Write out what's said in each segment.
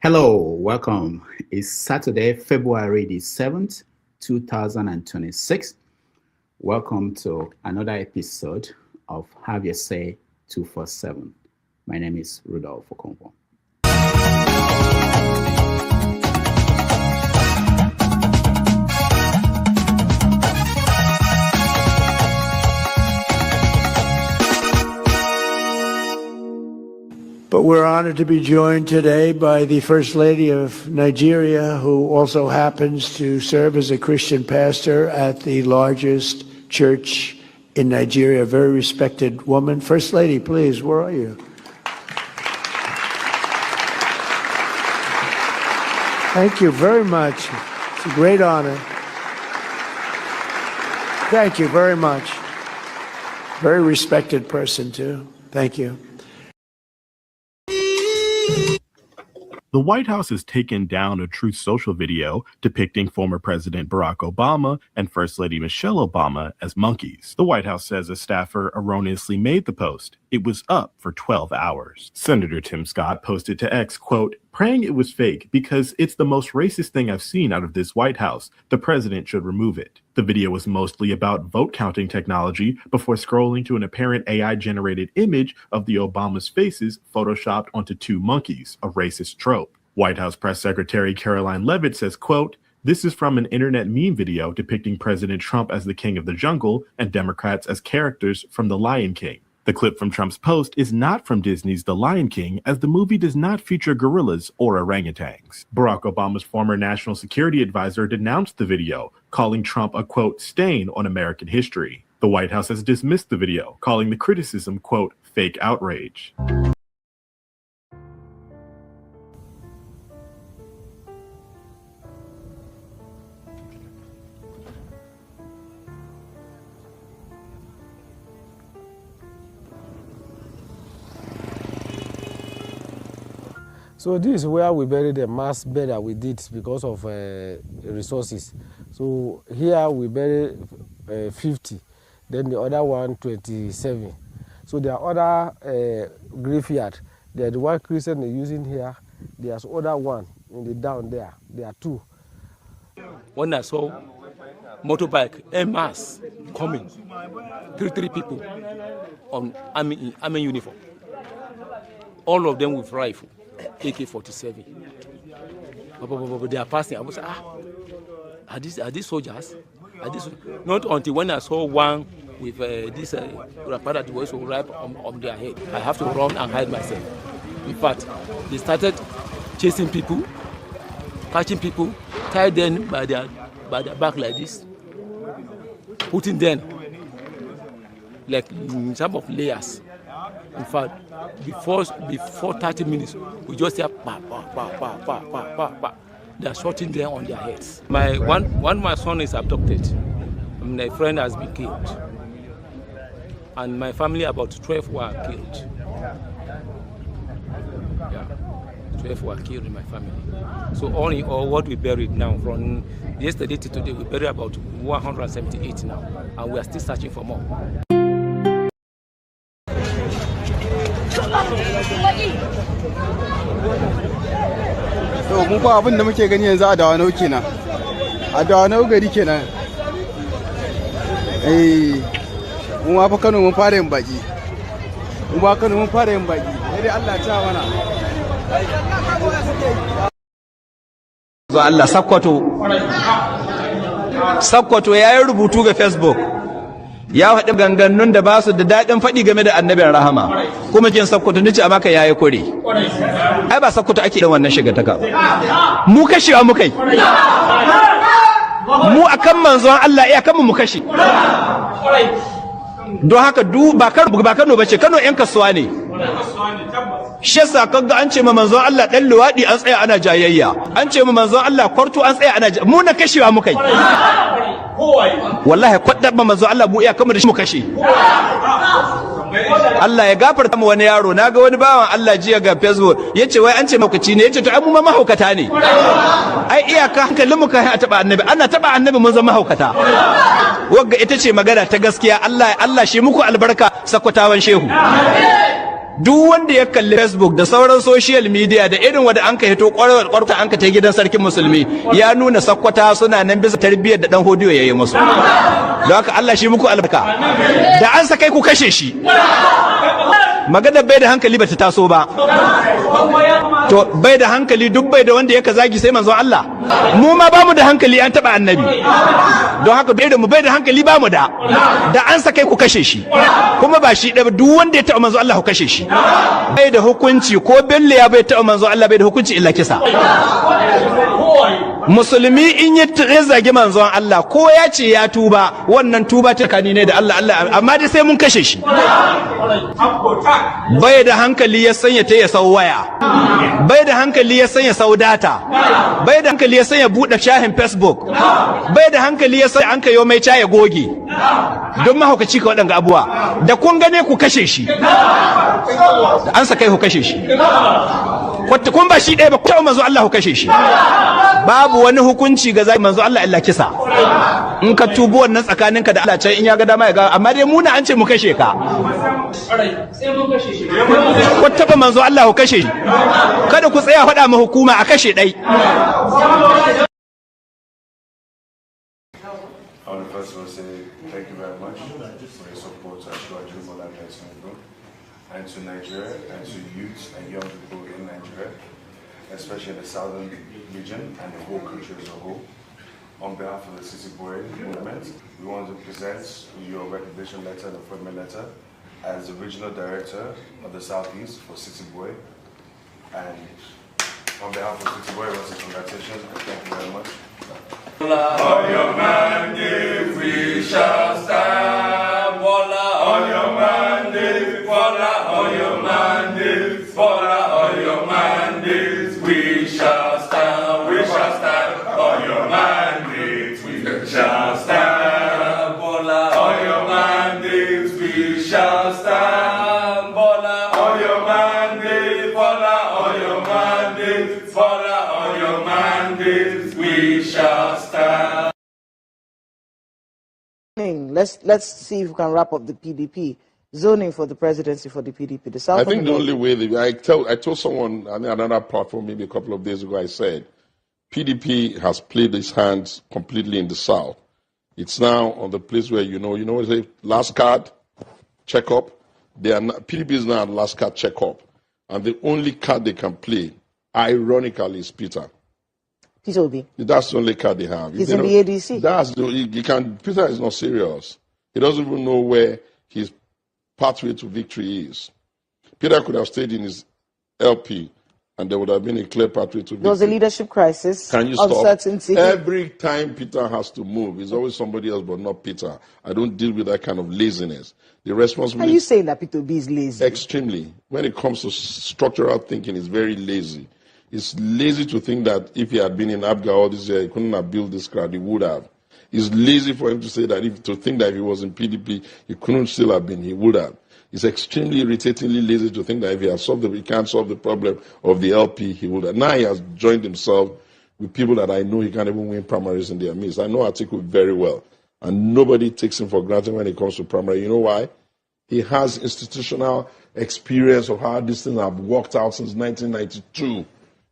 Hello, welcome. It's Saturday, February the 7th, 2026. Welcome to another episode of Have Your Say 247. My name is Rudolph Okonkwo. But we're honored to be joined today by the First Lady of Nigeria, who also happens to serve as a Christian pastor at the largest church in Nigeria, a very respected woman. First Lady, please, where are you? Thank you very much. It's a great honor. Thank you very much. Very respected person, too. Thank you. The White House has taken down a Truth Social video depicting former President Barack Obama and First Lady Michelle Obama as monkeys. The White House says a staffer erroneously made the post. It was up for 12 hours. Senator Tim Scott posted to X, quote, "Praying it was fake because it's the most racist thing I've seen out of this White House. The president should remove it." The video was mostly about vote counting technology before scrolling to an apparent AI-generated image of the Obama's faces photoshopped onto two monkeys, a racist trope. White House Press Secretary Caroline Leavitt says, quote, "This is from an internet meme video depicting President Trump as the king of the jungle and Democrats as characters from The Lion King. The clip from Trump's post is not from Disney's The Lion King, as the movie does not feature gorillas or orangutans." Barack Obama's former national security advisor denounced the video, calling Trump a, quote, "stain on American history." The White House has dismissed the video, calling the criticism, quote, "fake outrage." So this is where we buried the mass bed that we did because of resources. So here we buried 50, then the other one 27. So there are other graveyard. The one Christian they're using here, there's other one in the down there. There are two. When I saw motorbike en masse coming, three people on army uniform, all of them with rifle. AK-47. They are passing. I was like, are these soldiers? Not until when I saw one with this wrapper that was wrapped on their head. I have to run and hide myself. In fact, they started chasing people, catching people, tied them by their back like this, putting them like in some of layers. In fact, before 30 minutes, we just hear pa pa pa pa pa pa pa pa. They are shooting them on their heads. My son is abducted. My friend has been killed, and my family about 12 were killed. Yeah, 12 were killed in my family. So all in all, what we buried now from yesterday to today, we buried about 178 now, and we are still searching for more. To mun fa abin da muke gani yanzu a Dawanau kenan. A Dawanau gari kenan. Mun ma fa Kano mun fara yin baki. Mun ba Kano mun fara yin baki. Sai dai Allah ya ta mana. Zo Allah Sakkwato yayin rubutu ga Facebook. Ya faɗi ganganun da ba su da daɗin faɗi game da annabin rahama, kuma jin Sakkwato nace a maka yayi kure. Ai ba Sakkwato ake da wannan shiga ta ka. Mu kashewa mu kai. Mu akan manzon Allah akan mu kashe. Don haka ba Kano bace, Kano ƴan kasuwa ne. Shi yasa kaga an ce ma manzon Allah dan luwadi an tsaya ana jayayya, an ce ma manzon Allah kwarto an tsaya ana mu na kashewa mu kai. Wallahi kwaddar ba manzo Allah mu iya kamar da shi mu kashe. Allah ya gafarta mu wani yaro, naga wani bawan Allah jiya ga Facebook yace wai an ce mahaukaci ne, yace to ai mu ma mahaukata ne. Ai iyaka hankalin mu kai a taba annabi, ana taba annabi mun zama mahaukata. Wagga ita ce magana ta gaskiya. Allah shi muku albarka Sakkwatawan shehu. duk wanda ya kalli Facebook da sauran social media da irin wanda an ka hito kwarta an ka ta gidan sarkin musulmi ya nuna sakkwata suna nan bisa tarbiyyar da dan hodiyo yayi musu. Don haka Allah shi muku albarka da an sakai ku kashe shi. Magana bai da hankali bata taso ba. To bai da hankali duk bai da wanda yaka zagi sai manzon Allah. Mu ma bamu da hankali an taba annabi. Don haka bai da mu bai da hankali bamu da an sakai ku kashe shi. Kuma ba shi da duk wanda ya taba manzon Allah ku kashe shi. Bai da hukunci ko Bello ya bai taba manzon Allah bai da hukunci illa kisa. Musulmi in ya zagi manzon Allah ko ya ce ya tuba wannan tuba ta kani ne da Allah amma dai sai mun kashe shi. Bai da hankali ya sanya ta ya sau waya, bai da hankali ya sanya sau data, bai da hankali ya sanya buɗe shahin Facebook, bai da hankali ya sanya an kayo mai ya goge don mahaukaci ka waɗanga abuwa da kun gane ku kashe shi an sa kai ku kashe shi kun ba shi ɗaya ba ku manzo Allah ku kashe shi. Babu wani hukunci ga zai manzo Allah illa kisa. In ka tubu wannan tsakaninka da Allah can in ya ga dama ya ga amma dai muna an ce mu kashe ka. Ku taba manzo Allah ku kashe shi. Kada ku tsaya faɗa ma hukuma a kashe ɗai. And to Nigeria and to youth and young people in Nigeria, especially in the southern region and the whole country as a whole. On behalf of the City Boy movement, we want to present your recognition letter and appointment letter as the regional director of the Southeast for City Boy. And on behalf of City Boy, we want to say congratulations and thank you very much. On your mandate we shall stand, on your mandate, on your mandate, on your mandate we shall stand, on your mandate we shall stand, on your mandate we shall stand, on your mandate, on your mandate, on your mandate we shall stand. Let's see if we can wrap up the PDP. Zoning for the presidency for the PDP. The South I think the only way I told someone on another platform maybe a couple of days ago, I said PDP has played its hands completely in the South. It's now on the place where what they say, last card, check up. PDP is now at last card, check up. And the only card they can play, ironically, is Peter. Peter Obi. That's the only card they have. He's in the ADC. Peter is not serious. He doesn't even know where his pathway to victory is. Peter could have stayed in his LP and there would have been a clear pathway to victory. There was a leadership crisis. Can you stop? Uncertainty. Every time Peter has to move, it's always somebody else but not Peter. I don't deal with that kind of laziness. The responsibility. Are you saying that Peter Obi is lazy? Extremely. When it comes to structural thinking, he's very lazy. It's lazy to think that if he had been in Abga all this year, he couldn't have built this crowd. He would have. It's lazy for him to say that to think that if he was in PDP, he couldn't still have been. He would have. It's extremely irritatingly lazy to think that if he can't solve the problem of the LP, he would have. Now he has joined himself with people that I know he can't even win primaries in their midst. I know Atiku very well, and nobody takes him for granted when it comes to primary. You know why? He has institutional experience of how these things have worked out since 1992.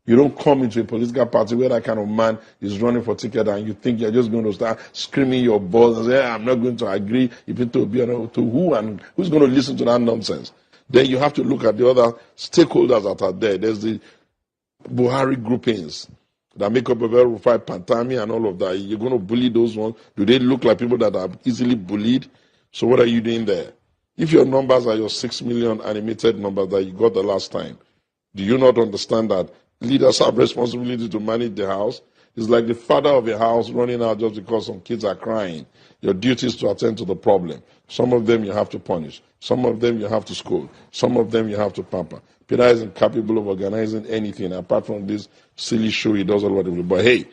You don't come into a political party where that kind of man is running for ticket and you think you're just going to start screaming your balls and say, I'm not going to agree if it to be to who and who's going to listen to that nonsense. Then you have to look at the other stakeholders that are there. There's the Buhari groupings that make up a verified Pantami and all of that. You're going to bully those ones. Do they look like people that are easily bullied? So what are you doing there? If your numbers are your 6 million animated numbers that you got the last time, do you not understand that leaders have responsibility to manage the house? It's like the father of a house running out just because some kids are crying. Your duty is to attend to the problem. Some of them you have to punish. Some of them you have to scold. Some of them you have to pamper. Peter isn't capable of organizing anything apart from this silly show he does all what he will. But hey,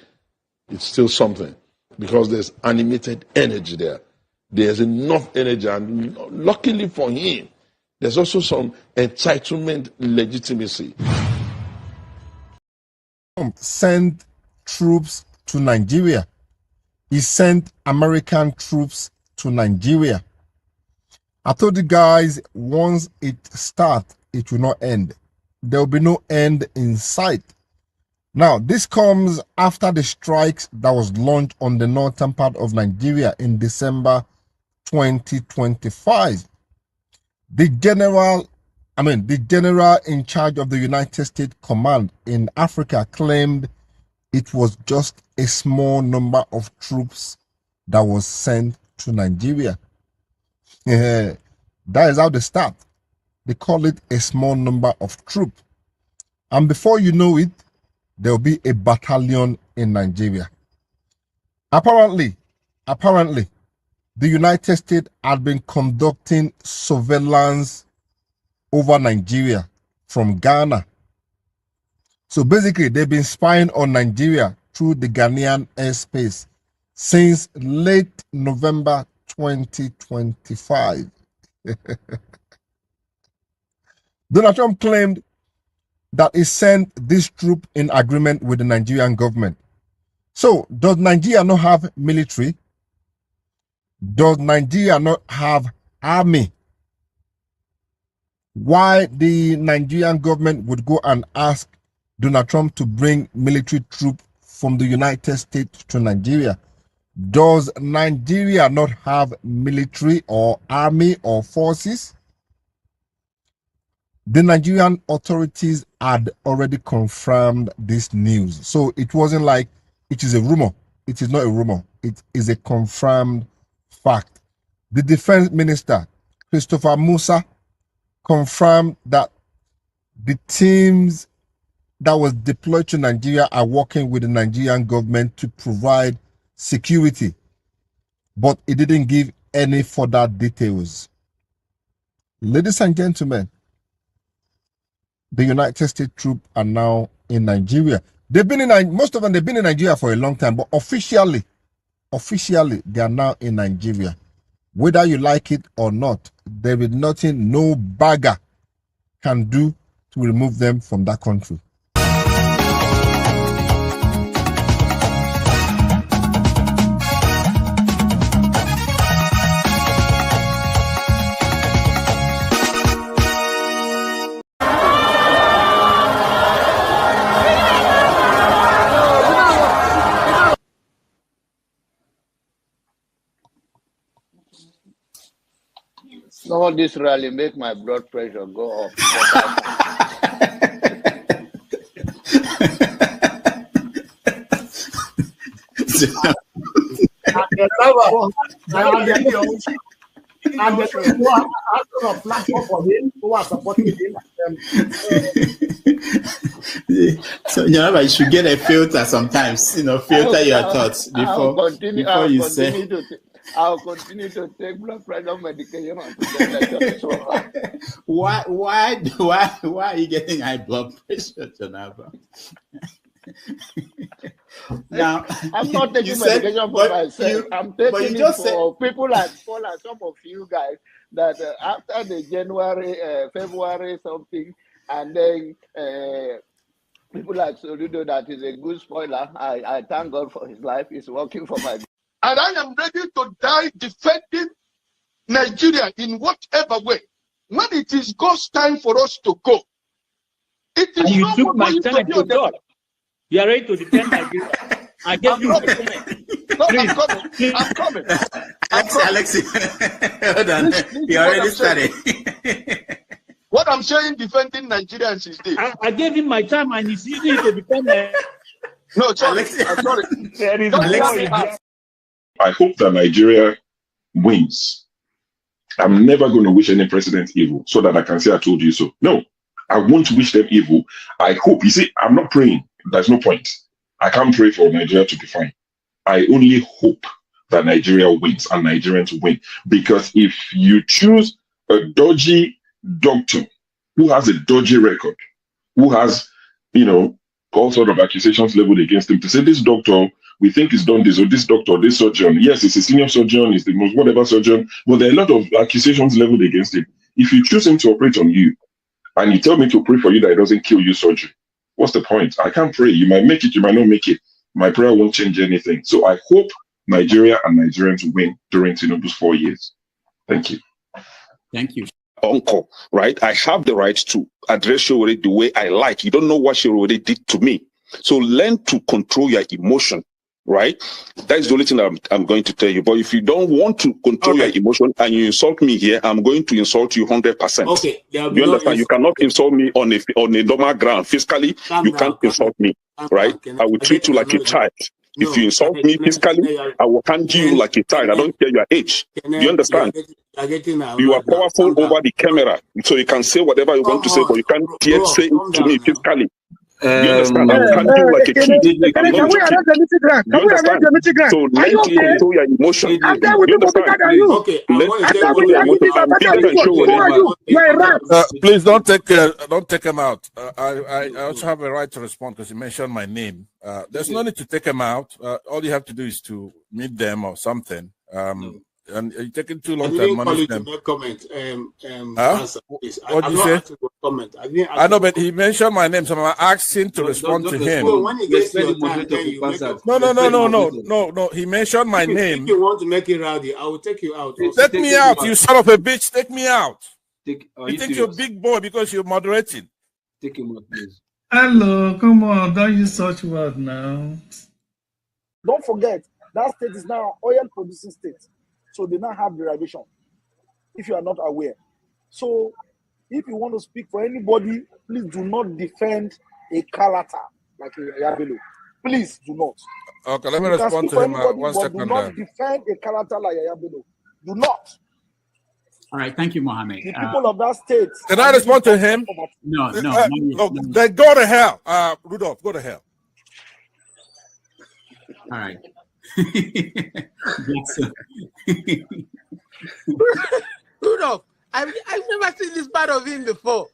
it's still something because there's animated energy there. There's enough energy, and luckily for him, there's also some entitlement legitimacy. Sent troops to Nigeria. He sent American troops to Nigeria. I told you guys once it starts, it will not end. There will be no end in sight. Now, this comes after the strikes that was launched on the northern part of Nigeria in December 2025. The general in charge of the United States Command in Africa claimed it was just a small number of troops that was sent to Nigeria. That is how they start. They call it a small number of troops. And before you know it, there will be a battalion in Nigeria. Apparently, the United States had been conducting surveillance over Nigeria from Ghana. So basically, they've been spying on Nigeria through the Ghanaian airspace since late November 2025. Donald Trump claimed that he sent this troop in agreement with the Nigerian government. So, does Nigeria not have military? Does Nigeria not have army? Why the Nigerian government would go and ask Donald Trump to bring military troops from the United States to Nigeria? Does Nigeria not have military or army or forces? The Nigerian authorities had already confirmed this news. So it wasn't like it is a rumor. It is not a rumor. It is a confirmed fact. The defense minister, Christopher Musa, confirmed that the teams that was deployed to Nigeria are working with the Nigerian government to provide security. But it didn't give any further details. Ladies and gentlemen, the United States troops are now in Nigeria. Most of them, they've been in Nigeria for a long time, but officially, they are now in Nigeria. Whether you like it or not, there is nothing no bagger can do to remove them from that country. No, this rally make my blood pressure go up. And the people who are asking a platform for him, who are supporting him. So you should get a filter sometimes. Filter your thoughts before you say. I'll continue to take blood pressure medication. Why are you getting high blood pressure, Jonathan? Now, I'm not taking medication for myself. I'm taking it for people like some of you guys that after the January, February something, and then people like Soludo, that is a good spoiler. I thank God for his life. He's working for my. And I am ready to die defending Nigeria in whatever way. When it is God's time for us to go, it is. And you took my time to God. You are ready to defend Nigeria. I gave you my time. No, I'm coming. Alexi, hold on. You already started. What I'm saying, defending Nigerians is this. I gave him my time, and he's using it to defend. No, sorry. I'm sorry. Alexi. I hope that Nigeria wins. I'm never going to wish any president evil so that I can say I told you so. No, I won't wish them evil. I hope. You see, I'm not praying. There's no point. I can't pray for Nigeria to be fine. I only hope that Nigeria wins and Nigerians win. Because if you choose a dodgy doctor who has a dodgy record, who has, all sort of accusations leveled against him, to say this doctor, we think he's done this, or this doctor, this surgeon, yes, he's a senior surgeon, he's the most whatever surgeon, but there are a lot of accusations leveled against him. If you choose him to operate on you, and you tell me to pray for you that it doesn't kill you surgery, what's the point? I can't pray. You might make it, you might not make it. My prayer won't change anything. So I hope Nigeria and Nigerians win during Tinubu's 4 years. Thank you. Thank you. uncle, right? I have the right to address Showore the way I like. You don't know what Showore did to me. So learn to control your emotion, right? That is the only thing I'm going to tell you. But if you don't want to control your emotion and you insult me here, I'm going to insult you 100%. Okay. You understand? You cannot insult me on a normal ground. Physically, you can't insult me, right? I will treat you like a child. If you insult me physically, I will handle you like a child. I don't care your age. Do you understand? You are powerful over the camera, so you can say whatever you want to say, but you can't yet say it to me physically. You understand? I will handle you like a kid. Can we arrange the meeting ground? Can we arrange the meeting ground? So learn to control your emotion. You understand? Okay. Please don't take him out. I also have a right to respond because he mentioned my name. There's no need to take him out. All you have to do is to meet them or something. And you're taking too long to manage them. Comment. What did you say? Comment. I know, but he mentioned my name, so I'm asking to respond to him. When he gets your time, then you make a... No. He mentioned my name. If you want to make it rowdy, I will take you out. Take me out, you son of a bitch. Take me out. You think you're a big boy because you're moderating. Take him out, please. Hello, come on. Don't use such word now. Don't forget, that state is now an oil-producing state. So they now have derivation, if you are not aware. So if you want to speak for anybody, please do not defend a Kalata like a Yabelo. Please do not. Okay, let me respond to him 1 second. Do not defend a Kalata like a Yabelo. Do not. All right, thank you, Mohammed. The people of that state. Can I respond to him? No. Then go to hell. Rudolph, go to hell. All right. Rudolph, I've never seen this part of him before.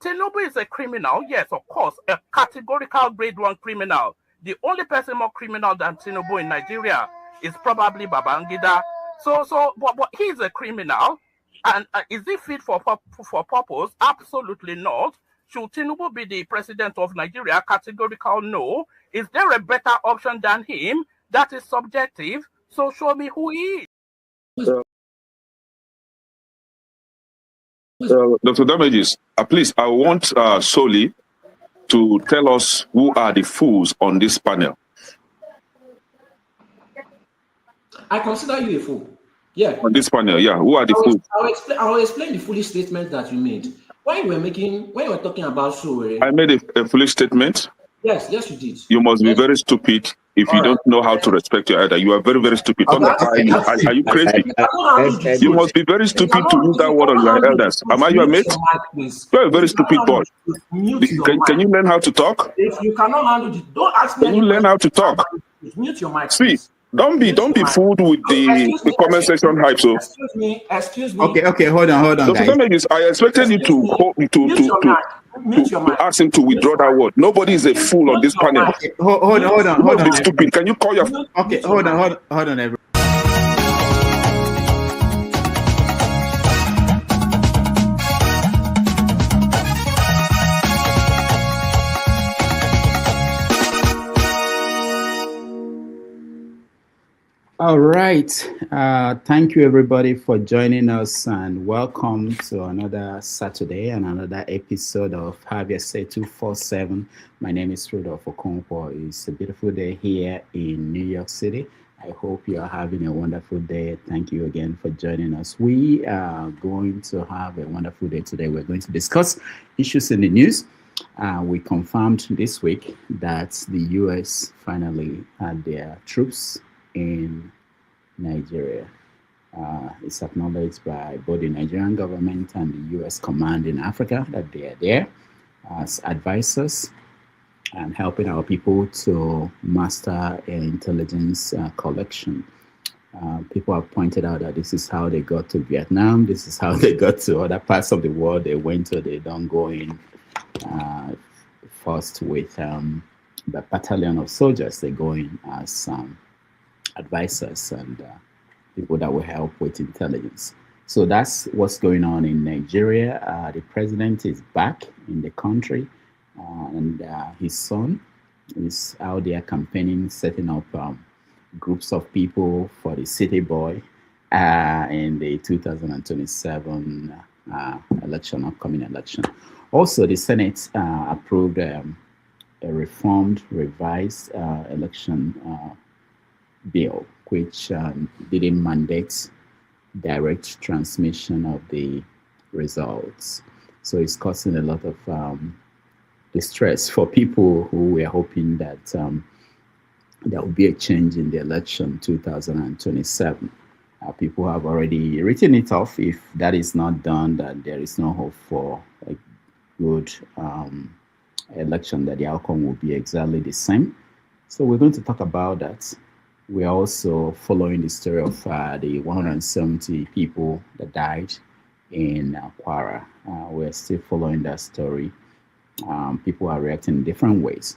Tinubu is a criminal, yes, of course, a categorical grade 1 criminal. The only person more criminal than Tinubu in Nigeria is probably Babangida. But he's a criminal, and is he fit for purpose? Absolutely not. Should Tinubu be the president of Nigeria? Categorical no. Is there a better option than him? That is subjective. So show me who he is. Dr. Damages, please, I want Soli to tell us who are the fools on this panel. I consider you a fool. Yeah. On this panel, yeah. Who are the fools? I will explain the foolish statement that you made. When you were talking about Showore. I made a foolish statement. Yes, you did. You must be very stupid if you don't know how to respect your elder. You are very, very stupid. Are you crazy? You must be very stupid to use that word on your elders. Am I your mate? You're a very stupid boy. Can you learn how to talk? If you cannot handle it, don't ask me. Can you learn how to talk? Mute your mic. See, don't be fooled with the comment section hype. So excuse me. Okay, hold on, guys. I expected you to ask him to withdraw that word. Nobody is a fool on this panel. Okay, hold on. Be stupid. Can you call your? Okay, hold on, everyone. All right. Thank you, everybody, for joining us, and welcome to another Saturday and another episode of Have Your Say 247. My name is Rudolph Okonkwo. It's a beautiful day here in New York City. I hope you are having a wonderful day. Thank you again for joining us. We are going to have a wonderful day today. We're going to discuss issues in the news. We confirmed this week that the US finally had their troops in Nigeria. It's acknowledged by both the Nigerian government and the US Command in Africa that they are there as advisors and helping our people to master intelligence collection. People have pointed out that this is how they got to Vietnam. This is how they got to other parts of the world they went to. They don't go in first with the battalion of soldiers. They go in as advisors and people that will help with intelligence. So that's what's going on in Nigeria. The president is back in the country, and his son is out there campaigning, setting up groups of people for the city boy in the 2027 upcoming election. Also, the Senate approved a reformed, revised election bill, which didn't mandate direct transmission of the results. So it's causing a lot of distress for people who were hoping that there will be a change in the election 2027. People have already written it off. If that is not done, that there is no hope for a good election, that the outcome will be exactly the same. So we're going to talk about that. We are also following the story of the 170 people that died in Kwara. We're still following that story. People are reacting in different ways.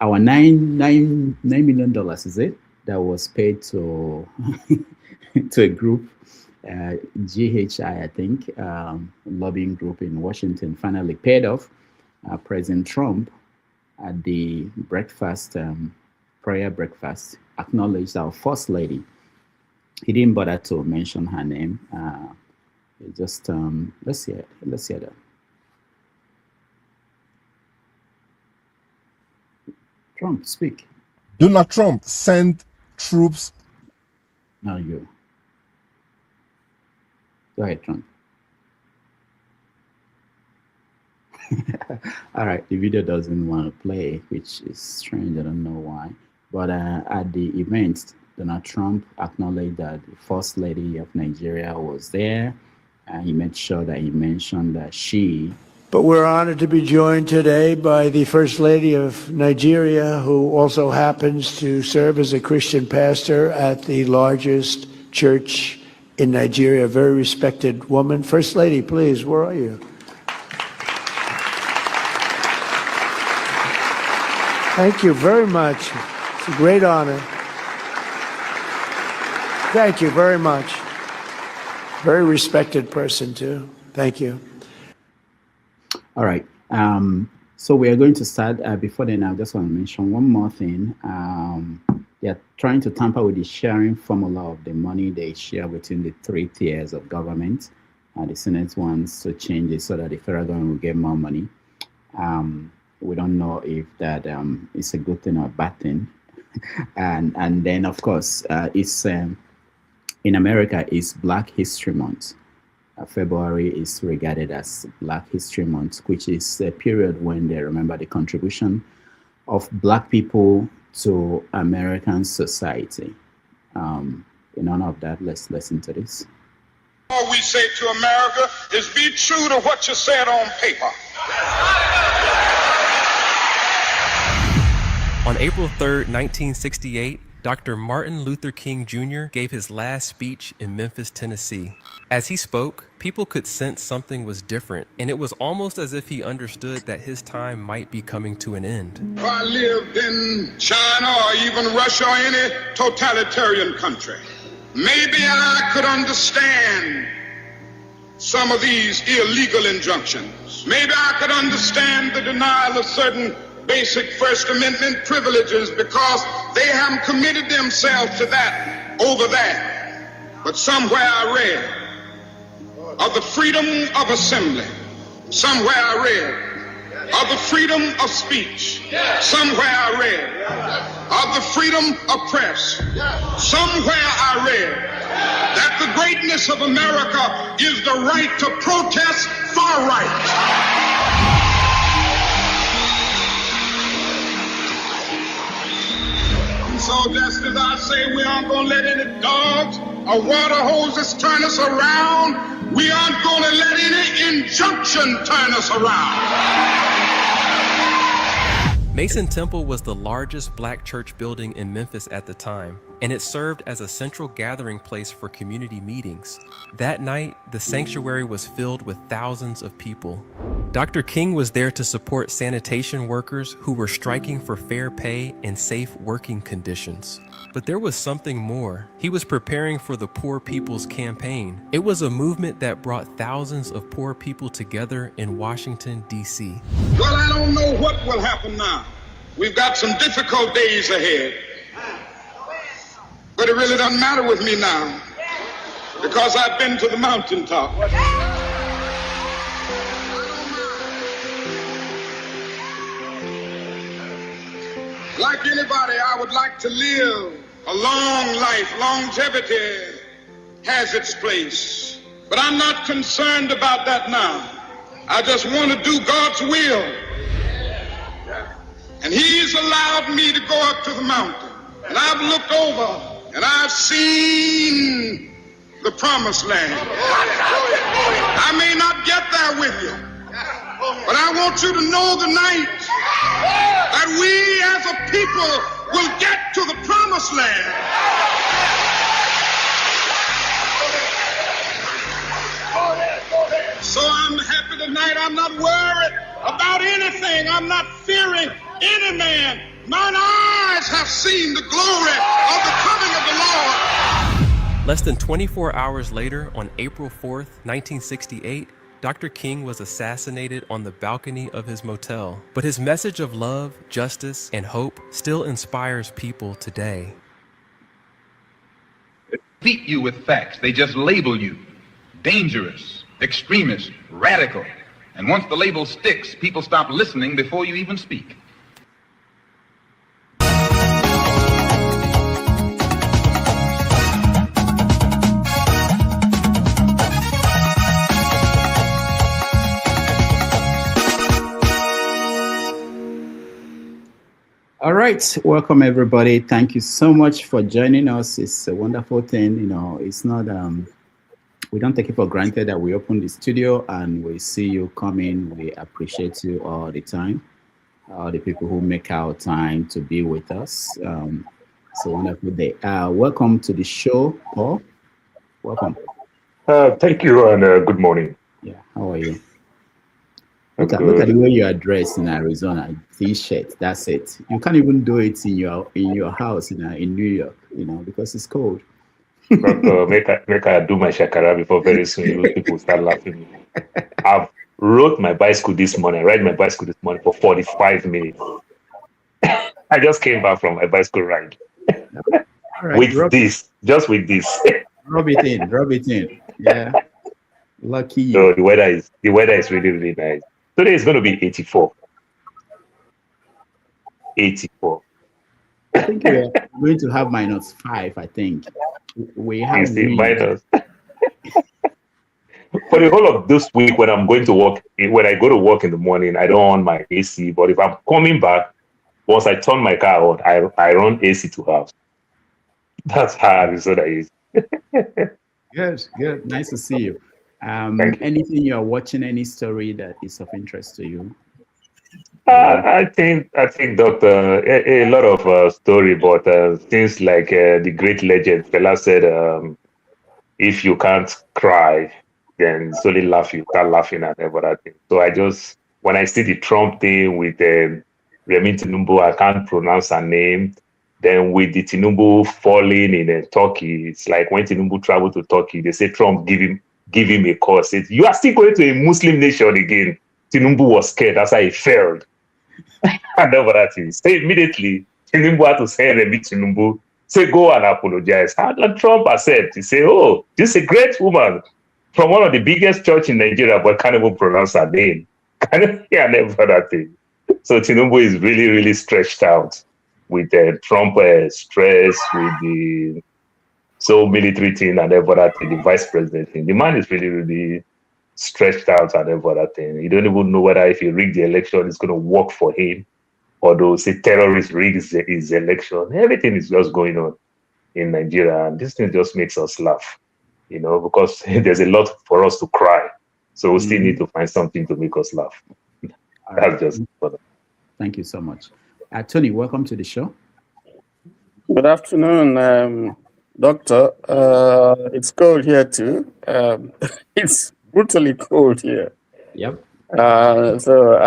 Our $9 million, is it, that was paid to to a group, GHI, I think, lobbying group in Washington, finally paid off. President Trump at the breakfast, prayer breakfast, acknowledged our First Lady. He didn't bother to mention her name. Just let's hear that. Trump, speak. Donald Trump sent troops. No, you. Go ahead, Trump. All right, the video doesn't want to play, which is strange. I don't know why. But at the event, Donald Trump acknowledged that the First Lady of Nigeria was there. He made sure that he mentioned that she. But we're honored to be joined today by the First Lady of Nigeria, who also happens to serve as a Christian pastor at the largest church in Nigeria, a very respected woman. First Lady, please, where are you? Thank you very much. It's a great honor. Thank you very much. Very respected person, too. Thank you. All right. So we are going to start. Before then, I just want to mention one more thing. They are trying to tamper with the sharing formula of the money they share between the 3 tiers of government. The Senate wants to change it so that the federal government will get more money. We don't know if that is a good thing or a bad thing. and then, of course, it's in America, it's Black History Month. February is regarded as Black History Month, which is a period when they remember the contribution of Black people to American society. In honor of that, let's listen to this. All we say to America is be true to what you said on paper. On April 3rd, 1968, Dr. Martin Luther King Jr. gave his last speech in Memphis, Tennessee. As he spoke, people could sense something was different, and it was almost as if he understood that his time might be coming to an end. If I lived in China or even Russia or any totalitarian country, maybe I could understand some of these illegal injunctions. Maybe I could understand the denial of certain basic First Amendment privileges because they haven't committed themselves to that over there. But somewhere I read of the freedom of assembly. Somewhere I read of the freedom of speech. Somewhere I read of the freedom of press. Somewhere I read that the greatness of America is the right to protest far right. So just as I say we aren't going to let any dogs or water hoses turn us around, we aren't going to let any injunction turn us around. Mason Temple was the largest Black church building in Memphis at the time, and it served as a central gathering place for community meetings. That night, the sanctuary was filled with thousands of people. Dr. King was there to support sanitation workers who were striking for fair pay and safe working conditions. But there was something more. He was preparing for the Poor People's Campaign. It was a movement that brought thousands of poor people together in Washington, D.C. Well, I don't know what will happen now. We've got some difficult days ahead. But it really doesn't matter with me now. because I've been to the mountaintop. Like anybody, I would like to live a long life. Longevity has its place. But I'm not concerned about that now. I just want to do God's will. And He's allowed me to go up to the mountain. And I've looked over and I've seen the promised land. I may not get there with you, but I want you to know tonight that we as a people will get to the promised land. So I'm happy tonight. I'm not worried about anything. I'm not fearing any man. Mine eyes have seen the glory of the coming of the Lord. Less than 24 hours later, on April 4th, 1968, Dr. King was assassinated on the balcony of his motel. But his message of love, justice, and hope still inspires people today. Beat you with facts. They just label you dangerous, extremist, radical. And once the label sticks, people stop listening before you even speak. All right, welcome everybody. Thank you so much for joining us. It's a wonderful thing. You know, it's not we don't take it for granted that we open the studio and we see you coming. We appreciate you all the time. All the people who make our time to be with us. It's a wonderful day. Welcome to the show, Paul. Welcome. Thank you and good morning. Yeah, how are you? Look at the way you are dressed in Arizona. T-shirt, that's it. You can't even do it in your house in New York, you know, because it's cold. But, make I do my shakara before very soon people start laughing. I've ride my bicycle this morning for 45 minutes. I just came back from my bicycle ride. Right, with this. Rub it in. Yeah. Lucky you. So the weather is really, really nice. Today is going to be 84. 84. I think we're going to have -5, I think. We have minus. For the whole of this week, when I go to work in the morning, I don't on my AC. But if I'm coming back, once I turn my car on, I run AC to house. That's how Arizona is. Good. Nice to see you. Anything you are watching, any story that is of interest to you? I think, Doctor, a lot of story, but things like the great legend fella said, if you can't cry, then solely laugh. You start laughing at everything. So when I see the Trump thing with Remi Tinubu, I can't pronounce her name. Then with the Tinubu falling in Turkey, it's like when Tinubu traveled to Turkey, they say Trump give him a call. Said, you are still going to a Muslim nation again. Tinubu was scared. That's how he failed. And everything. So immediately, Tinubu had to say Remi Tinubu, say go and apologize. And Trump has said, he said, oh, this is a great woman from one of the biggest church in Nigeria, but can't even pronounce her name. And everything. So Tinubu is really, really stretched out with Trump stress, with the military thing and everything, the vice president thing. The man is really, really stretched out and everything. You don't even know whether if he rigged the election, it's going to work for him, or those say terrorists rigged his election. Everything is just going on in Nigeria, and this thing just makes us laugh, you know, because there's a lot for us to cry. So we still need to find something to make us laugh. That's just fun. Thank you so much. Tony, welcome to the show. Good afternoon, Doctor. It's cold here too. It's brutally cold here. Yep. So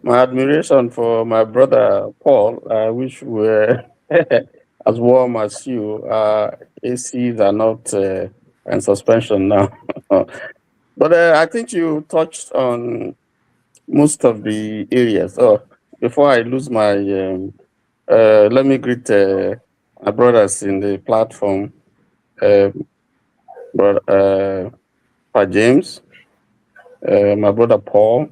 my admiration for my brother Paul. I wish we were as warm as you. ACs are not in suspension now. But I think you touched on most of the areas. Oh, before I lose my, let me greet my brothers in the platform. brother James, my brother Paul.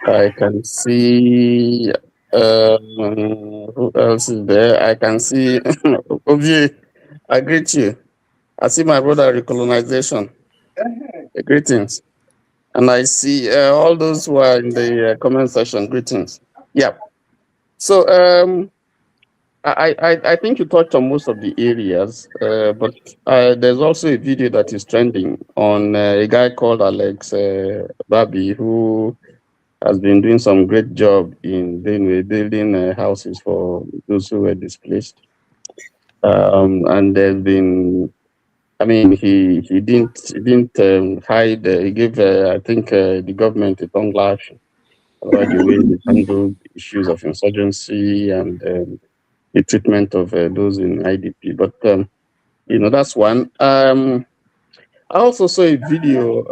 I can see who else is there? I can see Ovie. I greet you. I see my brother recolonization. Greetings. And I see all those who are in the comment section. Greetings. Yeah. So I think you touched on most of the areas, but there's also a video that is trending on a guy called Alex Babi, who has been doing some great job in building houses for those who were displaced. And there's been, I mean, he didn't hide. He gave, I think, the government a tongue lash about the way they handled issues of insurgency and the treatment of those in IDP. But that's one. I also saw a video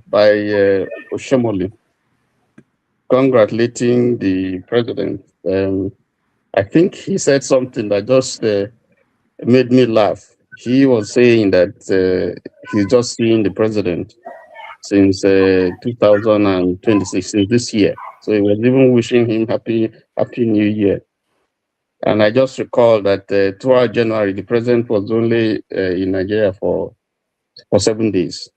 by Oshomole congratulating the president. I think he said something that just made me laugh. He was saying that he's just seeing the president since 2026, since this year. So he was even wishing him happy New Year. And I just recall that throughout January, the president was only in Nigeria for 7 days.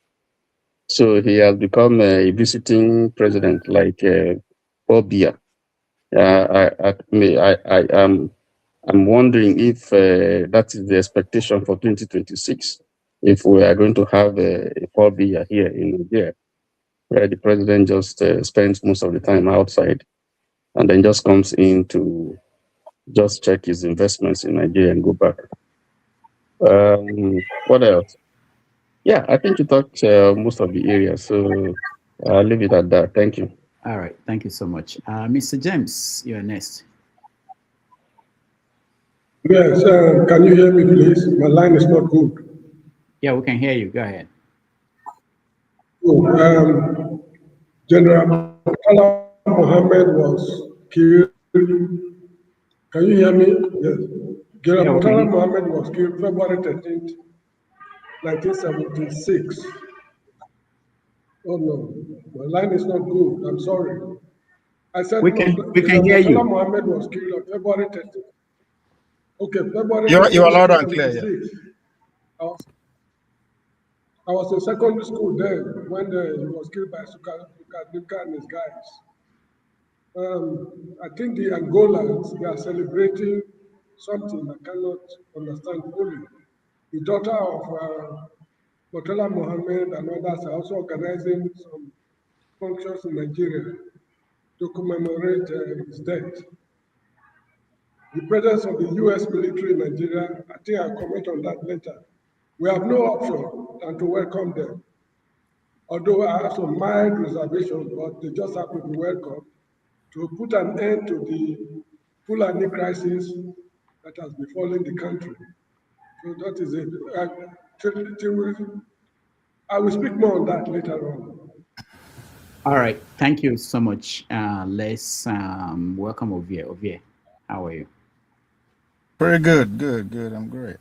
So he has become a visiting president like Paul Biya. I'm wondering if that is the expectation for 2026, if we are going to have a Paul Biya here in Nigeria, where the president just spends most of the time outside and then just comes in to just check his investments in Nigeria and go back. What else? Yeah, I think you touched most of the areas, so I'll leave it at that. Thank you. All right, thank you so much. Mr. James, you're next. Yes, can you hear me, please? My line is not good. Yeah, we can hear you. Go ahead. Oh, General Mohammed was killed. Can you hear me? Yes. General Mohammed was killed February 13th, 1976. Oh no, my line is not good. I'm sorry. I said we can hear you. Mohammed was killed on February 13th. Okay, February. You are loud and clear. Yeah. I was in secondary school then when he was killed by Sukarnika and his guys. I think the Angolans, they are celebrating something I cannot understand fully. The daughter of Murtala Mohammed and others are also organizing some functions in Nigeria to commemorate his death. The presence of the US military in Nigeria, I think I'll comment on that later. We have no option than to welcome them. Although I have some mild reservations, but they just have to be welcome to put an end to the Fulani crisis that has befallen the country. So that is it. I will speak more on that later on. All right, thank you so much. Let's welcome Ovie. How are you? Pretty good, good. I'm great.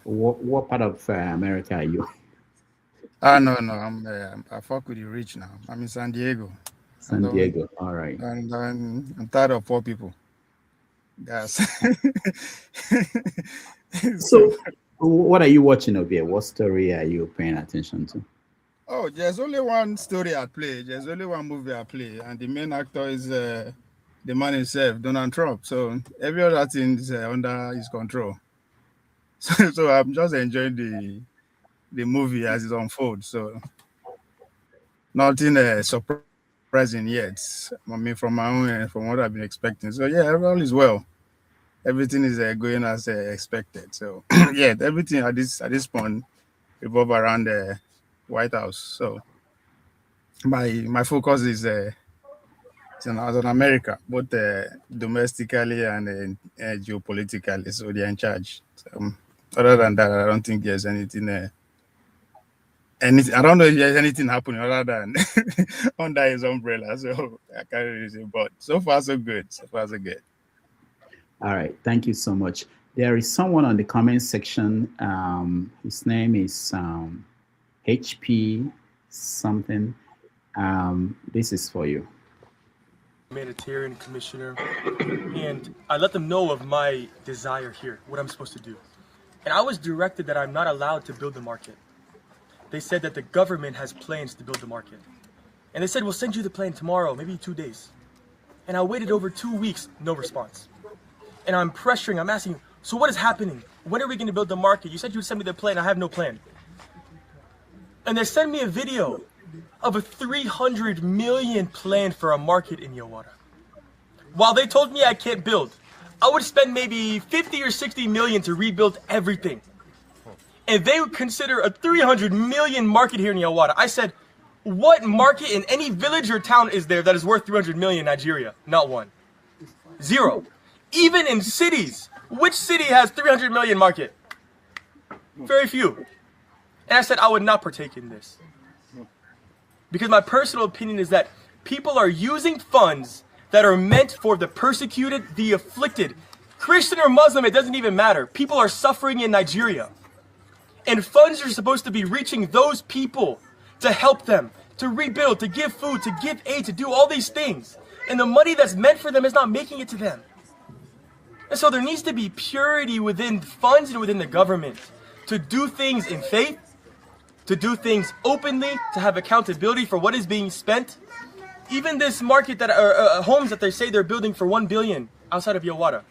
What part of America are you? No, I fuck with the rich now. I'm in San Diego. San Diego, all right. And I'm tired of poor people. Yes. So, what are you watching over here? What story are you paying attention to? Oh, there's only one story I play. There's only one movie I play, and the main actor is the man himself, Donald Trump. So every other thing is under his control. So I'm just enjoying the movie as it unfolds. So nothing surprising yet. I mean, from my own end, from what I've been expecting. So yeah, all is well. Everything is going as expected. So yeah, everything at this point revolve around the White House. So my focus is in America, both domestically and geopolitically. So they're in charge. So, other than that, I don't think there's anything. I don't know if there's anything happening other than under his umbrella. So I can't really say. But so far so good. So far so good. All right, thank you so much. There is someone on the comment section. His name is HP something. This is for you. Humanitarian commissioner, and I let them know of my desire here, what I'm supposed to do. And I was directed that I'm not allowed to build the market. They said that the government has plans to build the market. And they said, we'll send you the plan tomorrow, maybe 2 days. And I waited over 2 weeks, no response. And I'm pressuring, I'm asking, so what is happening? When are we going to build the market? You said you would send me the plan, I have no plan. And they sent me a video of a 300 million plan for a market in Yawara. While they told me I can't build, I would spend maybe 50 or 60 million to rebuild everything. And they would consider a 300 million market here in Yawara. I said, what market in any village or town is there that is worth 300 million in Nigeria? Not one. Zero. Even in cities, which city has 300 million market? Very few. And I said I would not partake in this. Because my personal opinion is that people are using funds that are meant for the persecuted, the afflicted. Christian or Muslim, it doesn't even matter. People are suffering in Nigeria. And funds are supposed to be reaching those people to help them, to rebuild, to give food, to give aid, to do all these things. And the money that's meant for them is not making it to them. And so there needs to be purity within funds and within the government to do things in faith, to do things openly, to have accountability for what is being spent. Even this market that homes that they say they're building for 1 billion outside of Yawara.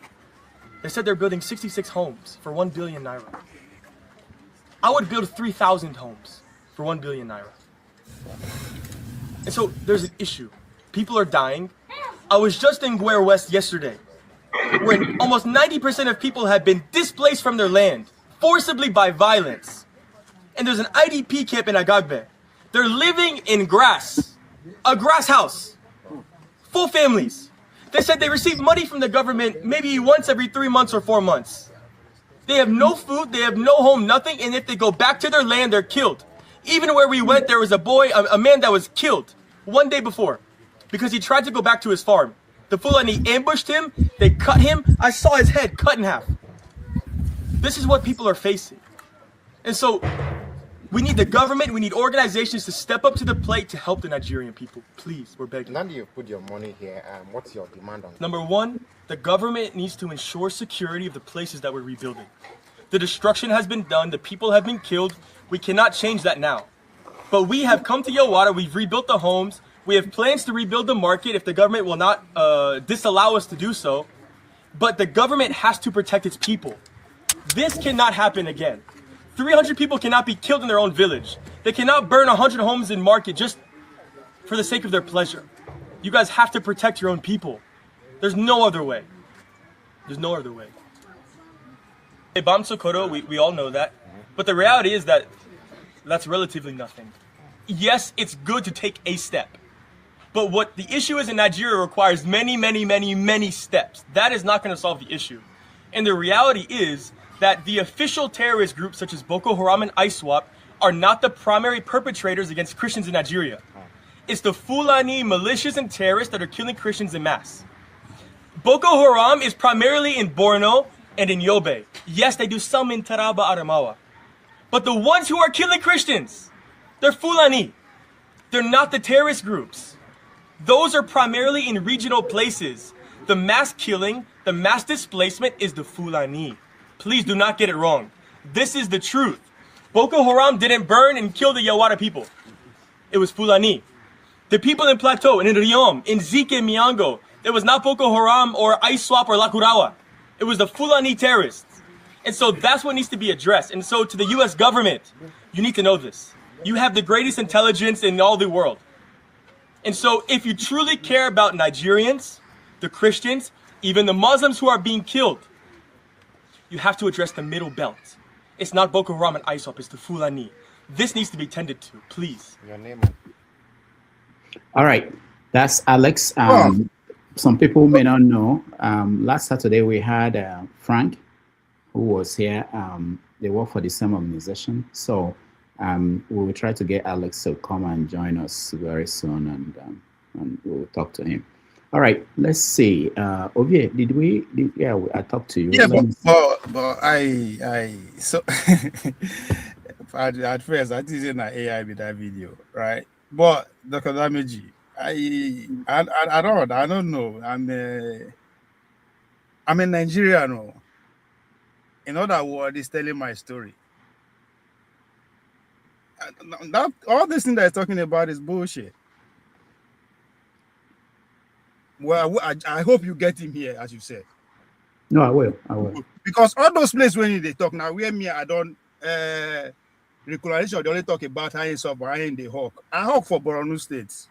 They said they're building 66 homes for 1 billion naira. I would build 3,000 homes for 1 billion naira. And so there's an issue. People are dying. I was just in Gwere West yesterday, where almost 90% of people have been displaced from their land, forcibly by violence. And there's an IDP camp in Agagbe. They're living in grass, a grass house, full families. They said they receive money from the government maybe once every 3 months or 4 months. They have no food, they have no home, nothing, and if they go back to their land, they're killed. Even where we went, there was a man that was killed 1 day before because he tried to go back to his farm. The Fulani ambushed him, they cut him. I saw his head cut in half. This is what people are facing. And so we need the government, we need organizations to step up to the plate to help the Nigerian people. Please, we're begging. Now that you've put your money here, what's your demand on? Number one, the government needs to ensure security of the places that we're rebuilding. The destruction has been done, the people have been killed. We cannot change that now. But we have come to Yawara, we've rebuilt the homes, we have plans to rebuild the market if the government will not disallow us to do so. But the government has to protect its people. This cannot happen again. 300 people cannot be killed in their own village. They cannot burn 100 homes in market just for the sake of their pleasure. You guys have to protect your own people. There's no other way. There's no other way. Bam Sokoto, we all know that. But the reality is that that's relatively nothing. Yes, it's good to take a step. But what the issue is in Nigeria requires many steps. That is not going to solve the issue. And the reality is that the official terrorist groups such as Boko Haram and ISWAP are not the primary perpetrators against Christians in Nigeria. It's the Fulani militias and terrorists that are killing Christians en masse. Boko Haram is primarily in Borno and in Yobe. Yes, they do some in Taraba, Adamawa. But the ones who are killing Christians, they're Fulani. They're not the terrorist groups. Those are primarily in regional places. The mass killing, the mass displacement is the Fulani. Please do not get it wrong. This is the truth. Boko Haram didn't burn and kill the Yawara people. It was Fulani. The people in Plateau, and in Riyom, in Zike, Miango, it was not Boko Haram or ISWAP or Lakurawa. It was the Fulani terrorists. And so that's what needs to be addressed. And so to the US government, you need to know this. You have the greatest intelligence in all the world. And so if you truly care about Nigerians, the Christians, even the Muslims who are being killed, you have to address the middle belt. It's not Boko Haram and ISWAP, it's the Fulani. This needs to be tended to, please. Your name. All right, that's Alex. Some people may not know. Last Saturday we had Frank, who was here. They work for the same organization. So we will try to get Alex to come and join us very soon, and we'll talk to him. All right, let's see. Ovie, I talked to you. Yeah, but so at first I didn't know AI with that video, right? But Dr. Dameji, I don't know. I'm a Nigerian. No. In other words, he's telling my story. That all this thing that he's talking about is bullshit. Well, I hope you get him here, as you said. No, I will. Because all those places when they talk now, where me, I don't regularization, they only talk about how it's up, how in the hawk. I hawk for Borno State.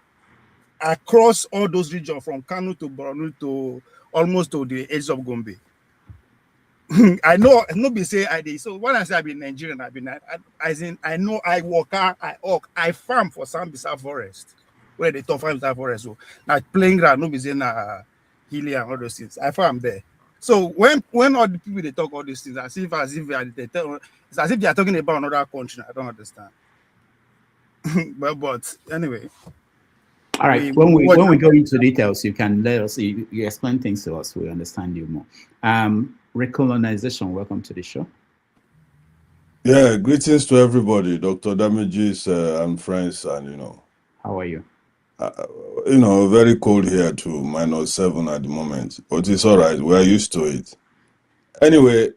Across all those regions from Kano to Borno to almost to the edge of Gombe. I know, nobody say I did. So when I say I've been Nigerian, I know I work, I hawk, I farm for Sambisa Forest. Where they talk farm forest. So now playing ground, nobody's in Hilly and all those things. I farm there. So when all the people they talk all these things, it's as if they are talking about another country. I don't understand. but anyway. All right. When we go into details, you can let us you explain things to us. We understand you more. Recolonization. Welcome to the show. Yeah, greetings to everybody, Dr. Damages and friends, and How are you? Very cold here too, -7 at the moment, but it's all right. We're used to it. Anyway,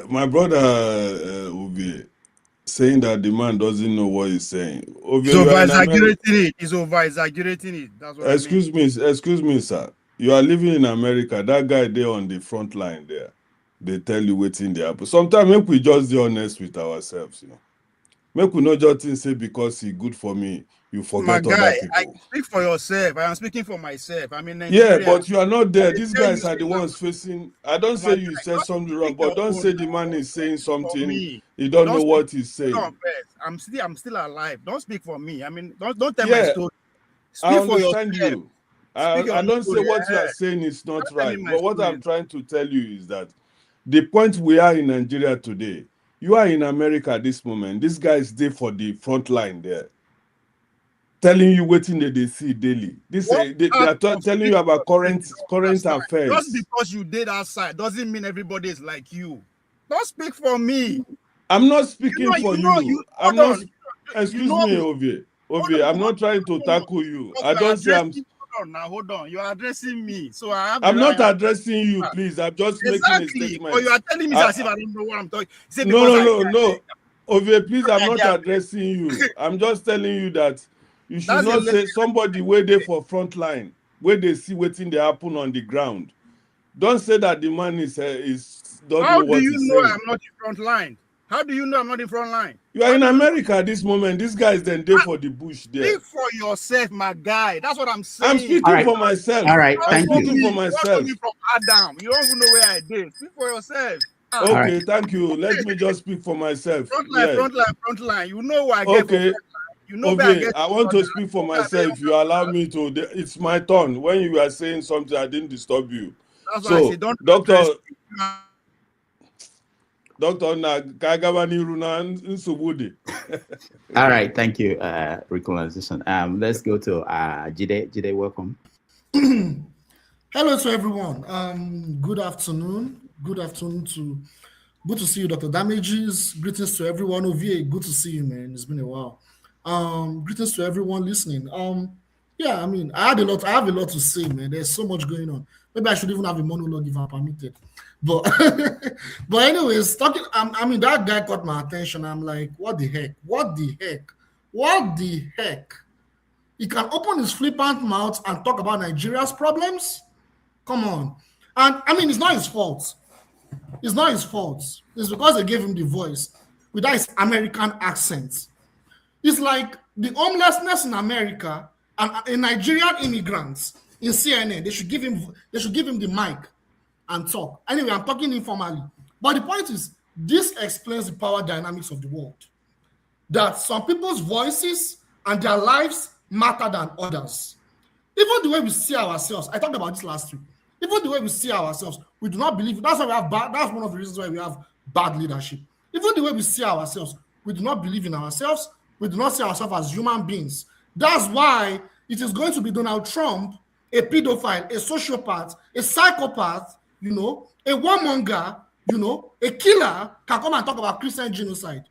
my brother will be saying that the man doesn't know what he's saying. He's over-exaggerating it. That's what Excuse me, sir. You are living in America. That guy there on the front line there, they tell you what's in the apple. Sometimes make we just be honest with ourselves, Make we not just say because he's good for me, you forget other people. I speak for yourself. I am speaking for myself. I mean, Nigeria. Yeah, but you are not there. These guys are the ones facing. I don't say you said something wrong, but don't say the man is saying something. He don't know what he's saying. I'm still alive. Don't speak for me. I mean, don't tell my story. I understand you. I don't say what you are saying is not right. But what I'm trying to tell you is that the point we are in Nigeria today, you are in America at this moment. This guy is there for the front line there, telling you waiting that they see daily. They are telling you about current affairs. Just because you did outside doesn't mean everybody is like you. Don't speak for me. I'm not speaking for you. I'm not. Excuse me, Ovie. I'm not trying to tackle you. I don't say I'm. Hold on. You are addressing me, so I'm not addressing you, please. I'm just making a statement. Or you are telling me as if I don't know what I'm talking. No. Ovie, please, I'm not addressing you. I'm just telling you that you should not say somebody where they for front line, where they see waiting they happen on the ground. Don't say that the man is don't How know what do you he's know saying. I'm not in front line? How do you know I'm not in front line? You are in America at this moment. This guy is then there for the bush there. Speak for yourself, my guy. That's what I'm saying. I'm speaking for myself. All right, I'm speaking for You myself. from Adam. You don't even know where I did. Speak for yourself. Okay, thank you. Let me just speak for myself. Front line. You know where I get from. Okay. You know where I get I want to speak for myself. If you allow me to, it's my turn. When you were saying something, I didn't disturb you. That's why I say don't Doctor Kagabani Runa Nsubudi. All right, thank you, recolonization. Let's go to Jide. Jide, welcome. Hello to everyone. Good afternoon. Good to see you, Dr. Damages. Greetings to everyone. Ovie, good to see you, man. It's been a while. Greetings to everyone listening. Yeah, I mean, I have a lot to say, man. There's so much going on. Maybe I should even have a monologue if I'm permitted. But but anyways, that guy caught my attention. I'm like, what the heck? He can open his flippant mouth and talk about Nigeria's problems? Come on. And I mean, it's not his fault. It's not his fault. It's because they gave him the voice with his American accent. It's like the homelessness in America and Nigerian immigrants in CNN. They should give him the mic and talk. Anyway, I'm talking informally. But the point is, this explains the power dynamics of the world. That some people's voices and their lives matter than others. Even the way we see ourselves, I talked about this last week. Even the way we see ourselves, we do not believe. That's why we have that's one of the reasons why we have bad leadership. Even the way we see ourselves, we do not believe in ourselves. We do not see ourselves as human beings. That's why it is going to be Donald Trump, a pedophile, a sociopath, a psychopath, a warmonger, a killer, can come and talk about Christian genocide.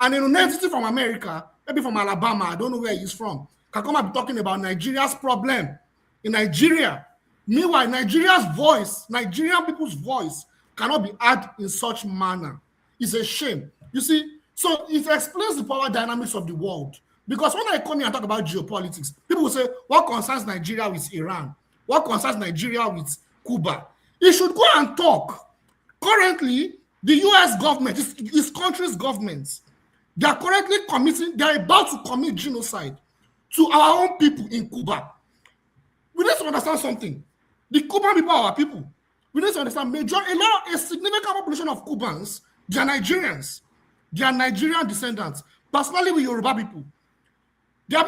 And an entity from America, maybe from Alabama, I don't know where he's from, can come and be talking about Nigeria's problem in Nigeria. Meanwhile, Nigerian people's voice cannot be heard in such manner. It's a shame. You see, so it explains the power dynamics of the world. Because when I come here and talk about geopolitics, people will say, what concerns Nigeria with Iran? What concerns Nigeria with Cuba? He should go and talk. Currently, the US government, this country's governments, they are about to commit genocide to our own people in Cuba. We need to understand something. The Cuban people are our people. We need to understand a significant population of Cubans, they are Nigerians. They are Nigerian descendants. Personally, with Yoruba people. They are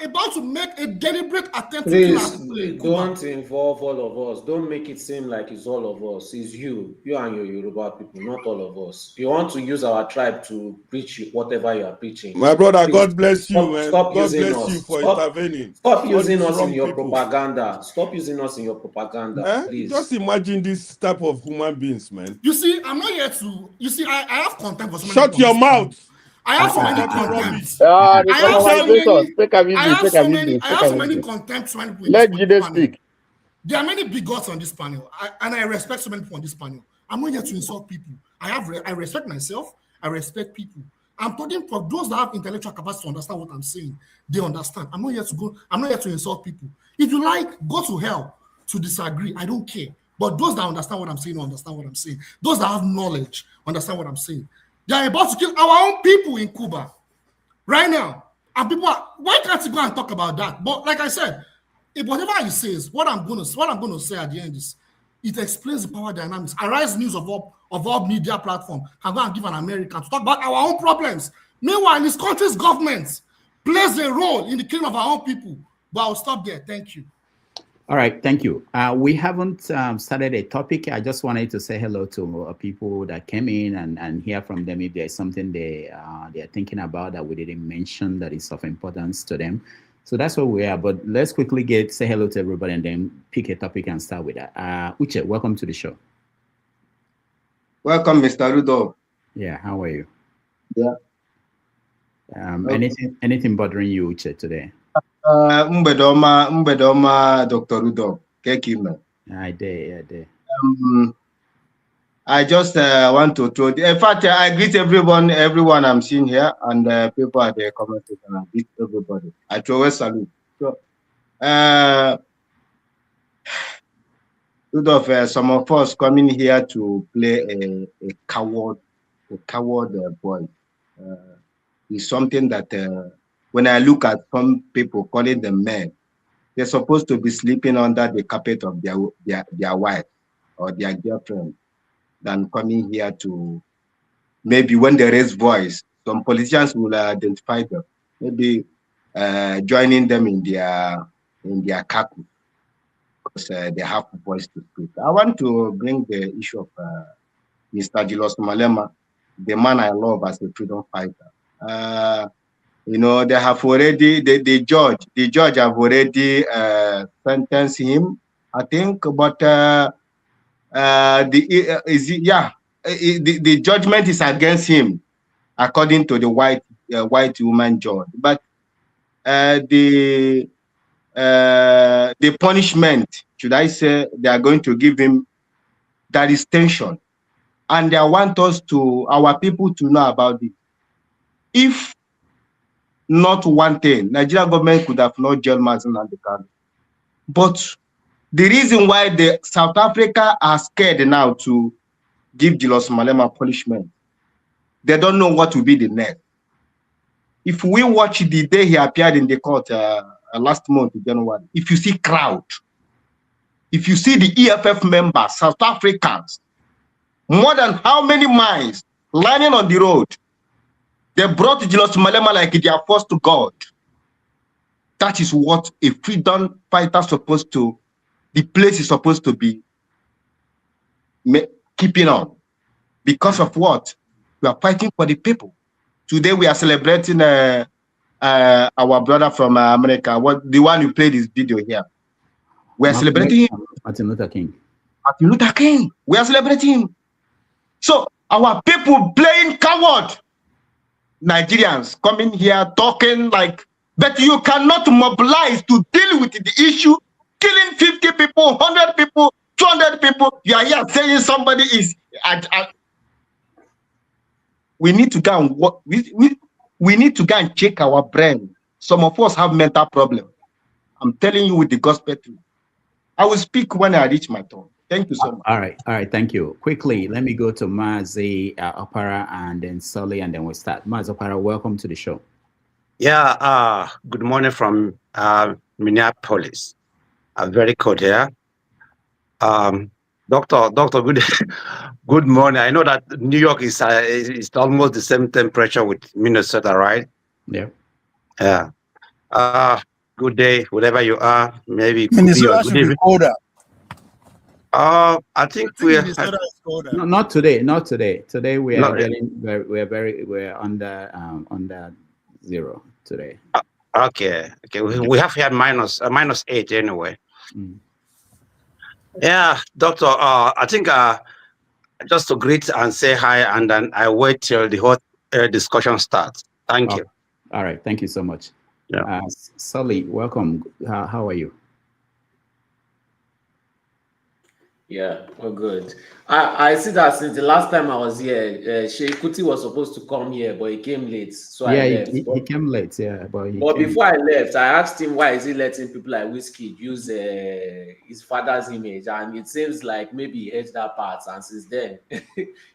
about to make a deliberate attempt to kill us. Don't involve all of us. Don't make it seem like it's all of us. It's you and your Yoruba people, not all of us. You want to use our tribe to preach whatever you are preaching. My brother, please, God bless you, man. Stop God using bless us. you for intervening. Stop using us in your propaganda. Stop using us in your propaganda, please. Just imagine this type of human beings, man. You see, I'm not here to. You see, I have contempt for so many. Shut your mouth. I have so many contempts. I have so many contempts. Let Jide speak. There are many bigots on this panel, and I respect so many people on this panel. I'm not here to insult people. I respect myself. I respect people. I'm talking for those that have intellectual capacity to understand what I'm saying. They understand. I'm not here to insult people. If you like, go to hell to disagree. I don't care. But those that understand what I'm saying understand what I'm saying. Those that have knowledge understand what I'm saying. They are about to kill our own people in Cuba right now. And people why can't you go and talk about that? But like I said, if whatever he says, what I'm going to say at the end is, it explains the power dynamics. Arise News of all media platform can go and give an American to talk about our own problems. Meanwhile, this country's government plays a role in the killing of our own people. But I'll stop there. Thank you. All right, thank you. We haven't started a topic. I just wanted to say hello to people that came in and hear from them if there's something they are thinking about that we didn't mention that is of importance to them. So that's where we are. But let's quickly say hello to everybody and then pick a topic and start with that. Uche, welcome to the show. Welcome, Mr. Rudolph. Yeah, how are you? Yeah. Anything bothering you, Uche, today? Mbedoma, Dr. Rudolph. I did. I just want to throw. In fact, I greet everyone I'm seeing here, and people at the comment section. I greet everybody. I throw a salute. So, Rudolph, some of us coming here to play a coward boy is something that. When I look at some people calling them men, they're supposed to be sleeping under the carpet of their wife or their girlfriend than coming here to, maybe when they raise voice, some politicians will identify them, maybe joining them in their caucus because they have a voice to speak. I want to bring the issue of Mr. Julius Malema, the man I love as a freedom fighter. They have already, the judge have already sentenced him, I think, but the judgment is against him, according to the white woman judge. But the punishment, should I say, they are going to give him, that is tension. And they want our people to know about it. If not one thing, Nigerian government could have not jailed Mazen and the country. But the reason why the South Africa are scared now to give Julius Malema punishment, they don't know what will be the next. If we watch the day he appeared in the court last month, January, if you see crowd, if you see the EFF members, South Africans, more than how many miles lining on the road, they brought Julius Malema like their first God. That is what a freedom fighter is supposed to, the place is supposed to be keeping on. Because of what? We are fighting for the people. Today we are celebrating our brother from America, the one who played his video here. We are celebrating him. Martin Luther King. Martin Luther King. We are celebrating him. So our people playing coward. Nigerians coming here talking like, but you cannot mobilize to deal with the issue, killing 50 people, 100 people, 200 people. You are here saying somebody is. We need to go and what we need to go and check our brain. Some of us have mental problem. I'm telling you with the gospel truth. I will speak when I reach my turn. Thank you so much. All right, thank you. Quickly, let me go to Mazi Opara and then Sully, and then we'll start. Mazi Opara, welcome to the show. Yeah, good morning from Minneapolis. Very cold here. Doctor, good morning. I know that New York is almost the same temperature with Minnesota, right? Yeah. Yeah. Good day, wherever you are. Maybe Minnesota should be colder. I think we are. No, not today. Not today. Today we are we're under zero today. Okay. We have here -8 anyway. Mm. Yeah, Doctor. I think just to greet and say hi, and then I wait till the whole discussion starts. Thank you. All right. Thank you so much. Yeah. Sully, welcome. How are you? Yeah, well, good. I see that since the last time I was here, Sheikh Kuti was supposed to come here, but he came late. So yeah, I left. He came late, yeah. But before I left, I asked him why is he letting people like Whiskey use his father's image, and it seems like maybe he hates that part. And since then,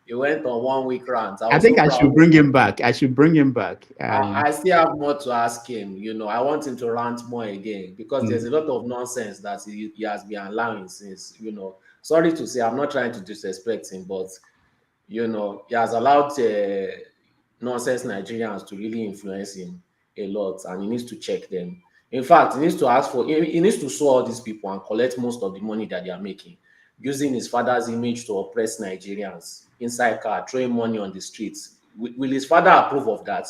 he went on 1 week rant. I think I should bring him back. I should bring him back. I still have more to ask him. You know, I want him to rant more again because there's a lot of nonsense that he has been allowing since, you know. Sorry to say, I'm not trying to disrespect him, but, you know, he has allowed nonsense Nigerians to really influence him a lot, and he needs to check them. In fact, he needs to sue all these people and collect most of the money that they are making, using his father's image to oppress Nigerians inside car, throwing money on the streets. Will his father approve of that?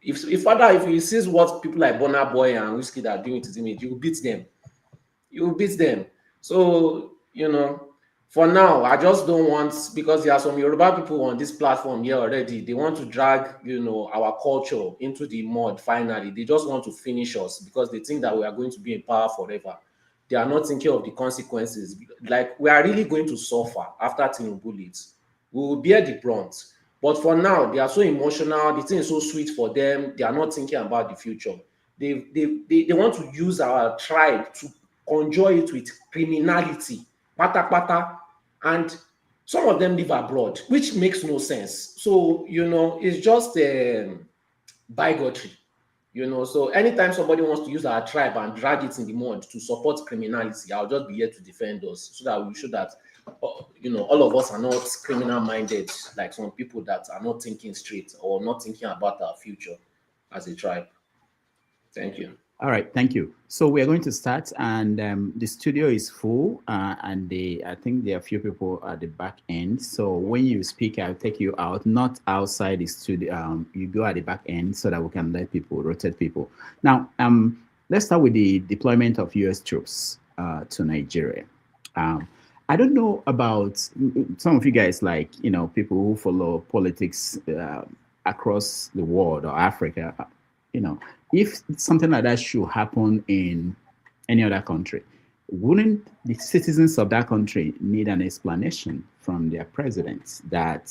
If he sees what people like Burna Boy and Whiskey are doing to his image, you will beat them. You will beat them. So, you know, for now, I just don't want, because there are some Yoruba people on this platform here already, they want to drag, you know, our culture into the mud finally. They just want to finish us because they think that we are going to be in power forever. They are not thinking of the consequences. Like, we are really going to suffer after Tinubu leaves. We will bear the brunt. But for now, they are so emotional. The thing is so sweet for them. They are not thinking about the future. They want to use our tribe to conjure it with criminality. Pata, and some of them live abroad, which makes no sense. So, you know, it's just bigotry, you know. So anytime somebody wants to use our tribe and drag it in the mud to support criminality, I'll just be here to defend us so that we show that, you know, all of us are not criminal minded, like some people that are not thinking straight or not thinking about our future as a tribe. Thank you. All right, thank you. So we are going to start, and the studio is full, and I think there are a few people at the back end. So when you speak, I'll take you out, not outside the studio. You go at the back end so that we can let people, rotate people. Now, let's start with the deployment of US troops to Nigeria. I don't know about some of you guys, like, you know, people who follow politics across the world or Africa, you know, if something like that should happen in any other country, wouldn't the citizens of that country need an explanation from their presidents that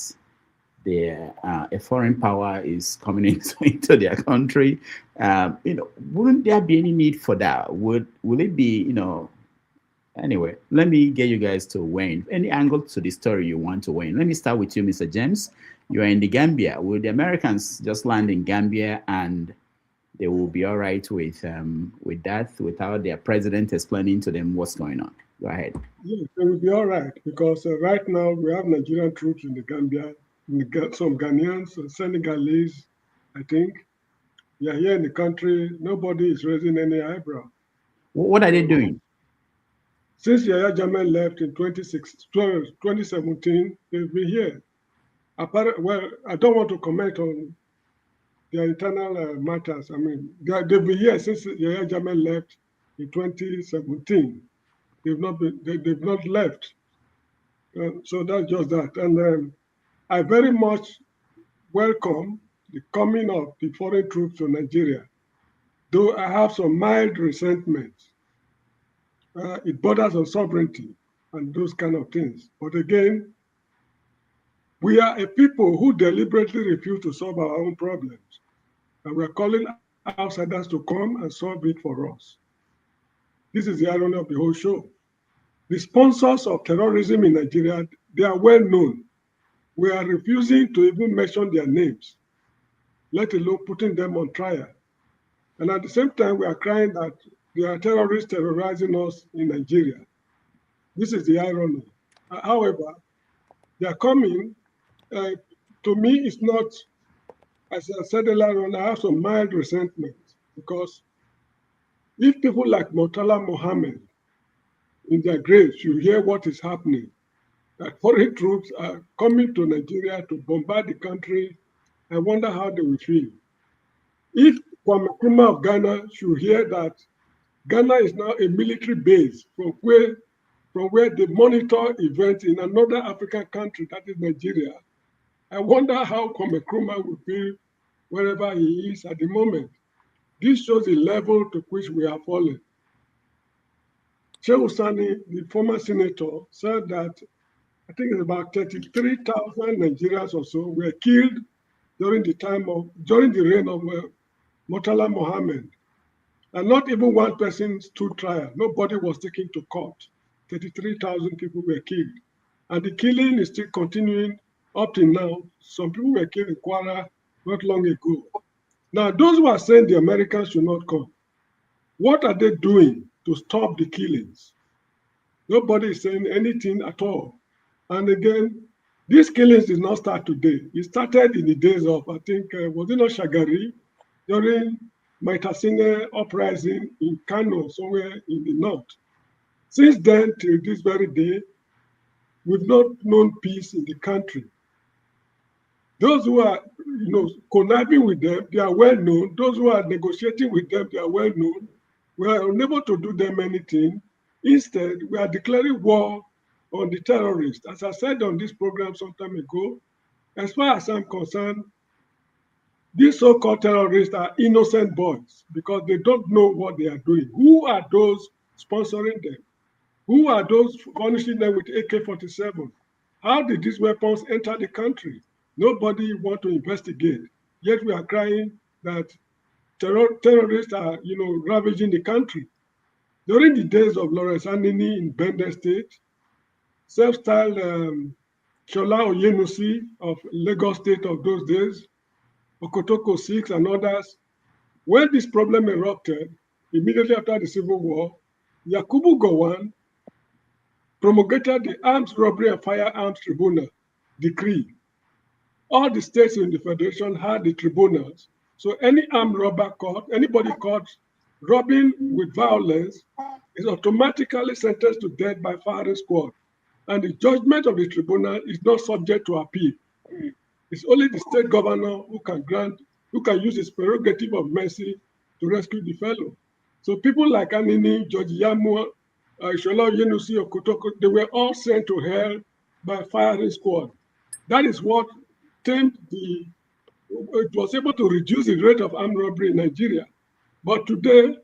a foreign power is coming into their country? You know, wouldn't there be any need for that? Will it be, you know? Anyway, let me get you guys to weigh in. Any angle to the story you want to weigh in. Let me start with you, Mr. James. You are in the Gambia. Will the Americans just land in Gambia and they will be all right with that without their president explaining to them what's going on? Go ahead. Yes, they will be all right because right now we have Nigerian troops in the Gambia, some Ghanaians, Senegalese, I think. Yeah, here in the country, nobody is raising any eyebrow. What are they doing? Since Yahya Jammeh left in 2017, they've been here. Well, I don't want to comment on their internal matters. I mean, they've been here since Yahya Jammeh left in 2017. They've not left. So that's just that. And I very much welcome the coming of the foreign troops to Nigeria, though I have some mild resentment. It borders on sovereignty and those kind of things. But again, we are a people who deliberately refuse to solve our own problems. And we're calling outsiders to come and solve it for us. This is the irony of the whole show. The sponsors of terrorism in Nigeria, they are well known. We are refusing to even mention their names, let alone putting them on trial. And at the same time, we are crying that there are terrorists terrorizing us in Nigeria. This is the irony. However, they are coming. To me, it's not, as I said earlier on, I have some mild resentment, because if people like Murtala Mohammed in their graves should hear what is happening, that foreign troops are coming to Nigeria to bombard the country, I wonder how they will feel. If Kwame Nkrumah of Ghana should hear that Ghana is now a military base from where they monitor events in another African country, that is Nigeria, I wonder how Kwame Nkrumah will feel wherever he is at the moment. This shows the level to which we are falling. Shehu Sani, the former senator, said that I think it's about 33,000 Nigerians or so were killed during the reign of Murtala Mohammed. And not even one person stood trial. Nobody was taken to court. 33,000 people were killed. And the killing is still continuing up to now. Some people were killed in Kwara not long ago. Now, those who are saying the Americans should not come, what are they doing to stop the killings? Nobody is saying anything at all. And again, these killings did not start today. It started in the days of, I think, was it not Shagari, during Maitasine uprising in Kano, somewhere in the north. Since then, till this very day, we've not known peace in the country. Those who are, conniving with them, they are well known. Those who are negotiating with them, they are well known. We are unable to do them anything. Instead, we are declaring war on the terrorists. As I said on this program some time ago, as far as I'm concerned, these so-called terrorists are innocent boys because they don't know what they are doing. Who are those sponsoring them? Who are those furnishing them with AK-47? How did these weapons enter the country? Nobody wants to investigate. Yet we are crying that terrorists are, ravaging the country. During the days of Lawrence Anini in Bender State, self-styled Shola Oyenusi of Lagos State of those days, Okotoko 6 and others, when this problem erupted, immediately after the Civil War, Yakubu Gowon promulgated the Arms Robbery and Firearms Tribunal decree. All the states in the Federation had the tribunals. So any armed robber caught, anybody caught robbing with violence is automatically sentenced to death by firing squad. And the judgment of the tribunal is not subject to appeal. It's only the state governor who can use his prerogative of mercy to rescue the fellow. So people like Anini, George Yamu, Shola Oyenusi, Okotoko, they were all sent to hell by firing squad. That is what it was able to reduce the rate of armed robbery in Nigeria. But today,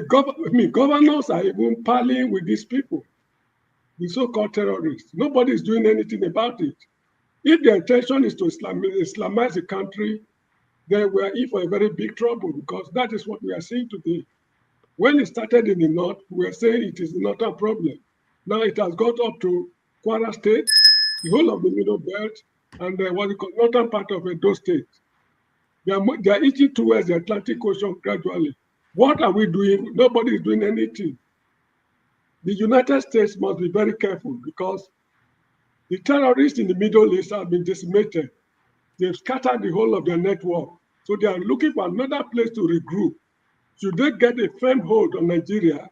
governors are even parleying with these people, the so-called terrorists. Nobody is doing anything about it. If their intention is to Islamize the country, then we are in for a very big trouble, because that is what we are seeing today. When it started in the north, we were saying it is not a problem. Now it has got up to Kwara State, the whole of the Middle Belt, and what we call northern part of Edo State. They are eating towards the Atlantic Ocean gradually. What are we doing? Nobody is doing anything. The United States must be very careful, because the terrorists in the Middle East have been decimated. They've scattered the whole of their network. So they are looking for another place to regroup. Should they get a firm hold on Nigeria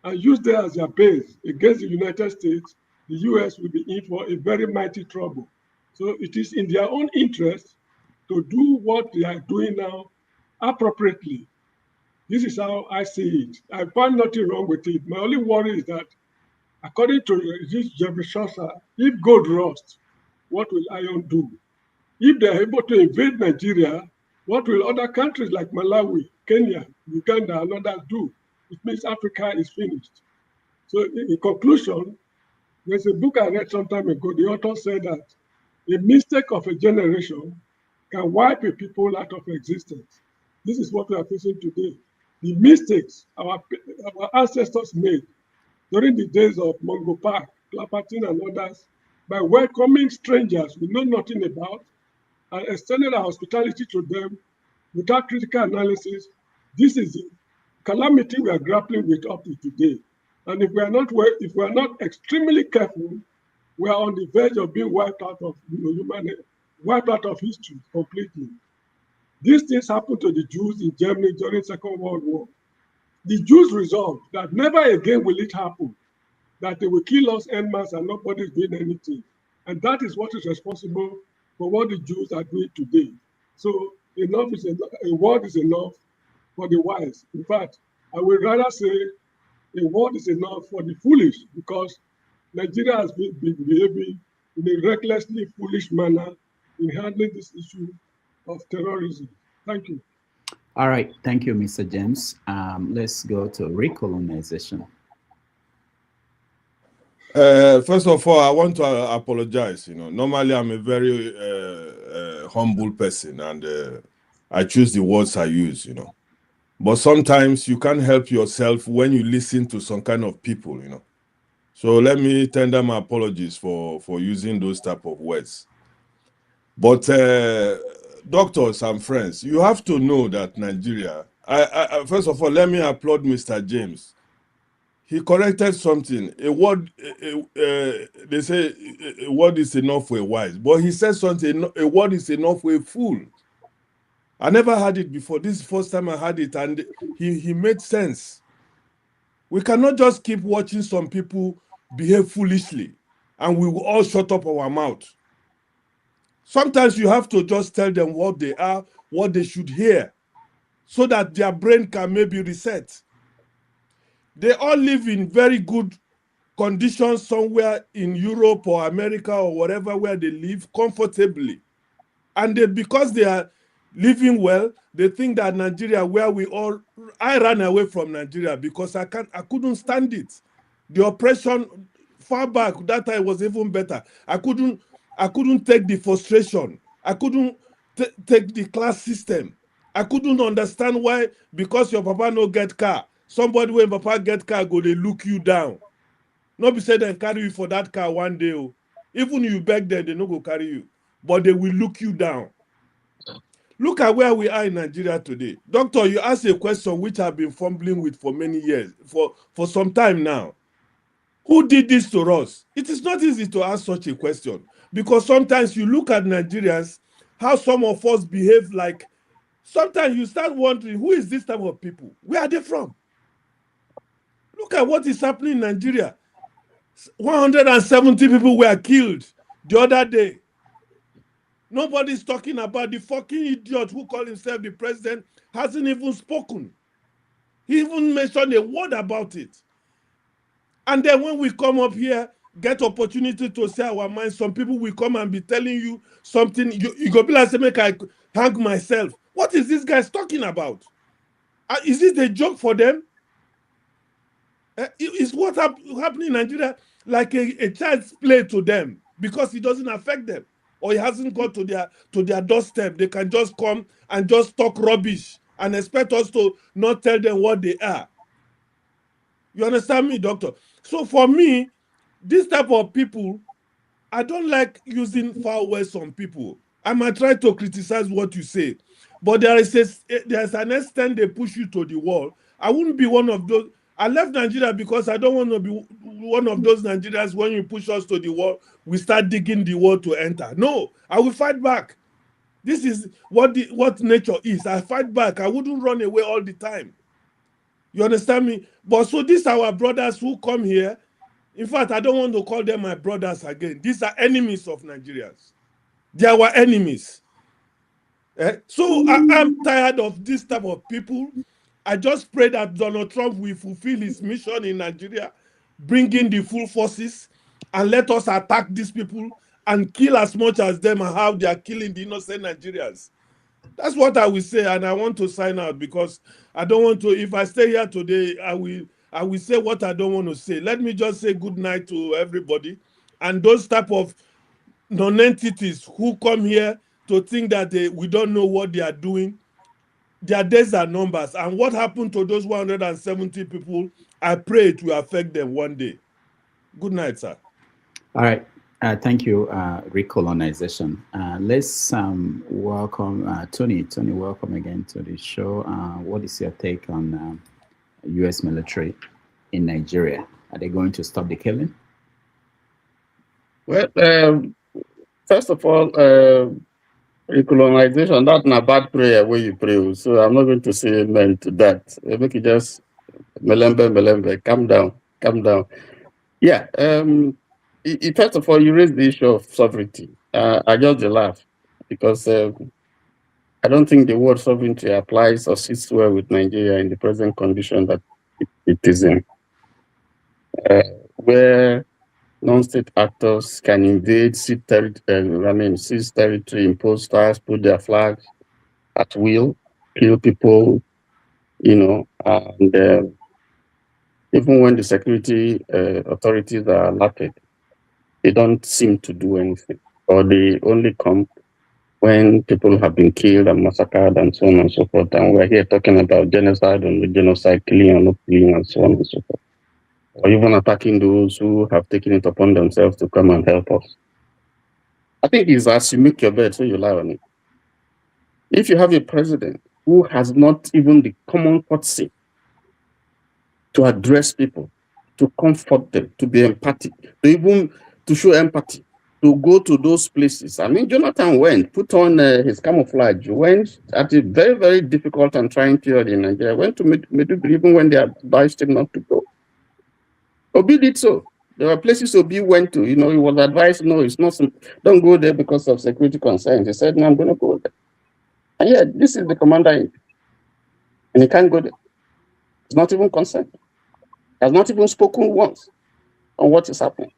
and use that as their base against the United States, the US will be in for a very mighty trouble. So it is in their own interest to do what they are doing now appropriately. This is how I see it. I find nothing wrong with it. My only worry is that, according to this Jeffrey Chaucer, if gold rusts, what will iron do? If they are able to invade Nigeria, what will other countries like Malawi, Kenya, Uganda, and others do? It means Africa is finished. So in conclusion, there's a book I read some time ago. The author said that a mistake of a generation can wipe a people out of existence. This is what we are facing today. The mistakes our ancestors made during the days of Mungo Park, Clapperton, and others, by welcoming strangers we know nothing about and extending our hospitality to them without critical analysis. This is the calamity we are grappling with up to today. And if we are not extremely careful, we are on the verge of being wiped out of humanity, wiped out of history completely. These things happened to the Jews in Germany during the Second World War. The Jews resolved that never again will it happen, that they will kill us en masse and nobody's doing anything. And that is what is responsible for what the Jews are doing today. So enough is enough, a word is enough for the wise. In fact, I would rather say a word is enough for the foolish, because Nigeria has been behaving in a recklessly foolish manner in handling this issue of terrorism. Thank you. All right. Thank you, Mr. James. Let's go to recolonization. First of all, I want to apologize. Normally I'm a very humble person, and I choose the words I use. But sometimes you can't help yourself when you listen to some kind of people. So let me tender my apologies for using those type of words. But doctors and friends, you have to know that Nigeria. First of all, let me applaud Mr. James. He corrected something. A word, they say a word is enough for a wise, but he said something. A word is enough for a fool. I never had it before. This is the first time I had it, and he made sense. We cannot just keep watching some people behave foolishly, and we will all shut up our mouth. Sometimes you have to just tell them what they are, what they should hear, so that their brain can maybe reset. They all live in very good conditions somewhere in Europe or America or whatever where they live comfortably. And because they are living well, they think that Nigeria, where I ran away from Nigeria because I couldn't stand it. The oppression far back, that time was even better. I couldn't take the frustration. I couldn't take the class system. I couldn't understand why, because your papa no get car, somebody when papa get car go they look you down. Not be said they carry you for that car one day. Even you beg them, they no go carry you, but they will look you down. Look at where we are in Nigeria today. Doctor, you asked a question which I've been fumbling with for many years, for some time now. Who did this to us? It is not easy to ask such a question, because sometimes you look at Nigerians, how some of us behave like, sometimes you start wondering, who is this type of people? Where are they from? Look at what is happening in Nigeria. 170 people were killed the other day. Nobody's talking about the fucking idiot who called himself the president, hasn't even spoken. He even mentioned a word about it. And then when we come up here, get opportunity to say our minds, some people will come and be telling you something. You go be like, say, make I hang myself. What is this guy talking about? Is it a joke for them? Is what happening in Nigeria like a child's play to them, because it doesn't affect them, or it hasn't got to their doorstep? They can just come and just talk rubbish and expect us to not tell them what they are. You understand me, doctor? So for me, this type of people, I don't like using foul words on people. I might try to criticize what you say, but there's an extent they push you to the wall. I wouldn't be one of those. I left Nigeria because I don't want to be one of those Nigerians when you push us to the wall, we start digging the wall to enter. No, I will fight back. This is what nature is. I fight back. I wouldn't run away all the time. You understand me? But so these are our brothers who come here. In fact, I don't want to call them my brothers again. These are enemies of Nigerians. They are our enemies. So I'm tired of this type of people. I just pray that Donald Trump will fulfill his mission in Nigeria, bring in the full forces, and let us attack these people and kill as much as them and how they are killing the innocent Nigerians. That's what I will say, and I want to sign out because I don't want to. If I stay here today, I will say what I don't want to say. Let me just say good night to everybody, and those type of non-entities who come here to think that we don't know what they are doing. Their days are numbers, and what happened to those 170 people, I pray it will affect them one day. Good night, sir. All right. Thank you, recolonization. Let's welcome Tony. Tony, welcome again to the show. What is your take on U.S. military in Nigeria? Are they going to stop the killing? Well, first of all, recolonization, that's not a bad prayer where you pray. So I'm not going to say amen to that. Make it just melembe, calm down. Yeah. First of all, you raised the issue of sovereignty. I just laugh because I don't think the word sovereignty applies or sits well with Nigeria in the present condition that it is in, where non-state actors can invade, seize territory, impose tariffs, put their flags at will, kill people, and even when the security authorities are alerted, they don't seem to do anything, or they only come when people have been killed and massacred and so on and so forth. And we're here talking about genocide and the genocide, killing and not killing and so on and so forth. Or even attacking those who have taken it upon themselves to come and help us. I think it's as you make your bed, so you lie on it. If you have a president who has not even the common courtesy to address people, to comfort them, to be empathic, to show empathy, to go to those places. I mean, Jonathan went, put on his camouflage, went at a very, very difficult and trying period in Nigeria, went to Maiduguri even when they advised him not to go. Obi did so. There were places Obi went to, he was advised, no, it's not, don't go there because of security concerns. He said, no, I'm going to go there. And yet, this is the commander, and he can't go there. He's not even concerned. He has not even spoken once on what is happening.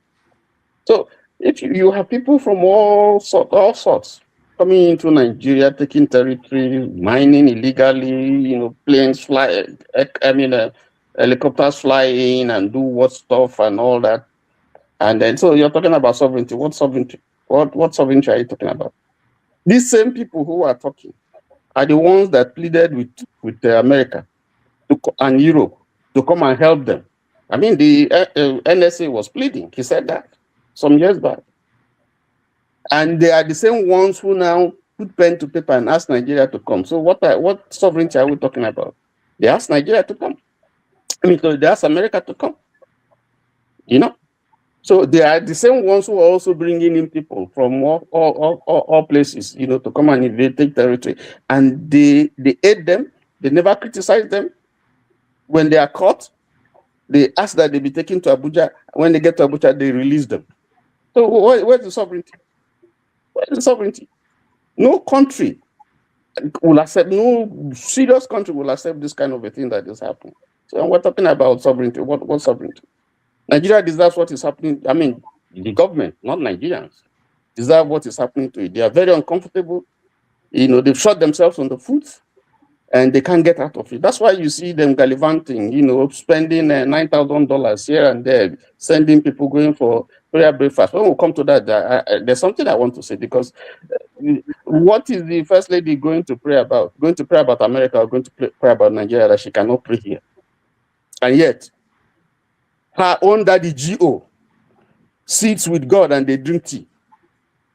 So, if you have people from all sorts coming into Nigeria, taking territory, mining illegally, planes fly, helicopters fly in and do what stuff and all that. And then, so you're talking about sovereignty. What sovereignty? What sovereignty are you talking about? These same people who are talking are the ones that pleaded with America and Europe to come and help them. I mean, the NSA was pleading. He said that some years back. And they are the same ones who now put pen to paper and ask Nigeria to come. So what sovereignty are we talking about? They asked Nigeria to come. So they asked America to come. So they are the same ones who are also bringing in people from all places, to come and invade, take territory. And they aid them. They never criticize them. When they are caught, they ask that they be taken to Abuja. When they get to Abuja, they release them. So where's the sovereignty? Where's the sovereignty? No country will accept, no serious country will accept this kind of a thing that is happening. So we're talking about sovereignty. What sovereignty? Nigeria deserves what is happening. I mean, the government, not Nigerians, deserve what is happening to it. They are very uncomfortable. They've shot themselves on the foot and they can't get out of it. That's why you see them gallivanting, spending $9,000 here and there, sending people going for prayer breakfast. When we come to that, there's something I want to say, because what is the First Lady going to pray about? Going to pray about America or going to pray about Nigeria that she cannot pray here? And yet, her own daddy G.O. sits with God and they drink tea.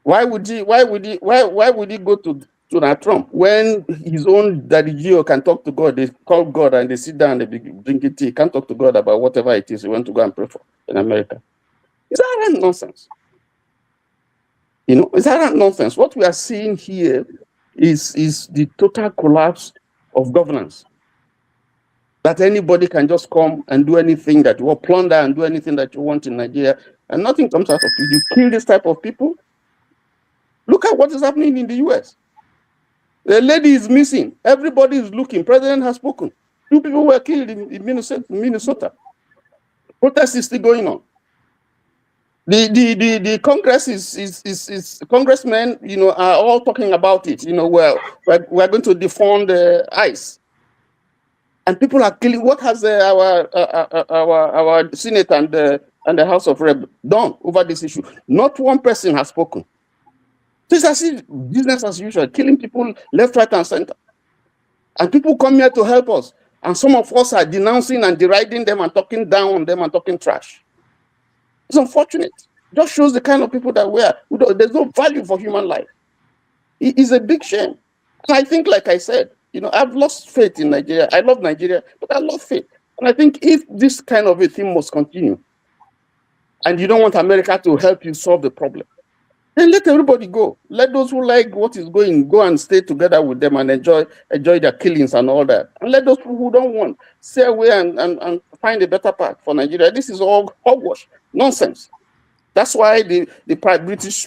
Why would he go to Donald Trump when his own daddy G.O. can talk to God? They call God and they sit down and they drink tea. He can't talk to God about whatever it is he went to go and pray for in America. Is that nonsense? Is that nonsense? What we are seeing here is the total collapse of governance. That anybody can just come and do anything that you want, plunder and do anything that you want in Nigeria, and nothing comes out of it. You kill this type of people. Look at what is happening in the US. The lady is missing. Everybody is looking. President has spoken. 2 people were killed in Minnesota. Protest is still going on. The Congress is congressmen, are all talking about it. We're going to defund ICE, and people are killing. What has our Senate and the House of Rep done over this issue? Not one person has spoken. This is business as usual, killing people left, right, and center. And people come here to help us, and some of us are denouncing and deriding them and talking down on them and talking trash. It's unfortunate. It just shows the kind of people that we are. There's no value for human life. It's a big shame. And I think, like I said, I've lost faith in Nigeria. I love Nigeria, but I lost faith. And I think if this kind of a thing must continue, and you don't want America to help you solve the problem, then let everybody go. Let those who like what is going go and stay together with them and enjoy their killings and all that. And let those people who don't want stay away and find a better path for Nigeria. This is all hogwash, nonsense. That's why the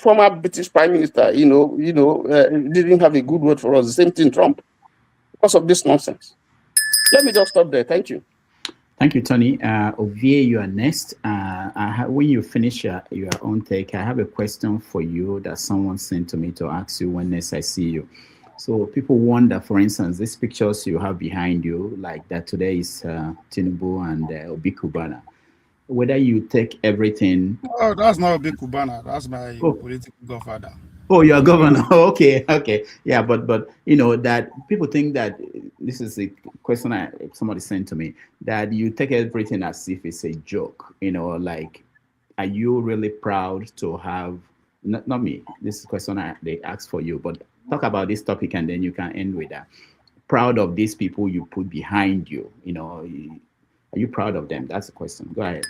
former British Prime Minister, didn't have a good word for us. The same thing, Trump, because of this nonsense. Let me just stop there. Thank you. Thank you, Tony. Ovie, you are next. When you finish your own take, I have a question for you that someone sent to me to ask you when next I see you. So people wonder, for instance, these pictures you have behind you, like that today is Tinubu and Obi Kubana. Whether you take everything. Oh, that's not Obi Kubana. That's my political godfather. Oh, you're governor. Okay. Yeah, but that people think that this is a question somebody sent to me, that you take everything as if it's a joke. Like, are you really proud to have? Not me. This is a question they asked for you, but talk about this topic and then you can end with that. Proud of these people you put behind you. Are you proud of them? That's the question. Go ahead.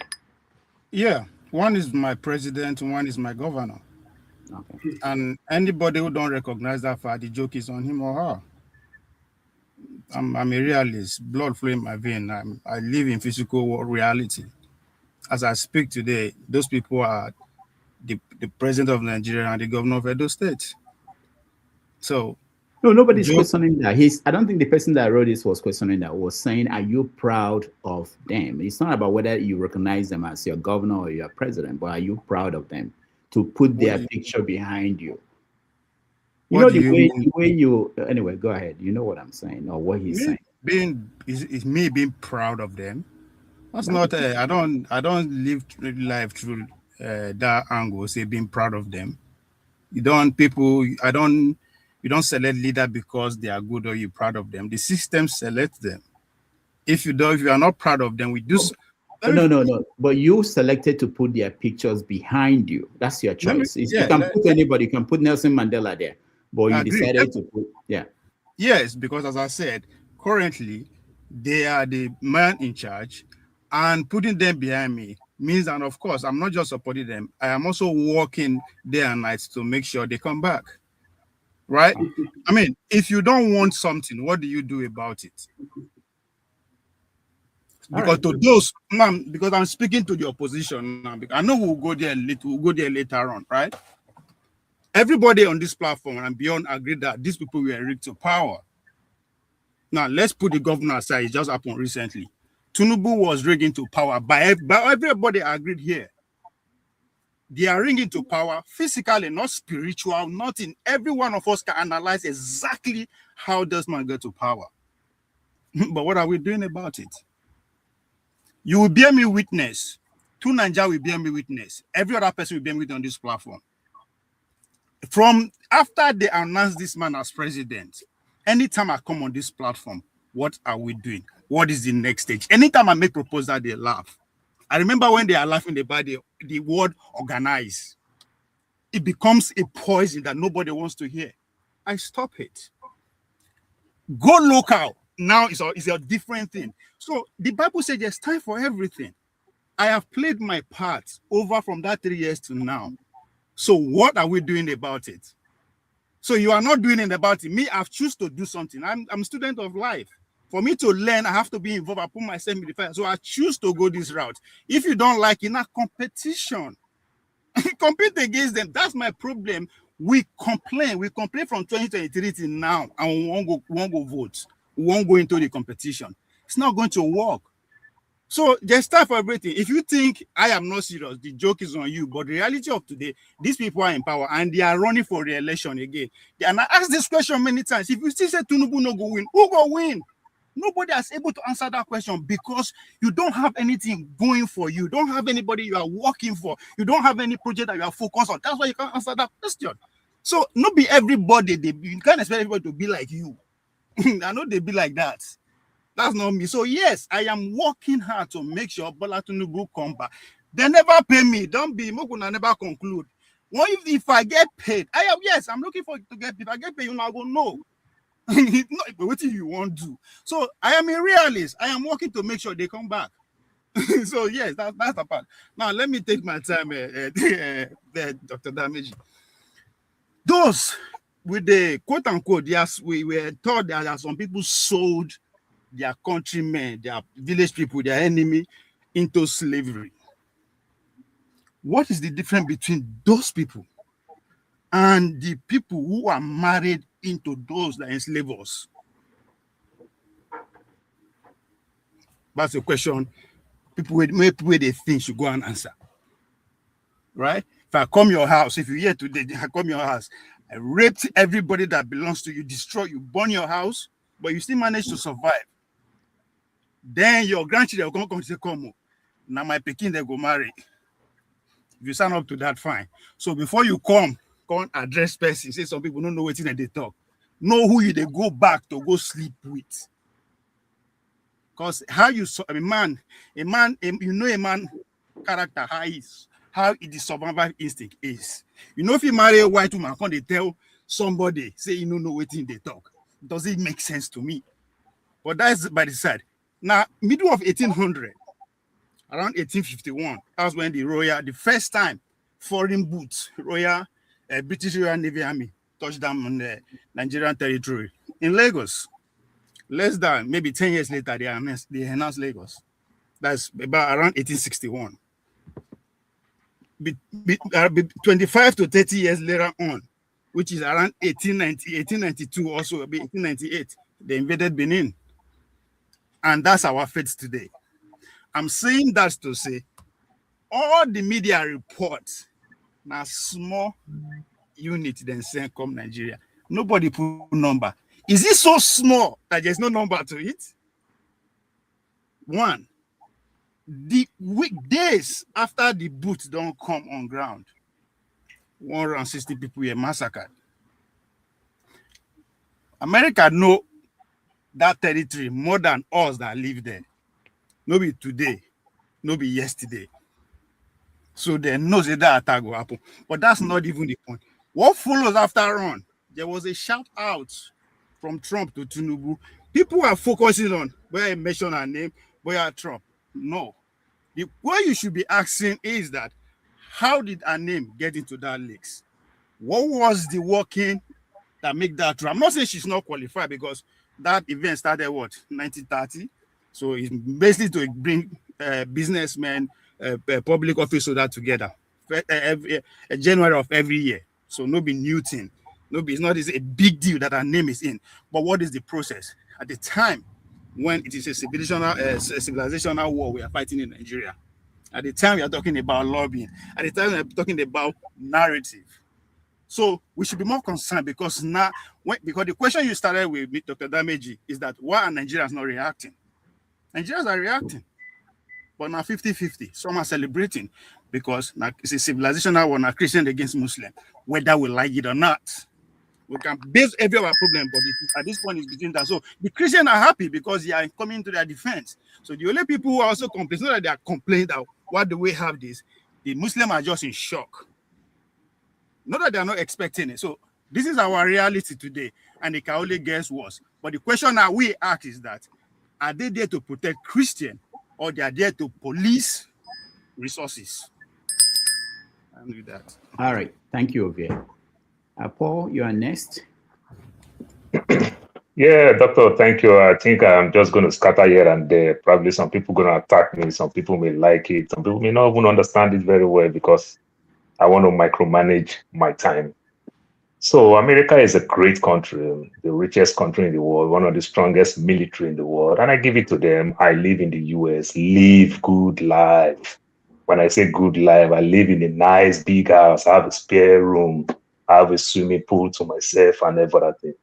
Yeah, one is my president, one is my governor. Okay. And anybody who don't recognize that fact, the joke is on him or her. I'm a realist, blood flowing in my vein. I live in physical reality. As I speak today, those people are the president of Nigeria and the governor of Edo State. So no, nobody's questioning that. I don't think the person that wrote this was questioning that, was saying, are you proud of them? It's not about whether you recognize them as your governor or your president, but are you proud of them to put their picture behind you? The way you anyway, go ahead. You know what I'm saying or what he's saying. Is me being proud of them. That's not I don't live life through that angle, say being proud of them. You don't select leader because they are good or you're proud of them. The system selects them. If you are not proud of them, we do. No. But you selected to put their pictures behind you. That's your choice. You can put anybody. You can put Nelson Mandela there, but you decided to put Yes, because as I said, currently they are the man in charge, and putting them behind me means, and of course, I'm not just supporting them. I am also working day and night to make sure they come back. Right? I mean, if you don't want something, what do you do about it? Because to those, because I'm speaking to the opposition now, because I know we'll go there later on, right? Everybody on this platform and beyond agreed that these people were rigged to power. Now, let's put the governor aside. It just happened recently. Tinubu was rigged into power by everybody agreed here. They are ringing to power physically, not spiritual, nothing. Every one of us can analyze exactly how does man get to power. But what are we doing about it? You will bear me witness. Two Nigeria will bear me witness. Every other person will bear me witness on this platform. From after they announced this man as president, anytime I come on this platform, what are we doing? What is the next stage? Anytime I make proposal, they laugh. I remember when they are laughing about the word organize. It becomes a poison that nobody wants to hear. I stop it. Go local. Now it's a different thing. So the Bible says there's time for everything. I have played my part over from that 3 years to now. So what are we doing about it? So you are not doing it about it. Me, I've chosen to do something. I'm a student of life. For me to learn, I have to be involved. I put myself in the fire. So I choose to go this route. If you don't like it, not competition. Compete against them. That's my problem We complain from 2023 till now, and we won't go vote. We won't go into the competition. It's not going to work. So there's time for everything. If you think I am not serious, the joke is on you. But the reality of today, these people are in power and they are running for re-election again. And I asked this question many times. If you still say Tinubu no go win, who go win? Nobody is able to answer that question because you don't have anything going for you. You don't have anybody you are working for. You don't have any project that you are focused on. That's why you can't answer that question. So not be everybody. You can't expect everybody to be like you. I know they be like that. That's not me. So yes, I am working hard to make sure Bola Tinubu come back. They never pay me. Don't be Mokuna never conclude. What if I get paid? I'm looking for to get paid. If I get paid, you now go no. What do you want to do? So I am a realist. I am working to make sure they come back. So yes, that's the part. Now let me take my time, Dr. Dameji. Those with the quote unquote, yes, we were taught that there are some people sold their countrymen, their village people, their enemy into slavery. What is the difference between those people and the people who are married into those that enslave us? That's a question people where they think should go and answer. Right? If I come your house, if you're here today, I come your house, I raped everybody that belongs to you, destroy you, burn your house, but you still manage to survive. Then your grandchildren will come and say, come, now my Pekin, they go marry. If you sign up to that, fine. So before you come address person, say some people don't know what they talk. Know who you they go back to go sleep with. Because how you a man, you know a man character, how the survival instinct is. You know if you marry a white woman, can they tell somebody, say you don't know what they talk? Does it make sense to me? But that's by the side. Now, middle of 1800, around 1851, that's when the first time foreign boots, British Royal Navy Army touched down on the Nigerian territory in Lagos. Less than maybe 10 years later, they announced Lagos. That's about around 1861. 25 to 30 years later on, which is around 1892, also 1898, they invaded Benin. And that's our fate today. I'm saying that to say all the media reports now small unit then send come Nigeria. Nobody put number. Is it so small that there's no number to it? One, the weekdays after the boots don't come on ground, 160 people were massacred. America know that territory more than us that live there. No be today, no be yesterday. So they know that attack will happen. But that's not even the point. What follows after on? There was a shout out from Trump to Tinubu. People are focusing on where I mentioned her name, where Trump. No. What you should be asking is that how did her name get into that list? What was the working that make that true? I'm not saying she's not qualified because that event started what 1930, so it's basically to bring businessmen, public officials that together, January of every year. So no be new thing, it's not a big deal that our name is in. But what is the process at the time when it is a civilizational war we are fighting in Nigeria? At the time we are talking about lobbying. At the time we are talking about narrative. So we should be more concerned because now, because the question you started with Dr. Dameji is that why are Nigerians not reacting? Nigerians are reacting, but now 50-50. Some are celebrating because now it's a civilizational war, now Christian against Muslim, whether we like it or not. We can base every other problem, but at this point it's between that. So the Christians are happy because they are coming to their defense. So the only people who are also complaining, not that they are complaining that why do we have this? The Muslims are just in shock. Not that they are not expecting it. So this is our reality today, and it can only guess worse. But the question that we ask is that, are they there to protect Christian, or they are there to police resources? And with that. All right. Thank you, Ovie. Paul, you are next. Yeah, Doctor, thank you. I think I'm just going to scatter here and there. Probably some people going to attack me. Some people may like it. Some people may not even understand it very well because I want to micromanage my time. So America is a great country, the richest country in the world, one of the strongest military in the world. And I give it to them. I live in the US, live good life. When I say good life, I live in a nice big house. I have a spare room. I have a swimming pool to myself and everything.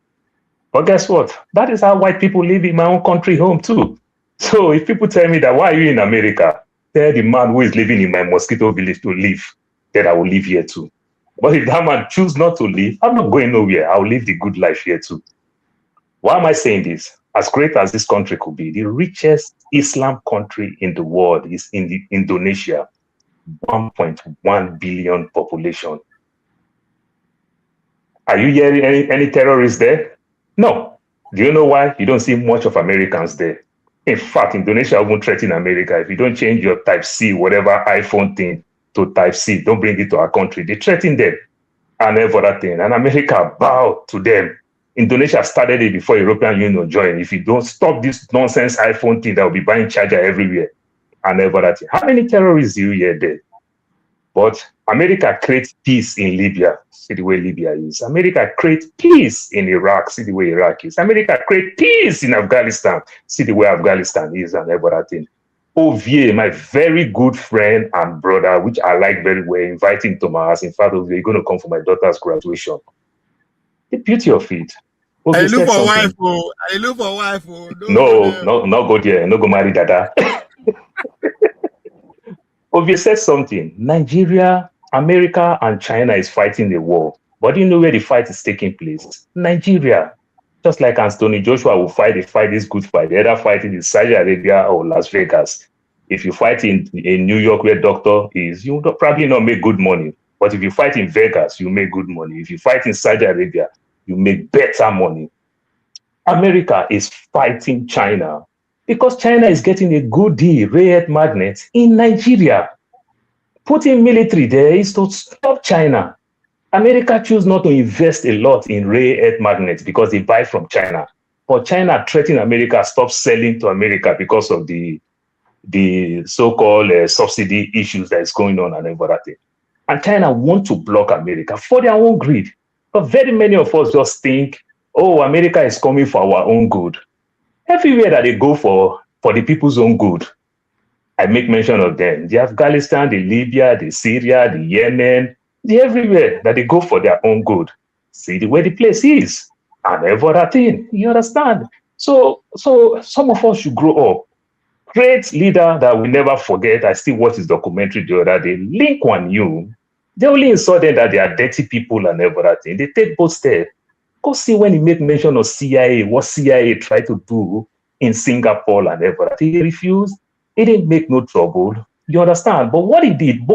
But guess what? That is how white people live in my own country home too. So if people tell me that, why are you in America? Tell the man who is living in my mosquito village to leave, then I will live here too. But if that man choose not to leave, I'm not going nowhere. I'll live the good life here too. Why am I saying this? As great as this country could be, the richest Islam country in the world is in Indonesia, 1.1 billion population. Are you hearing any terrorists there? No. Do you know why? You don't see much of Americans there. In fact, Indonesia won't threaten America. If you don't change your Type-C, whatever iPhone thing, to Type-C, don't bring it to our country. They threaten them and everything. And America bow to them. Indonesia started it before European Union joined. If you don't stop this nonsense iPhone thing, that will be buying charger everywhere and everything. How many terrorists do you hear there? But America creates peace in Libya. See the way Libya is. America creates peace in Iraq. See the way Iraq is. America creates peace in Afghanistan. See the way Afghanistan is and everything. Ovie, my very good friend and brother, which I like very well, inviting to my house. In fact, you're going to come for my daughter's graduation. The beauty of it. I look for wife. I look for wife. No, not go there. No go marry Dada. Ovie said something. Nigeria, America, and China is fighting the war. But do you know where the fight is taking place? Nigeria. Just like Anthony Joshua will fight, this good fight. The other fight in Saudi Arabia or Las Vegas. If you fight in New York where doctor is, you will probably not make good money. But if you fight in Vegas, you make good money. If you fight in Saudi Arabia, you make better money. America is fighting China because China is getting a good deal, rare earth magnets in Nigeria. Putting military there is to stop China. America choose not to invest a lot in rare earth magnets because they buy from China. But China threatening America, stop selling to America because of the so-called subsidy issues that is going on and everything. And China want to block America for their own greed. But very many of us just think, oh, America is coming for our own good. Everywhere that they go for the people's own good, I make mention of them. The Afghanistan, the Libya, the Syria, the Yemen, everywhere that they go for their own good. See the way the place is and everything. You understand? So some of us should grow up. Great leader that we never forget. I still watched his documentary the other day. Link Kuan Yew. They only insult them that they are dirty people and everything. They take both steps. Go see when he made mention of CIA, what CIA tried to do in Singapore and everything. He refused. He didn't make no trouble. You understand? But what he did,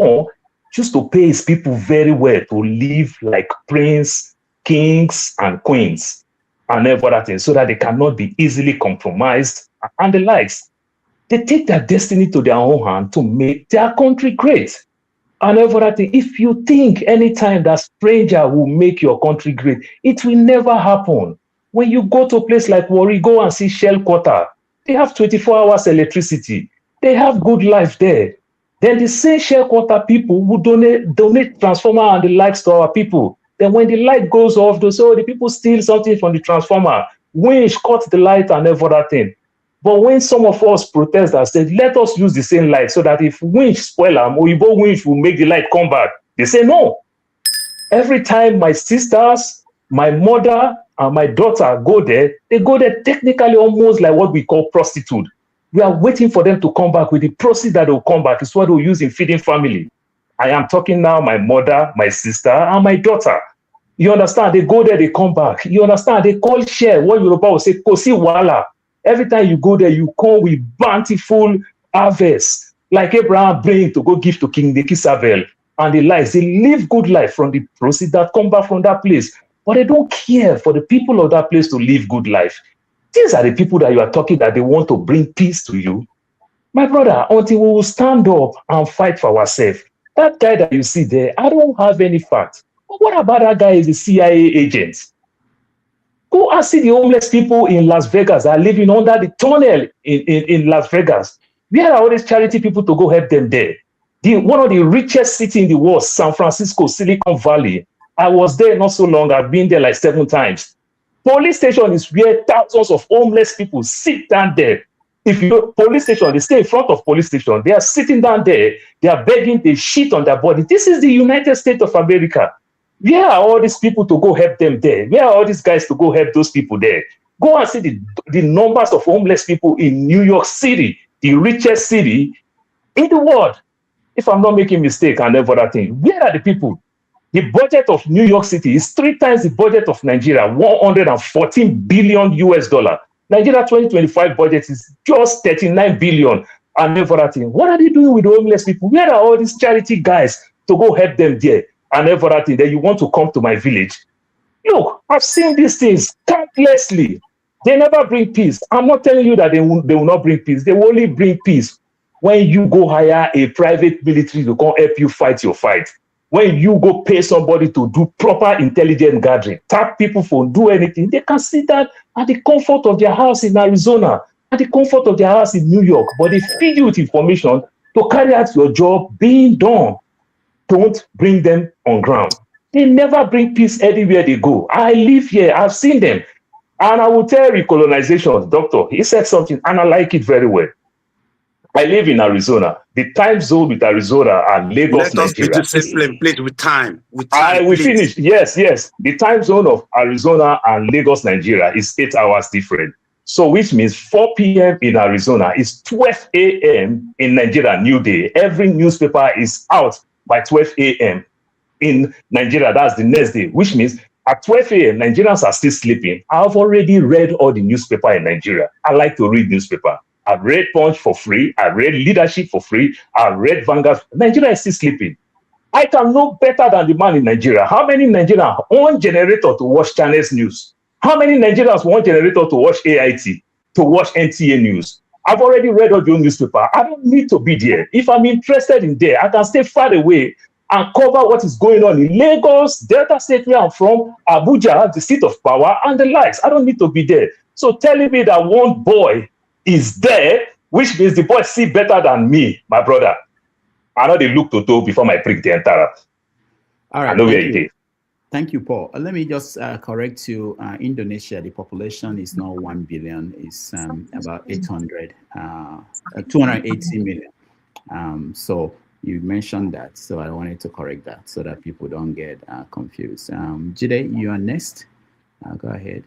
just to pay his people very well to live like prince, kings, and queens and everything, so that they cannot be easily compromised and the likes. They take their destiny to their own hand to make their country great. And everything. If you think anytime that stranger will make your country great, it will never happen. When you go to a place like Warri, go and see Shell Quarter. They have 24 hours electricity. They have good life there. Then the same Shell Quarter people will donate transformer and the lights to our people. Then when the light goes off, they say, oh, the people steal something from the transformer. Winch cut the light and everything. But when some of us protest and say, let us use the same light so that if winch spoil them, Oyibo winch will make the light come back. They say no. Every time my sisters, my mother, and my daughter go there, they go there technically almost like what we call prostitute. We are waiting for them to come back with the proceeds that will come back. It's what we'll use in feeding family. I am talking now my mother, my sister, and my daughter. You understand? They go there, they come back. You understand? They call share. What Yoruba will say, Kosi Wala. Every time you go there, you come with bountiful harvest, like Abraham bring to go give to King Nekisavel and the lives. They live good life from the proceeds that come back from that place. But they don't care for the people of that place to live good life. These are the people that you are talking that they want to bring peace to you. My brother, until we will stand up and fight for ourselves. That guy that you see there, I don't have any facts. But what about that guy is the CIA agent? Go and see the homeless people in Las Vegas that are living under the tunnel in Las Vegas. Where are all these charity people to go help them there? One of the richest cities in the world, San Francisco, Silicon Valley, I was there not so long. I've been there like 7 times. Police station is where thousands of homeless people sit down there. If you go police station, they stay in front of police station. They are sitting down there. They are begging. They shit on their body. This is the United States of America. Where are all these people to go help them there? Where are all these guys to go help those people there? Go and see the numbers of homeless people in New York City, the richest city in the world. If I'm not making mistake and every other thing, where are the people? The budget of New York City is 3 times the budget of Nigeria, 114 billion US dollar. Nigeria 2025 budget is just 39 billion and every other thing. What are they doing with the homeless people? Where are all these charity guys to go help them there and every other thing? Then you want to come to my village? Look, I've seen these things countlessly. They never bring peace. I'm not telling you that they will not bring peace. They will only bring peace when you go hire a private military to come help you fight your fight. When you go pay somebody to do proper intelligence gathering, tap people for do anything, they can sit down at the comfort of their house in Arizona, at the comfort of their house in New York, but they feed you with information to carry out your job being done. Don't bring them on ground. They never bring peace anywhere they go. I live here. I've seen them. And I will tell recolonization, doctor, he said something, and I like it very well. I live in Arizona. The time zone with Arizona and Lagos, Nigeria. Please, with time. I will finish. Yes. The time zone of Arizona and Lagos, Nigeria is 8 hours different. So which means 4 p.m. in Arizona is 12 a.m. in Nigeria, New Day. Every newspaper is out by 12 a.m. in Nigeria. That's the next day, which means at 12 a.m., Nigerians are still sleeping. I've already read all the newspaper in Nigeria. I like to read newspaper. I've read Punch for free. I read Leadership for free. I read Vanguard. Nigeria is still sleeping. I can know better than the man in Nigeria. How many Nigerians own generator to watch Channels News? How many Nigerians want generator to watch AIT, to watch NTA News? I've already read all your newspaper. I don't need to be there. If I'm interested in there, I can stay far away and cover what is going on in Lagos, Delta State where I'm from, Abuja, the seat of power, and the likes. I don't need to be there. So telling me that one boy is there, which means the boy see better than me, my brother. I know they look to before my prick the entire. All right. I know where it is. Thank you, Paul. Let me just correct you. Indonesia, the population is not 1 billion. It's about 280 million. So you mentioned that. So I wanted to correct that so that people don't get confused. Jide, you are next. Go ahead.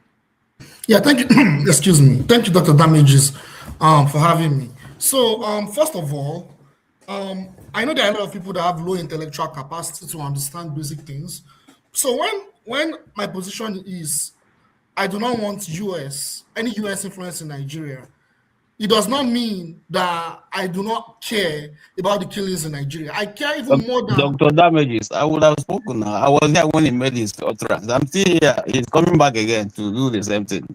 Yeah, thank you. Excuse me. Thank you, Dr. Damages, for having me. So, first of all, I know there are a lot of people that have low intellectual capacity to understand basic things. So when my position is, I do not want any US influence in Nigeria, it does not mean that I do not care about the killings in Nigeria. I care even more than Dr. Damages. I would have spoken now. I was there when he made his utterance. I'm still here. He's coming back again to do the same thing.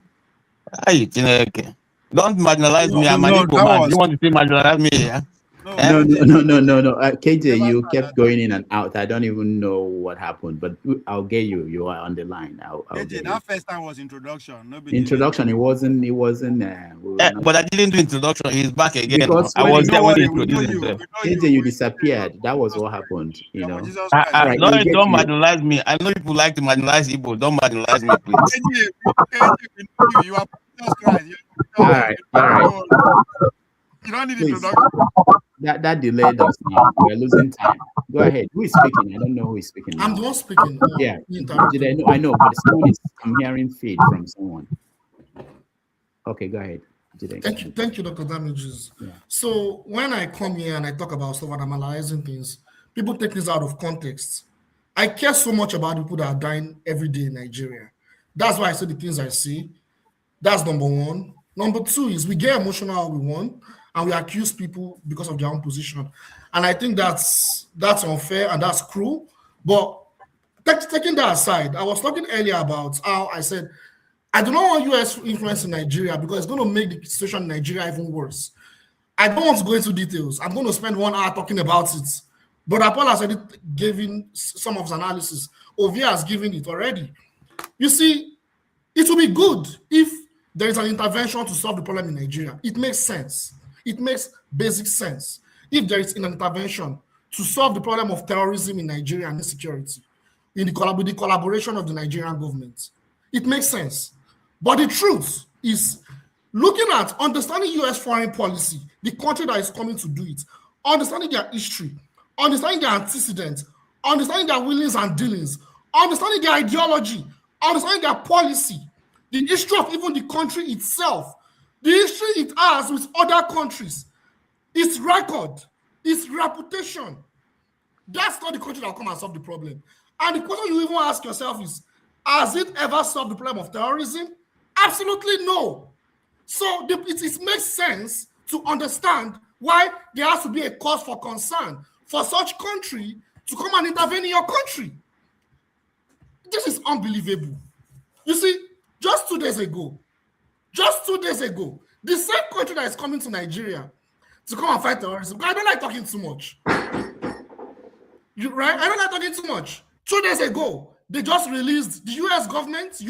Don't marginalize me. I'm an Igbo man. You want to see marginalize me? Yeah? No. KJ, you kept going in and out. I don't even know what happened, but I'll get you. You are on the line. KJ, that first time was introduction. Introduction. It wasn't. But I didn't do introduction. He's back again. Because I was there when he introduced himself. KJ, you disappeared. That was what happened. You know. Right, don't marginalize me. I know people like to marginalize people. Don't marginalize me, please. KJ, you are Jesus Christ. All right. You don't need introduction. That delayed us now. We're losing time. Go ahead. Who is speaking? I don't know who is speaking now. I'm the one speaking. Yeah. I know, but I'm hearing feed from someone. Okay, go ahead. Thank you, Dr. Damages. Yeah. So when I come here and I talk about stuff and I'm analyzing things, people take this out of context. I care so much about people that are dying every day in Nigeria. That's why I say the things I see. That's number one. Number two is we get emotional how we want, and we accuse people because of their own position. And I think that's unfair and that's cruel. But taking that aside, I was talking earlier about how I said, I do not want US influence in Nigeria because it's going to make the situation in Nigeria even worse. I don't want to go into details. I'm going to spend 1 hour talking about it. But Paul has already given some of his analysis. Ovia has given it already. You see, it will be good if there is an intervention to solve the problem in Nigeria. It makes sense. It makes basic sense. If there is an intervention to solve the problem of terrorism in Nigeria and insecurity. with the collaboration of the Nigerian government. It makes sense. But the truth is, looking at understanding US foreign policy, the country that is coming to do it, understanding their history, understanding their antecedents, understanding their willings and dealings, understanding their ideology, understanding their policy, the history of even the country itself, the history it has with other countries, its record, its reputation. That's not the country that will come and solve the problem. And the question you even ask yourself is, has it ever solved the problem of terrorism? Absolutely no. So it makes sense to understand why there has to be a cause for concern for such country to come and intervene in your country. This is unbelievable. You see, just 2 days ago, the same country that is coming to Nigeria to come and fight terrorism, I don't like talking too much. Right? I don't like talking too much. 2 days ago, they just released, the US government,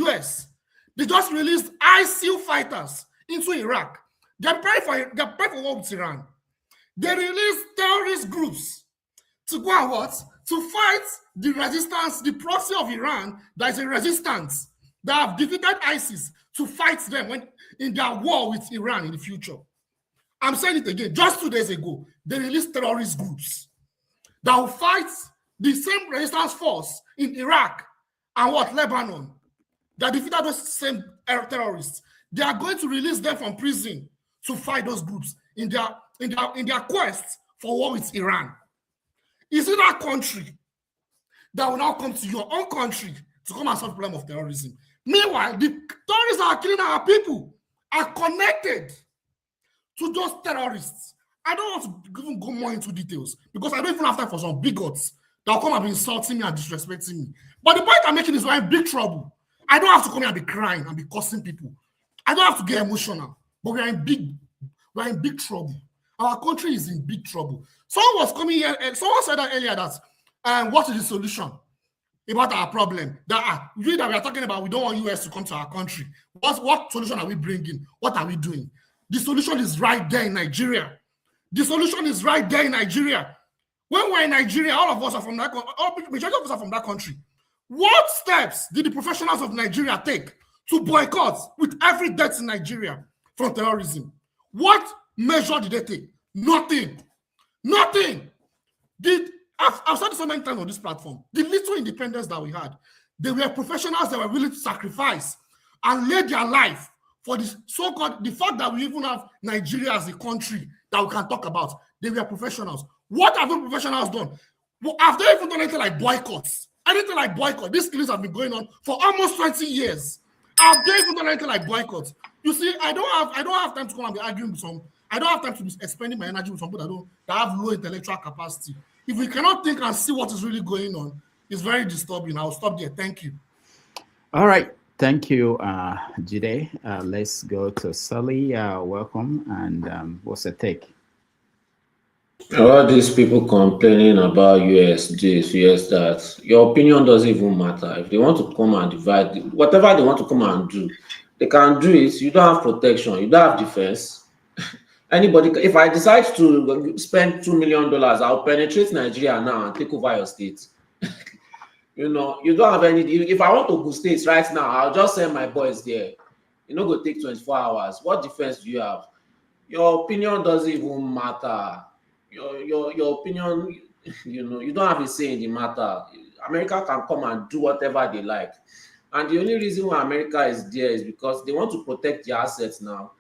they just released ISIL fighters into Iraq. They're preparing for war with Iran. They released terrorist groups to go and what? To fight the resistance, the proxy of Iran that is a resistance that have defeated ISIS, to fight them when in their war with Iran in the future. I'm saying it again, just 2 days ago, they released terrorist groups that will fight the same resistance force in Iraq and what? Lebanon, that defeated those same terrorists. They are going to release them from prison to fight those groups in their quest for war with Iran. Is it that country that will now come to your own country to come and solve the problem of terrorism? Meanwhile, the terrorists that are killing our people are connected to those terrorists. I don't want to even go more into details because I don't even have time for some bigots that will come and be insulting me and disrespecting me. But the point I'm making is we're in big trouble. I don't have to come here and be crying and be cursing people. I don't have to get emotional, but we're in big trouble. Our country is in big trouble. Someone was coming here, and someone said that earlier that what is the solution about our problem? That we are talking about, we don't want US to come to our country. What solution are we bringing? What are we doing? The solution is right there in Nigeria. The solution is right there in Nigeria. When we're in Nigeria, all of us are from that country. Majority of us are from that country. What steps did the professionals of Nigeria take to boycott with every death in Nigeria from terrorism? What measure did they take? Nothing. I've said this so many times on this platform. The little independence that we had, they were professionals that were willing to sacrifice and lay their life for the so-called, the fact that we even have Nigeria as a country that we can talk about. They were professionals. What have the professionals done? Well, have they even done anything like boycotts? Anything like boycott? These killings have been going on for almost 20 years. Have they even done anything like boycotts? You see, I don't have time to come and be arguing with some. I don't have time to be expending my energy with some people that have low intellectual capacity. If we cannot think and see what is really going on, it's very disturbing. I'll stop there. Thank you. All right. Thank you, Jide. Let's go to Sully. Welcome. And what's the take? All these people complaining about US this, US that, your opinion doesn't even matter. If they want to come and divide, whatever they want to come and do, they can do it. You don't have protection. You don't have defense. Anybody, if I decide to spend $2 million, I'll penetrate Nigeria now and take over your state. You know, you don't have any. If I want to go states right now, I'll just send my boys there. You know, go take 24 hours. What defense do you have? Your opinion doesn't even matter. Your opinion, you know, you don't have a say in the matter. America can come and do whatever they like. And the only reason why America is there is because they want to protect their assets now.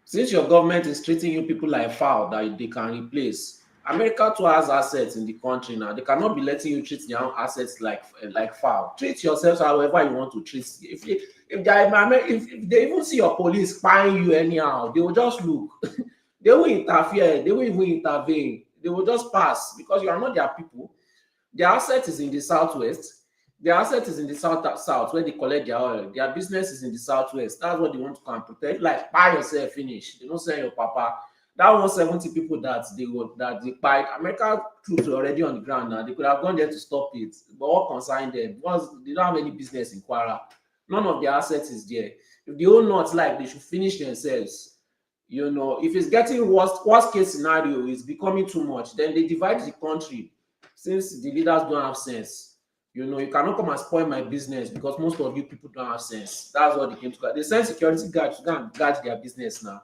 Since your government is treating you people like fowl that they can replace, America too has assets in the country now. They cannot be letting you treat their own assets like fowl. Treat yourselves however you want to treat. If they even see your police spying you anyhow, they will just look. They will interfere. They will even intervene. They will just pass because you are not their people. Their asset is in the southwest. Their asset is in the south where they collect their oil. Their business is in the southwest. That's what they want to come and protect. Like, buy yourself, finish. They don't send your papa. That 170 people that they buy, America troops were already on the ground now. They could have gone there to stop it. But what concerned them? They don't have any business in Kwara. None of their assets is there. If they own not like, they should finish themselves. You know, if it's getting worst case scenario is becoming too much, then they divide the country since the leaders don't have sense. You know, you cannot come and spoil my business because most of you people don't have sense. That's what they came to. They send security guards to go and guard their business now.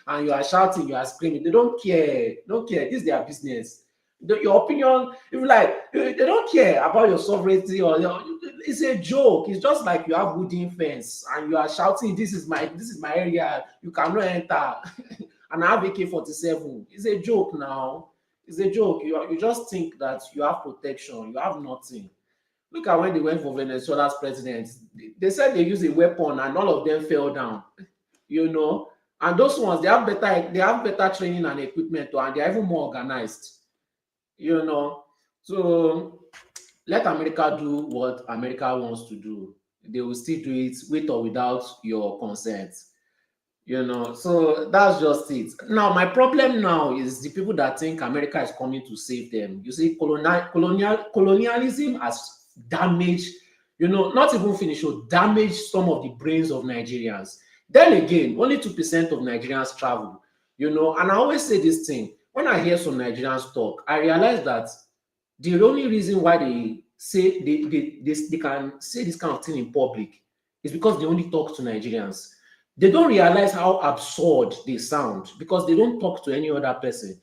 And you are shouting, you are screaming. They don't care. Don't care. This is their business. Your opinion, if like, they don't care about your sovereignty or it's a joke. It's just like you have wooden fence and you are shouting, this is my area. You cannot enter. And I have AK-47. It's a joke now. It's a joke. You just think that you have protection. You have nothing. Look at when they went for Venezuela's president. They said they used a weapon and all of them fell down. You know, and those ones they have better training and equipment, and they're even more organized. You know, so let America do what America wants to do. They will still do it with or without your consent. You know, so that's just it. Now, my problem now is the people that think America is coming to save them. You see, colonialism has damaged, you know, not even finished, or damaged some of the brains of Nigerians. Then again, only 2% of Nigerians travel, you know, and I always say this thing. When I hear some Nigerians talk, I realize that the only reason why they say they can say this kind of thing in public is because they only talk to Nigerians. They don't realize how absurd they sound because they don't talk to any other person.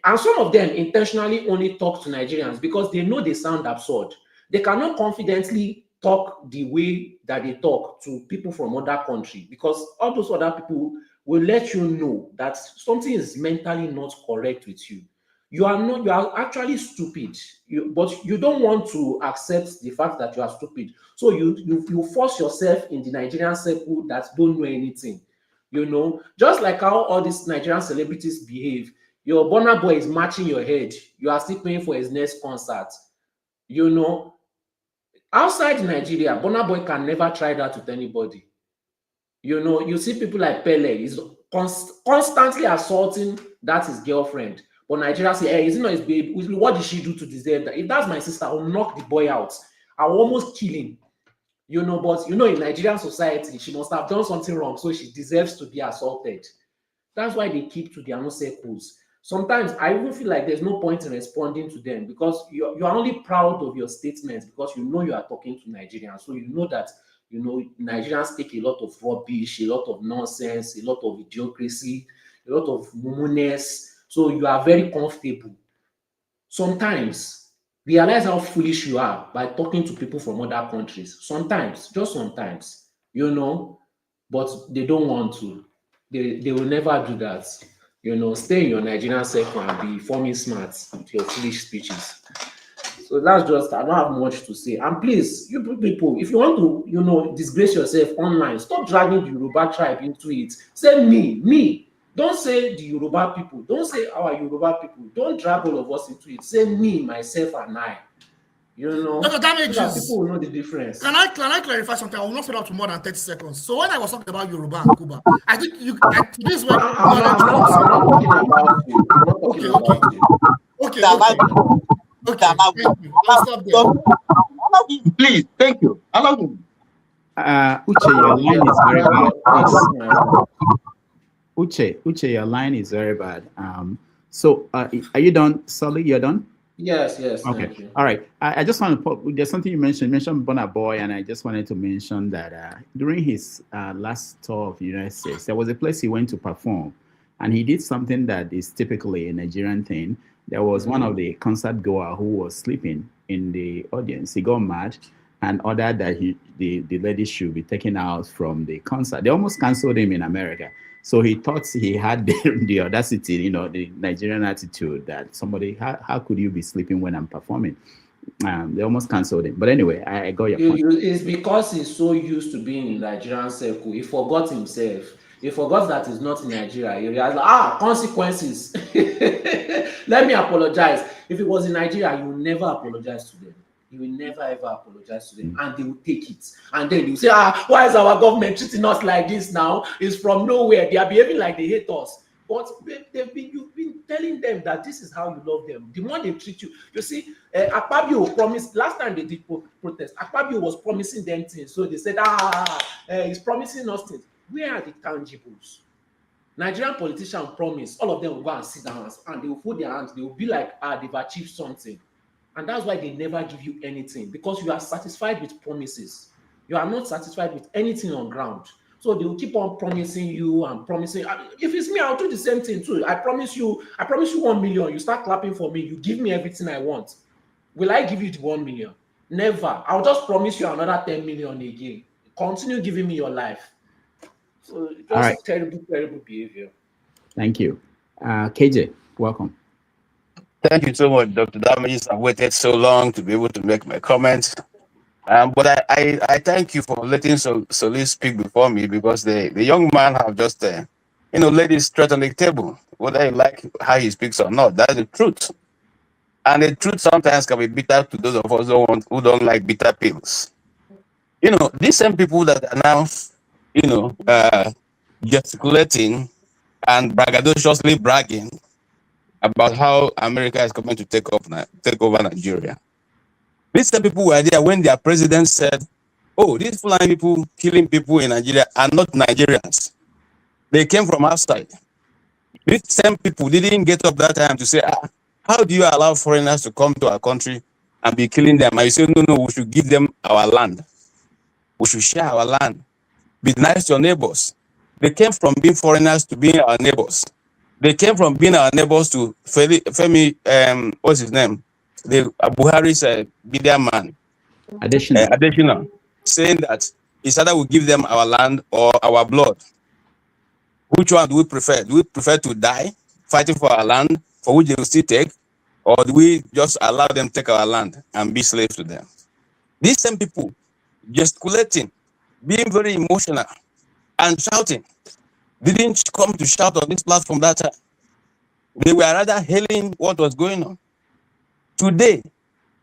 And some of them intentionally only talk to Nigerians because they know they sound absurd. They cannot confidently talk the way that they talk to people from other countries because all those other people will let you know that something is mentally not correct with you. You are actually stupid, but you don't want to accept the fact that you are stupid. So you force yourself in the Nigerian circle that don't know anything. You know, just like how all these Nigerian celebrities behave. Your Burna Boy is matching your head. You are still paying for his next concert. You know, outside Nigeria, Burna Boy can never try that with anybody. You know, you see people like Pele, he's constantly assaulting that his girlfriend. But Nigeria say, hey, is it not his babe? What did she do to deserve that? If that's my sister, I'll knock the boy out. I'll almost kill him. You know, but you know, in Nigerian society, she must have done something wrong, so she deserves to be assaulted. That's why they keep to their own circles. Sometimes I even feel like there's no point in responding to them because you're only proud of your statements because you know you are talking to Nigerians. So you know that, you know, Nigerians take a lot of rubbish, a lot of nonsense, a lot of idiocracy, a lot of mumuness. So you are very comfortable. Sometimes realize how foolish you are by talking to people from other countries. Sometimes, just sometimes, you know, but they don't want to. They will never do that. You know, stay in your Nigerian circle and be forming smart with your foolish speeches. So that's just, I don't have much to say. And please, you people, if you want to, you know, disgrace yourself online, stop dragging the Yoruba tribe into it. Say me. Don't say the Yoruba people. Don't say our Yoruba people. Don't drag all of us into it. Say me, myself, and I. You know, Dr. Damages, people will know the difference. Can I clarify something? I will not fill out to more than 30 seconds. So when I was talking about Yoruba and Cuba, I think this is when I'm not talking about you. I'm not talking about you. Okay. I'll stop there. Please, thank you. Allow me. Uche, your line is very bad. Uche, your line is very bad. So are you done, Sully? You're done? Yes. Okay. Thank you. All right. I just want to put, there's something you mentioned Burna Boy, and I just wanted to mention that during his last tour of the United States, there was a place he went to perform, and he did something that is typically a Nigerian thing. There was one of the concert goer who was sleeping in the audience. He got mad and ordered that the lady should be taken out from the concert. They almost canceled him in America. So he thought he had the audacity, you know, the Nigerian attitude that somebody, how could you be sleeping when I'm performing? They almost canceled him. But anyway, I got your point. It's because he's so used to being in Nigerian circle. He forgot himself. He forgot that he's not in Nigeria. He realized, consequences. Let me apologize. If it was in Nigeria, you will never apologize to them. You will never ever apologize to them, and they will take it. And then you say, why is our government treating us like this now? It's from nowhere. They are behaving like they hate us. But you've been telling them that this is how you love them. The more they treat you, you see, Akpabio promised last time they did protest. Akpabio was promising them things, so they said, he's promising us things. Where are the tangibles? Nigerian politicians promise, all of them will go and sit down and they will put their hands. They will be like, they've achieved something. And that's why they never give you anything, because you are satisfied with promises. You are not satisfied with anything on ground. So they will keep on promising you and promising. If it's me, I'll do the same thing too. I promise you 1 million. You start clapping for me. You give me everything I want. Will I give you the 1 million? Never. I'll just promise you another 10 million again. Continue giving me your life. So just terrible, terrible behavior. Thank you. KJ, welcome. Thank you so much, Dr. Damages. I waited so long to be able to make my comments. But I thank you for letting Solis speak before me, because the young man have just, laid it straight on the table. Whether you like how he speaks or not, that's the truth. And the truth sometimes can be bitter to those of us who don't like bitter pills. These same people that are now, gesticulating and braggadociously bragging about how America is coming to take over Nigeria. These same people were there when their president said, "Oh, these flying people killing people in Nigeria are not Nigerians. They came from outside." These same people didn't get up that time to say, "How do you allow foreigners to come to our country and be killing them?" And you say, no, we should give them our land. We should share our land. Be nice to your neighbors. They came from being foreigners to being our neighbors. They came from being our neighbors to Femi, what's his name? The Buhari's media man. Additional. Saying that it's either we give them our land or our blood. Which one do we prefer? Do we prefer to die fighting for our land, for which they will still take? Or do we just allow them to take our land and be slaves to them? These same people gesticulating, being very emotional and shouting, didn't come to shout on this platform that time. They were rather hailing what was going on. Today,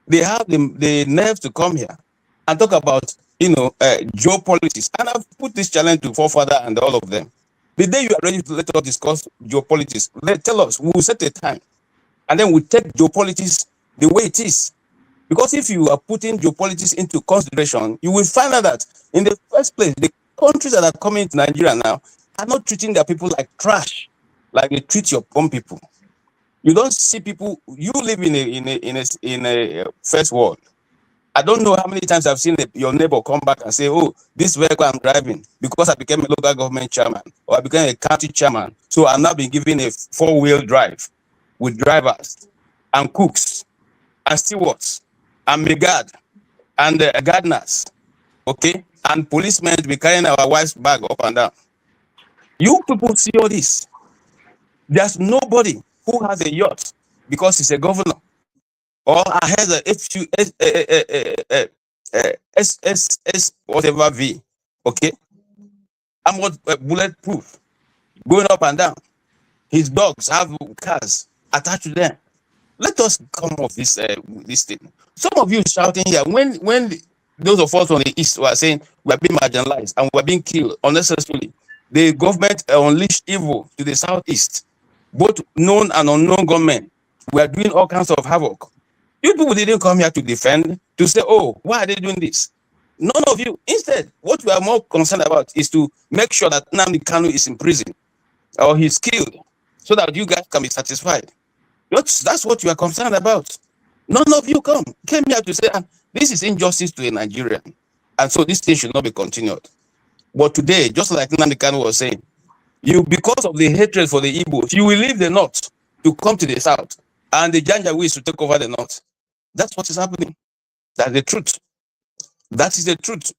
they have the nerve to come here and talk about, geopolitics. And I've put this challenge to Forefather and all of them. The day you are ready to let us discuss geopolitics, tell us, we will set a time. And then we take geopolitics the way it is. Because if you are putting geopolitics into consideration, you will find out that in the first place, the countries that are coming to Nigeria now are not treating their people like trash, like they treat your own people. You don't see people. You live in a first world. I don't know how many times I've seen your neighbor come back and say, "Oh, this vehicle I'm driving, because I became a local government chairman or I became a county chairman, so I've now been given a 4-wheel drive with drivers and cooks and stewards and megad and gardeners, okay, and policemen to be carrying our wife's bag up and down." You people see all this. There's nobody who has a yacht because he's a governor, or has a SS whatever V, okay, and what bulletproof, going up and down. His dogs have cars attached to them. Let us come off this thing. Some of you shouting here when those of us on the east were saying we are being marginalized and we are being killed unnecessarily. The government unleashed evil to the southeast. Both known and unknown government were doing all kinds of havoc. You people didn't come here to defend, to say, "Oh, why are they doing this?" None of you. Instead, what we are more concerned about is to make sure that Nnamdi Kanu is in prison or he's killed, so that you guys can be satisfied. That's what you are concerned about. None of you came here to say, "This is injustice to a Nigerian, and so this thing should not be continued." But today, just like Nnamdi Kanu was saying, because of the hatred for the Igbos, you will leave the north to come to the south, and the Janjaweeds to take over the north. That's what is happening. That's the truth. That is the truth.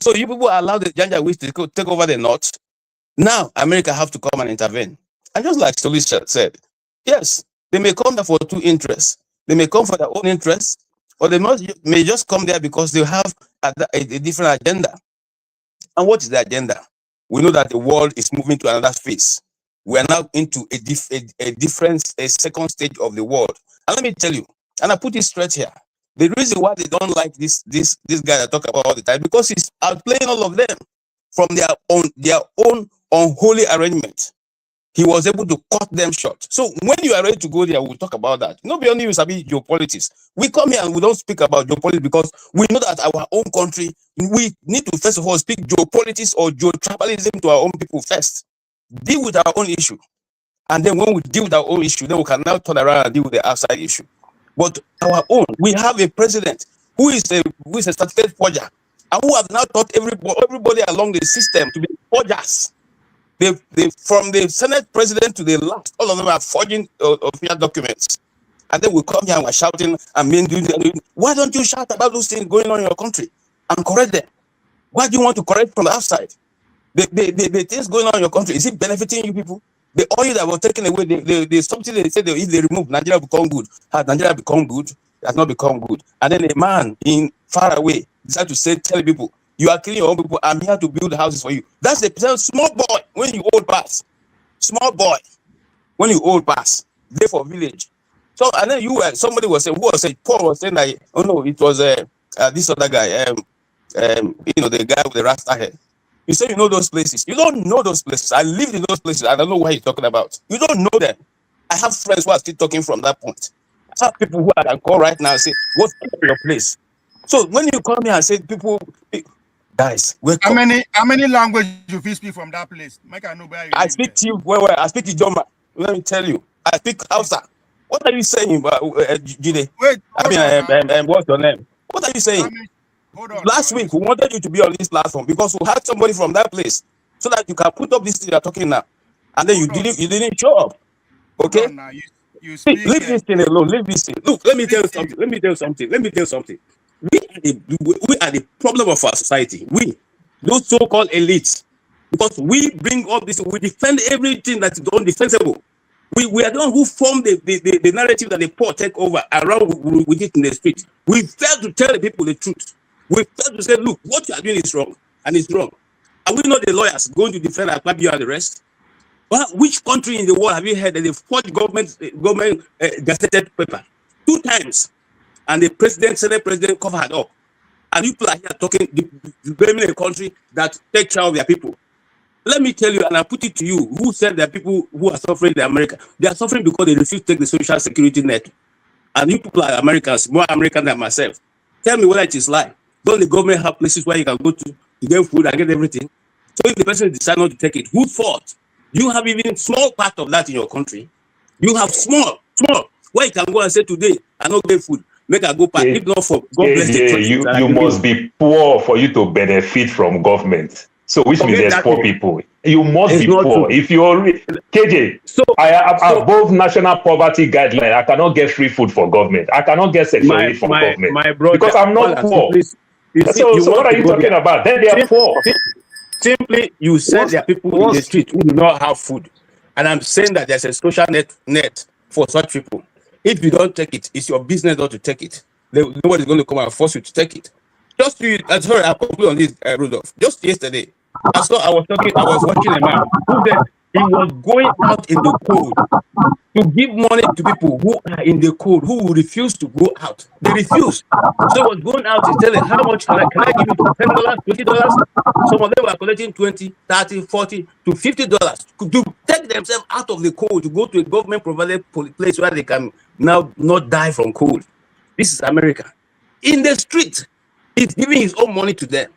So you people allow the Janjaweeds to take over the north. Now America have to come and intervene. And just like Solis said, yes, they may come there for two interests. They may come for their own interests, or they may just come there because they have a different agenda. And what is the agenda? We know that the world is moving to another phase. We are now into a second stage of the world. And let me tell you, and I put it straight here, the reason why they don't like this guy I talk about all the time, because he's outplaying all of them from their own unholy arrangement. He was able to cut them short. So when you are ready to go there, we'll talk about that. Nobody only use geopolitics. We come here and we don't speak about geopolitics because we know that our own country, we need to first of all speak geopolitics or geotribalism to our own people first. Deal with our own issue. And then when we deal with our own issue, then we can now turn around and deal with the outside issue. But our own, we have a president who is a certificate forger, and who has now taught everybody along the system to be forgers. They from the Senate president to the last, all of them are forging official documents. And then we come here and we're shouting and men doing. Why don't you shout about those things going on in your country and correct them? Why do you want to correct from the outside? The things going on in your country, is it benefiting you people? The oil that was taken away, the something they said if they remove, Nigeria become good. Has Nigeria become good? It has not become good. And then a man in far away decided to tell people, you are killing your own people, I'm here to build houses for you. That's the small boy when you old pass. Small boy when you old pass. They for village. So, and then somebody was saying, Paul was saying that, oh no, it was this other guy, the guy with the rasta hair. You say you know those places. You don't know those places. I lived in those places. I don't know what you're talking about. You don't know them. I have friends who are still talking from that point. I have people who I can call right now and say, what's your place? So when you call me and say, guys, how many languages you speak from that place? I speak to you. I speak to Joma. Let me tell you. I speak Hausa. What are you saying, Jide? What's your name? What are you saying? Last week, we wanted you to be on this platform because we had somebody from that place so that you can put up this thing you're talking now. And then you didn't show up. Okay? Leave this thing alone. Leave this thing. Look, let me tell you something. We are the problem of our society. We, those so-called elites, because we bring up this, we defend everything that is undefensible. We are the one who form the narrative that the poor take over around with it in the street. We fail to tell the people the truth. We fail to say, look, what you are doing is wrong, and it's wrong. Are we not the lawyers going to defend Akpabio and the rest? Well, which country in the world have you heard that they forged government gazetted paper 2 times, and the Senate president covered up? And you people are here talking, blaming a country that takes care of their people. Let me tell you, and I put it to you, who said that people who are suffering in America, they are suffering because they refuse to take the social security net. And you people are Americans, more American than myself. Tell me whether it is lie. Don't the government have places where you can go to get food and get everything? So if the person decides not to take it, whose fault? You have even small part of that in your country. You have small, where you can go and say today, I don't get food. Make I go back. If not for God bless the church. You must be poor for you to benefit from government. So which means there's poor people. You must be poor. True. If you're KJ, above national poverty guideline, I cannot get free food for government. I cannot get security from government. My brother, because I'm not poor. So what are you talking about? Then they are poor. Simply, you said there are people in the street who do not have food. And I'm saying that there's a social net for such people. If you don't take it, it's your business not to take it. Nobody's going to come and force you to take it. Sorry, I'll conclude on this, Rudolph. Just yesterday, I was watching a man who said he was going out in the cold to give money to people who are in the cold, who refuse to go out. They refuse. So he was going out to tell them, how much can I give you? $10, $20? Some of them were collecting $20, $30, $40 to $50 to take themselves out of the cold, to go to a government-provided place where they can now not die from cold. This is America. In the street, he's giving his own money to them.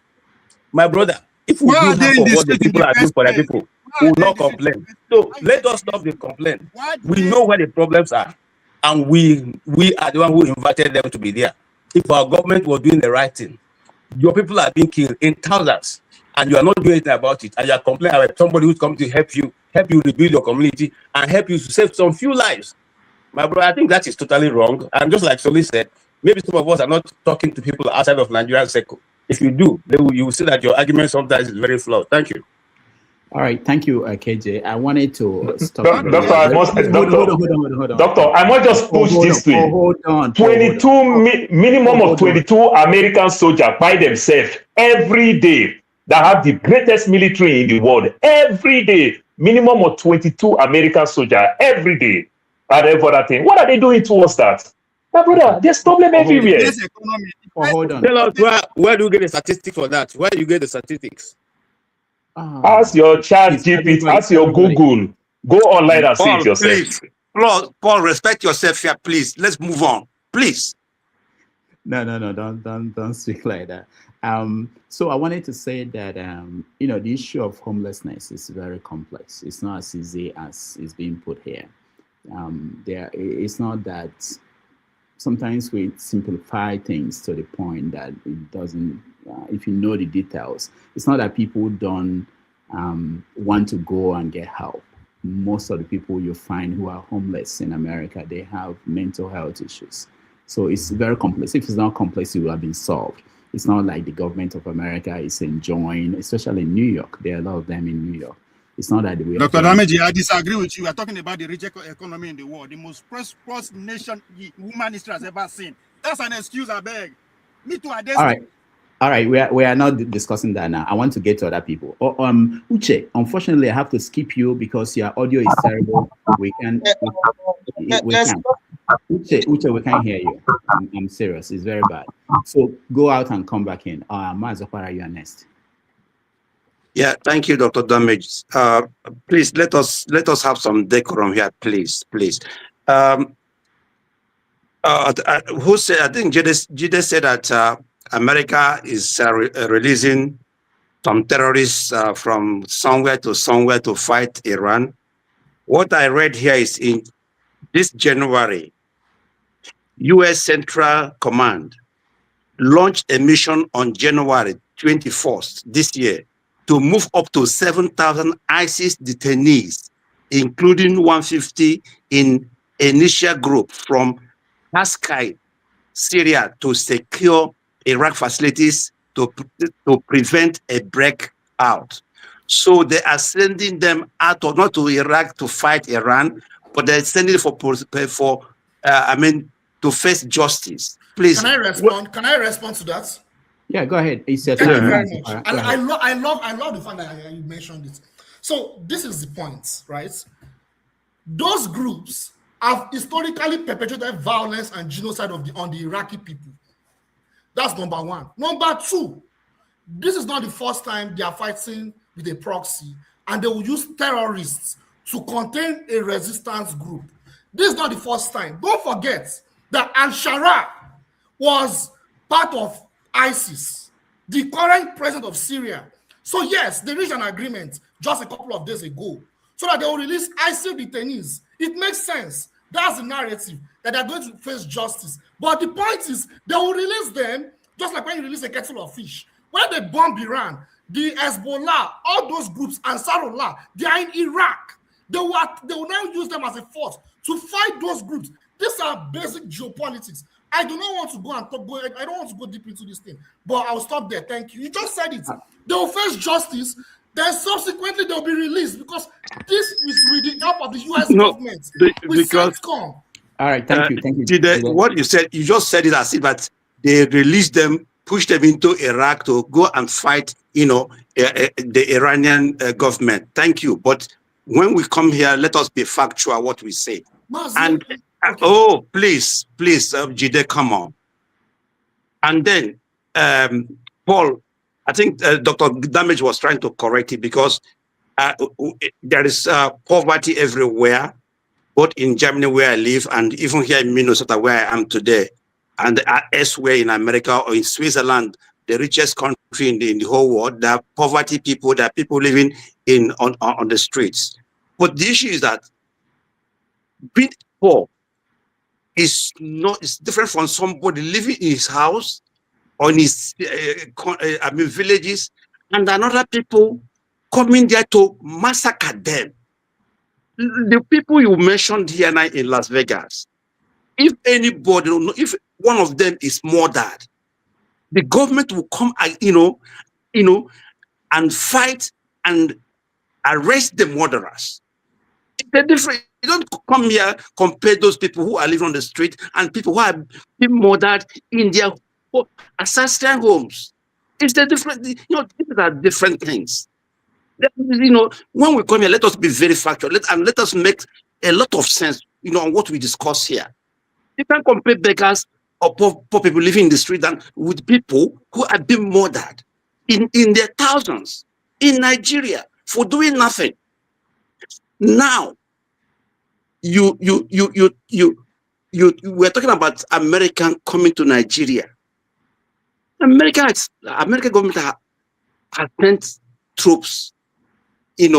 My brother, if we do half of what the people are doing for their people, we will not complain. So let us stop the complaint. We know where the problems are, and we are the one who invited them to be there. If our government was doing the right thing, your people are being killed in thousands, and you are not doing anything about it, and you are complaining about somebody who's come to help you rebuild your community and help you to save some few lives. My brother, I think that is totally wrong. And just like Soli said, maybe some of us are not talking to people outside of Nigerian circle. If you do, you will see that your argument sometimes is very flawed. Thank you. All right, thank you, KJ. I wanted to stop. Doctor, I must just push this thing. Hold on. Minimum of 22 American soldiers by themselves every day that have the greatest military in the world. Every day, minimum of 22 American soldiers every day. And every other thing. What are they doing towards that? My brother, there's problem everywhere. Hold on. Tell us where do you get the statistics for that? Where do you get the statistics? Ask your chat GPT, ask your Google. Go online and see it yourself. Please. Paul, respect yourself here, please. Let's move on. Please. No, don't speak like that. So I wanted to say that the issue of homelessness is very complex. It's not as easy as it's being put here. It's not that sometimes we simplify things to the point that it doesn't, if you know the details, it's not that people don't want to go and get help. Most of the people you find who are homeless in America, they have mental health issues. So it's very complex. If it's not complex, it will have been solved. It's not like the government of America is enjoying, especially in New York. There are a lot of them in New York. It's not that we Dr. Dameji, I disagree with you. We are talking about the richest economy in the world, the most prosperous nation human history has ever seen. That's an excuse, I beg. Me too, All right, we are not discussing that now. I want to get to other people. Uche, unfortunately, I have to skip you because your audio is terrible. We can. Uche, we can't hear you. I'm serious. It's very bad. So go out and come back in. Mazopara, you are next. Yeah, thank you, Dr. Damage. Please let us have some decorum here, please. Who said? I think Jide said that America is releasing some terrorists from somewhere to fight Iran. What I read here is in this January, US Central Command launched a mission on January 21st this year to move up to 7,000 ISIS detainees, including 150 in initial group from Haskai, Syria, to secure Iraq facilities to prevent a breakout. So they are sending them out, or not to Iraq to fight Iran, but they're sending to face justice. Please. Can I respond? Can I respond to that? Yeah, go ahead. It's your Thank you turn. very much. And I love the fact that you mentioned it. So this is the point, right? Those groups have historically perpetrated violence and genocide on the Iraqi people. That's number one. Number two, this is not the first time they are fighting with a proxy, and they will use terrorists to contain a resistance group. This is not the first time. Don't forget that Al-Shara was part of ISIS, the current president of Syria. So yes, they reached an agreement just a couple of days ago so that they will release ISIS detainees. It makes sense. That's the narrative, that they're going to face justice. But the point is, they will release them just like when you release a kettle of fish. When they bomb Iran, the Hezbollah, all those groups, Ansarullah, they are in Iraq. They will now use them as a force to fight those groups. These are basic geopolitics. I do not want to go and talk. I don't want to go deep into this thing, but I'll stop there. Thank you. You just said it. They will face justice. Then subsequently they'll be released because this is with the help of the U.S. government. Because all right, thank you. What you said, you just said it as if that they released them, pushed them into Iraq to go and fight, the Iranian government. Thank you. But when we come here, let us be factual what we say. And please, Jide, come on. And then, Paul, I think Dr. Damage was trying to correct it because there is poverty everywhere, both in Germany where I live and even here in Minnesota where I am today, and elsewhere in America or in Switzerland, the richest country in the whole world. There are poverty people, there are people living on the streets. But the issue is that being poor is different from somebody living in his house or in his villages, and another people coming there to massacre them. The people you mentioned here now in Las Vegas, if one of them is murdered, the government will come, and fight and arrest the murderers. They're different. You don't come here compare those people who are living on the street and people who are being murdered in their ancestral homes. It's the different. These are different things. When we come here, let us be very factual and let us make a lot of sense, on what we discuss here. You can't compare beggars or poor people living in the street and with people who have been murdered in their thousands in Nigeria for doing nothing. Now, we're talking about American coming to Nigeria. American government has sent troops, in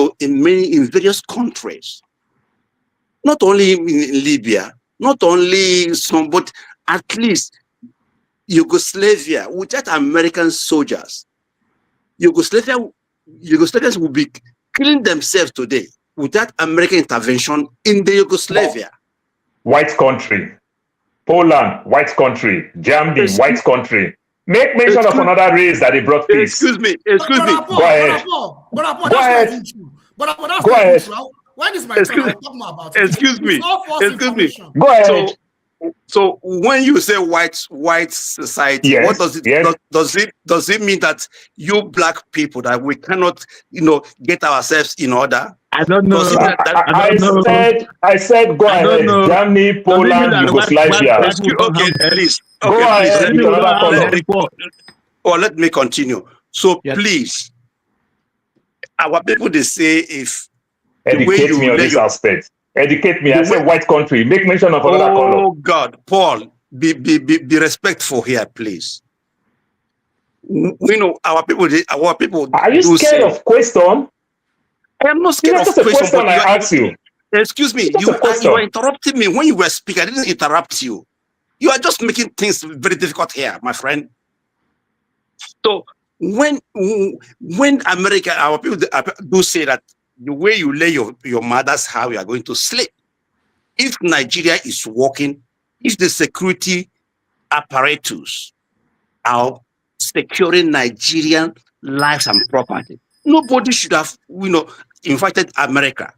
various countries, not only in Libya, not only but at least Yugoslavia, without American soldiers, Yugoslavians will be killing themselves today without American intervention in the Yugoslavia. White country. Poland, white country. Germany, white country. Make mention of another race that they brought peace. Excuse me. Go ahead. Go ahead. Go ahead. When is my turn? I'll talk more about it. Excuse me. Go ahead. So when you say white society, yes, what does it does it mean that you black people that we cannot get ourselves in order? I don't know. I said go ahead. Germany, Poland, Yugoslavia. Okay, please. Go ahead. Let me continue. So please, our people, they say if educate me on this aspect. Educate me. I said white country. Make mention of another color. Oh God, Paul, be respectful here, please. We know our people. Are you scared of question? I am not scared of question. I asked you. Excuse me. You are interrupting me when you were speaking. I didn't interrupt you. You are just making things very difficult here, my friend. So when America, our people do say that the way you lay your mother's how you are going to sleep. If Nigeria is working, if the security apparatus are securing Nigerian lives and property, nobody should have invited America.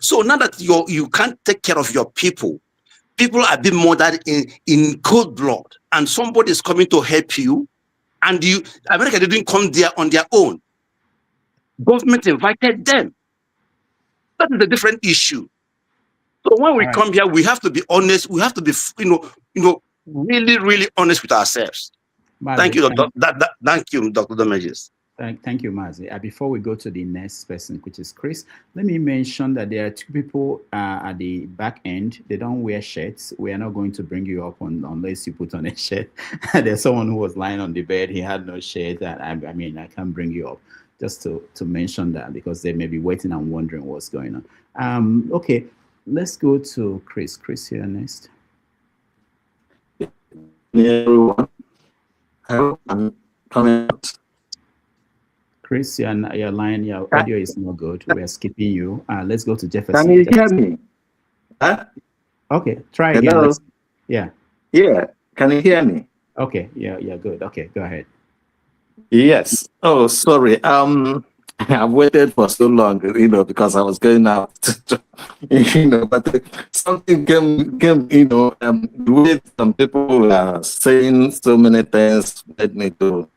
So now that you can't take care of your people are being murdered in cold blood, and somebody is coming to help you, and America didn't come there on their own. Government invited them. That is a different issue. So when we come here, we have to be honest. We have to be, really, really honest with ourselves. Mazi, thank you, thank you, Dr. Damages. Thank you, Mazi. Before we go to the next person, which is Chris, let me mention that there are two people at the back end. They don't wear shirts. We are not going to bring you up unless you put on a shirt. There's someone who was lying on the bed. He had no shirt. I can't bring you up. Just to mention that, because they may be waiting and wondering what's going on. Okay, let's go to Chris. Chris, here next. Yeah, everyone. I hope I'm coming out. Chris, your line, your audio is not good. We are skipping you. Let's go to Jefferson. Can you hear me? Huh? Okay, try again. Hello? Yeah. Can you hear me? Okay, yeah, good. Okay, go ahead. Yes. Oh, sorry. I've waited for so long, because I was going out, but something came, the way some people are saying so many things led me to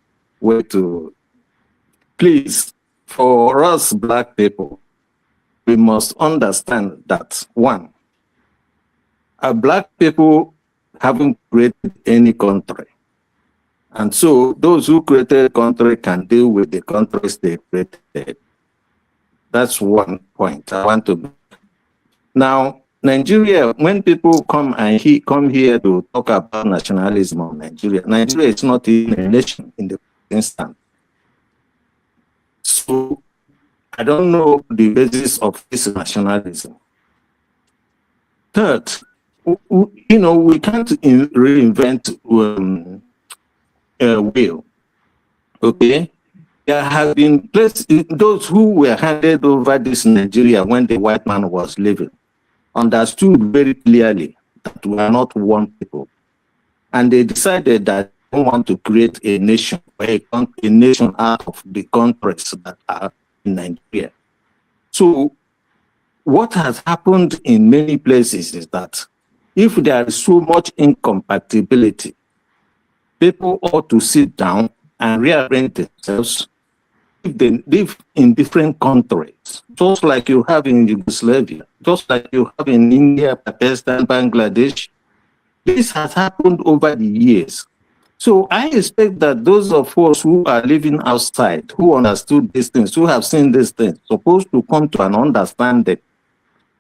wait to. Please, for us black people, we must understand that, one, black people haven't created any country. And so those who created country can deal with the countries they created. That's one point I want to make. Now, Nigeria, when people come here to talk about nationalism of Nigeria is not even a nation in the instant. So I don't know the basis of this nationalism. Third, we can't reinvent will. Okay, there have been places, those who were handed over this Nigeria when the white man was living understood very clearly that we are not one people, and they decided that they don't want to create a nation, a nation out of the countries that are in Nigeria. So what has happened in many places is that if there is so much incompatibility, people ought to sit down and rearrange themselves. If they live in different countries, just like you have in Yugoslavia, just like you have in India, Pakistan, Bangladesh. This has happened over the years. So I expect that those of us who are living outside, who understood these things, who have seen these things, supposed to come to an understanding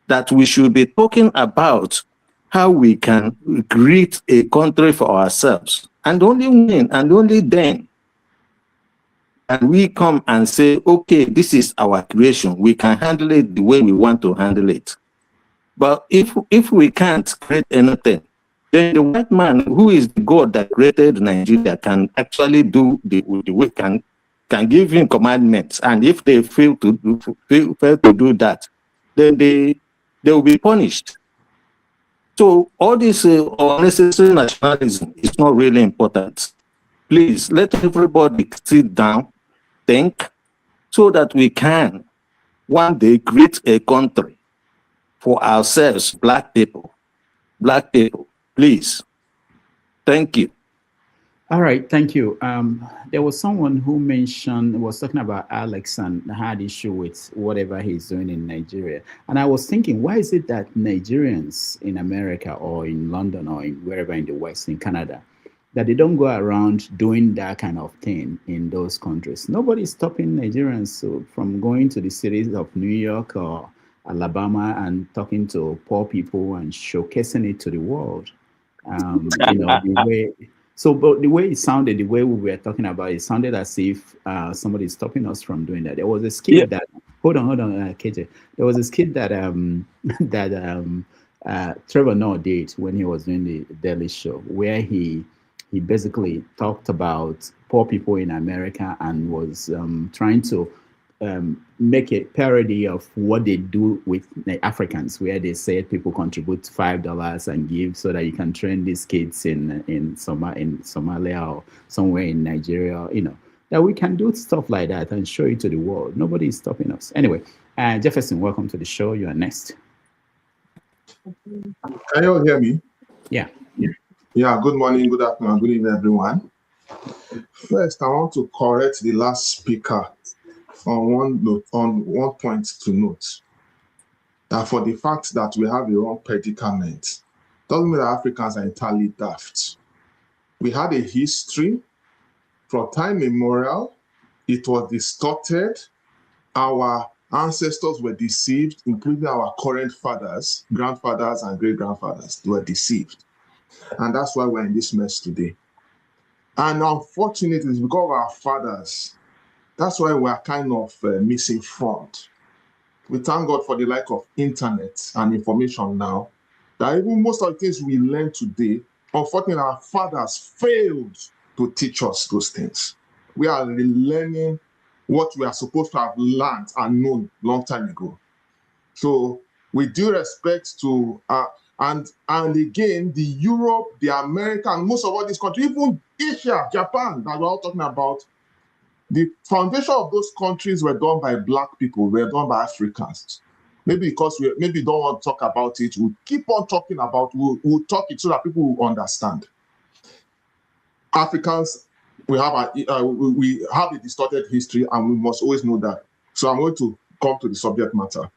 that we should be talking about how we can create a country for ourselves. And only when and only then can we come and say, okay, this is our creation. We can handle it the way we want to handle it. But if we can't create anything, then the white man, who is the God that created Nigeria, can actually do the work, can give him commandments. And if they fail to do that, then they will be punished. So all this unnecessary nationalism is not really important. Please let everybody sit down, think, so that we can one day create a country for ourselves, black people. Black people, please. Thank you. All right, thank you. There was someone who was talking about Alex and had issue with whatever he's doing in Nigeria. And I was thinking, why is it that Nigerians in America or in London or in wherever in the West, in Canada, that they don't go around doing that kind of thing in those countries? Nobody's stopping Nigerians from going to the cities of New York or Alabama and talking to poor people and showcasing it to the world. The way. So, but the way it sounded, the way we were talking about it, sounded as if somebody is stopping us from doing that. There was a skit that hold on, KJ. There was a skit that Trevor Noah did when he was doing the Daily Show, where he basically talked about poor people in America and was trying to make a parody of what they do with the Africans, where they said people contribute $5 and give so that you can train these kids in Somalia or somewhere in Nigeria, that we can do stuff like that and show it to the world. Nobody is stopping us. Anyway, Jefferson, welcome to the show. You are next. Can you all hear me? Yeah. Yeah, good morning, good afternoon, good evening, everyone. First, I want to correct the last speaker on one point to note that for the fact that we have the wrong predicament doesn't mean that Africans are entirely daft. We had a history from time immemorial. It was distorted. Our ancestors were deceived, including our current fathers, grandfathers, and great-grandfathers were deceived. And that's why we're in this mess today. And unfortunately, it's because of our fathers. That's why we're kind of misinformed. We thank God for the like of internet and information now, that even most of the things we learn today, unfortunately, our fathers failed to teach us those things. We are relearning what we are supposed to have learned and known long time ago. So with due respect to, and again, the Europe, the America, and most of all these countries, even Asia, Japan, that we're all talking about, the foundation of those countries were done by black people, were done by Africans. Maybe because we maybe don't want to talk about it, we'll keep on talking about, we'll talk it so that people will understand. Africans, we have a distorted history, and we must always know that. So I'm going to come to the subject matter.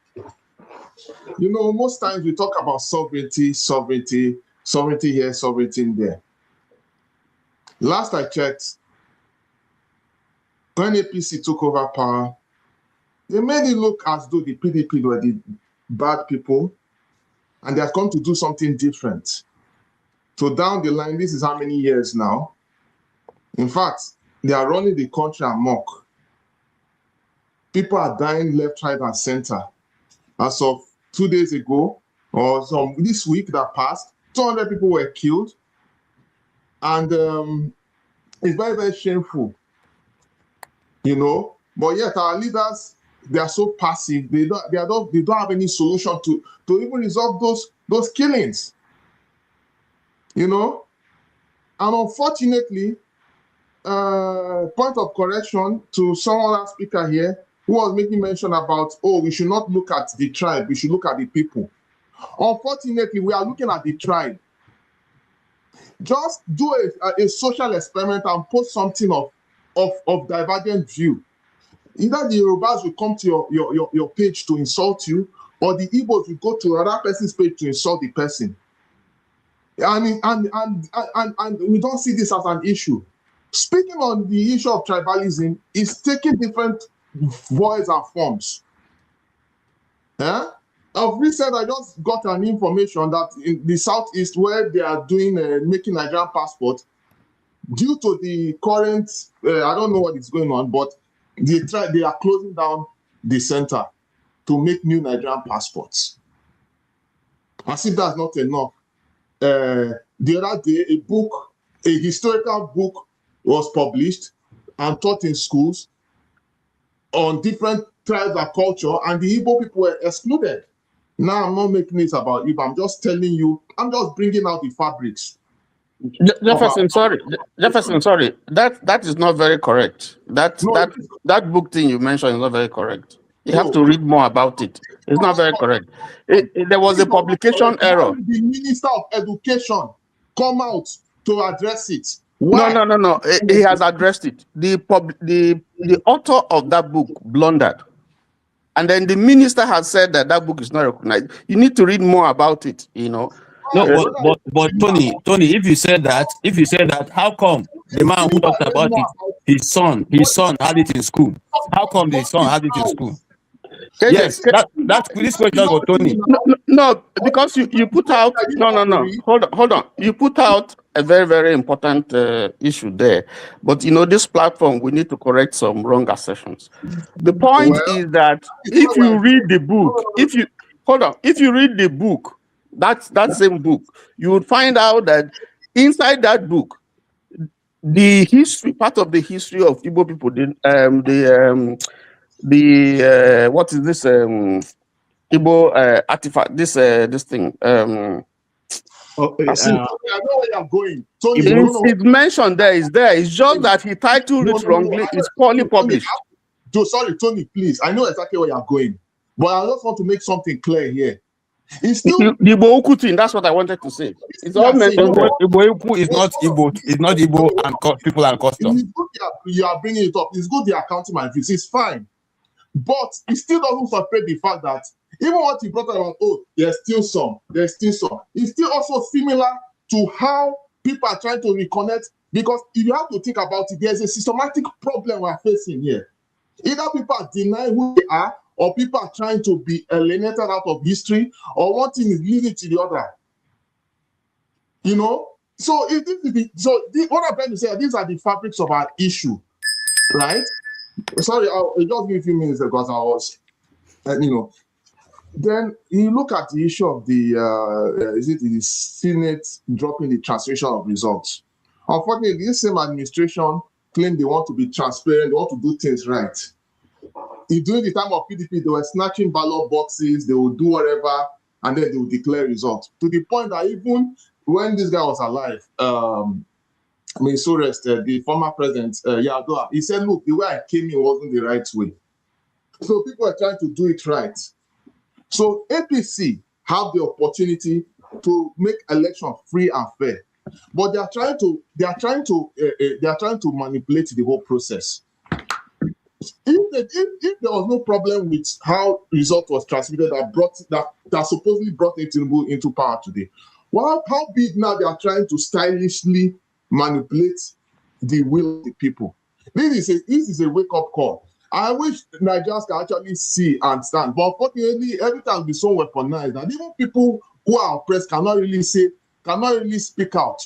Most times we talk about sovereignty here, sovereignty there. Last I checked, when APC took over power, they made it look as though the PDP were the bad people, and they have come to do something different. So down the line, this is how many years now? In fact, they are running the country amok. People are dying left, right, and center. As of 2 days ago, or this week that passed, 200 people were killed. And it's very, very shameful. But yet our leaders, they are so passive. They don't have any solution to even resolve those killings. And unfortunately, point of correction to someone else speaker here who was making mention about, we should not look at the tribe, we should look at the people. Unfortunately, we are looking at the tribe. Just do a social experiment and post something of divergent view. Either the Yorubas will come to your page to insult you, or the Igbos will go to another person's page to insult the person. And we don't see this as an issue. Speaking on the issue of tribalism, is taking different voice and forms. Of recent, I just got an information that in the southeast, where they are doing making Nigerian passports, due to the current, I don't know what is going on, but they are closing down the center to make new Nigerian passports. As if that's not enough, the other day, a historical book was published and taught in schools on different tribes and culture, and the Igbo people were excluded. Now I'm not making this about Igbo. I'm just telling you. I'm just bringing out the fabrics. Jefferson, sorry. That is not very correct. That book thing you mentioned is not very correct. You have to read more about it. It's not very correct. There was a publication error. The Minister of Education come out to address it. Why? No. He has addressed it. The author of that book blundered. And then the minister has said that book is not recognized. You need to read more about it, No, but Tony, if you said that, how come the man who talked about it, his son had it in school? How come the son had it in school? Yes, that's this question for Tony. No, because you put out no. Hold on. You put out a very, very important issue there. But this platform, we need to correct some wrong assertions. The point is that if you read the book, if you read the book, that same book, you would find out that inside that book, the history, part of the history of Igbo people, what is this Igbo artifact? This thing. I know where you're going. Tony, it's mentioned there. Is there? It's just that he titled it wrongly. It's poorly published. Sorry, Tony. Please, I know exactly where you're going, but I just want to make something clear here. It's still the Igbo thing. That's what I wanted to say. It's all mentioned. Igbo is not Igbo. It's not Igbo and people and customs. It's good you are bringing it up. It's good they are counting my views. It's fine. But it still doesn't separate the fact that even what you brought about, there's still some. It's still also similar to how people are trying to reconnect, because if you have to think about it, there's a systematic problem we're facing here. Either people are denying who they are, or people are trying to be alienated out of history, or one thing is leading to the other. So what I'm trying to say, these are the fabrics of our issue, right? Sorry, I'll just give you a few minutes because I was, Then you look at the issue of the Senate dropping the translation of results. Unfortunately, this same administration claimed they want to be transparent, they want to do things right. During the time of PDP, they were snatching ballot boxes, they would do whatever, and then they would declare results. To the point that even when this guy was alive, the former president, Yadua, he said, look, the way I came in wasn't the right way. So people are trying to do it right. So APC have the opportunity to make election free and fair, but they are trying to manipulate the whole process. If there was no problem with how result was transmitted that supposedly brought Tinubu into power today, how big now they are trying to stylishly manipulate the will of the people? This is a wake-up call. I wish Nigerians can actually see and stand, but unfortunately, everything has been so weaponized that even people who are oppressed cannot really speak out.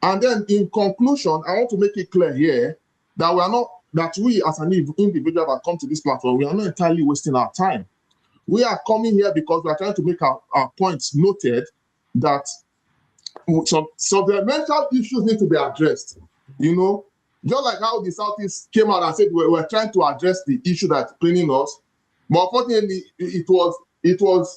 And then, in conclusion, I want to make it clear here that we as an individual that come to this platform, we are not entirely wasting our time. We are coming here because we are trying to make our points noted that some the mental issues need to be addressed. Just like how the Southeast came out and said we're trying to address the issue that's paining us, but unfortunately it was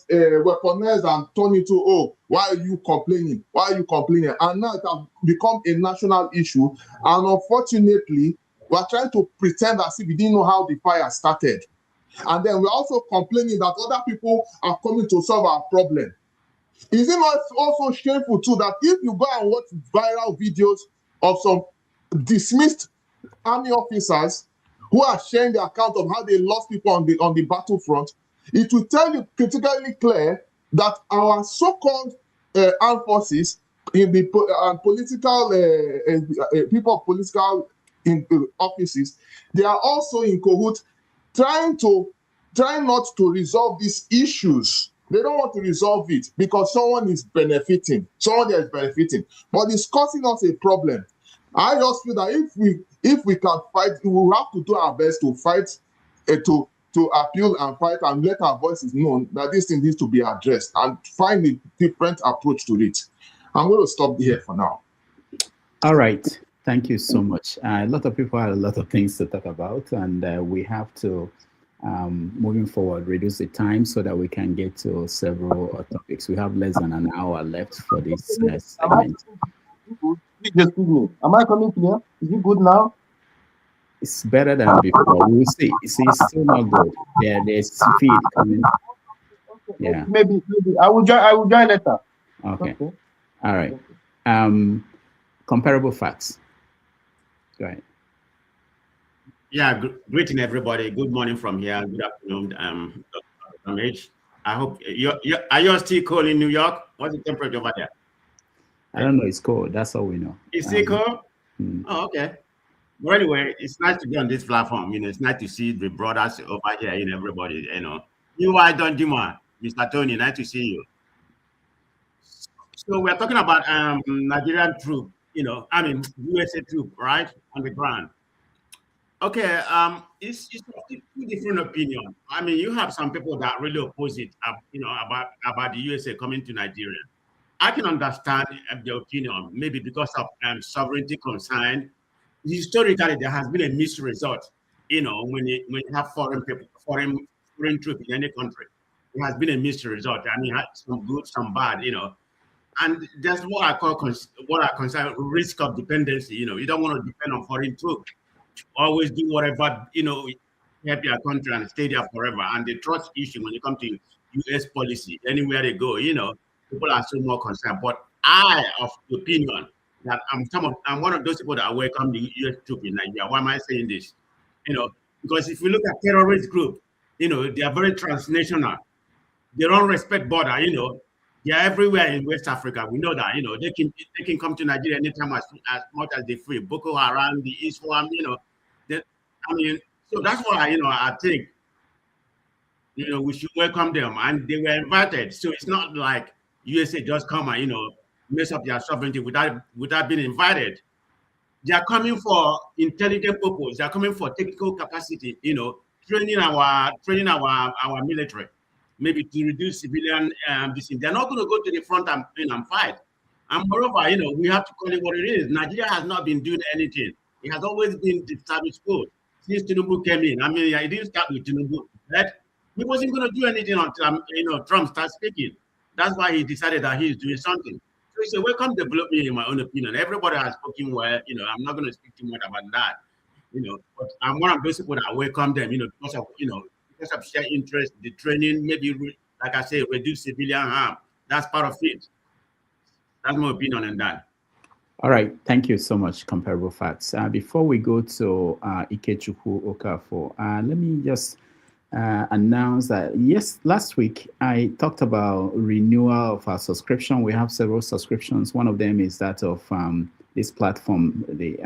weaponized and turned into, why are you complaining? And now it has become a national issue, and unfortunately we're trying to pretend as if we didn't know how the fire started. And then we're also complaining that other people are coming to solve our problem. Is it not also shameful too that if you go and watch viral videos of some dismissed army officers who are sharing the account of how they lost people on the battlefront, it will tell you critically clear that our so-called armed forces in the political people of political offices, they are also in cahoots trying not to resolve these issues. They don't want to resolve it because someone is benefiting, but it's causing us a problem. I just feel that if we can fight, we will have to do our best to fight, to appeal and fight and let our voices known that this thing needs to be addressed and find a different approach to it. I'm going to stop here for now. All right. Thank you so much. A lot of people have a lot of things to talk about, and we have to, moving forward, reduce the time so that we can get to several topics. We have less than an hour left for this segment. Just me. Am I coming clear? Is it good now? It's better than before. We'll see. It's still not good. There's feed coming. Yeah. Maybe I will join later. Okay. All right. Comparable facts. Go ahead. Yeah, greeting everybody. Good morning from here. Good afternoon, Dr. H. I hope are you still cold in New York? What's the temperature over there? I don't know. It's cold. That's all we know. It's still cold? Oh, okay. But anyway, it's nice to be on this platform. It's nice to see the brothers over here and everybody. Why don't you, Mr. Tony? Nice to see you. So we're talking about Nigerian troop. USA troop, right, on the ground. Okay, it's two different opinions. You have some people that really oppose it, about the USA coming to Nigeria. I can understand the opinion, maybe because of sovereignty concern. Historically, there has been a mixed result. When you have foreign troops in any country, it has been a mixed result. Some good, some bad. And that's what I consider risk of dependency. You don't want to depend on foreign troops. Always do whatever, help your country and stay there forever. And the trust issue when you come to US policy, anywhere they go, people are so more concerned. But I of the opinion that I'm one of those people that welcome the US troop in Nigeria. Why am I saying this? Because if you look at terrorist group, they are very transnational. They don't respect border, They are everywhere in West Africa. We know that, they can come to Nigeria anytime as much as they free. Boko Haram, the Islam, so that's why, I think, we should welcome them. And they were invited. So it's not like USA just come and, mess up their sovereignty without being invited. They are coming for intelligent purpose. They are coming for technical capacity, training our military. Maybe to reduce civilian They're not going to go to the front and fight. And moreover, we have to call it what it is. Nigeria has not been doing anything. It has always been the status quo since Tinubu came in. It didn't start with Tinubu. Right? He wasn't going to do anything until Trump started speaking. That's why he decided that he is doing something. So it's a welcome development, in my own opinion. Everybody has spoken well. I'm not going to speak too much about that. But I'm one of those people that welcome them. Because of shared interest, the training, maybe, like I say, reduce civilian harm. That's part of it. That's my opinion on that. All right. Thank you so much, Comparable Facts. Before we go to Ikechukwu Okafo, let me just announce that, yes, last week I talked about renewal of our subscription. We have several subscriptions. One of them is that of this platform, the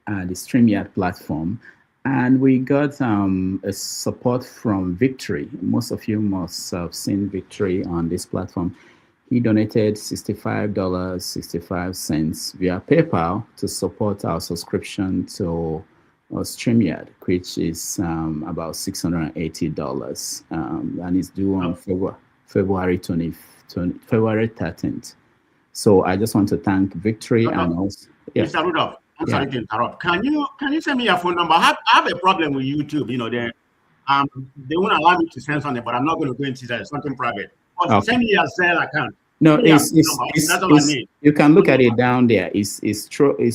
StreamYard platform. And we got a support from Victory. Most of you must have seen Victory on this platform. He donated $65.65 via PayPal to support our subscription to StreamYard, which is about $680. And it's due on February 13th. So I just want to thank Victory and also... Yeah. Mr. Rudolph. I'm sorry to interrupt. Can you send me your phone number? I have a problem with YouTube. They won't allow me to send something, but I'm not going to go into that. It's something private. Okay. Send me your Zelle account. No, that's all I need. You can look at it down there. It's true. You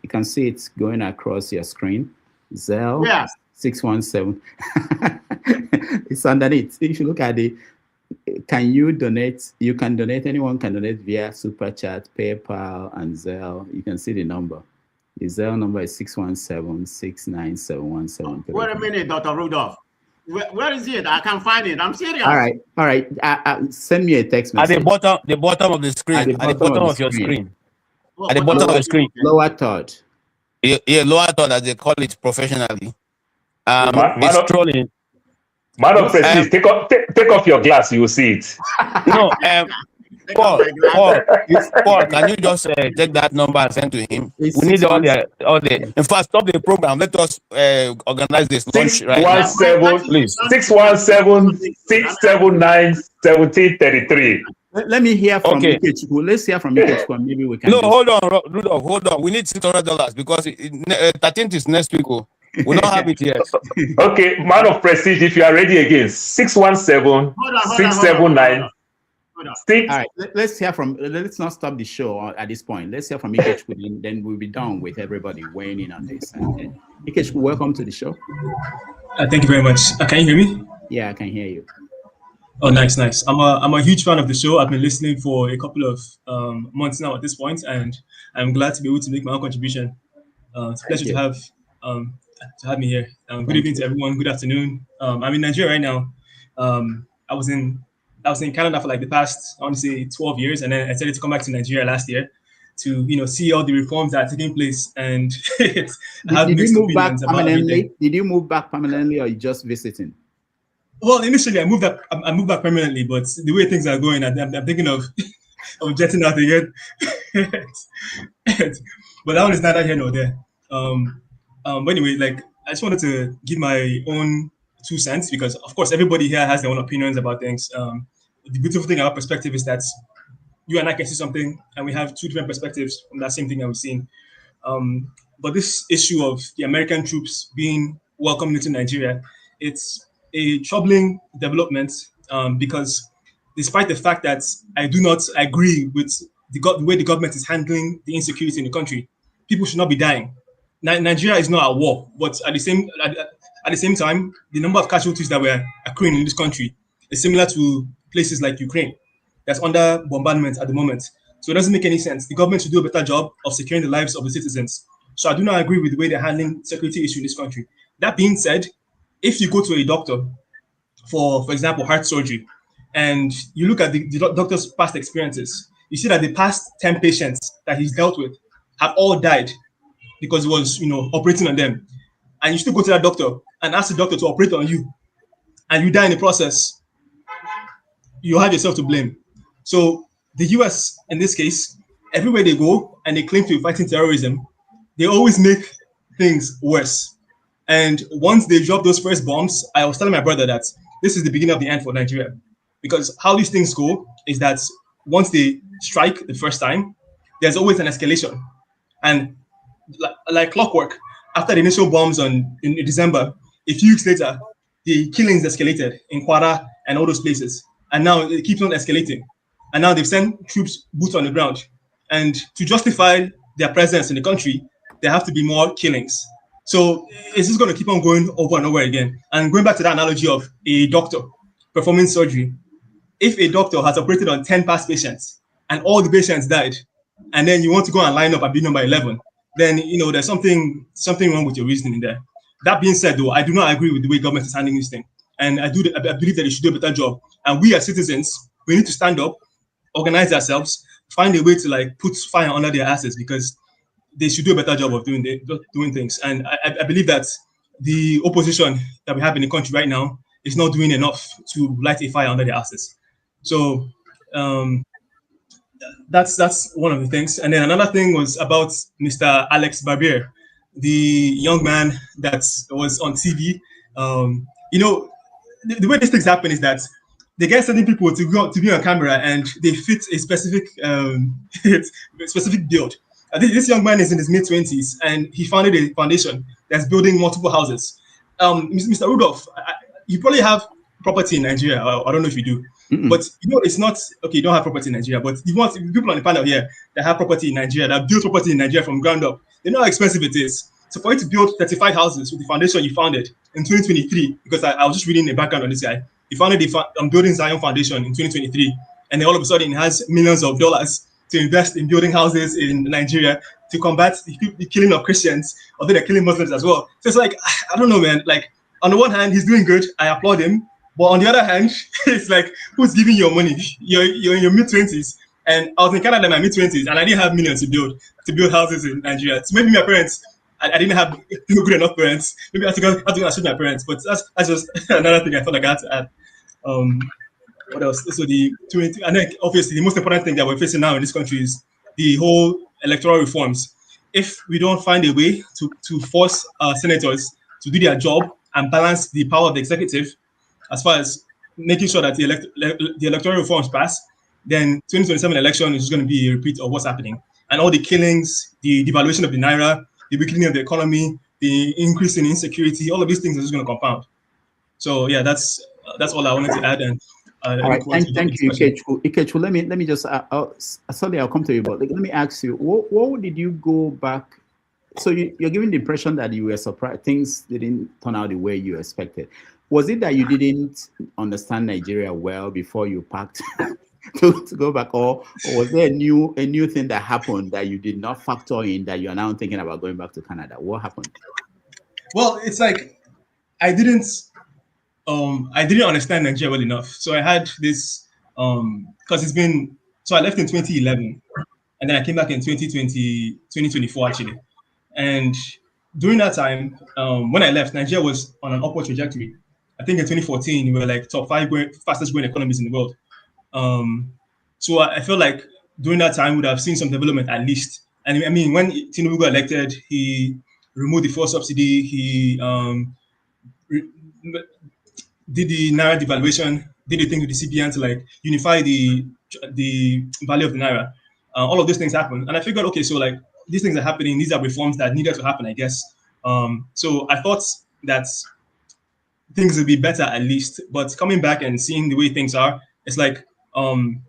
can see it's going across your screen. Zelle 617. It's underneath. If you look at it, can you donate? You can donate. Anyone can donate via Super Chat, PayPal, and Zelle. You can see the number. The Zelle number is 617-697-1733. Wait a minute, Dr. Rudolph. Where is it? I can't find it. I'm serious. All right. Send me a text message. At the bottom of the screen. At the bottom of your screen. At the bottom of the screen. Lower third. Yeah, lower third, as they call it professionally. It's trolling. Madam, please take off your glass. You will see it. No, Paul, can you just take that number and send to him? We need all the. In fact, stop the program. Let us organize this lunch right now. 617-679-1733. Let me hear from Ikechukwu. Let's hear from Ikechukwu. Maybe we can. No, hold on, Rudolph, hold on. We need $600 because 13th is next week. Oh. We don't have it yet. Okay, man of prestige, if you are ready again, 617 679. All right, let's hear from. Let's not stop the show at this point. Let's hear from Ikechukwu, then we'll be done with everybody weighing in on this. And Ikechukwu, welcome to the show. Thank you very much. Can you hear me? Yeah, I can hear you. Oh, nice. I'm a huge fan of the show. I've been listening for a couple of months now at this point, and I'm glad to be able to make my own contribution. It's a pleasure to have me here. Good evening to everyone. Good afternoon. I'm in Nigeria right now. I was in Canada for like the past, I want to say 12 years, and then I decided to come back to Nigeria last year to see all the reforms that are taking place. And Did you move back permanently? Did you move back permanently, or are you just visiting? Well, initially I moved back permanently, but the way things are going, I'm thinking of jetting out again. But that one is neither here nor there. But anyway, like I just wanted to give my own 2 cents, because of course everybody here has their own opinions about things. The beautiful thing about perspective is that you and I can see something and we have 2 different perspectives from that same thing that we've seen. But this issue of the American troops being welcomed into Nigeria, it's a troubling development, because despite the fact that I do not agree with the way the government is handling the insecurity in the country, people should not be dying. Nigeria is not at war, but at the same time, the number of casualties that were occurring in this country is similar to places like Ukraine that's under bombardment at the moment. So it doesn't make any sense. The government should do a better job of securing the lives of the citizens. So I do not agree with the way they're handling security issue in this country. That being said, if you go to a doctor for example, heart surgery, and you look at the doctor's past experiences, you see that the past 10 patients that he's dealt with have all died because he was, operating on them. And you still go to that doctor and ask the doctor to operate on you, and you die in the process, you have yourself to blame. So the US, in this case, everywhere they go and they claim to be fighting terrorism, they always make things worse. And once they drop those first bombs, I was telling my brother that this is the beginning of the end for Nigeria. Because how these things go is that once they strike the first time, there's always an escalation. And like clockwork, after the initial bombs in December, a few weeks later, the killings escalated in Kwara and all those places. And now it keeps on escalating. And now they've sent troops, boots on the ground. And to justify their presence in the country, there have to be more killings. So it's just going to keep on going over and over again. And going back to that analogy of a doctor performing surgery, if a doctor has operated on 10 past patients and all the patients died, and then you want to go and line up and be number 11, then there's something wrong with your reasoning there. That being said, though, I do not agree with the way government is handling this thing, and I believe that they should do a better job. And we as citizens, we need to stand up, organize ourselves, find a way to put fire under their asses, because they should do a better job of doing things. And I believe that the opposition that we have in the country right now is not doing enough to light a fire under their asses. So that's one of the things. And then another thing was about Mr. Alex Barbier, the young man that was on TV. The way these things happen is that they get certain people to be on camera and they fit a specific build. I think this young man is in his mid-20s and he founded a foundation that's building multiple houses. Mr. Rudolph, you probably have property in Nigeria. I don't know if you do. But it's not okay. You don't have property in Nigeria, but you want people on the panel here that have property in Nigeria, that built property in Nigeria from ground up. They know how expensive it is. So for you to build 35 houses with the foundation you founded in 2023, because I was just reading the background on this guy. He founded the Building Zion Foundation in 2023, and then all of a sudden he has millions of dollars to invest in building houses in Nigeria to combat the killing of Christians, although they're killing Muslims as well. So it's I don't know, man. On the one hand, he's doing good. I applaud him. But on the other hand, it's who's giving you your money? You're in your mid-20s. And I was in Canada in my mid-20s, and I didn't have millions to build houses in Nigeria. So maybe my parents, I didn't have good enough parents. Maybe I have to assist my parents. But that's just another thing I felt like I had to add. What else? So and then obviously the most important thing that we're facing now in this country is the whole electoral reforms. If we don't find a way to force senators to do their job and balance the power of the executive, as far as making sure that the electoral reforms pass, then 2027 election is just going to be a repeat of what's happening. And all the killings, the devaluation of the naira, the weakening of the economy, the increase in insecurity, all of these things are just going to compound. So yeah, that's all I wanted to add. And all right, thank you, Ikechu. Let me just sorry, I'll come to you, but let me ask you, what did you go back? So you're giving the impression that you were surprised things didn't turn out the way you expected. Was it that you didn't understand Nigeria well before you packed to go back, or was there a new thing that happened that you did not factor in that you're now thinking about going back to Canada? What happened? Well, it's like I didn't understand Nigeria well enough. So I had this because it's been, so I left in 2011 and then I came back in 2024 actually. And during that time, when I left, Nigeria was on an upward trajectory. I think in 2014, we were like top 5 fastest growing economies in the world. So I feel like during that time, we would have seen some development at least. And I mean, when Tinubu got elected, he removed the fuel subsidy. He did the naira devaluation, did the thing with the CBN to like unify the value of the naira. All of these things happened, and I figured, okay, so like these things are happening. These are reforms that needed to happen, I guess. So I thought that things would be better at least. But coming back and seeing the way things are, it's like I want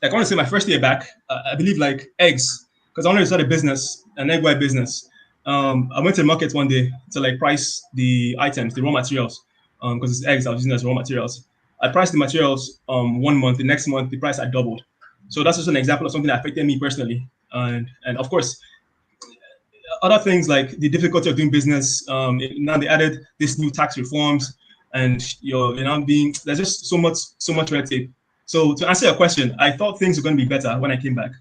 to say my first year back, I believe like eggs, because I wanted to start a business, an egg white business. I went to the market one day to like price the items, the raw materials, because it's eggs I was using as raw materials. I priced the materials 1 month, the next month the price had doubled. So that's just an example of something that affected me personally. And of course, other things like the difficulty of doing business. Now they added this new tax reforms, and there's just so much red tape. So to answer your question, I thought things were going to be better when I came back,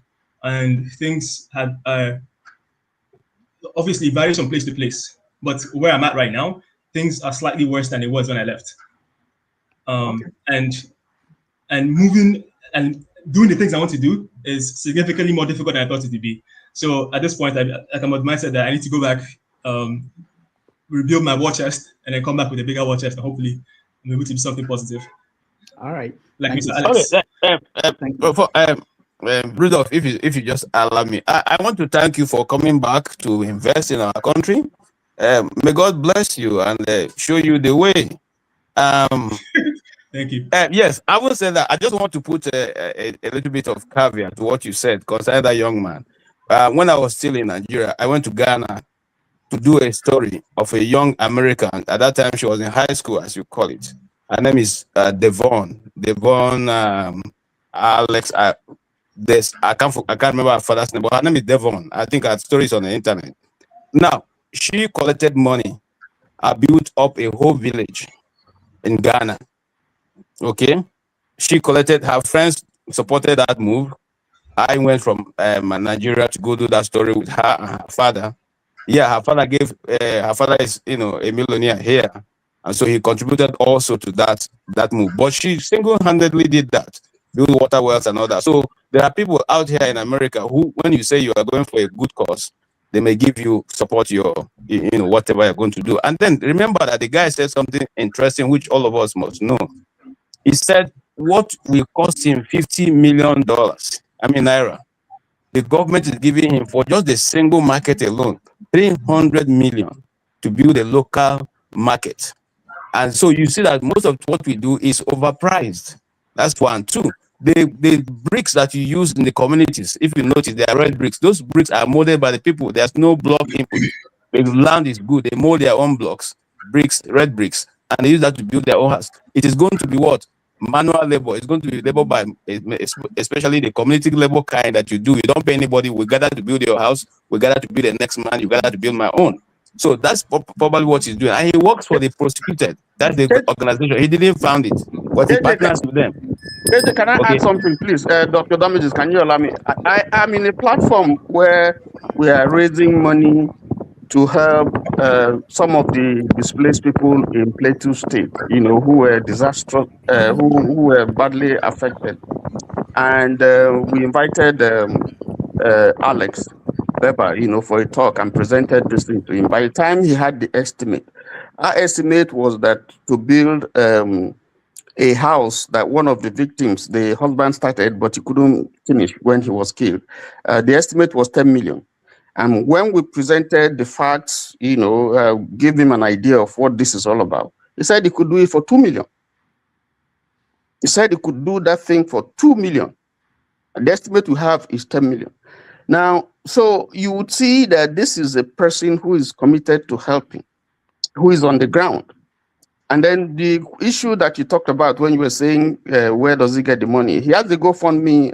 and things had obviously varied from place to place. But where I'm at right now, things are slightly worse than it was when I left. And moving and doing the things I want to do is significantly more difficult than I thought it would be. So at this point, I'm of the mindset that I need to go back, rebuild my war chest, and then come back with a bigger war chest, and hopefully I'm able to do something positive. All right. Like Thank Mr. Alex. Rudolph, if you just allow me, I want to thank you for coming back to invest in our country. May God bless you and show you the way. Thank you. Yes, I will say that. I just want to put a little bit of caveat to what you said concerning that young man. When I was still in Nigeria, I went to Ghana to do a story of a young American. At that time, she was in high school, as you call it. Her name is Devon Alex. I can't remember her father's name, but her name is Devon. I think her story is on the internet. Now, she collected money, built up a whole village in Ghana. Okay, she collected, her friends supported that move. I went from Nigeria to go do that story with her and her father. Yeah, her father her father is a millionaire here, and so he contributed also to that move. But she single-handedly did that, build water wells and all that. So there are people out here in America who, when you say you are going for a good cause, they may give you support your whatever you're going to do. And then remember that the guy said something interesting, which all of us must know. He said, what will cost him $50 million? I mean, naira. The government is giving him, for just the single market alone, 300 million to build a local market. And so you see that most of what we do is overpriced. That's one. Two, the bricks that you use in the communities, if you notice, they are red bricks. Those bricks are molded by the people. There's no block input. The land is good. They mold their own blocks, bricks, red bricks, and they use that to build their own house. It is going to be what? Manual labor. It's going to be labor by, especially the community labor kind that you do. You don't pay anybody. We gather to build your house. We gather to build the next man. You gather to build my own. So that's probably what he's doing. And he works for the prosecuted. That's the organization. He didn't found it, but he partners with them. Can I add something, please? Dr. Damages, can you allow me? I'm in a platform where we are raising money to help some of the displaced people in Plateau State, who were disastrous, who were badly affected. And we invited Alex Weber, for a talk, and presented this thing to him. By the time he had the estimate, our estimate was that to build a house that one of the victims, the husband started, but he couldn't finish when he was killed. The estimate was 10 million. And when we presented the facts, give him an idea of what this is all about, he said he could do it for 2 million. He said he could do that thing for 2 million. And the estimate we have is 10 million. Now, so you would see that this is a person who is committed to helping, who is on the ground. And then the issue that you talked about when you were saying, where does he get the money? He has the GoFundMe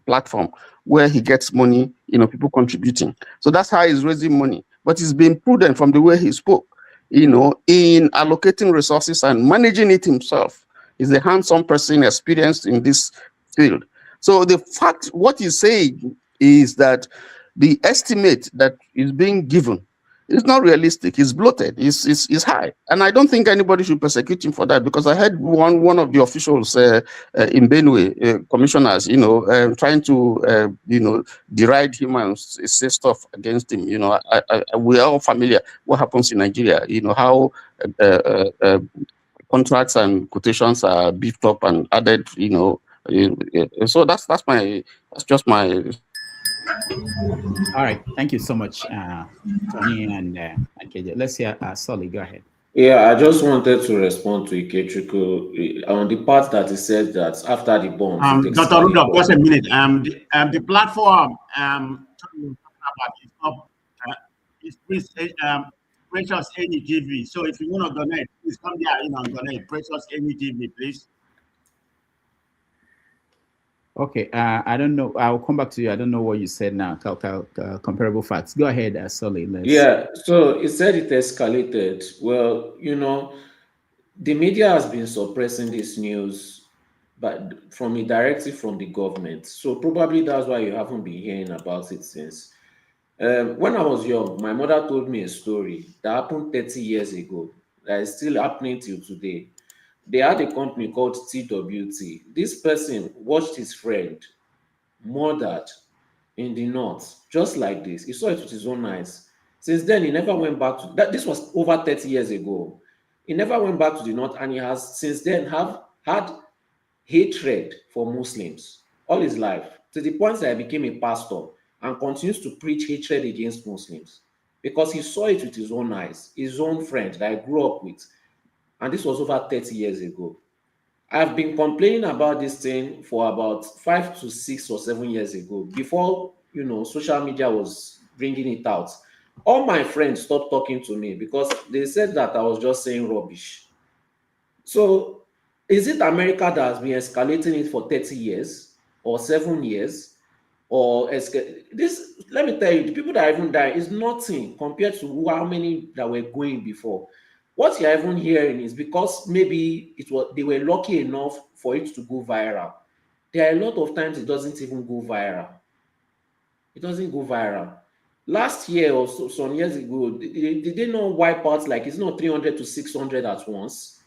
platform where he gets money, people contributing. So that's how he's raising money. But he's been prudent from the way he spoke, in allocating resources and managing it himself. He's a hands-on person experienced in this field. So the fact, what he's saying is that the estimate that is being given is not realistic. It's bloated. It's high, and I don't think anybody should persecute him for that, because I heard one of the officials in Benue, commissioners, trying to deride him and say stuff against him. We are all familiar what happens in Nigeria. How contracts and quotations are beefed up and added. So that's just my. All right, thank you so much, Tony and KJ. Let's hear Solly. Go ahead. Yeah, I just wanted to respond to Ikechukwu on the part that he said that after the bomb. Dr. Rudolph, just a minute. The platform talking about is Precious Any TV. So if you want to donate, please come there and donate. Precious Any TV, please. Okay, I don't know. I'll come back to you. I don't know what you said now. Comparable facts. Go ahead, Solly. Yeah, so he said it escalated. Well, the media has been suppressing this news, but from a directive from the government. So probably that's why you haven't been hearing about it since. When I was young, my mother told me a story that happened 30 years ago that is still happening till today. They had a company called TWT. This person watched his friend murdered in the north, just like this. He saw it with his own eyes. Since then, he never went back to that. This was over 30 years ago. He never went back to the north, and he has since then had hatred for Muslims all his life, to the point that he became a pastor and continues to preach hatred against Muslims because he saw it with his own eyes, his own friend that I grew up with. And this was over 30 years ago. I've been complaining about this thing for about 5 to 6 or 7 years ago, before social media was bringing it out. All my friends stopped talking to me because they said that I was just saying rubbish. So is it America that has been escalating it for 30 years or 7 years? Or this? Let me tell you, the people that even died is nothing compared to how many that were going before. What you're even hearing is because maybe they were lucky enough for it to go viral. There are a lot of times it doesn't even go viral. It doesn't go viral. Last year or so, some years ago, did they not wipe out like it's not 300 to 600 at once?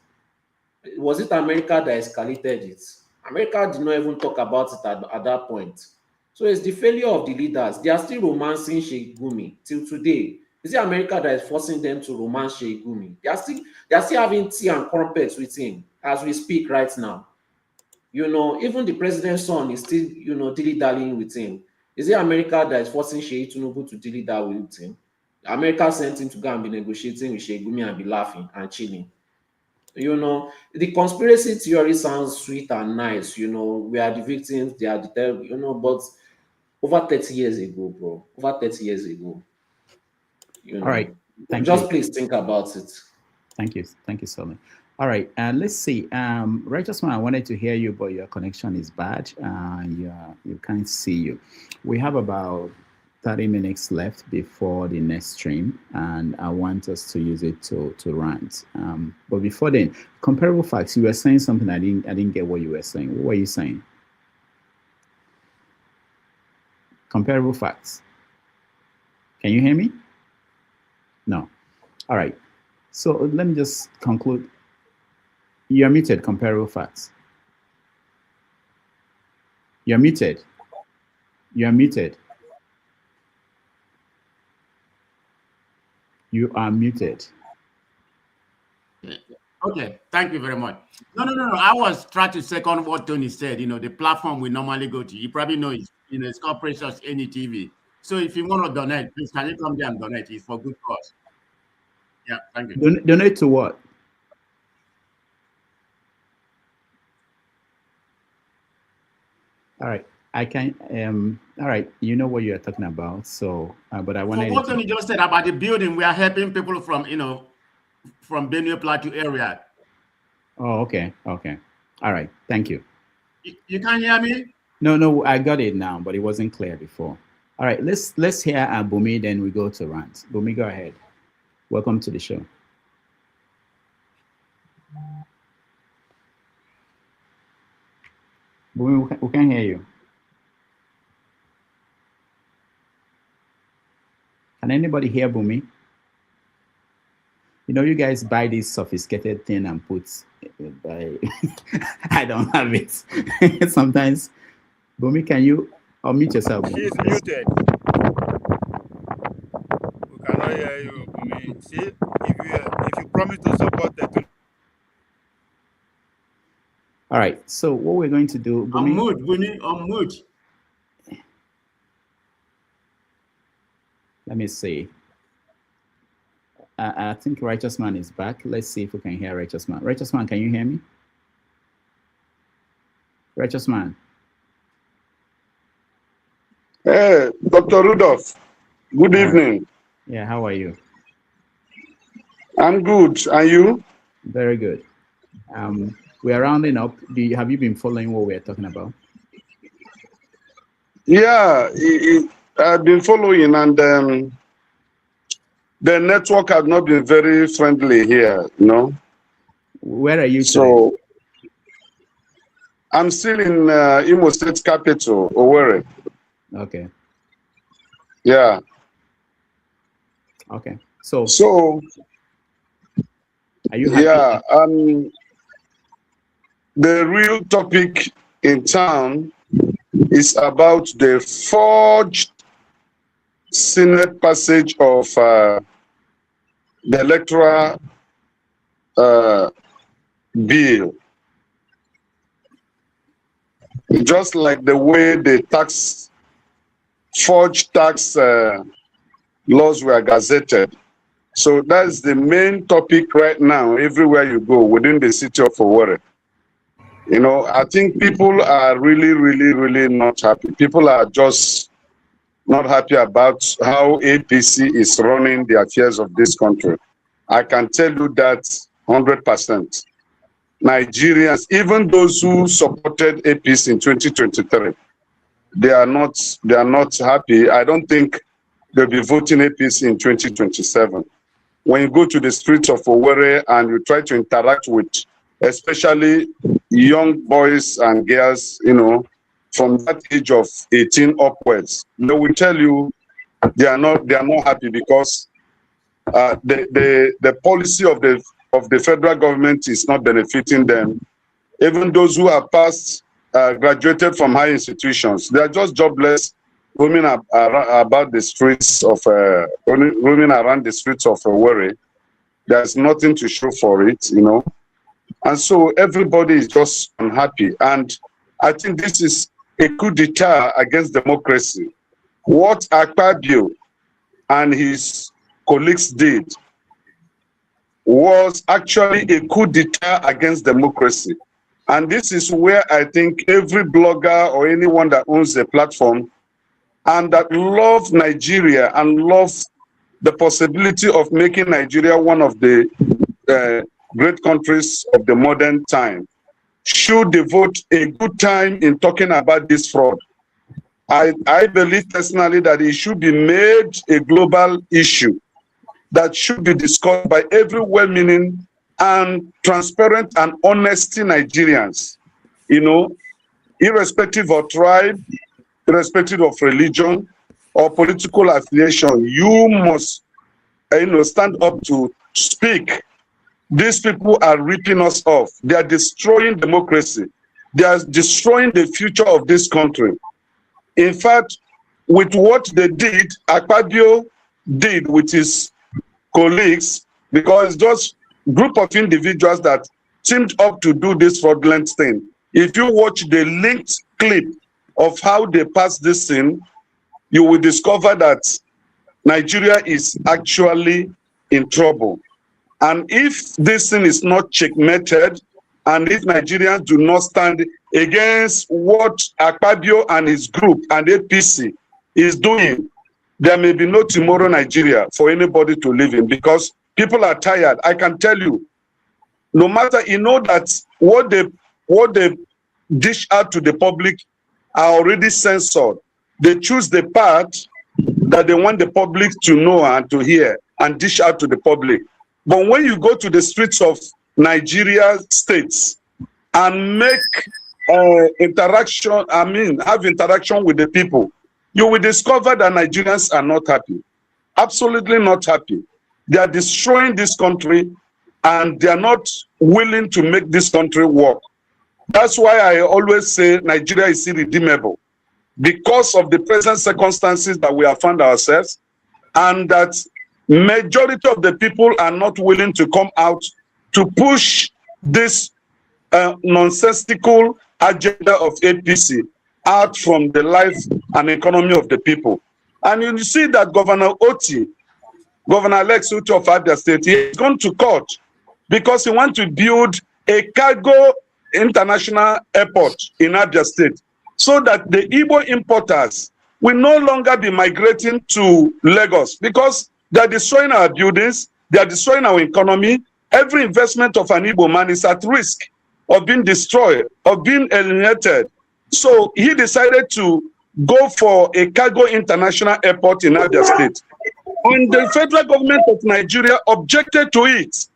Was it America that escalated it? America did not even talk about it at that point. So it's the failure of the leaders. They are still romancing Sheikh Gumi till today. Is it America that is forcing them to romance Sheikh Gumi? They are still having tea and crumpets with him as we speak right now. Even the president's son is still, dilly-dallying with him. Is it America that is forcing Sheikh Tinubu to dilly-dally with him? America sent him to go and be negotiating with Sheikh Gumi and be laughing and chilling. The conspiracy theory sounds sweet and nice. We are the victims, they are the devil, but over 30 years ago, bro. Over 30 years ago. All right. Just please think about it. Thank you. Thank you, Solly. All right. Let's see. Righteous One, I wanted to hear you, but your connection is bad. You can't see you. We have about 30 minutes left before the next stream, and I want us to use it to rant. But before then, comparable facts. You were saying something I didn't get what you were saying. What were you saying? Comparable facts. Can you hear me? No. All right. So let me just conclude. You're muted, comparable facts. You're muted. You're muted. You are muted. Okay, thank you very much. No. I was trying to second what Tony said. The platform we normally go to. You probably know it's called Precious Any TV. So if you want to donate, please can you come there and donate? It's for good cause. Yeah, thank you. Donate to what? All right, I can. All right, you know what you are talking about. So, but I want to. What Tony just said about the building, we are helping people from from Benue Plateau area. Oh, okay. All right, thank you. You can't hear me? No, I got it now, but it wasn't clear before. All right, let's hear Bumi, then we go to rant. Bumi, go ahead. Welcome to the show. Bumi, we can hear you. Can anybody hear Bumi? You guys buy this sophisticated thing and put. I don't have it. Sometimes, Bumi, can you unmute yourself? She's muted. We cannot hear you, Bumi. See, if you promise to support the. All right. So what we're going to do, Bumi. Unmute. Let me see. I think Righteous Man is back. Let's see if we can hear Righteous Man. Righteous Man, can you hear me? Righteous Man. Hey, Dr. Rudolph. Good evening. Yeah, how are you? I'm good. And you? Very good. We are rounding up. Have you been following what we are talking about? Yeah, I've been following, and the network has not been very friendly here, Where are you? So, today? I'm still in Imo State capital, Owerri. Okay. Yeah. Okay. So are you happy? Yeah. The real topic in town is about the forged Senate passage of the electoral bill. Just like the way the forged tax laws were gazetted. So that's the main topic right now, everywhere you go within the city of Owerri. I think people are really, really, really not happy. People are just not happy about how APC is running the affairs of this country. I can tell you that 100%. Nigerians, even those who supported APC in 2023, they are not happy. I don't think they'll be voting APC in 2027. When you go to the streets of Owerri and you try to interact with especially young boys and girls, from that age of 18 upwards, they will tell you they are not happy because the policy of the federal government is not benefiting them. Even those who are graduated from high institutions, they are just jobless, roaming about the streets of roaming around the streets of Owerri. There's nothing to show for it, and so everybody is just unhappy. And I think this is a coup d'etat against democracy. What Akpabio and his colleagues did was actually a coup d'etat against democracy. And this is where I think every blogger or anyone that owns a platform and that love Nigeria and love the possibility of making Nigeria one of the great countries of the modern time should devote a good time in talking about this fraud. I believe personally that it should be made a global issue that should be discussed by every well-meaning and transparent and honesty Nigerians, irrespective of tribe, irrespective of religion or political affiliation. You must, stand up to speak. These people are ripping us off. They are destroying democracy. They are destroying the future of this country. In fact, with what they did, Akpabio did with his colleagues, because just group of individuals that teamed up to do this fraudulent thing. If you watch the linked clip of how they passed this thing, you will discover that Nigeria is actually in trouble. And if this thing is not checkmated, and if Nigerians do not stand against what Akpabio and his group and APC is doing, there may be no tomorrow Nigeria for anybody to live in, because people are tired. I can tell you, no matter, you know that what they dish out to the public are already censored. They choose the part that they want the public to know and to hear and dish out to the public. But when you go to the streets of Nigeria states and make interaction, have interaction with the people, you will discover that Nigerians are not happy. Absolutely not happy. They are destroying this country and they are not willing to make this country work. That's why I always say Nigeria is irredeemable, because of the present circumstances that we have found ourselves, and that majority of the people are not willing to come out to push this nonsensical agenda of APC out from the life and economy of the people. And you see that Governor Oti, Governor Alex Oti of Abia State, he has gone to court because he wants to build a cargo international airport in Abia State, so that the Igbo importers will no longer be migrating to Lagos, because they are destroying our buildings, they are destroying our economy. Every investment of an Igbo man is at risk of being destroyed, of being eliminated. So he decided to go for a cargo international airport in Abia State. And the federal government of Nigeria objected to it.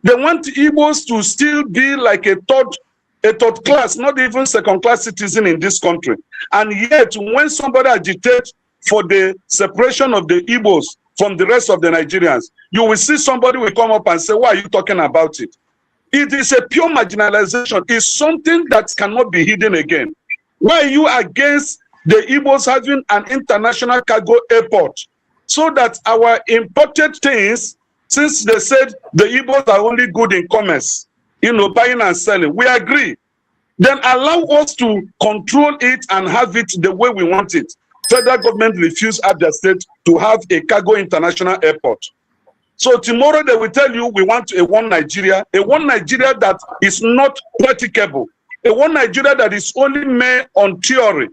They want Igbos to still be like a third class, not even second class citizen in this country. And yet, when somebody agitates for the separation of the Igbos from the rest of the Nigerians, you will see somebody will come up and say, why are you talking about it? It is a pure marginalization. It's something that cannot be hidden again. Why are you against the Igbos having an international cargo airport, so that our imported things, since they said the Igbos are only good in commerce, buying and selling, we agree. Then allow us to control it and have it the way we want it. Federal government refused Abia State to have a cargo international airport. So tomorrow they will tell you we want a one Nigeria that is not practicable, a one Nigeria that is only made on theory.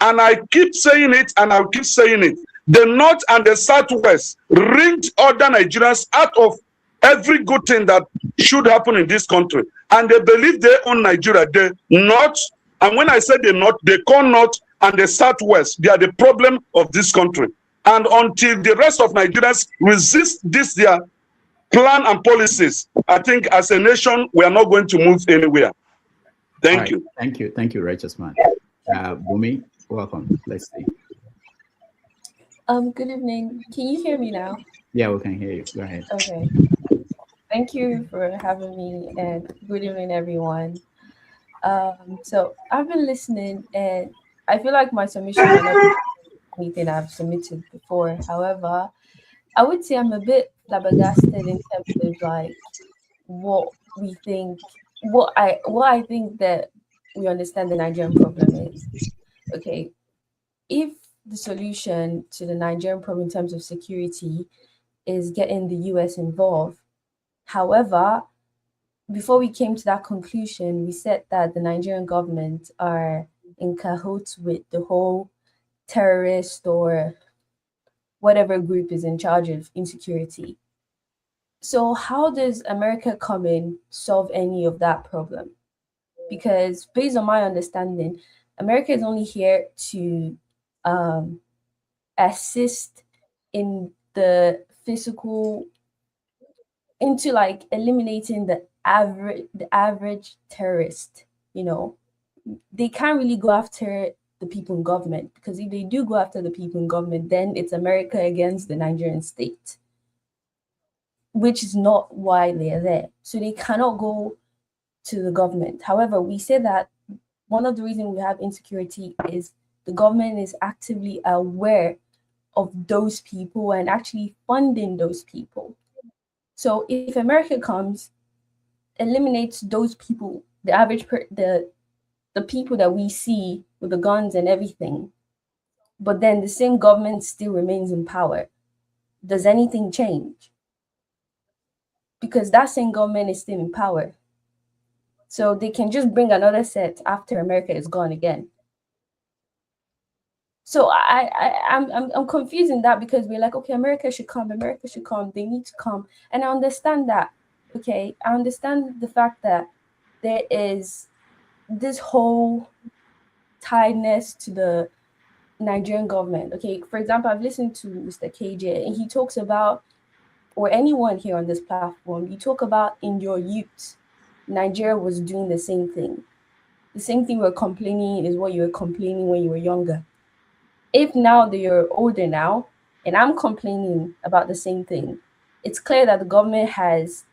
And I keep saying it and I'll keep saying it. The North and the Southwest rigged other Nigerians out of every good thing that should happen in this country. And they believe they own Nigeria. The North, and when I say the North, they call North and the Southwest, they are the problem of this country. And until the rest of Nigerians resist this, their plan and policies, I think as a nation, we are not going to move anywhere. Thank you. Thank you, righteous man. Bumi, welcome. Let's see. Good evening. Can you hear me now? Yeah, we can hear you. Go ahead. Okay. Thank you for having me, and good evening, everyone. So I've been listening, and I feel like my submission might not be anything I've submitted before. However, I would say I'm a bit flabbergasted in terms of like what we think, what I think that we understand the Nigerian problem is. Okay, if the solution to the Nigerian problem in terms of security is getting the US involved, however, before we came to that conclusion, we said that the Nigerian government are in cahoots with the whole terrorist or whatever group is in charge of insecurity. So how does America come in, solve any of that problem? Because based on my understanding, America is only here to assist in the physical, into like eliminating the average terrorist. They can't really go after the people in government, because if they do go after the people in government, then it's America against the Nigerian state, which is not why they are there. So they cannot go to the government. However, we say that one of the reasons we have insecurity is the government is actively aware of those people and actually funding those people. So if America comes, eliminates those people, the average the people that we see with the guns and everything, but then the same government still remains in power, does anything change? Because that same government is still in power. So they can just bring another set after America is gone again. So I'm confused in that, because we're like, okay, America should come, they need to come. And I understand that. Okay, I understand the fact that there is this whole tiedness to the Nigerian government. Okay, for example, I've listened to Mr. KJ, and he talks about, or anyone here on this platform, you talk about in your youth, Nigeria was doing the same thing. The same thing we're complaining is what you were complaining when you were younger. If now that you're older now, and I'm complaining about the same thing, it's clear that the government has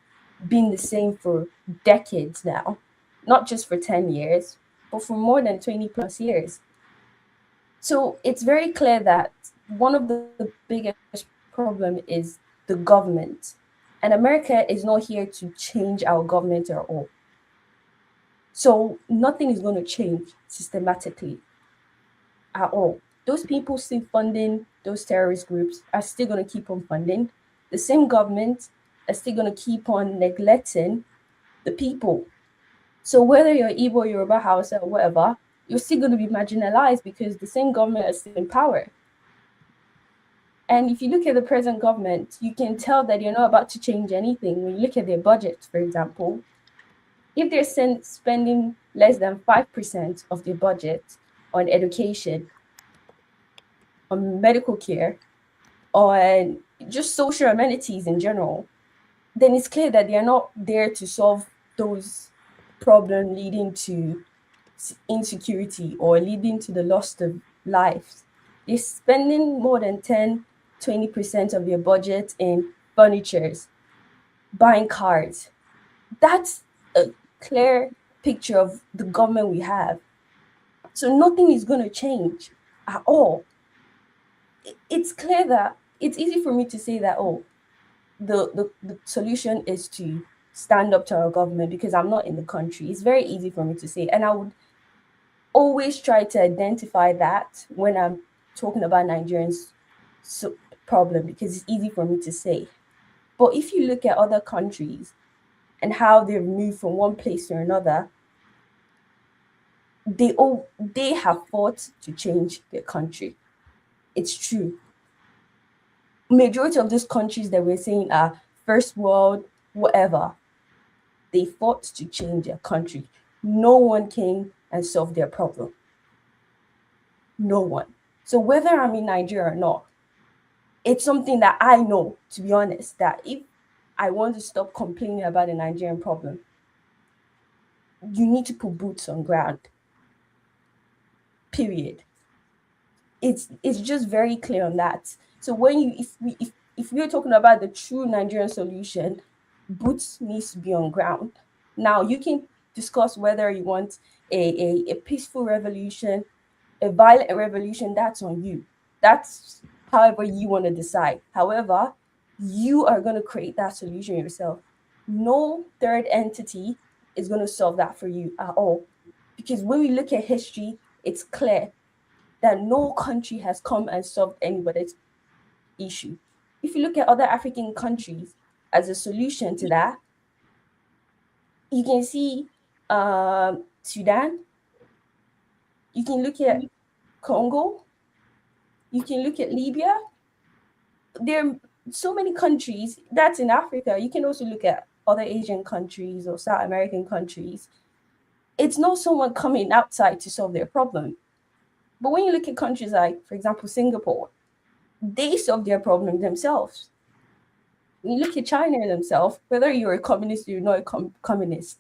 been the same for decades now, not just for 10 years, but for more than 20 plus years. So it's very clear that one of the biggest problem is the government. And America is not here to change our government at all. So nothing is going to change systematically at all. Those people still funding those terrorist groups are still going to keep on funding. The same government are still going to keep on neglecting the people. So whether you're Igbo, Yoruba, Hausa, or whatever, you're still going to be marginalized because the same government is still in power. And if you look at the present government, you can tell that you're not about to change anything. When you look at their budget, for example, if they're spending less than 5% of their budget on education, on medical care, on just social amenities in general, then it's clear that they are not there to solve those problems leading to insecurity or leading to the loss of lives. They're spending more than 10-20% of their budget in furnitures, buying cars. That's a clear picture of the government we have. So nothing is going to change at all. It's clear that it's easy for me to say that, oh, the solution is to stand up to our government because I'm not in the country. It's very easy for me to say. And I would always try to identify that when I'm talking about Nigerians' problem, because it's easy for me to say. But if you look at other countries and how they've moved from one place to another, they have fought to change their country. It's true. Majority of these countries that we're saying are first world, whatever, they fought to change their country. No one came and solved their problem. No one. So whether I'm in Nigeria or not, it's something that I know, to be honest, that if I want to stop complaining about the Nigerian problem, you need to put boots on ground. Period. It's just very clear on that. So when if we're talking about the true Nigerian solution, boots needs to be on ground. Now you can discuss whether you want a peaceful revolution, a violent revolution. That's on you. That's however you want to decide. However, you are going to create that solution yourself. No third entity is going to solve that for you at all. Because when we look at history, it's clear that no country has come and solved anybody's issue. If you look at other African countries as a solution to that, you can see Sudan, you can look at Congo, you can look at Libya. There are so many countries that's in Africa. You can also look at other Asian countries or South American countries. It's not someone coming outside to solve their problem. But when you look at countries like, for example, Singapore, they solve their problem themselves. When you look at China themselves, whether you're a communist or you're not a communist,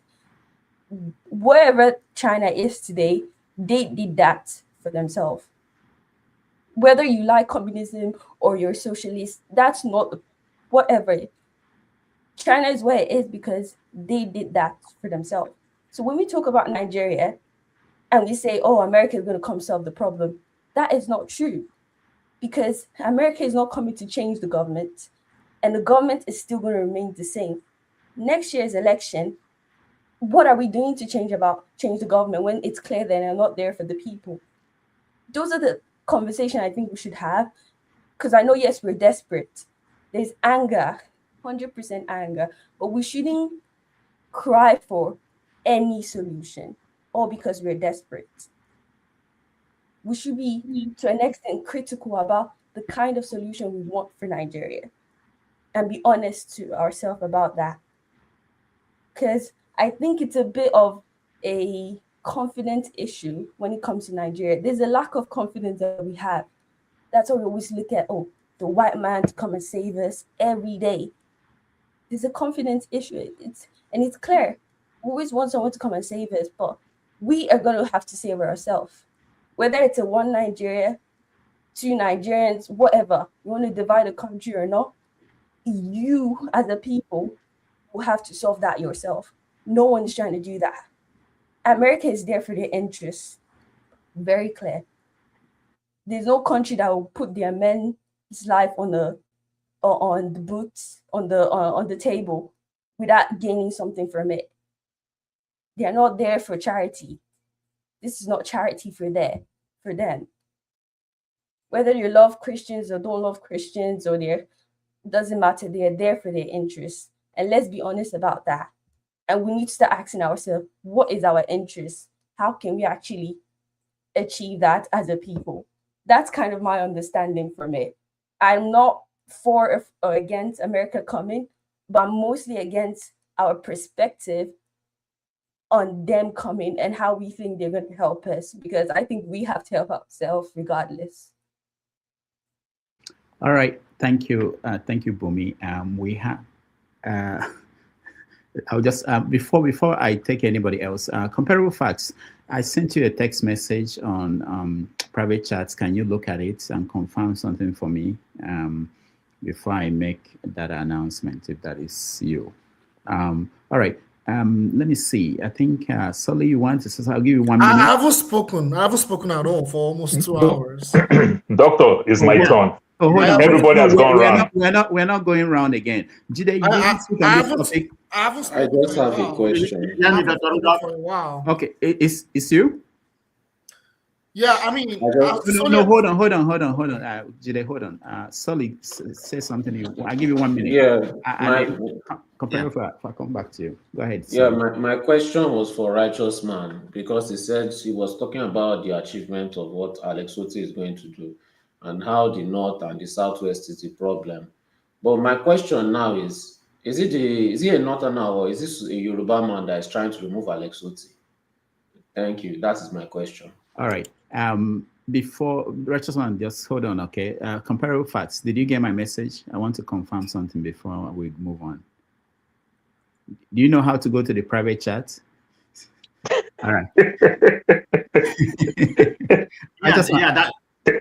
wherever China is today, they did that for themselves. Whether you like communism or you're socialist, that's not whatever. China is where it is because they did that for themselves. So when we talk about Nigeria and we say, oh, America is going to come solve the problem, that is not true. Because America is not coming to change the government. and the government is still going to remain the same. Next year's election, what are we doing to change the government when it's clear that they're not there for the people? Those are the conversations I think we should have, because I know, yes, we're desperate. There's anger, 100% anger, but we shouldn't cry for any solution, all because we're desperate. We should be, to an extent, critical about the kind of solution we want for Nigeria and be honest to ourselves about that. Because I think it's a bit of a confidence issue when it comes to Nigeria. There's a lack of confidence that we have. That's why we always look at, the white man to come and save us every day. There's a confidence issue. It's clear. We always want someone to come and save us, but we are going to have to save ourselves. Whether it's a one Nigeria, two Nigerians, whatever, you want to divide the country or not, you as a people will have to solve that yourself. No one's trying to do that. America is there for their interests. Very clear. There's no country that will put their men's life on the boots, on the table without gaining something from it. They are not there for charity. This is not charity for them. Whether you love Christians or don't love Christians, or doesn't matter. They are there for their interests. And let's be honest about that. And we need to start asking ourselves, what is our interest? How can we actually achieve that as a people? That's kind of my understanding from it. I'm not for or against America coming, but I'm mostly against our perspective on them coming and how we think they're going to help us, because I think we have to help ourselves regardless. All right. Thank you. Thank you, Bumi. We have, I'll just, before I take anybody else, comparable facts. I sent you a text message on private chats. Can you look at it and confirm something for me before I make that announcement, if that is you? All right. Let me see. I think, Sully, you want to say, I'll give you 1 minute. I haven't spoken at all for almost 2 hours. Doctor, it's my turn. Oh, hold on. Everybody has gone round. We're not going round again. Jide, I just have a question. Wow. Okay, it's you? Yeah, I mean, no, hold on. Jide, hold on. Sully, say something. I'll give you 1 minute. Yeah. I'll come back to you. Go ahead. Yeah, my question was for Righteous Man, because he said he was talking about the achievement of what Alex Otti is going to do and how the North and the Southwest is the problem. But my question now is he a Northerner, or is this a Yoruba man that is trying to remove Alex Otti? Thank you. That is my question. All right. Before Righteous Man, just hold on, okay? Comparable facts. Did you get my message? I want to confirm something before we move on. Do you know how to go to the private chat? All right.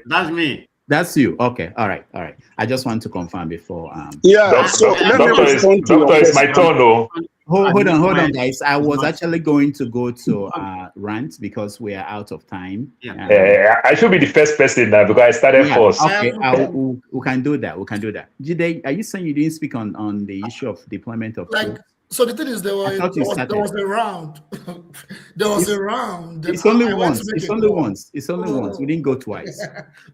That's me. That's you. Okay. All right. I just want to confirm before. Doctor, it's my turn, though. Hold on, guys. I was actually going to go to rant because we are out of time. I should be the first person now because I started first. Okay, we can do that. Jide, are you saying you didn't speak on the issue of deployment of troops? So the thing is, there was a round. It's only once. We didn't go twice.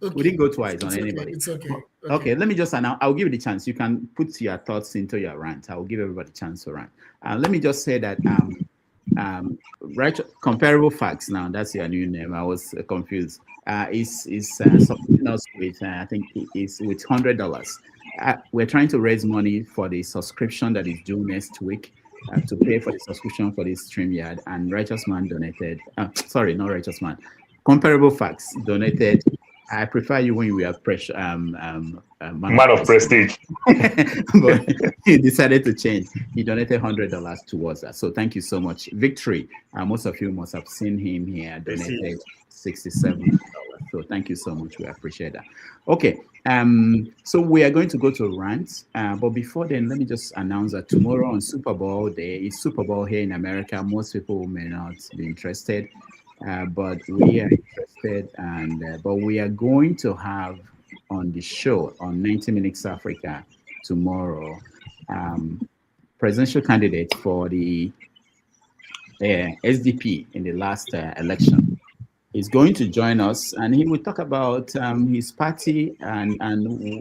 Okay. We didn't go twice on anybody. It's okay. Okay, let me just announce. I'll give you the chance. You can put your thoughts into your rant. I will give everybody a chance to rant. Let me just say that comparable facts. Now that's your new name. I was confused. Is something else with I think it's with $100. We're trying to raise money for the subscription that is due next week to pay for the subscription for this StreamYard, and Righteous Man donated. Sorry, not Righteous Man. Comparable facts donated. I prefer you when you were man of prestige. But he decided to change. He donated $100 towards that. So thank you so much. Victory. Most of you must have seen him here. Donated $67. So thank you so much. We appreciate that. Okay. So we are going to go to rants. But before then, let me just announce that tomorrow on Super Bowl Day is Super Bowl here in America. Most people may not be interested. But we are interested, and but we are going to have on the show on 90 Minutes Africa tomorrow, presidential candidate for the SDP in the last election. He's going to join us, and he will talk about his party and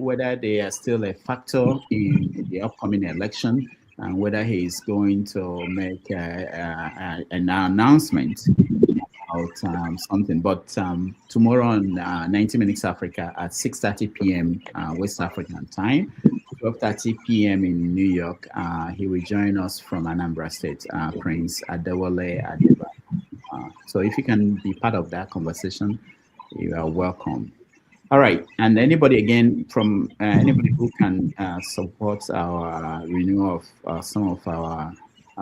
whether they are still a factor in the upcoming election, and whether he's going to make an announcement about something. But tomorrow on 90 Minutes Africa at 6:30 p.m. West African time, 12:30 p.m. in New York, he will join us from Anambra State, Prince Adewale Adeba. So if you can be part of that conversation, you are welcome. All right, and anybody again from anybody who can support our renewal of some of our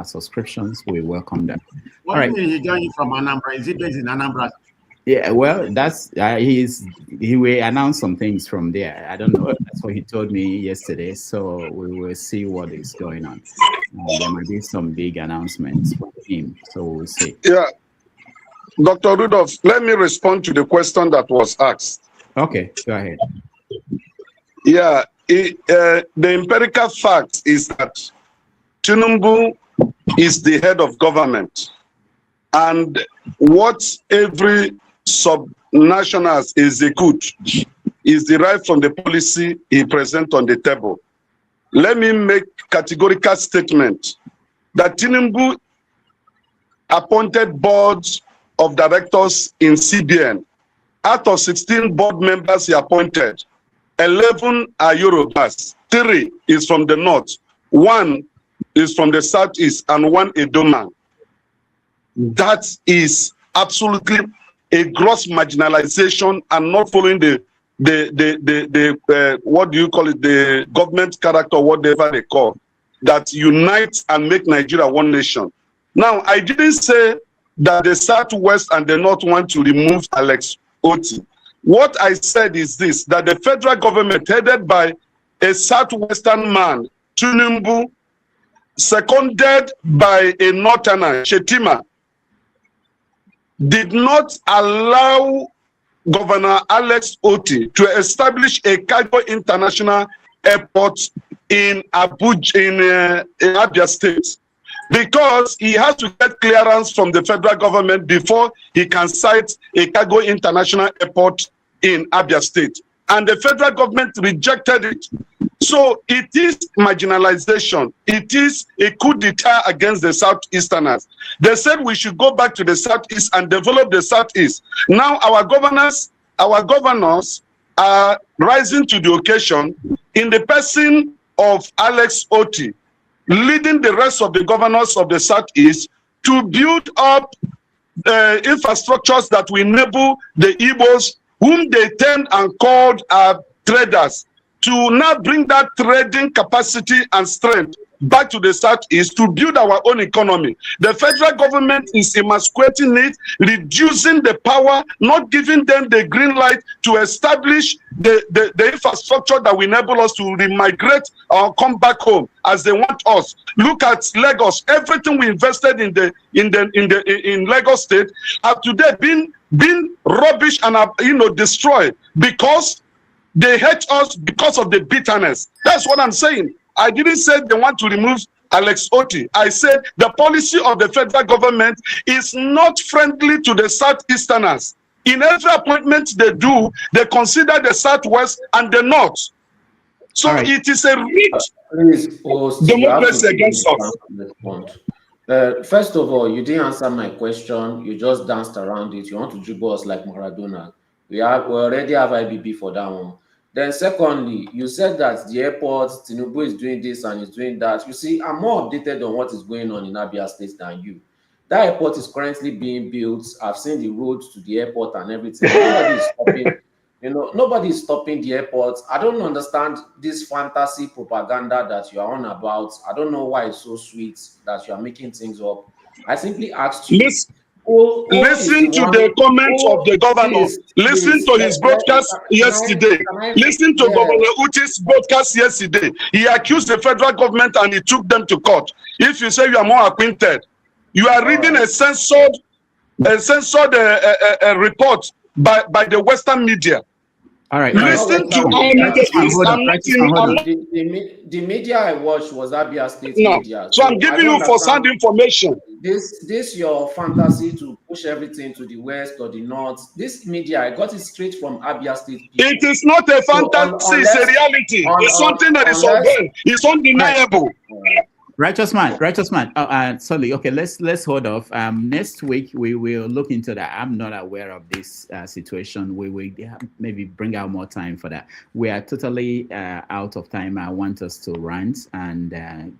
subscriptions, we welcome them. What do you mean he joined from Anambra? Is he based in Anambra? Yeah, well, that's he will announce some things from there. I don't know. That's what he told me yesterday. So we will see what is going on. There might be some big announcements from him. So we'll see. Yeah. Dr. Rudolph, let me respond to the question that was asked. Okay, go ahead. Yeah, the empirical fact is that Tinubu is the head of government, and what every subnational execute is derived from the policy he presents on the table. Let me make categorical statement that Tinubu appointed boards of directors in CBN. Out of 16 board members he appointed, 11 are Yorubas, 3 is from the north, 1 is from the southeast, and 1 Edoman. That is absolutely a gross marginalization and not following the what do you call it, the government character, whatever they call, that unites and make Nigeria one nation. Now, I didn't say that the Southwest and the North want to remove Alex Oti. What I said is this, that the federal government headed by a Southwestern man, Tinubu, seconded by a Northerner, Shettima, did not allow Governor Alex Oti to establish a cargo international airport in Abuja, in Abia State, because he has to get clearance from the federal government before he can site a cargo international airport in Abia State. And the federal government rejected it. So it is marginalization. It is a coup d'etat against the Southeasterners. They said we should go back to the Southeast and develop the Southeast. Now our governors are rising to the occasion in the person of Alex Oti, leading the rest of the governors of the Southeast to build up infrastructures that will enable the Igbos, whom they termed and called traders, to now bring that trading capacity and strength back to the Southeast to build our own economy. The federal government is emasculating it, reducing the power, not giving them the green light to establish the infrastructure that will enable us to remigrate or come back home as they want us. Look at Lagos. Everything we invested in Lagos State have today been rubbish and destroyed because they hate us because of the bitterness. That's what I'm saying. I didn't say they want to remove Alex Oti. I said the policy of the federal government is not friendly to the Southeasterners. In every appointment they do, they consider the Southwest and the North. So it is a rich democracy against us. First of all, you didn't answer my question. You just danced around it. You want to dribble us like Maradona. We already have IBB for that one. Then secondly, you said that the airport, Tinubu is doing this and is doing that. You see, I'm more updated on what is going on in Abia State than you. That airport is currently being built. I've seen the roads to the airport and everything. Nobody is stopping. Nobody is stopping the airport. I don't understand this fantasy propaganda that you are on about. I don't know why it's so sweet that you are making things up. I simply asked you. Listen to the comments of the governor. Listen to his broadcast yesterday. Listen to Governor Uti's broadcast yesterday. He accused the federal government and he took them to court. If you say you are more acquainted, you are reading a censored report by the Western media. All right. Listen to the media I watched was Abia State No. media. So I'm giving you first-hand information. This your fantasy to push everything to the west or the north. This media, I got it straight from Abia State people. It is not a fantasy, it's a reality. It's something that is obeyed. It's undeniable. Righteous man. Sorry. Okay, let's hold off. Next week we will look into that. I'm not aware of this situation. We will maybe bring out more time for that. We are totally out of time. I want us to rant and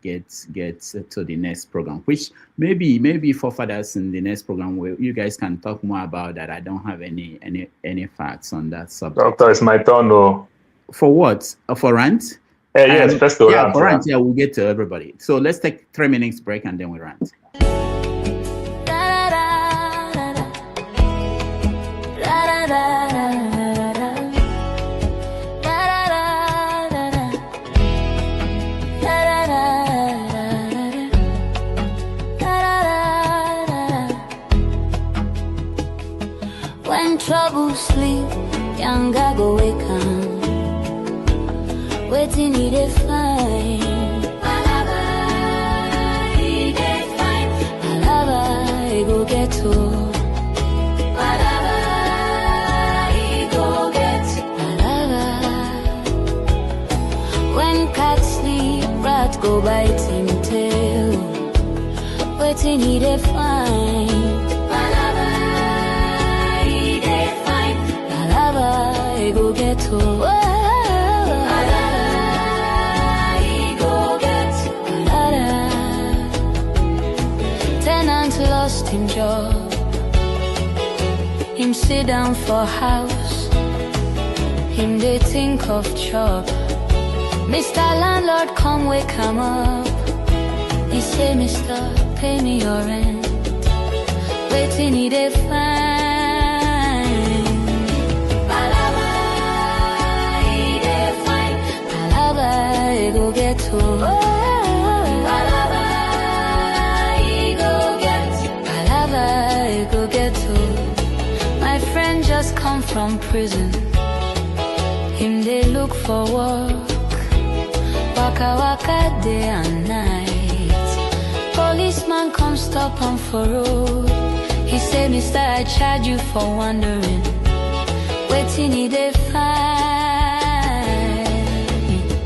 get to the next program, which maybe forefathers in the next program where you guys can talk more about that. I don't have any facts on that subject. Doctor, it's my turn. No. For what? For rant? Yes, first to rant. For rant, we'll get to everybody. So let's take 3 minutes break and then we rant. When trouble sleep, young guy go wake up. Waiting he dey find. Palava, he dey find. Palava, he go get to. Palava, he go get. Palava. When cat sleep, rat go bite him tail. Waiting he dey find. Palava, he dey find. Palava, he go get to. Lost him job. Him sit down for house. Him they think of job. Mr. Landlord come wake him up. He say, Mister, pay me your rent. Waiting he dey find. Palava, he dey find. Palava, he go get to. Go get to. My friend just come from prison. Him they look for work. Waka waka day and night. Policeman come stop him for road. He say, Mister, I charge you for wandering. Waiting he dey find.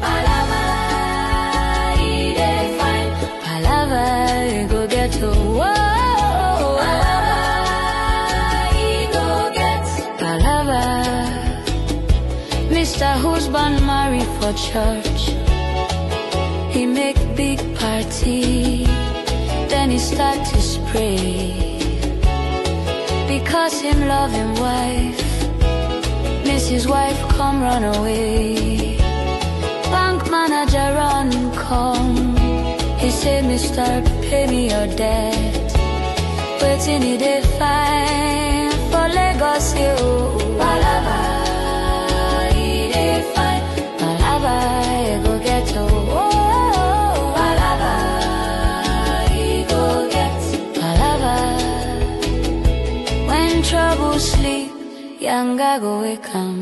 Palava, he dey find. Palava, he go get to. Whoa. Mr. Husband marry for church. He make big party. Then he start to spray. Because him love him wife. Mrs. Wife come run away. Bank manager run come. He say, Mister, pay me your debt. Waiting he dey find. For Lagos, you. Palava. Palava, go get to. Oh, Palava, go get. Palava. When trouble sleep, young guy go wake up.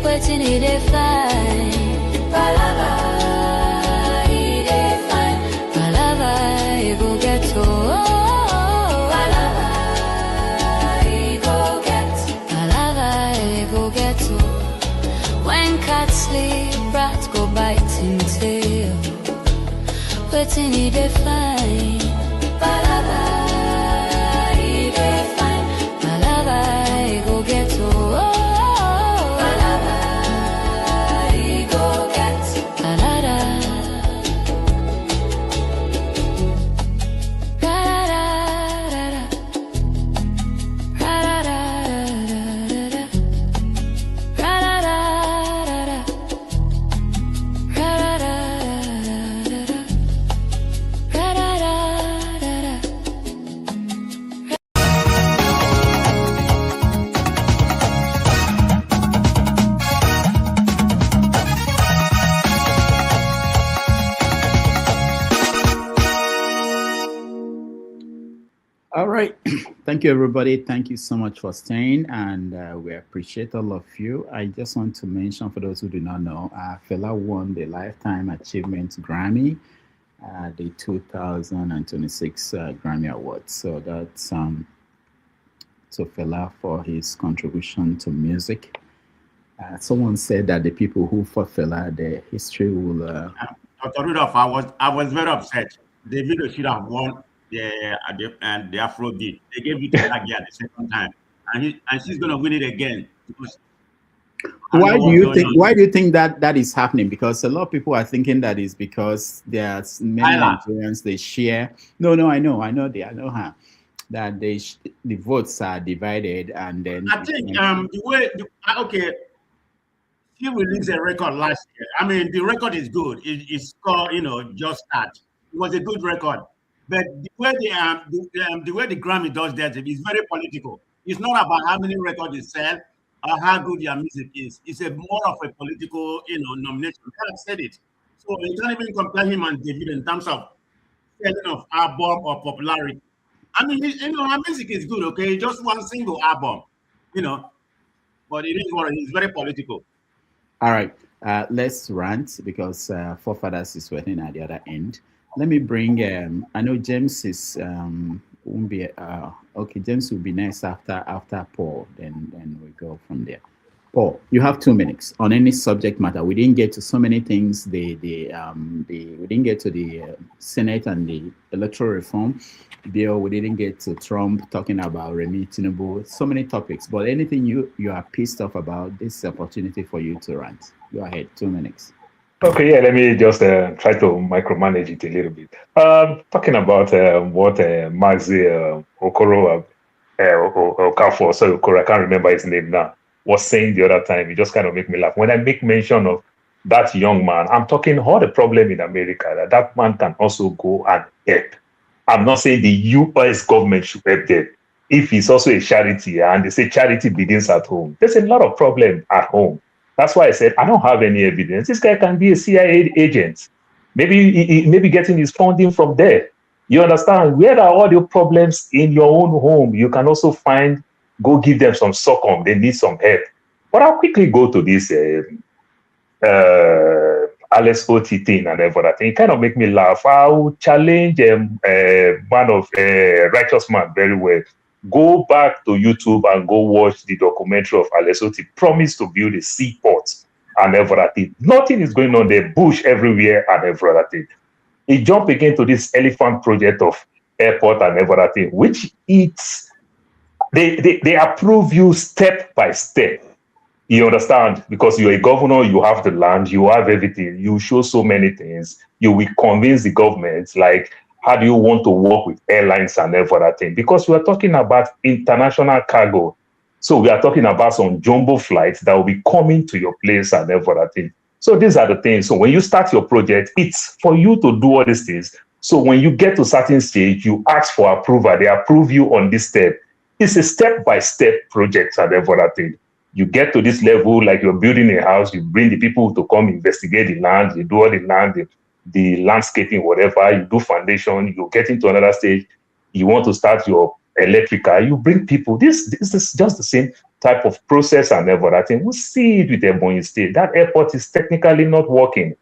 Waiting he dey find. Palava, he dey find. Palava, go get to. Oh, Palava, go get. Palava, go get to. When cats sleep, rats go bite him tail. Waiting he dey find. Palava, he dey find. Palava, he go get to. Oh, Palava, he go get. Palava. All right. Thank you, everybody. Thank you so much for staying, and we appreciate all of you. I just want to mention, for those who do not know, Fela won the Lifetime Achievement Grammy, the 2026 Grammy Awards. So that's to Fela for his contribution to music. Someone said that the people who fought Fela, the history will. Dr. Rudolph, I was very upset. Davido should have won the Afrobeat. They gave it to Nagi at the second time, and she's gonna win it again. Why do you think that is happening? Because a lot of people are thinking that is because there's many Nigerians they share. No, I know her. That the votes are divided, and then I think she released a record last year. I mean, the record is good. It's called, Just Start. It was a good record. But the way the Grammy does that is very political. It's not about how many records you sell or how good your music is. It's more of a political, nomination. I said it. So you can't even compare him and David in terms of selling of album or popularity. I mean, her music is good, okay? Just one single album, but it is what it is. Very political. All right, let's rant because Forefathers is waiting at the other end. Let me bring. I know James is won't be okay. James will be next after Paul. Then we go from there. Paul, you have 2 minutes on any subject matter. We didn't get to so many things. We didn't get to the Senate and the electoral reform bill. We didn't get to Trump talking about Remi, Tinubu. So many topics. But anything you are pissed off about, this is an opportunity for you to rant. Go ahead, 2 minutes. Okay, yeah, let me just try to micromanage it a little bit. Talking about what Mazi Okoro, Okafor, sorry, Okoro, I can't remember his name now, was saying the other time. It just kind of make me laugh. When I make mention of that young man, I'm talking all the problem in America, that man can also go and help. I'm not saying the US government should help them. If it's also a charity, and they say charity begins at home, there's a lot of problem at home. That's why I said, I don't have any evidence. This guy can be a CIA agent. Maybe getting his funding from there. You understand? Where are all the problems in your own home? You can also go give them some succumb. They need some help. But I'll quickly go to this Alex OT thing and everything. It kind of make me laugh. I'll challenge man of righteous man very well. Go back to YouTube and go watch the documentary of Alex OT. Promised to build a seaport and everything. Nothing is going on there. Bush everywhere and everything. He jumped again to this elephant project of airport and everything, which they approve you step by step. You understand? Because you're a governor, you have the land, you have everything. You show so many things. You will convince the government, like, how do you want to work with airlines and everything? Because we are talking about international cargo. So we are talking about some jumbo flights that will be coming to your place and everything. So these are the things. So when you start your project, it's for you to do all these things. So when you get to certain stage, you ask for approval. They approve you on this step. It's a step-by-step project and everything. You get to this level, like you're building a house, you bring the people to come investigate the land, you do all the land, the landscaping, whatever, you do foundation, you get into another stage, you want to start your electrical, you bring people. This is just the same type of process and everything. We see it with Ebonyi State. That airport is technically not working.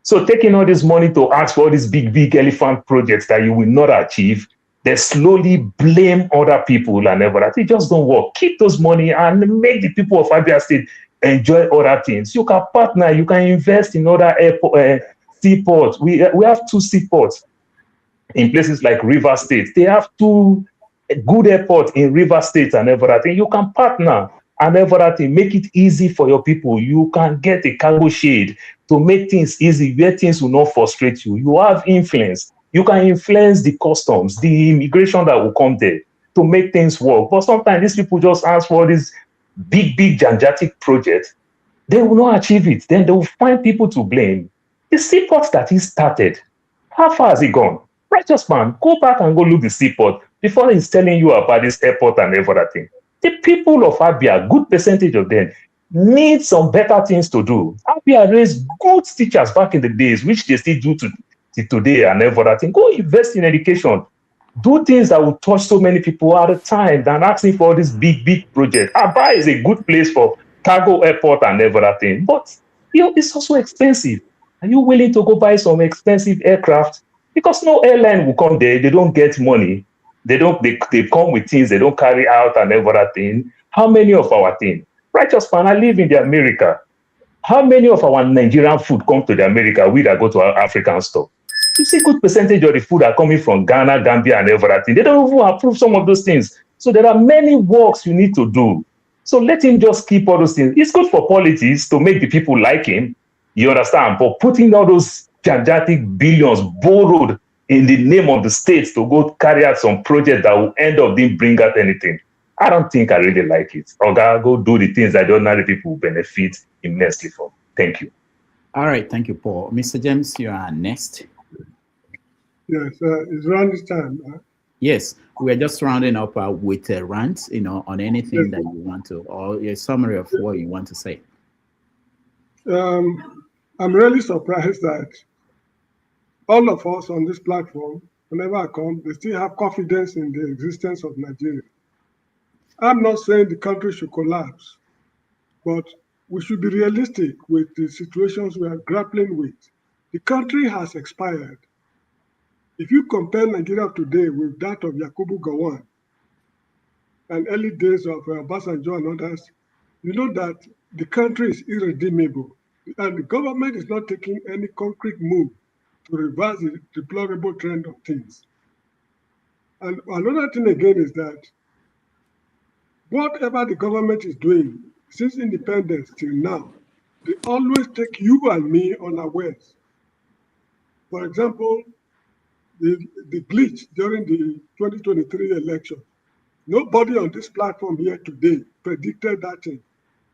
So taking all this money to ask for all these big elephant projects that you will not achieve, they slowly blame other people and everything. It just don't work. Keep those money and make the people of Abia State enjoy other things. You can partner, you can invest in other airport, seaports. We have 2 seaports in places like River State. They have 2 good airports in River State and everything. You can partner and everything. Make it easy for your people. You can get a cargo shade to make things easy, where things will not frustrate you. You have influence. You can influence the customs, the immigration that will come there to make things work. But sometimes these people just ask for this big gigantic project. They will not achieve it. Then they will find people to blame. The seaport that he started, how far has it gone? Righteous man, go back and go look the seaport before he's telling you about this airport and everything. The people of Abia, good percentage of them, need some better things to do. Abia raised good teachers back in the days, which they still do today and everything. Go invest in education. Do things that will touch so many people at a time than asking for this big project. Aba is a good place for cargo airport and everything, but it's also expensive. Are you willing to go buy some expensive aircraft? Because no airline will come there. They don't get money. They come with things they don't carry out and everything. How many of our things? Righteous man, I live in the America. How many of our Nigerian food come to the America? We that go to our African store. You see, good percentage of the food are coming from Ghana, Gambia, and everything. They don't even approve some of those things. So there are many works you need to do. So let him just keep all those things. It's good for politics to make the people like him. You understand? But putting all those gigantic billions borrowed in the name of the states to go carry out some project that will end up didn't bring out anything. I don't think I really like it. Oga, go do the things that the ordinary people benefit immensely from. Thank you. All right, thank you, Paul. Mr. James, you are next. Yes, it's round time. Yes, we're just rounding up with a rant, on anything that you want to, or a summary of what you want to say. I'm really surprised that all of us on this platform, whenever I come, they still have confidence in the existence of Nigeria. I'm not saying the country should collapse, but we should be realistic with the situations we are grappling with. The country has expired. If you compare Nigeria today with that of Yakubu Gowon and early days of Obasanjo and others, you know that the country is irredeemable, and the government is not taking any concrete move to reverse the deplorable trend of things. And another thing again is that whatever the government is doing since independence till now, they always take you and me unawares. For example, the glitch during the 2023 election. Nobody on this platform here today predicted that thing,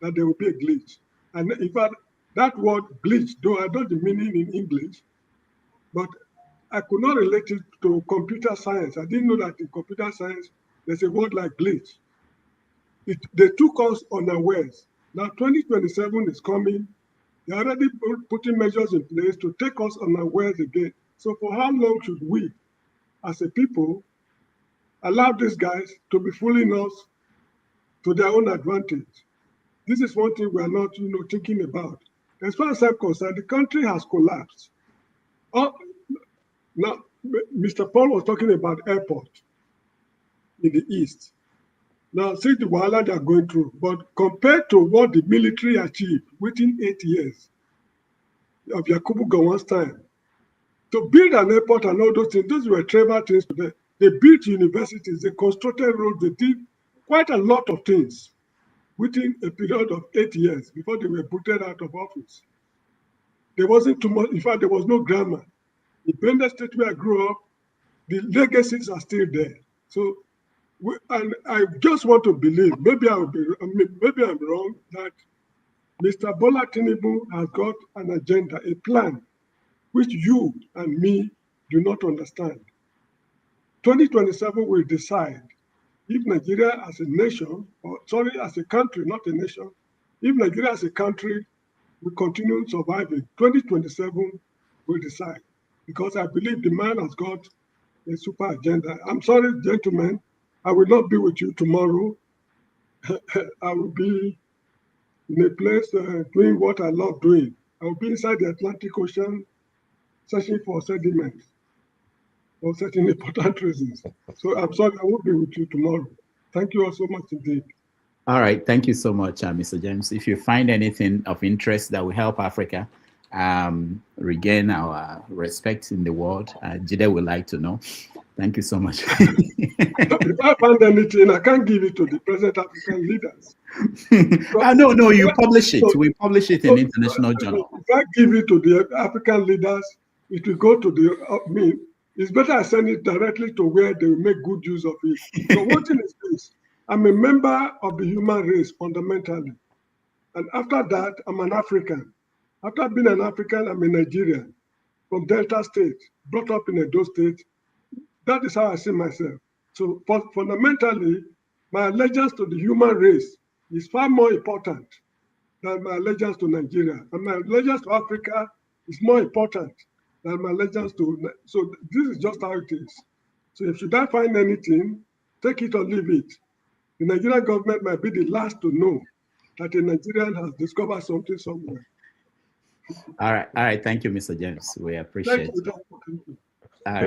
that there would be a glitch. And in fact, that word glitch, though I don't know the meaning in English, but I could not relate it to computer science. I didn't know that in computer science, there's a word like glitch. They took us unawares. Now 2027 is coming. They're already putting measures in place to take us unawares again. So for how long should we, as a people, allow these guys to be fooling us to their own advantage? This is one thing we are not, thinking about. As far as I'm concerned, the country has collapsed. Now, Mr. Paul was talking about airport in the east. Now, see the wahala they are going through, but compared to what the military achieved within 8 years of Yakubu Gowon's time, to build an airport and all those things, those were trivial things today. They built universities, they constructed roads, they did quite a lot of things within a period of 8 years before they were booted out of office. There wasn't too much, in fact, there was no grammar. In Bender State where I grew up, the legacies are still there. So, and I just want to believe, maybe I'm wrong, that Mr. Bola Tinubu has got an agenda, a plan, which you and me do not understand. 2027 will decide if Nigeria as a nation, as a country, not a nation, if Nigeria as a country will continue surviving. 2027 will decide, because I believe the man has got a super agenda. I'm sorry, gentlemen, I will not be with you tomorrow. I will be in a place doing what I love doing. I will be inside the Atlantic Ocean searching for sediment for certain important reasons. So I'm sorry, I won't be with you tomorrow. Thank you all so much indeed. All right, thank you so much, Mr. James. If you find anything of interest that will help Africa regain our respect in the world, Jide would like to know. Thank you so much. If I find anything, I can't give it to the present African leaders. No, you publish it. We publish it in international journal. If I give it to the African leaders, it will go to the it's better I send it directly to where they will make good use of it. So one thing is this: I'm a member of the human race fundamentally. And after that, I'm an African. After being an African, I'm a Nigerian from Delta State, brought up in Edo State. That is how I see myself. So fundamentally, my allegiance to the human race is far more important than my allegiance to Nigeria. And my allegiance to Africa is more important than my allegiance to... So this is just how it is. So if you don't find anything, take it or leave it. The Nigerian government might be the last to know that a Nigerian has discovered something somewhere. All right. Thank you, Mr. James. We appreciate it. All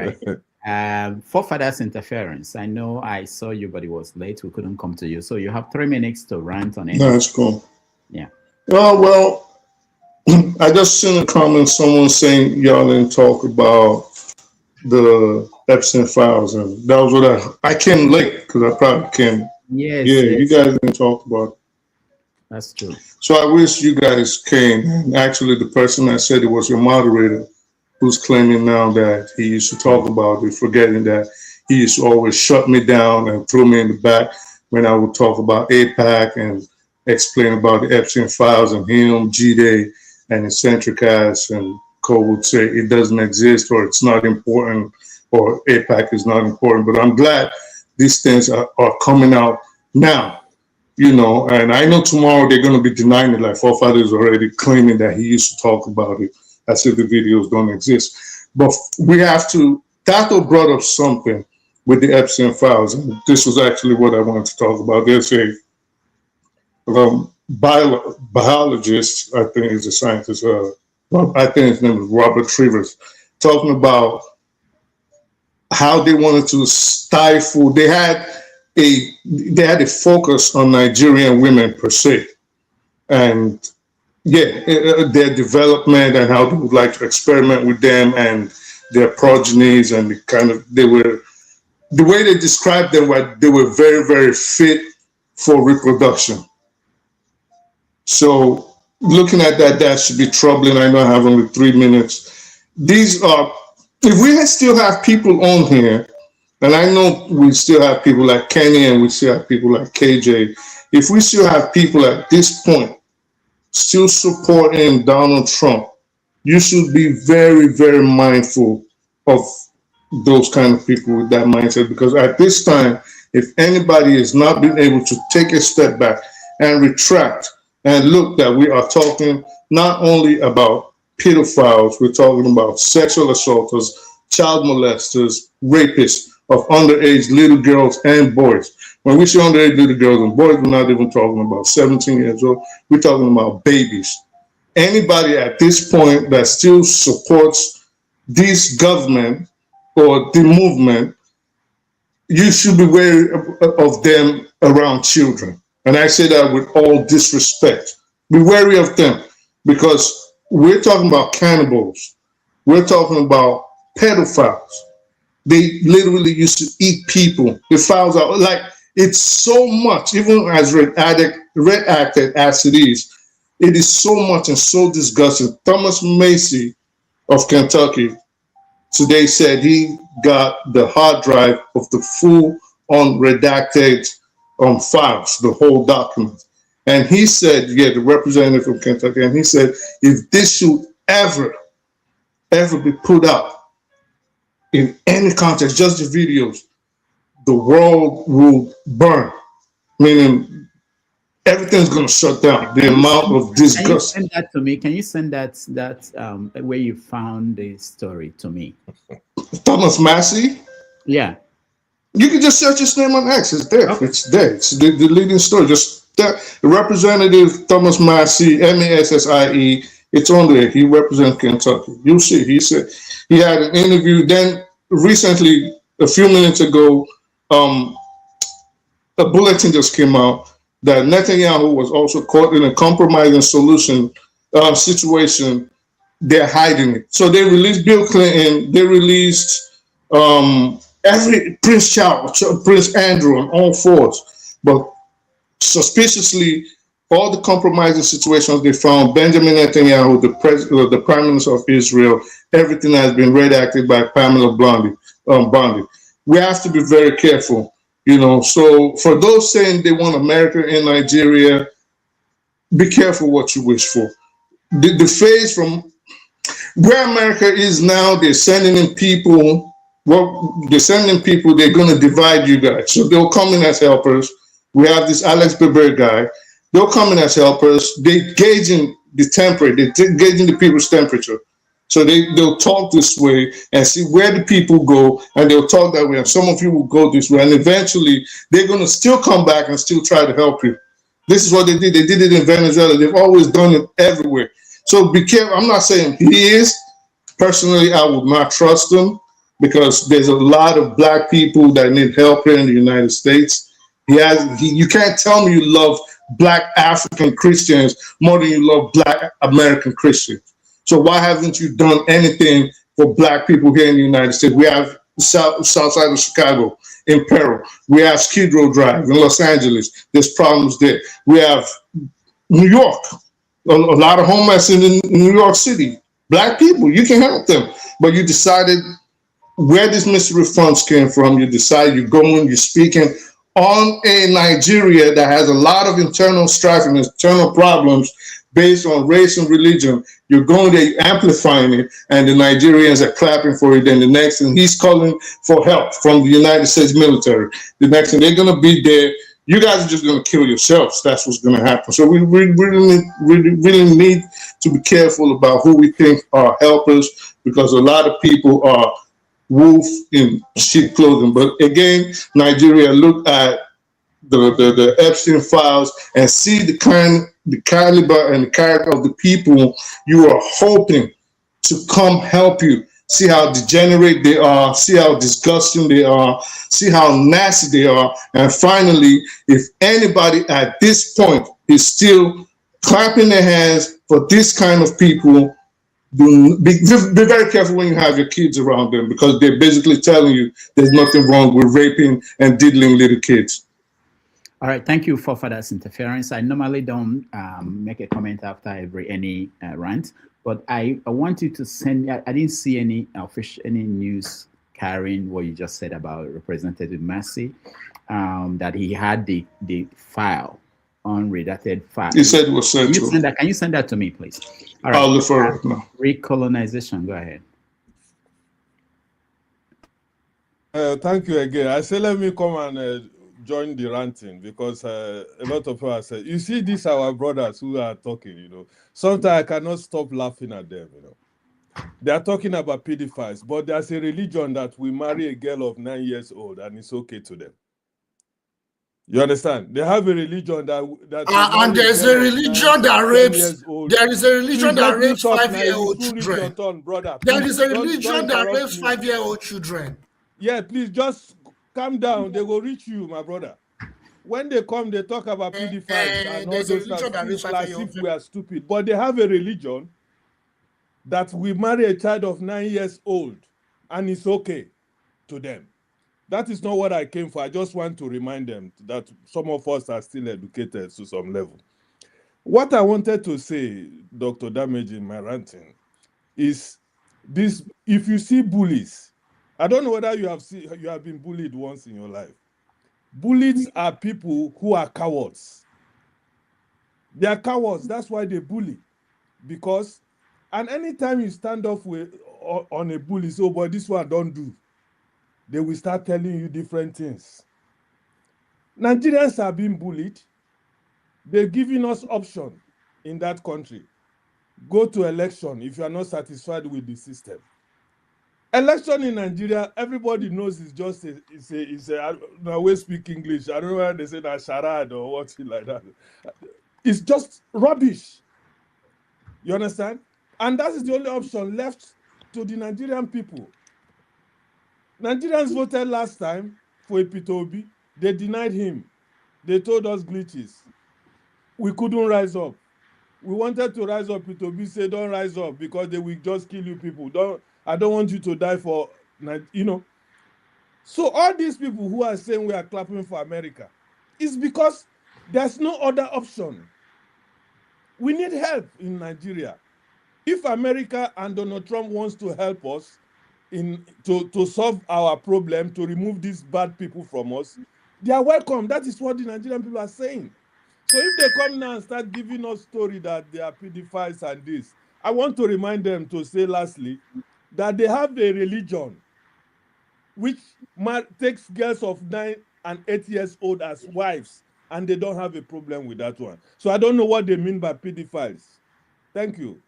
right. Forefathers interference. I know I saw you, but it was late. We couldn't come to you. So you have 3 minutes to rant on it. That's cool. Yeah. Well, I just seen a comment, someone saying y'all didn't talk about the Epstein files, and that was what I came late because I probably came. Yes. Yeah, you guys didn't talk about it. That's true. So I wish you guys came. And actually, the person that said it was your moderator, who's claiming now that he used to talk about it, forgetting that he used to always shut me down and throw me in the back when I would talk about APAC and explain about the Epstein files and him, G-Day, and eccentric ass, and Cole would say it doesn't exist or it's not important or APAC is not important. But I'm glad these things are coming out now, you know, and I know tomorrow they're going to be denying it, like Forefathers already claiming that he used to talk about it as if the videos don't exist. But we have to, Tato brought up something with the Epstein files, and this was actually what I wanted to talk about. There's a biologist, I think he's a scientist, I think his name is Robert Trivers, talking about how they wanted to stifle, they had a focus on Nigerian women per se. And yeah, their development and how they would like to experiment with them and their progenies, and the way they described them, they were very, very fit for reproduction. So looking at that should be troubling. I know I have only 3 minutes. These are, if we still have people on here, and I know we still have people like Kenny and we still have people like KJ, if we still have people at this point still supporting Donald Trump, you should be very, very mindful of those kind of people with that mindset, because at this time, if anybody has not been able to take a step back and retract and look that we are talking not only about pedophiles, we're talking about sexual assaulters, child molesters, rapists of underage little girls and boys. When we say underage little girls and boys, we're not even talking about 17 years old. We're talking about babies. Anybody at this point that still supports this government or the movement, you should be wary of them around children. And I say that with all disrespect. Be wary of them, because we're talking about cannibals. We're talking about pedophiles. They literally used to eat people. The files are like, it's so much, even as redacted as it is so much and so disgusting. Thomas Macy of Kentucky today said he got the hard drive of the full unredacted files, the whole document. And he said, yeah, the representative from Kentucky, and he said, if this should ever be put out in any context, just the videos, the world will burn. Meaning everything's going to shut down. The amount of disgust. Can you send that to me? Can you send that where you found the story to me? Thomas Massey? Yeah. You can just search his name on X. It's there. Okay. It's there. It's the leading story. Just that. Representative Thomas Massey, M-A-S-S-I-E. It's on there. He represents Kentucky. You'll see. He said he had an interview. Then recently, a few minutes ago, a bulletin just came out that Netanyahu was also caught in a compromising situation. They're hiding it. So they released Bill Clinton. They released every Prince Charles, Prince Andrew, on all fours. But suspiciously, all the compromising situations they found, Benjamin Netanyahu, the Prime Minister of Israel, everything has been redacted by Pamela Bondi. We have to be very careful, you know. So for those saying they want America in Nigeria, be careful what you wish for. The phase from where America is now, they're sending in people. Well, they're sending people, they're going to divide you guys. So they'll come in as helpers. We have this Alex Beber guy. They'll come in as helpers. They're gauging the temperature. They're gauging the people's temperature. So they'll talk this way and see where the people go, and they'll talk that way. And some of you will go this way, and eventually they're going to still come back and still try to help you. This is what they did. They did it in Venezuela. They've always done it everywhere. So be careful. I'm not saying he is. Personally, I would not trust him because there's a lot of black people that need help here in the United States. You can't tell me you love black African Christians more than you love black American Christians. So why haven't you done anything for black people here in the United States? We have south side of Chicago in peril. We have Skid Row Drive in Los Angeles. There's problems there. We have New York, a lot of homeless in New York City. Black people, you can help them. But you decided where this mystery funds came from. You decide you're going, you're speaking on a Nigeria that has a lot of internal strife and internal problems based on race and religion. You're going there, you're amplifying it, and the Nigerians are clapping for it. Then the next thing, he's calling for help from the United States military. The next thing, they're going to be there. You guys are just going to kill yourselves. That's what's going to happen. So we really need to be careful about who we think are helpers, because a lot of people are wolf in sheep clothing. But again, Nigeria, look at the Epstein files and see the caliber and the character of the people you are hoping to come help you. See how degenerate they are, see how disgusting they are, see how nasty they are. And finally, if anybody at this point is still clapping their hands for this kind of people, be very careful when you have your kids around them, because they're basically telling you there's nothing wrong with raping and diddling little kids. All right, thank you for that interference. I normally don't make a comment after any rant, but I want you to send. I didn't see any news carrying what you just said about Representative Massey, that he had the file, unredacted file. He said it was sent to him. Can you send that to me, please? All right. I'll look for it now. Recolonization. Go ahead. Thank you again. I say let me come and join the ranting, because a lot of people have said, you see, these are our brothers who are talking, you know. Sometimes I cannot stop laughing at them, you know. They are talking about pedophiles, but there's a religion that we marry a girl of 9 years old and it's okay to them. You understand? They have a religion that and there's a religion that rapes. There is a religion that rapes 5-year-old children. There is a religion that rapes 5-year-old children. Yeah, please just calm down. They will reach you, my brother. When they come, they talk about pedophiles and all those stuff as if we are stupid. But they have a religion that we marry a child of 9 years old and it's okay to them. That is not what I came for. I just want to remind them that some of us are still educated to some level. What I wanted to say, Dr. Damage, in my ranting, is this: if you see bullies, I don't know whether you have been bullied once in your life. Bullies are people who are cowards. They are cowards. That's why they bully. Because, and anytime you stand up on a bully, so, but this one don't do, they will start telling you different things. Nigerians are being bullied. They're giving us option in that country. Go to election if you are not satisfied with the system. Election in Nigeria, everybody knows it's just I always speak English. I don't know whether they say that charade or what like that. It's just rubbish. You understand? And that is the only option left to the Nigerian people. Nigerians voted last time for Epitobi. They denied him. They told us glitches. We couldn't rise up. We wanted to rise up. Epitobi said, don't rise up because they will just kill you people. I don't want you to die for, you know. So all these people who are saying we are clapping for America, it's because there's no other option. We need help in Nigeria. If America and Donald Trump wants to help us to solve our problem, to remove these bad people from us, they are welcome. That is what the Nigerian people are saying. So if they come now and start giving us story that they are pedophiles and this, I want to remind them to say lastly that they have a religion which takes girls of 9 and 8 years old as wives, and they don't have a problem with that one. So I don't know what they mean by pedophiles. Thank you.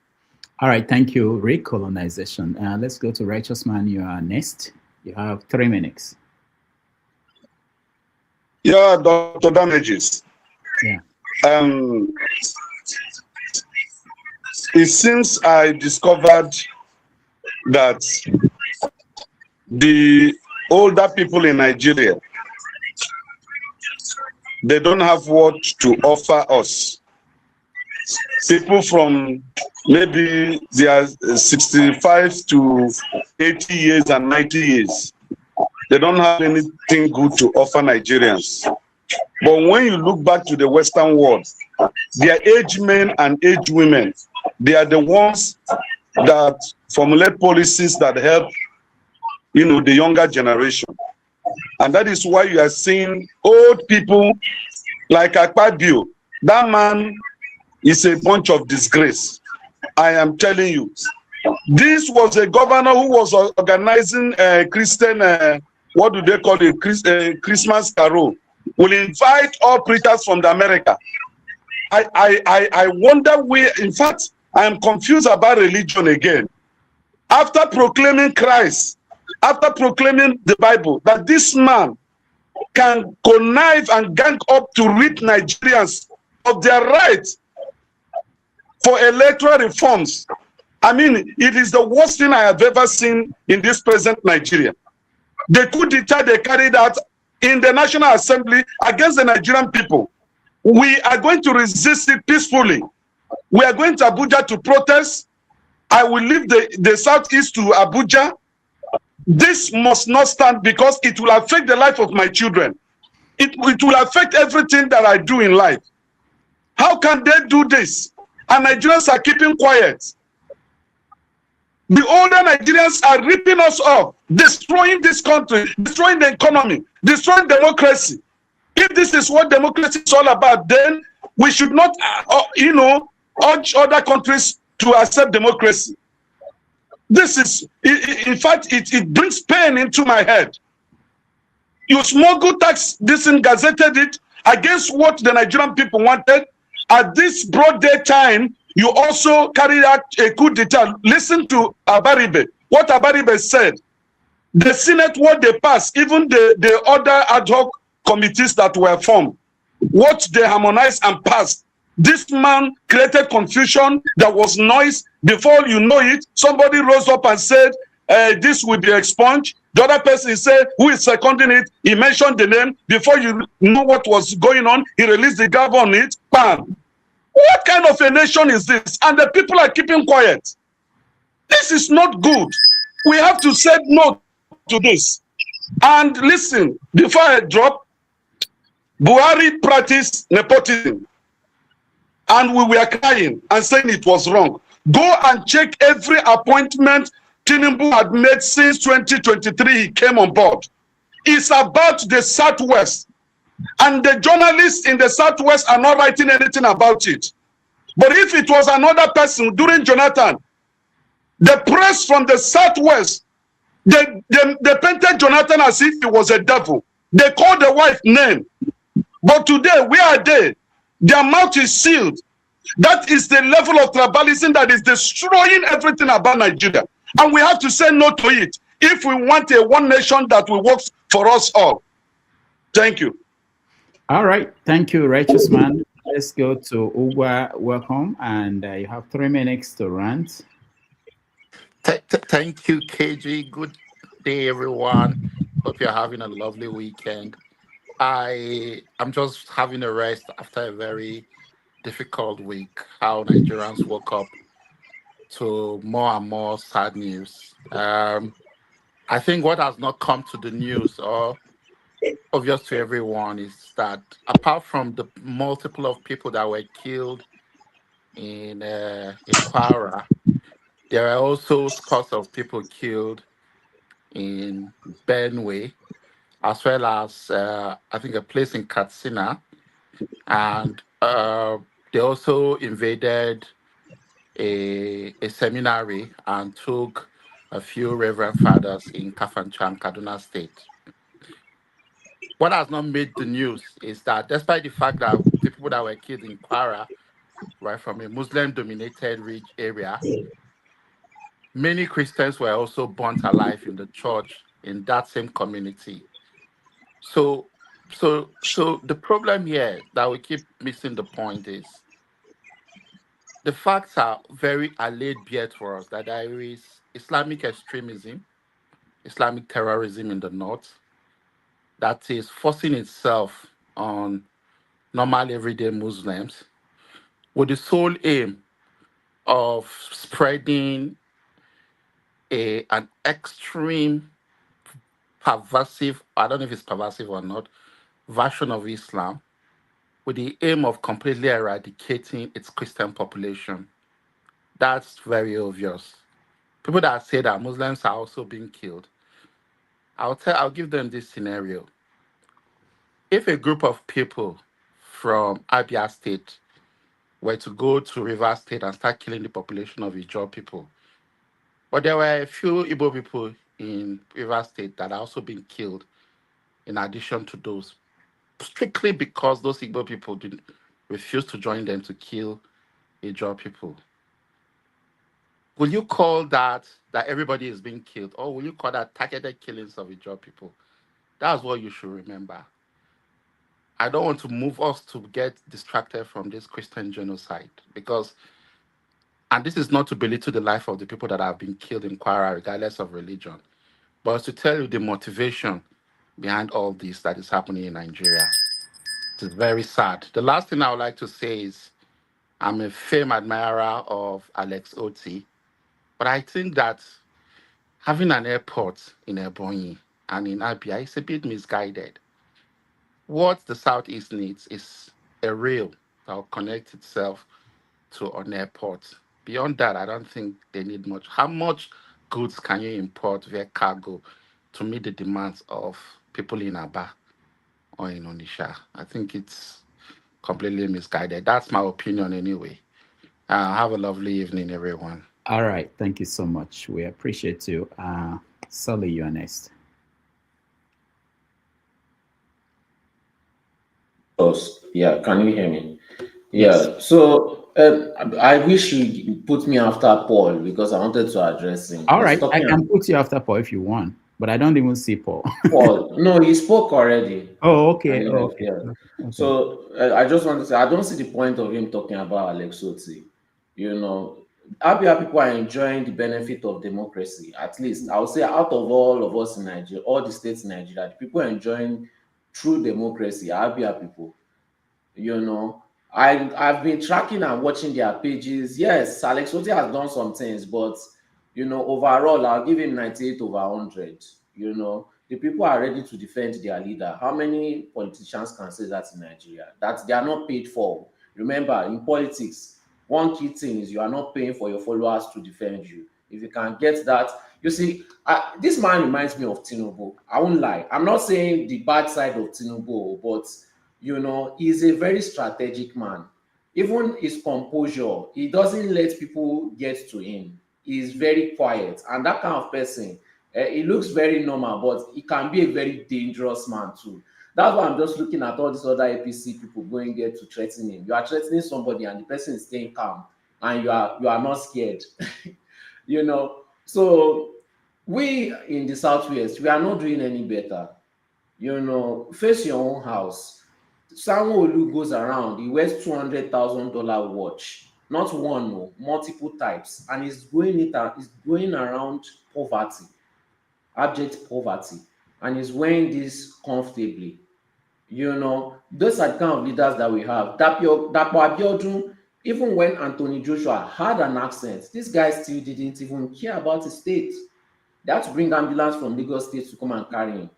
All right, thank you. Recolonization. Let's go to Righteous Man. You are next. You have 3 minutes. Yeah, Dr. Damages. Yeah. It seems I discovered that the older people in Nigeria, they don't have what to offer us. People from maybe they are 65 to 80 years and 90 years. They don't have anything good to offer Nigerians. But when you look back to the Western world, their aged men and aged women, they are the ones that formulate policies that help, the younger generation. And that is why you are seeing old people like Akpabio. That man is a bunch of disgrace. I am telling you. This was a governor who was organizing a Christian, what do they call it, Christmas carol. Will invite all preachers from the America. I wonder where, in fact, I am confused about religion again. After proclaiming Christ, after proclaiming the Bible, that this man can connive and gang up to rid Nigerians of their right for electoral reforms. I mean, it is the worst thing I have ever seen in this present Nigeria. The coup d'etat they carried out in the National Assembly against the Nigerian people. We are going to resist it peacefully. We are going to Abuja to protest. I will leave the southeast to Abuja. This must not stand because it will affect the life of my children. It will affect everything that I do in life. How can they do this? And Nigerians are keeping quiet. The older Nigerians are ripping us off, destroying this country, destroying the economy, destroying democracy. If this is what democracy is all about, then we should not, urge other countries to accept democracy. This is, in fact, it brings pain into my head. You smuggle tax, this in gazetted it against what the Nigerian people wanted. At this broad daytime, you also carried out a coup d'etat. Listen to Abaribe, what Abaribe said. The Senate, what they passed, even the other ad hoc committees that were formed, what they harmonized and passed. This man created confusion. There was noise. Before you know it, somebody rose up and said, this will be expunged. The other person said, who is seconding it? He mentioned the name. Before you know what was going on, he released the gavel on it. Bam. What kind of a nation is this? And the people are keeping quiet. This is not good. We have to say no to this. And listen, before I drop, Buhari practiced nepotism. And we were crying and saying it was wrong. Go and check every appointment Tinubu had made since 2023 he came on board. It's about the Southwest. And the journalists in the Southwest are not writing anything about it. But if it was another person during Jonathan, the press from the Southwest, they painted Jonathan as if he was a devil. They called the wife name. But today, where are they? Their mouth is sealed. That is the level of tribalism that is destroying everything about Nigeria. And we have to say no to it if we want a one nation that will work for us all. Thank you. All right. Thank you, Righteous Man. Let's go to Ugwa. Welcome. And you have 3 minutes to rant. Thank you, KG. Good day, everyone. Hope you're having a lovely weekend. I'm just having a rest after a very difficult week. How Nigerians woke up to more and more sad news. I think what has not come to the news or obvious to everyone is that apart from the multiple of people that were killed in Kwara, there are also scores of people killed in Benue, as well as I think a place in Katsina, and they also invaded a seminary and took a few reverend fathers in Kafanchan, Kaduna State. What has not made the news is that despite the fact that the people that were killed in Kwara were from a Muslim-dominated area, many Christians were also burnt alive in the church in that same community. So the problem here that we keep missing the point is the facts are laid bare for us that there is Islamic extremism, Islamic terrorism in the north that is forcing itself on normal everyday Muslims with the sole aim of spreading an extreme perversive, I don't know if it's perversive or not, version of Islam with the aim of completely eradicating its Christian population. That's very obvious. People that say that Muslims are also being killed, I'll give them this scenario. If a group of people from Abia State were to go to River State and start killing the population of Ijaw people, but there were a few Igbo people in River State that are also being killed in addition to those, strictly because those Igbo people refuse to join them to kill Ijaw people. Will you call that everybody is being killed, or will you call that targeted killings of Ijaw people? That's what you should remember. I don't want to move us to get distracted from this Christian genocide because, and this is not to belittle the life of the people that have been killed in Kwara, regardless of religion, but it's to tell you the motivation behind all this that is happening in Nigeria. It's very sad. The last thing I would like to say is I'm a firm admirer of Alex Oti, but I think that having an airport in Ebonyi and in Abia is a bit misguided. What the Southeast needs is a rail that will connect itself to an airport. Beyond that, I don't think they need much. How much goods can you import via cargo to meet the demands of people in Aba or in Onisha? I think it's completely misguided. That's my opinion anyway. Have a lovely evening, everyone. All right. Thank you so much. We appreciate you. Sully, you are next. Yeah, can you hear me? Yeah, so I wish you put me after Paul because I wanted to address him. All right, I can put you after Paul if you want, but I don't even see Paul. Paul, no, he spoke already. Oh, okay. Yeah. Okay. So I just want to say I don't see the point of him talking about Alex Oti. You know, Abia people are enjoying the benefit of democracy. At least I would say out of all of us in Nigeria, all the states in Nigeria, the people are enjoying true democracy. Abia people, you know. I've been tracking and watching their pages. Yes, Alex Oti has done some things, but you know, overall, I'll give him 98 over 100. You know, the people are ready to defend their leader. How many politicians can say that in Nigeria? That they are not paid for. Remember, in politics, one key thing is you are not paying for your followers to defend you. If you can get that, you see, this man reminds me of Tinubu. I won't lie. I'm not saying the bad side of Tinubu, but you know, he's a very strategic man. Even his composure, he doesn't let people get to him. He's very quiet. And that kind of person, he looks very normal, but he can be a very dangerous man too. That's why I'm just looking at all these other APC people going there to threaten him. You are threatening somebody and the person is staying calm and you are not scared. You know, so we in the Southwest, we are not doing any better. You know, face your own house. Sanwo-Olu goes around, he wears $200,000 watch, not one, no, multiple types, and he's going around poverty, abject poverty, and he's wearing this comfortably. You know, those are the kind of leaders that we have. Dapo Abiodun, even when Anthony Joshua had an accent, this guy still didn't even care about his state. They had to bring ambulance from Lagos State to come and carry him.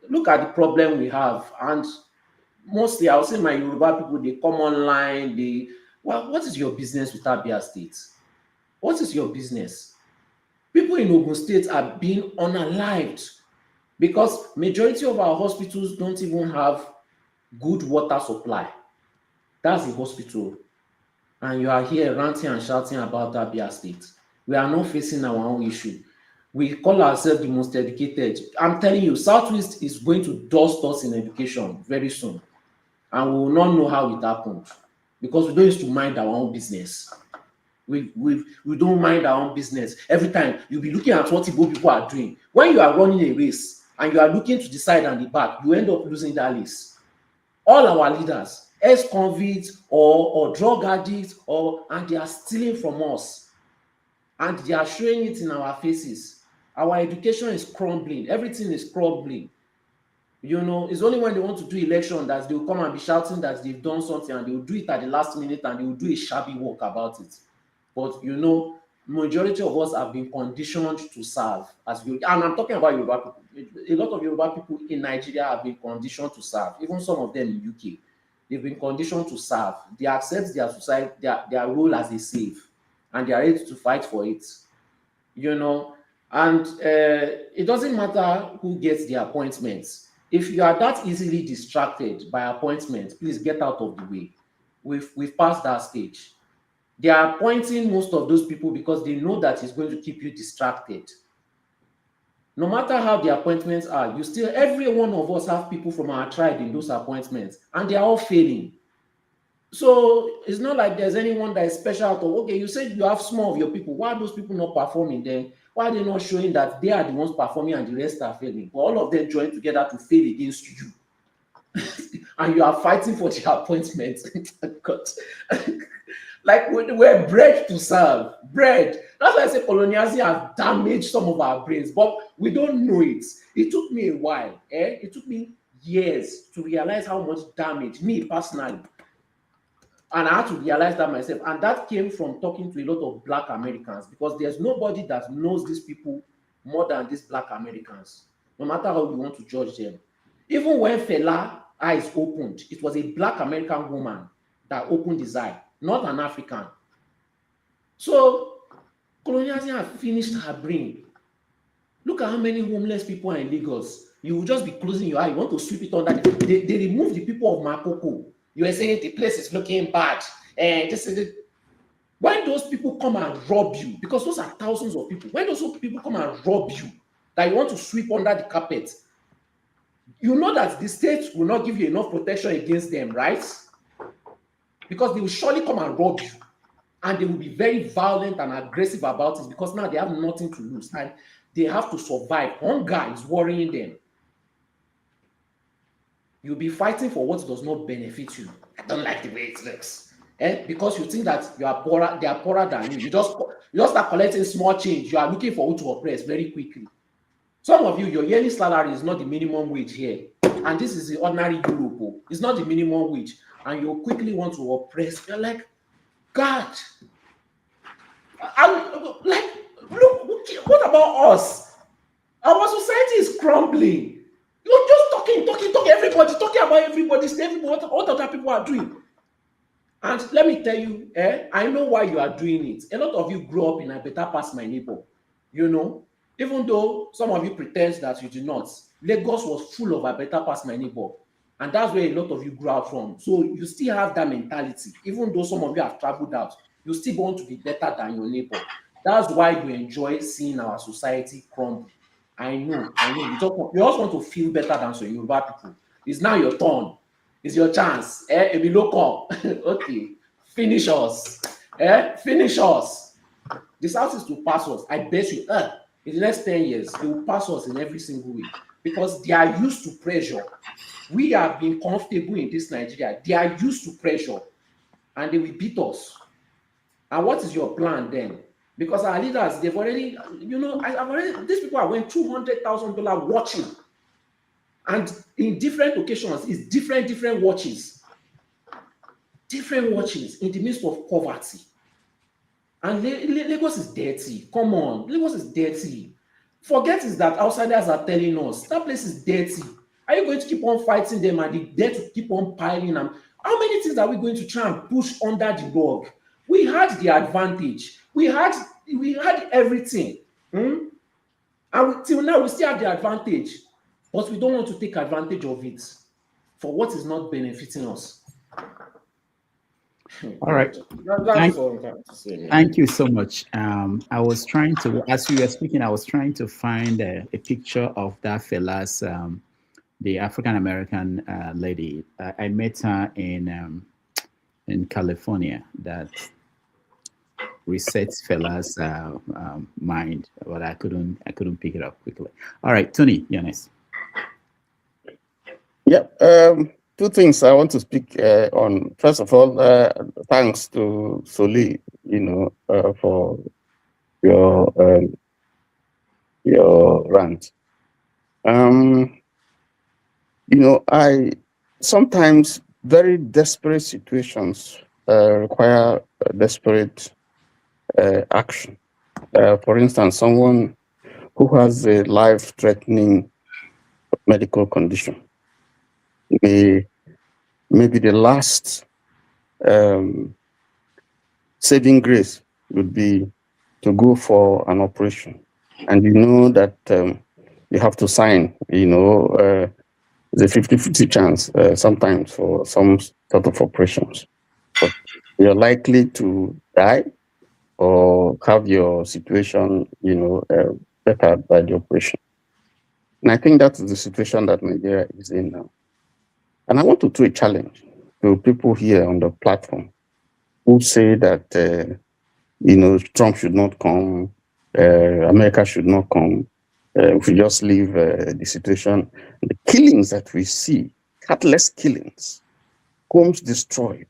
Look at the problem we have, and mostly I'll say my Yoruba people, they come online, what is your business with Abia State? What is your business? People in Ogun State are being unalived because majority of our hospitals don't even have good water supply. That's the hospital. And you are here ranting and shouting about Abia State. We are not facing our own issue. We call ourselves the most educated. I'm telling you, Southwest is going to dust us in education very soon. And we will not know how it happened because we don't used to mind our own business. We don't mind our own business. Every time you'll be looking at what Igbo people are doing. When you are running a race and you are looking to the side and the back, you end up losing that race. All our leaders, ex-convicts or drug addicts, and they are stealing from us. And they are showing it in our faces. Our education is crumbling. Everything is crumbling. You know, it's only when they want to do election that they'll come and be shouting that they've done something, and they'll do it at the last minute, and they'll do a shabby work about it. But you know, majority of us have been conditioned to serve. And I'm talking about Yoruba people. A lot of Yoruba people in Nigeria have been conditioned to serve. Even some of them in UK, they've been conditioned to serve. They accept their society, their role as a slave, and they are ready to fight for it. You know, and it doesn't matter who gets the appointments. If you are that easily distracted by appointments, please get out of the way. We've passed that stage. They are appointing most of those people because they know that it's going to keep you distracted. No matter how the appointments are, every one of us have people from our tribe in those appointments, and they are all failing. So it's not like there's anyone that is special. Okay, you said you have small of your people. Why are those people not performing then? Why are they not showing that they are the ones performing and the rest are failing? But all of them join together to fail against you. And you are fighting for the appointment. God. Like we're bred to serve. Bred. That's why I say colonialism has damaged some of our brains, but we don't know it. It took me a while. It took me years to realize how much damage, me personally. And I had to realize that myself. And that came from talking to a lot of Black Americans, because there's nobody that knows these people more than these Black Americans, no matter how you want to judge them. Even when Fela eyes opened, it was a Black American woman that opened his eye, not an African. So colonialism has finished her brain. Look at how many homeless people are in Lagos. You will just be closing your eye. You want to sweep it under. They remove the people of Makoko. You are saying the place is looking bad. And this is it. When those people come and rob you, because those are thousands of people, when those people come and rob you, that you want to sweep under the carpet, you know that the state will not give you enough protection against them, right? Because they will surely come and rob you. And they will be very violent and aggressive about it, because now they have nothing to lose. And they have to survive. Hunger is worrying them. You'll be fighting for what does not benefit you. I don't like the way it looks. Because you think that you are poorer, they are poorer than you. You just start collecting small change. You are looking for who to oppress very quickly. Some of you, your yearly salary is not the minimum wage here. And this is the ordinary Europe. It's not the minimum wage. And you quickly want to oppress. You're like, God. Like, look, what about us? Our society is crumbling. You're just talking, everybody, talking about everybody, what other people are doing. And let me tell you, I know why you are doing it. A lot of you grew up in a better past my neighbor. You know, even though some of you pretend that you do not. Lagos was full of a better past my neighbor. And that's where a lot of you grew up from. So you still have that mentality. Even though some of you have traveled out, you still want to be better than your neighbor. That's why you enjoy seeing our society crumble. I know. You also want to feel better than some Yoruba people. It's now your turn. It's your chance. Okay. Finish us. Finish us. The South is to pass us. I bet you, in the next 10 years, they will pass us in every single way, because they are used to pressure. We have been comfortable in this Nigeria. They are used to pressure, and they will beat us. And what is your plan then? Because our leaders, they've already, these people are winning $200,000 watching. And in different occasions, it's different watches. Different watches in the midst of poverty. And Lagos is dirty. Come on, Lagos is dirty. Forget is that outsiders are telling us that place is dirty. Are you going to keep on fighting them and the debt to keep on piling them? How many things are we going to try and push under the rug? We had the advantage. We had everything. And till now, we still have the advantage. But we don't want to take advantage of it for what is not benefiting us. All right. Thank you so much. I was trying to, as you were speaking, I was trying to find a picture of that fella's, the African-American lady. I met her in California. That reset Fela's mind, but I couldn't pick it up quickly. All right, Tony, you're next. Yeah, two things I want to speak on. First of all, thanks to Soli, for your rant. I sometimes very desperate situations require desperate action. For instance, someone who has a life-threatening medical condition. Maybe the last saving grace would be to go for an operation, and you know that you have to sign. The 50-50 chance sometimes for some sort of operations, but you're likely to die or have your situation, bettered by the operation. And I think that's the situation that Nigeria is in now. And I want to throw a challenge to people here on the platform who say that, Trump should not come, America should not come, we should just leave the situation. The killings that we see, heartless killings, homes destroyed,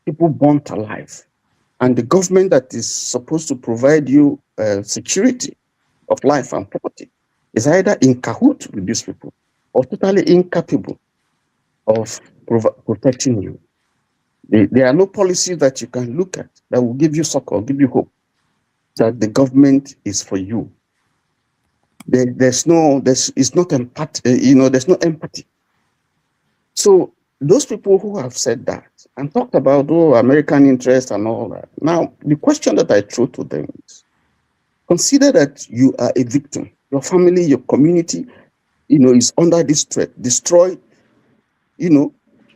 people burnt alive, and the government that is supposed to provide you security of life and property is either in cahoots with these people or totally incapable of protecting you. There are no policies that you can look at that will give you succor, give you hope that the government is for you. There's no empathy. So those people who have said that and talked about American interest and all that. Now, the question that I throw to them is, consider that you are a victim. Your family, your community, is under this threat, destroyed,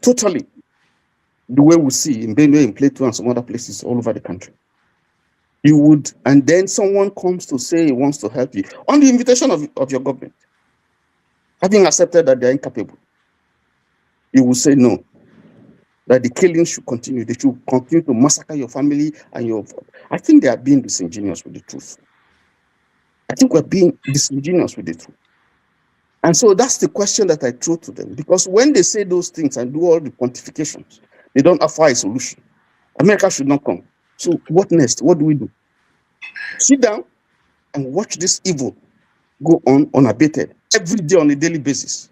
totally the way we see in Benue, in Plateau, and some other places all over the country. And then someone comes to say he wants to help you on the invitation of your government, having accepted that they're incapable. You will say no, that the killing should continue. They should continue to massacre your family and your. I think they are being disingenuous with the truth. I think we're being disingenuous with the truth. And so that's the question that I throw to them, because when they say those things and do all the quantifications, they don't offer a solution. America should not come. So what next? What do we do? Sit down and watch this evil go on unabated every day on a daily basis.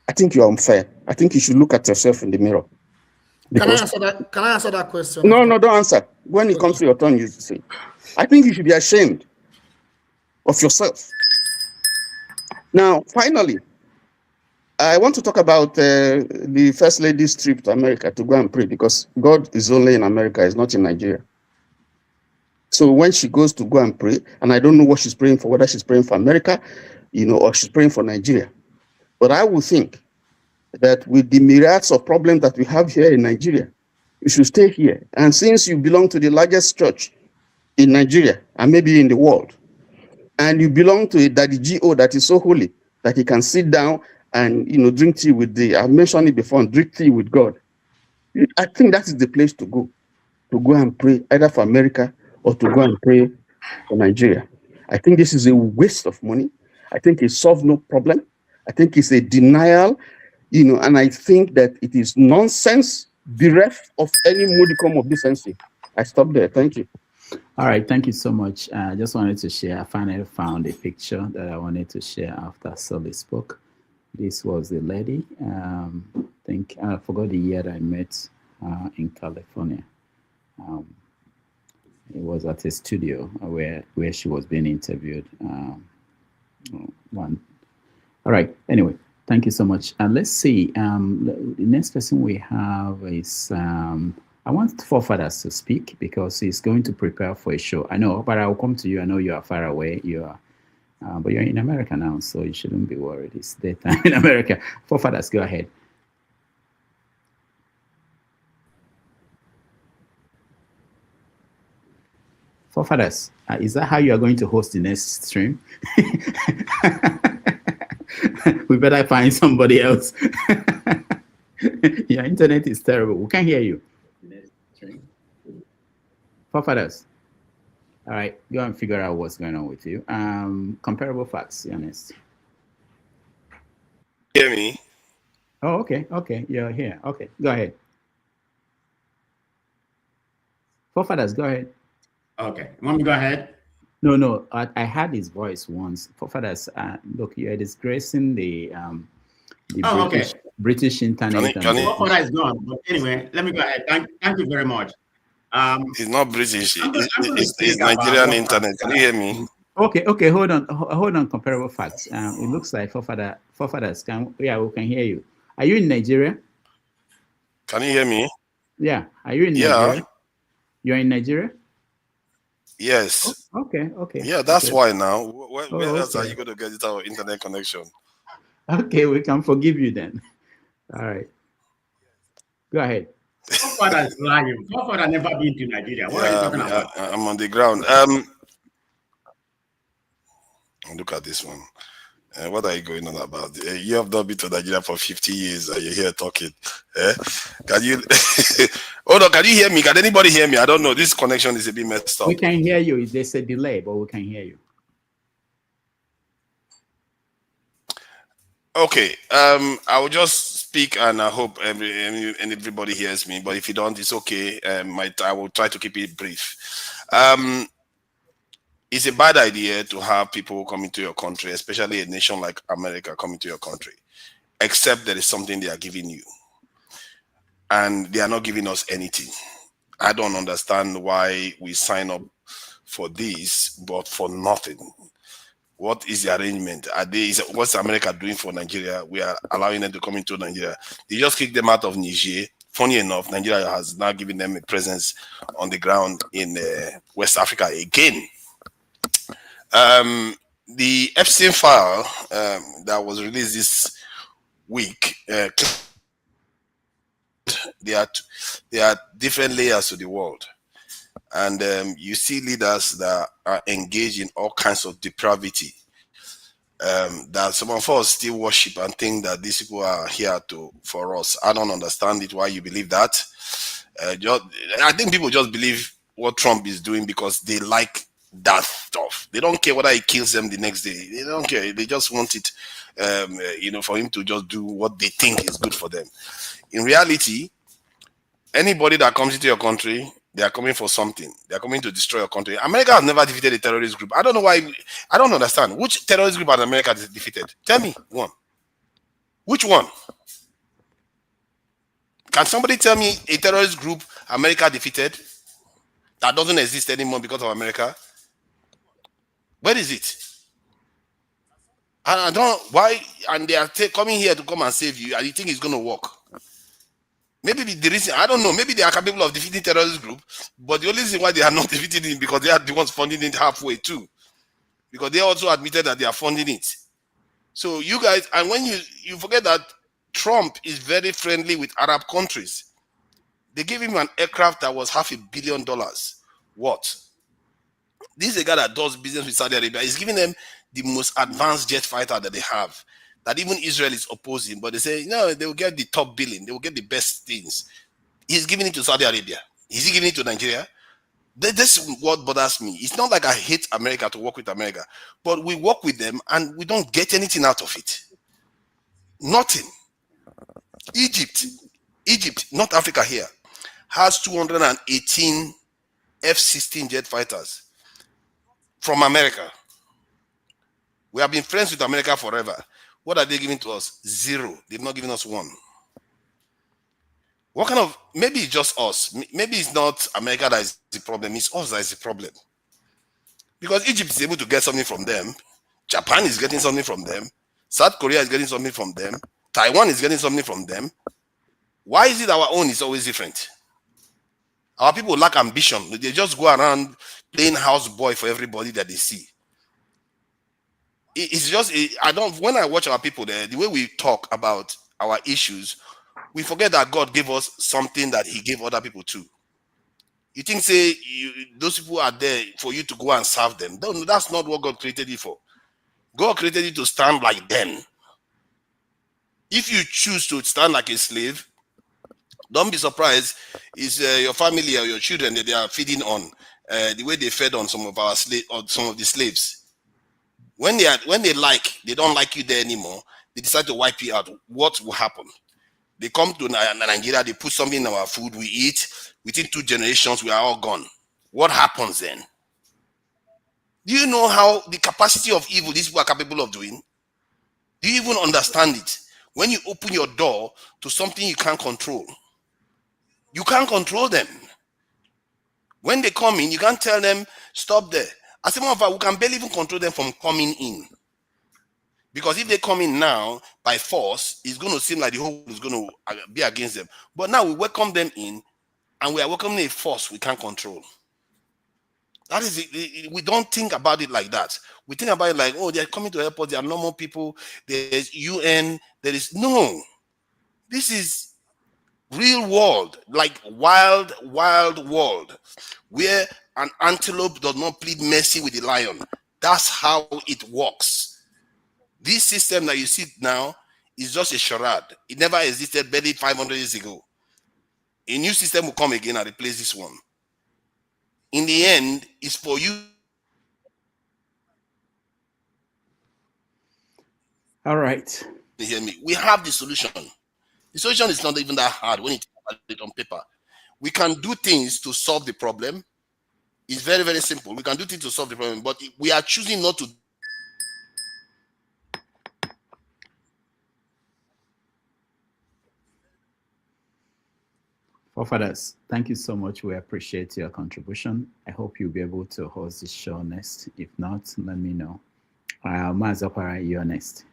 I think you are unfair. I think you should look at yourself in the mirror. Can I answer that question? No, don't answer. When it comes to your turn, you say. I think you should be ashamed of yourself. Now, finally, I want to talk about the First Lady's trip to America to go and pray, because God is only in America, it's not in Nigeria. So when she goes to go and pray, and I don't know what she's praying for, whether she's praying for America, or she's praying for Nigeria. But I would think that with the myriads of problems that we have here in Nigeria, you should stay here. And since you belong to the largest church in Nigeria, and maybe in the world, and you belong to a daddy GO that is so holy that he can sit down and drink tea with I've mentioned it before, and drink tea with God. I think that is the place to go and pray, either for America or to go and pray for Nigeria. I think this is a waste of money. I think it solves no problem. I think it's a denial, and I think that it is nonsense, bereft of any modicum of decency. I stop there. Thank you. All right, thank you so much. I just wanted to share. I finally found a picture that I wanted to share after Sully spoke. This was the lady. I think I forgot the year that I met in California. It was at a studio where she was being interviewed. All right. Anyway, thank you so much. And let's see. The next person we have is. I want Forefathers to speak because he's going to prepare for a show. I know, but I'll come to you. I know you are far away. But you're in America now, so you shouldn't be worried. It's daytime in America. Forefathers, go ahead. Forefathers, is that how you are going to host the next stream? We better find somebody else. Your internet is terrible. We can't hear you. Forefathers. All right, go and figure out what's going on with you. Comparable facts, honest. Hear me? Oh, okay, okay, you're here. Okay, go ahead. Forefathers, go ahead. Okay, want me to go ahead? No, no, I had his voice once. Forefathers, look, you're disgracing the Oh, okay. British internet. Forefather is gone, but anyway, let me go ahead. Thank you very much. He's not British. It's Nigerian internet. Can you hear me? Okay, okay, hold on. Comparable facts. It looks like forefathers we can hear you. Are you in Nigeria? Can you hear me? Yeah. Are you in Nigeria? You're in Nigeria? Yes. Oh, okay, okay. Yeah, that's okay. why now. Where else are you going to get it our internet connection? Okay, we can forgive you then. All right. Go ahead. Forefather is lying. Forefather never been to Nigeria. What are you talking about? I'm on the ground. Look at this one. What are you going on about? You have not been to Nigeria for 50 years and you're here talking. Can you hold on? Can you hear me? Can anybody hear me? I don't know. This connection is a bit messed up. We can hear you. There's a delay, but we can hear you. Okay. I will just speak and I hope everybody hears me. But if you don't, it's okay. I will try to keep it brief. It's a bad idea to have people coming to your country, especially a nation like America coming to your country, except there is something they are giving you. And they are not giving us anything. I don't understand why we sign up for this, but for nothing. What is the arrangement? What's America doing for Nigeria? We are allowing them to come into Nigeria. They just kicked them out of Niger. Funny enough, Nigeria has now given them a presence on the ground in West Africa again. The Epstein file that was released this week, there are different layers to the world, and you see leaders that are engaged in all kinds of depravity that some of us still worship and think that these people are here for us. I don't understand it, why you believe that. I think people just believe what Trump is doing because they like that stuff. They don't care whether he kills them the next day. They don't care. They just want it, for him to just do what they think is good for them. In reality, anybody that comes into your country, they are coming for something. They are coming to destroy your country. America has never defeated a terrorist group. I don't know why. I don't understand. Which terrorist group has America defeated? Tell me one. Which one? Can somebody tell me a terrorist group America defeated that doesn't exist anymore because of America? Where is it? I don't know why, and they are coming here to come and save you, and you think it's going to work. Maybe the reason, I don't know, maybe they are capable of defeating terrorist group, but the only reason why they are not defeating it because they are the ones funding it halfway too. Because they also admitted that they are funding it. So you guys, and when you forget that Trump is very friendly with Arab countries. They gave him an aircraft that was $500 million. What? This is a guy that does business with Saudi Arabia. He's giving them the most advanced jet fighter that they have, that even Israel is opposing. But they say, no, they will get the top billing. They will get the best things. He's giving it to Saudi Arabia. Is he giving it to Nigeria? This is what bothers me. It's not like I hate America to work with America, but we work with them and we don't get anything out of it. Nothing. Egypt, North Africa here, has 218 F-16 jet fighters from America. We have been friends with America forever. What are they giving to us? Zero. They've not given us one. What kind of, maybe it's just us. Maybe it's not America that is the problem. It's us that is the problem. Because Egypt is able to get something from them. Japan is getting something from them. South Korea is getting something from them. Taiwan is getting something from them. Why is it our own is always different? Our people lack ambition. They just go around playing houseboy for everybody that they see. It's just, when I watch our people there, the way we talk about our issues, we forget that God gave us something that he gave other people too. You think, those people are there for you to go and serve them. No, that's not what God created you for. God created you to stand like them. If you choose to stand like a slave, don't be surprised. It's your family or your children that they are feeding on. the way they fed on some of our slave or some of the slaves. When they don't like you there anymore, they decide to wipe you out. What will happen? They come to Nigeria, they put something in our food, we eat. Within 2 generations, we are all gone. What happens then? Do you know how the capacity of evil these people are capable of doing? Do you even understand it? When you open your door to something you can't control, you can't control them. When they come in, you can't tell them, stop there. As a matter of fact, we can barely even control them from coming in. Because if they come in now by force, it's going to seem like the whole world is going to be against them. But now we welcome them in, and we are welcoming a force we can't control. That is it. We don't think about it like that. We think about it like, oh, they're coming to the airport, they are normal people, there's UN, there is no. This is real world, like wild world, where an antelope does not plead mercy with the lion. That's how it works. This system that you see now is just a charade. It never existed barely 500 years ago. A new system will come again and replace this one. In the end, it's for you. All right. You hear me? We have the solution. The solution is not even that hard when you think about it on paper. We can do things to solve the problem. It's very, very simple. We can do things to solve the problem, but we are choosing not to. Forefathers, thank you so much. We appreciate your contribution. I hope you'll be able to host this show next. If not, let me know. Mazakwara, you're next.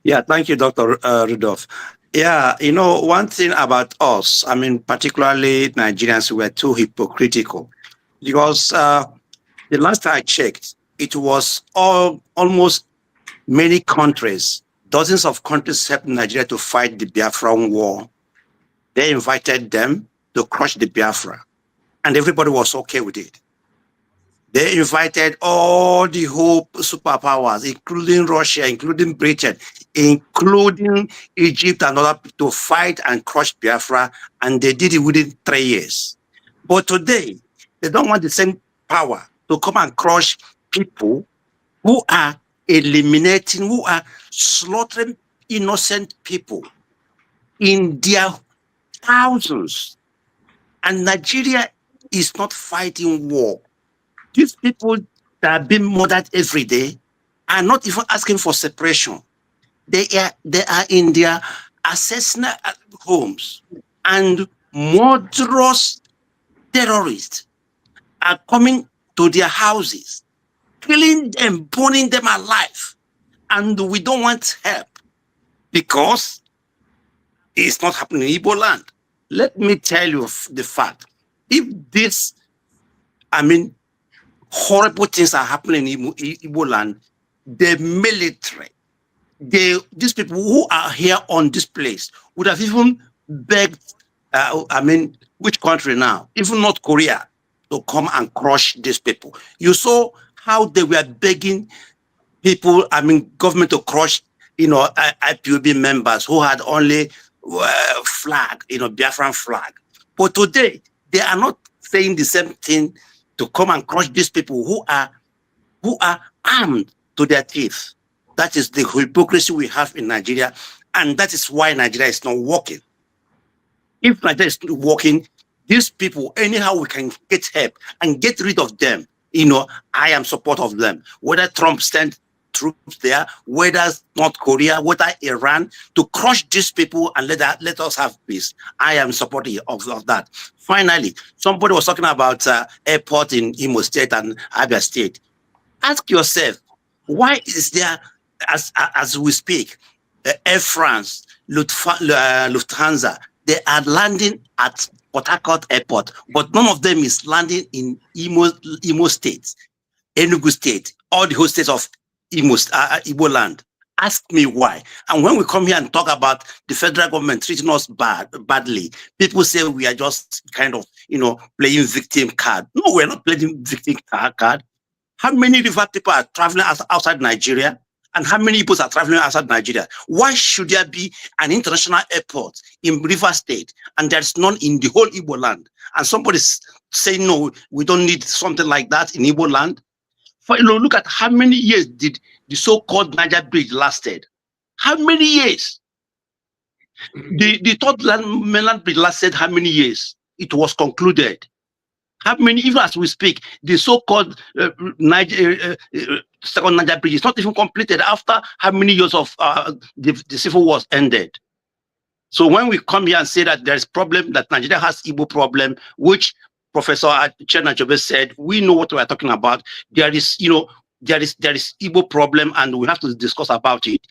Yeah, thank you, Dr. Rudolph. Yeah, you know, one thing about us, I mean, particularly Nigerians, were too hypocritical. Because the last time I checked, it was almost many countries, dozens of countries helped Nigeria to fight the Biafran war. They invited them to crush the Biafra, and everybody was okay with it. They invited all the whole superpowers, including Russia, including Britain, including Egypt and other people, to fight and crush Biafra, and they did it within 3 years. But today, they don't want the same power to come and crush people who are eliminating, who are slaughtering innocent people in their thousands. And Nigeria is not fighting war. These people that are being murdered every day are not even asking for separation. They are in their ancestral homes, and murderous terrorists are coming to their houses, killing them, burning them alive. And we don't want help because it's not happening in Igbo land. Let me tell you the fact. If this, I mean, horrible things are happening in Igbo land, the military, these people who are here on this place would have even begged, I mean, which country now? Even North Korea to come and crush these people. You saw how they were begging people, I mean, government to crush, you know, IPOB members who had only flag, you know, Biafran flag. But today, they are not saying the same thing to come and crush these people who are armed to their teeth. That is the hypocrisy we have in Nigeria, and that is why Nigeria is not working. If Nigeria is not working, these people, anyhow we can get help and get rid of them, you know, I am support of them. Whether Trump sent troops there, whether North Korea, whether Iran, to crush these people and let us have peace. I am supportive of that. Finally, somebody was talking about airport in Imo State and Abia State. Ask yourself, why is there, as we speak, Air France, Lufthansa, they are landing at Port Harcourt Airport, but none of them is landing in Imo State, Enugu State, all the whole states of Igbo land. Ask me why. And when we come here and talk about the federal government treating us badly, people say we are just kind of, you know, playing victim card. No, we're not playing victim card. How many river people are traveling outside Nigeria? And how many people are traveling outside Nigeria? Why should there be an international airport in River State and there's none in the whole Igbo land? And somebody's say no, we don't need something like that in Igbo land. For look at how many years did the so-called Niger Bridge lasted. How many years? The third mainland bridge lasted how many years? It was concluded. How many, even as we speak, the so-called second Niger bridge is not even completed after how many years of the civil wars ended. So when we come here and say that there is problem, that Nigeria has Igbo problem, which Professor Chena Jobe said, we know what we are talking about. There is, there is Igbo problem, and we have to discuss about it.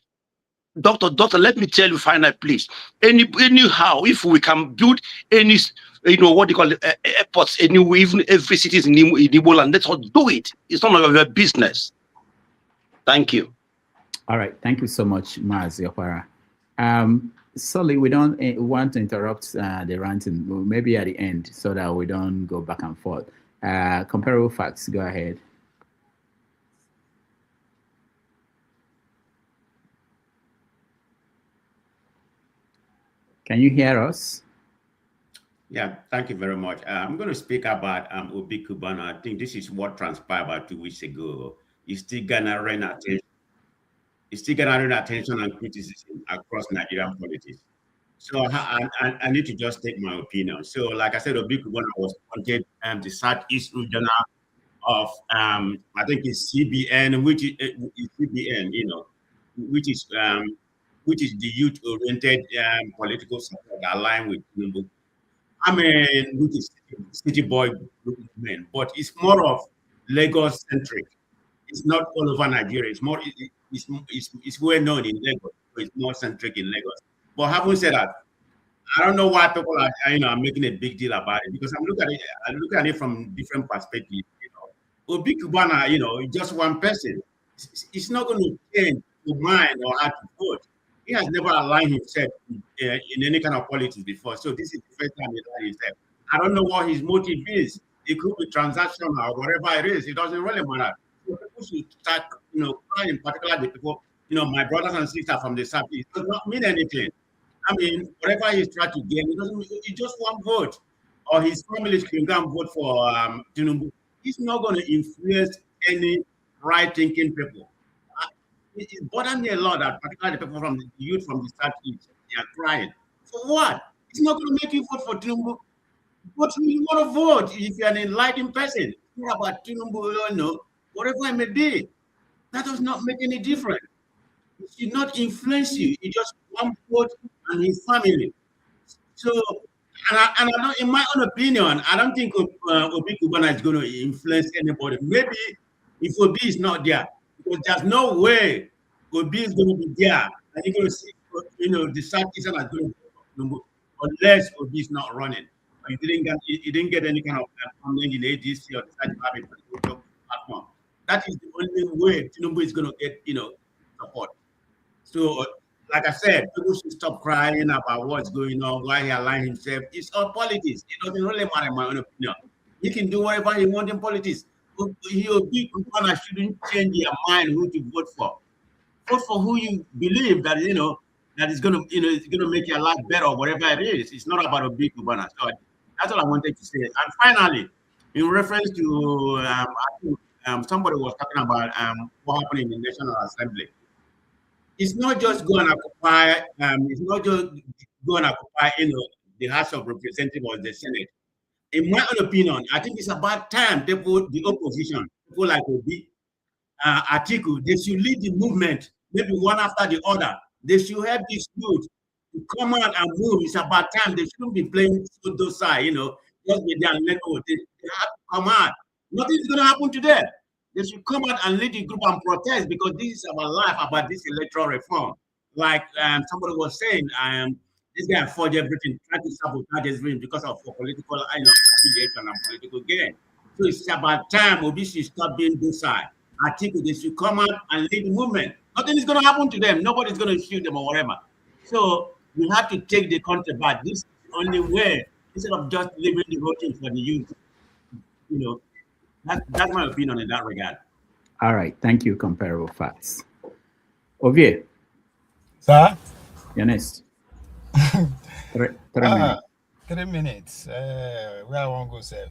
Doctor, let me tell you finally, please. Anyhow, if we can build any, what they call airports, anyway, even every city is in Igbo land, let's all do it. It's none of your business. Thank you. All right, thank you so much, Mazi Okwara. Sorry, we don't want to interrupt the ranting, maybe at the end, so that we don't go back and forth. Comparable facts, go ahead. Can you hear us? Yeah, thank you very much. I'm going to speak about Obi Kubana. I think this is what transpired about 2 weeks ago. It's still garnering attention. It's still garnering attention and criticism across Nigerian politics. So I need to just take my opinion. So, like I said, Obi Kubana was appointed the Southeast Regional of I think it's CBN, which is CBN, which is the youth-oriented political support aligned with Tinubu. I mean, which is city boy movement, but it's more of Lagos-centric. It's not all over Nigeria. It's more, it's well known in Lagos, so it's more centric in Lagos. But having said that, I don't know why people are making a big deal about it, because I'm looking at it from different perspectives. Obi Kubana, just one person. It's not going to change the mind or how to vote. He has never aligned himself in any kind of politics before. So this is the first time he aligned himself. I don't know what his motive is. It could be transactional or whatever it is. It doesn't really matter. So people should start, crying, in particular the people, my brothers and sisters from the South. It does not mean anything. I mean, whatever he's trying to gain, it just one vote. Or his family can go and vote for Tinubu. He's not going to influence any right-thinking people. It bothers me a lot that particularly the people from the youth from the Southeast, they are crying. For what? It's not going to make you vote for Tinubu. But you want to vote if you're an enlightened person. It's not about Tinubu, whatever it may be. That does not make any difference. It should not influence you. It's just one vote and his family. So, and in my own opinion, I don't think Obi Kubana is going to influence anybody. Maybe if Obi is not there, because there's no way Obi is going to be there, and you're going to see, the Southeastern is going to, unless Obi is not running. He didn't get any kind of funding in ADC or decide to have a political platform. That is the only way Tinubu is going to get, support. So, like I said, people should stop crying about what's going on, why he aligned himself. It's all politics. It doesn't really matter, in my own opinion. He can do whatever he wants in politics. Obi Kubana shouldn't change your mind who to vote for. Vote for who you believe that that is going to it's going to make your life better or whatever it is. It's not about Obi Kubana. So that's all I wanted to say. And finally, in reference to somebody was talking about what happened in the National Assembly. It's not just going to occupy. It's not just going to occupy the House of Representatives or the Senate. In my own opinion, I think it's about time the opposition, people like Obi, Atiku, they should lead the movement, maybe one after the other. They should help this youth to come out and move. It's about time. They shouldn't be playing those sides, just be there and let go. They have to come out. Nothing's going to happen to them. They should come out and lead the group and protest, because this is our life about this electoral reform. Like somebody was saying, this guy forged everything, trying to sabotage everything because of political affiliation and political gain. So it's about time Obi should stop being docile. I think they should come out and lead the movement. Nothing is going to happen to them. Nobody's going to shoot them or whatever. So we have to take the country back. This is the only way, instead of just leaving the voting for the youth. That's my opinion in that regard. All right. Thank you, Comparable Facts. Ovie. Sir? You're next. 3 minutes. 3 minutes. Where I won't go safe.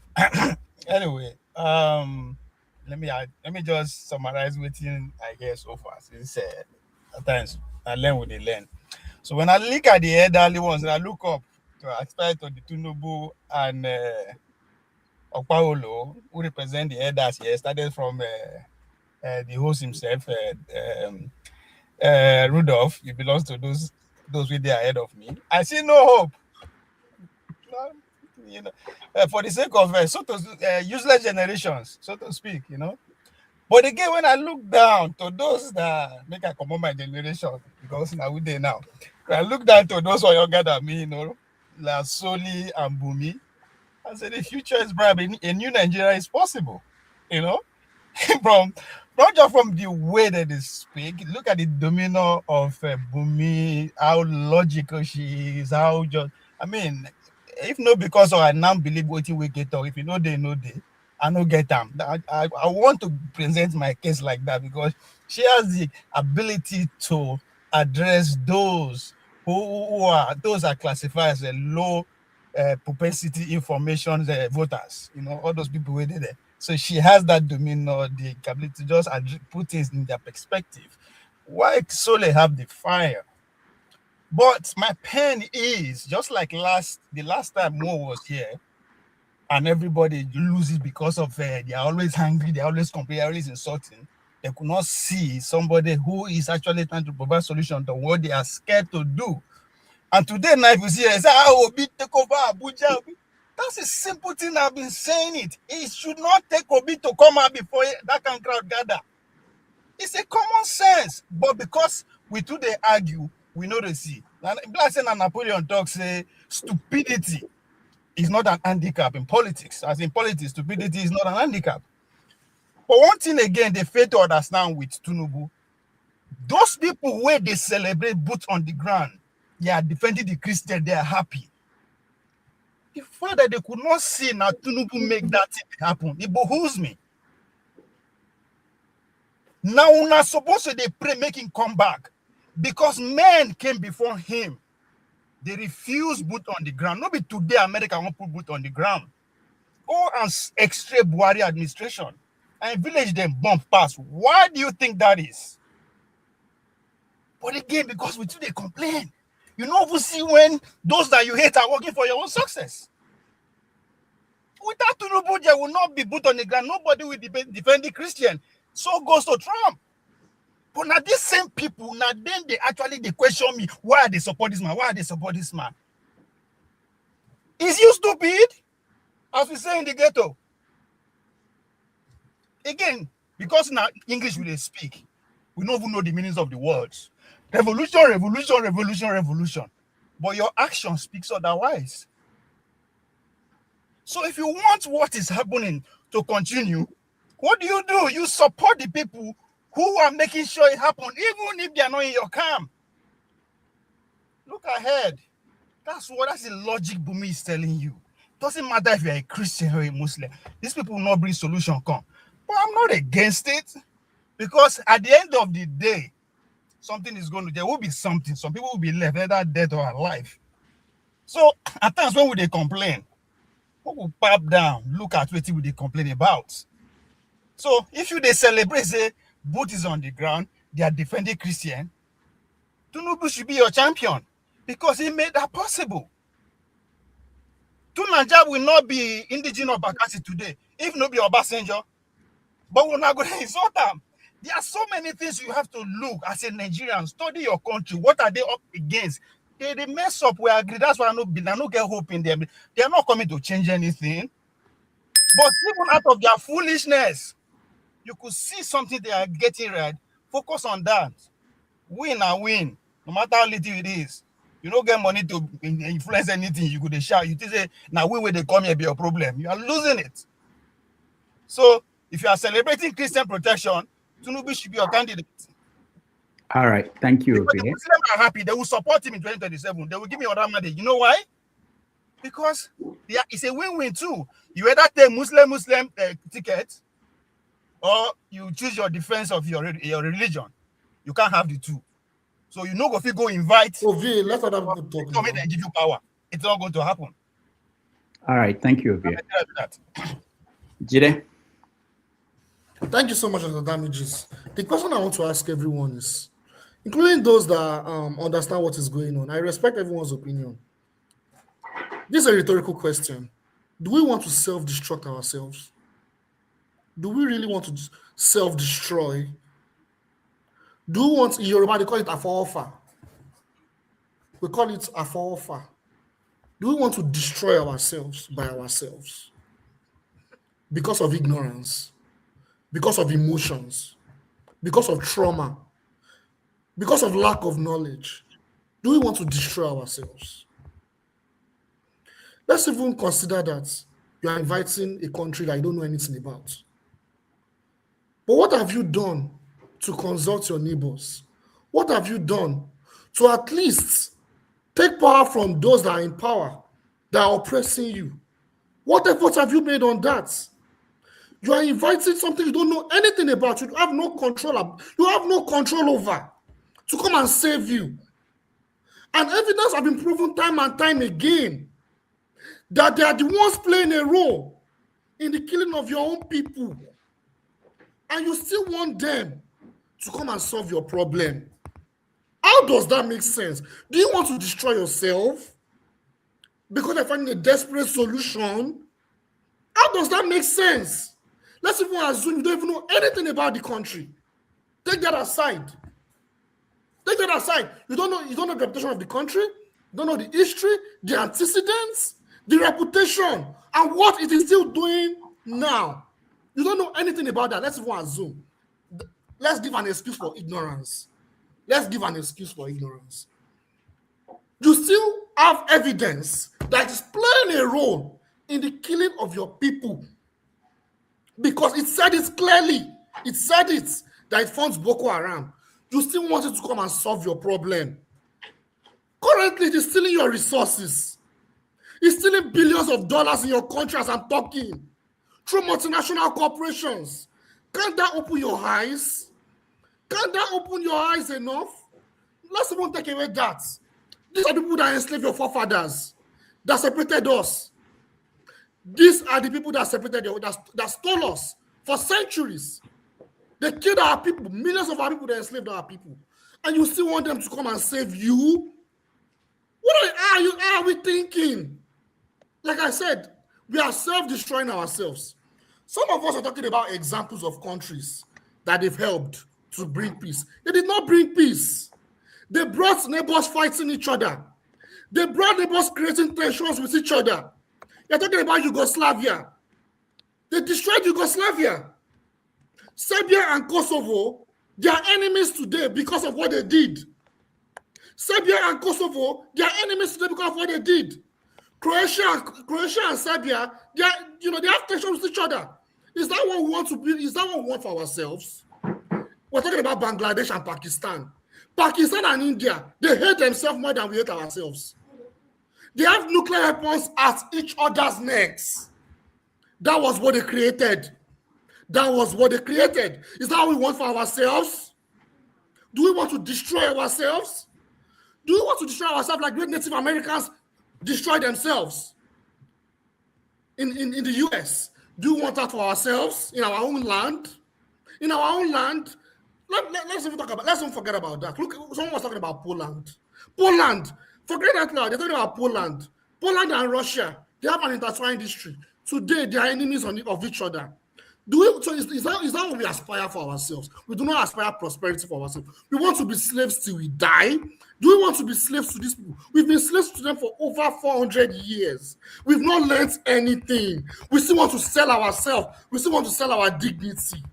Anyway, let me just summarize within I guess so far. Since at times I learn what they learn. So when I look at the elderly ones, and I look up to aspect of the Tinubu and Okpaolo, who represent the elders here, started from the host himself, Rudolph. He belongs to those with their ahead of me. I see no hope. No, you know, for the sake of useless generations, so to speak, you know. But again, when I look down to those that make I come on my generation, because now we there now, when I look down to those who are younger than me, you know, like Soli and Bumi, I say the future is bright. A new Nigeria is possible, you know, from not just from the way that they speak. Look at the demeanor of Bumi, how logical she is, how just, I mean, if not because I now believe what we get, or if you know they, I don't get them. I want to present my case like that because she has the ability to address those who are classified as a low propensity information voters. You know, all those people who did there. So she has that demeanor, the ability to just put things in their perspective. Why Sole have the fire? But my pen is just like the last time Mo was here, and everybody loses because of they're always hungry, they're always complaining, always insulting. They could not see somebody who is actually trying to provide solution to what they are scared to do. And today, now, if you see, say, Obi take over Abuja. That's a simple thing. I've been saying it. It should not take Obi to come out before that kind of crowd gather. It's a common sense, but because we two they argue, we know they see. Black and Napoleon talks say stupidity is not an handicap in politics. As in politics, stupidity is not an handicap. But one thing again, they fail to understand with Tinubu, those people where they celebrate boots on the ground, they are defending the Christian, they are happy. The fact that they could not see now Tinubu make that thing happen, it behooves me. Now we're not supposed to they pray, make him come back. Because men came before him. They refuse boot on the ground. Not be today America won't put boot on the ground. Go and extra Buhari administration and village them bomb pass. Why do you think that is? But again, because we too they complain. You know, we see when those that you hate are working for your own success. Without Tinubu, there will not be boot on the ground. Nobody will defend the Christian. So goes to Trump. But now these same people, now then they question me, why they support this man? Why they support this man? Is you stupid? As we say in the ghetto. Again, because now English will they speak, we don't even know the meanings of the words. Revolution, revolution, revolution, revolution. But your action speaks otherwise. So if you want what is happening to continue, what do? You support the people who are making sure it happens, even if they are not in your camp. Look ahead. That's the logic Bumi is telling you. Doesn't matter if you're a Christian or a Muslim. These people will not bring solution come. But I'm not against it. Because at the end of the day, something is going to, there will be something. Some people will be left, either dead or alive. So at times when they complain, we will pop down, look at what they complain about. So if they celebrate, say, boot is on the ground, they are defending Christian, Tinubu should be your champion because he made that possible. Tunanja will not be indigenous of Bakassi today, if not be Obasanjo, but we're not going to insult them. There are so many things you have to look as a Nigerian, study your country. What are they up against? They mess up, we agree. That's why I don't get hope in them. They are not coming to change anything. But even out of their foolishness, you could see something they are getting right. Focus on that. Win and win, no matter how little it is. You don't get money to influence anything. You could shout. You say, now win they come here be your problem. You are losing it. So if you are celebrating Christian protection, Tinubu should be your candidate. All right, thank you. Because the Muslims are happy. They will support him in 2027. They will give me other money. You know why? Because it's a win-win too. You either take Muslim ticket, or you choose your defense of your religion. You can't have the two. So you know if you go invite, let other people talk. Come in and give you power. It's not going to happen. All right, thank you, Ovia. Jide? Thank you so much for the damages. The question I want to ask everyone is, including those that understand what is going on, I respect everyone's opinion. This is a rhetorical question. Do we want to self-destruct ourselves? Do we really want to self-destroy? Do we want, in Yoruba, they call it afoofa. We call it afoofa. Do we want to destroy ourselves by ourselves? Because of ignorance, because of emotions, because of trauma, because of lack of knowledge? Do we want to destroy ourselves? Let's even consider that you are inviting a country that you don't know anything about. But what have you done to consult your neighbors? What have you done to at least take power from those that are in power, that are oppressing you? What efforts have you made on that? You are inviting something you don't know anything about, you have no control over, to come and save you. And evidence have been proven time and time again that they are the ones playing a role in the killing of your own people. And you still want them to come and solve your problem. How does that make sense? Do you want to destroy yourself because you're finding a desperate solution? How does that make sense? Let's even assume you don't even know anything about the country. Take that aside. Take that aside. You don't know the reputation of the country, you don't know the history, the antecedents, the reputation, and what it is still doing now. You don't know anything about that. Let's even assume. Let's give an excuse for ignorance. Let's give an excuse for ignorance. You still have evidence that is playing a role in the killing of your people. Because it said it clearly. It said it, that it funds Boko Haram. You still want it to come and solve your problem. Currently, it is stealing your resources. It's stealing billions of dollars in your country as I'm talking, through multinational corporations. Can't that open your eyes? Can't that open your eyes enough? Let's even take away that. These are the people that enslaved your forefathers, that separated us. These are the people that separated you, that stole us for centuries. They killed our people, millions of our people, that enslaved our people. And you still want them to come and save you? What are we thinking? Like I said, we are self-destroying ourselves. Some of us are talking about examples of countries that they've helped to bring peace. They did not bring peace. They brought neighbors fighting each other. They brought neighbors creating tensions with each other. You're talking about Yugoslavia. They destroyed Yugoslavia. Serbia and Kosovo, they are enemies today because of what they did. Serbia and Kosovo, they are enemies today because of what they did. Croatia and Serbia, they have tensions with each other. Is that what we want to be? Is that what we want for ourselves? We're talking about Bangladesh and Pakistan. Pakistan and India, they hate themselves more than we hate ourselves. They have nuclear weapons at each other's necks. That was what they created. That was what they created. Is that what we want for ourselves? Do we want to destroy ourselves? Do we want to destroy ourselves like great Native Americans destroy themselves in the US? Do we want that for ourselves in our own land? In our own land? Let's even forget about that. Look, someone was talking about Poland. Poland, forget that now. They're talking about Poland. Poland and Russia, they have an intertwined history. Today, they are enemies of each other. Is that what we aspire for ourselves? We do not aspire prosperity for ourselves. We want to be slaves till we die. Do we want to be slaves to these people? We've been slaves to them for over 400 years. We've not learned anything. We still want to sell ourselves. We still want to sell our dignity.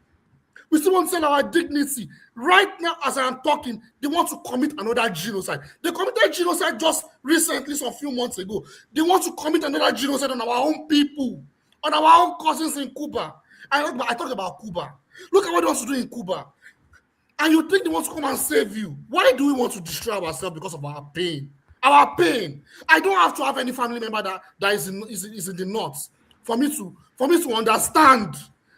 We still want to sell our dignity. Right now, as I am talking, they want to commit another genocide. They committed genocide just recently, some few months ago. They want to commit another genocide on our own people, on our own cousins in Cuba. I talk about Cuba. Look at what they want to do in Cuba. And you think they want to come and save you. Why do we want to destroy ourselves? Because of our pain. Our pain. I don't have to have any family member that is in the north for me to understand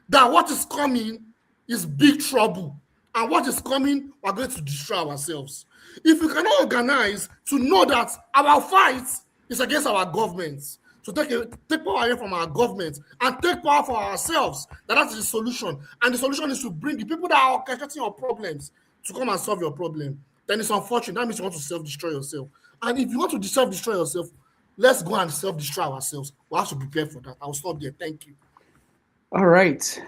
that what is coming is big trouble. And what is coming, we're going to destroy ourselves. If we cannot organize to know that our fight is against our governments, to take power away from our government and take power for ourselves. That's the solution. And the solution is to bring the people that are orchestrating your problems to come and solve your problem. Then it's unfortunate. That means you want to self-destroy yourself. And if you want to self-destroy yourself, let's go and self-destroy ourselves. We have to prepare for that. I'll stop there. Thank you. All right.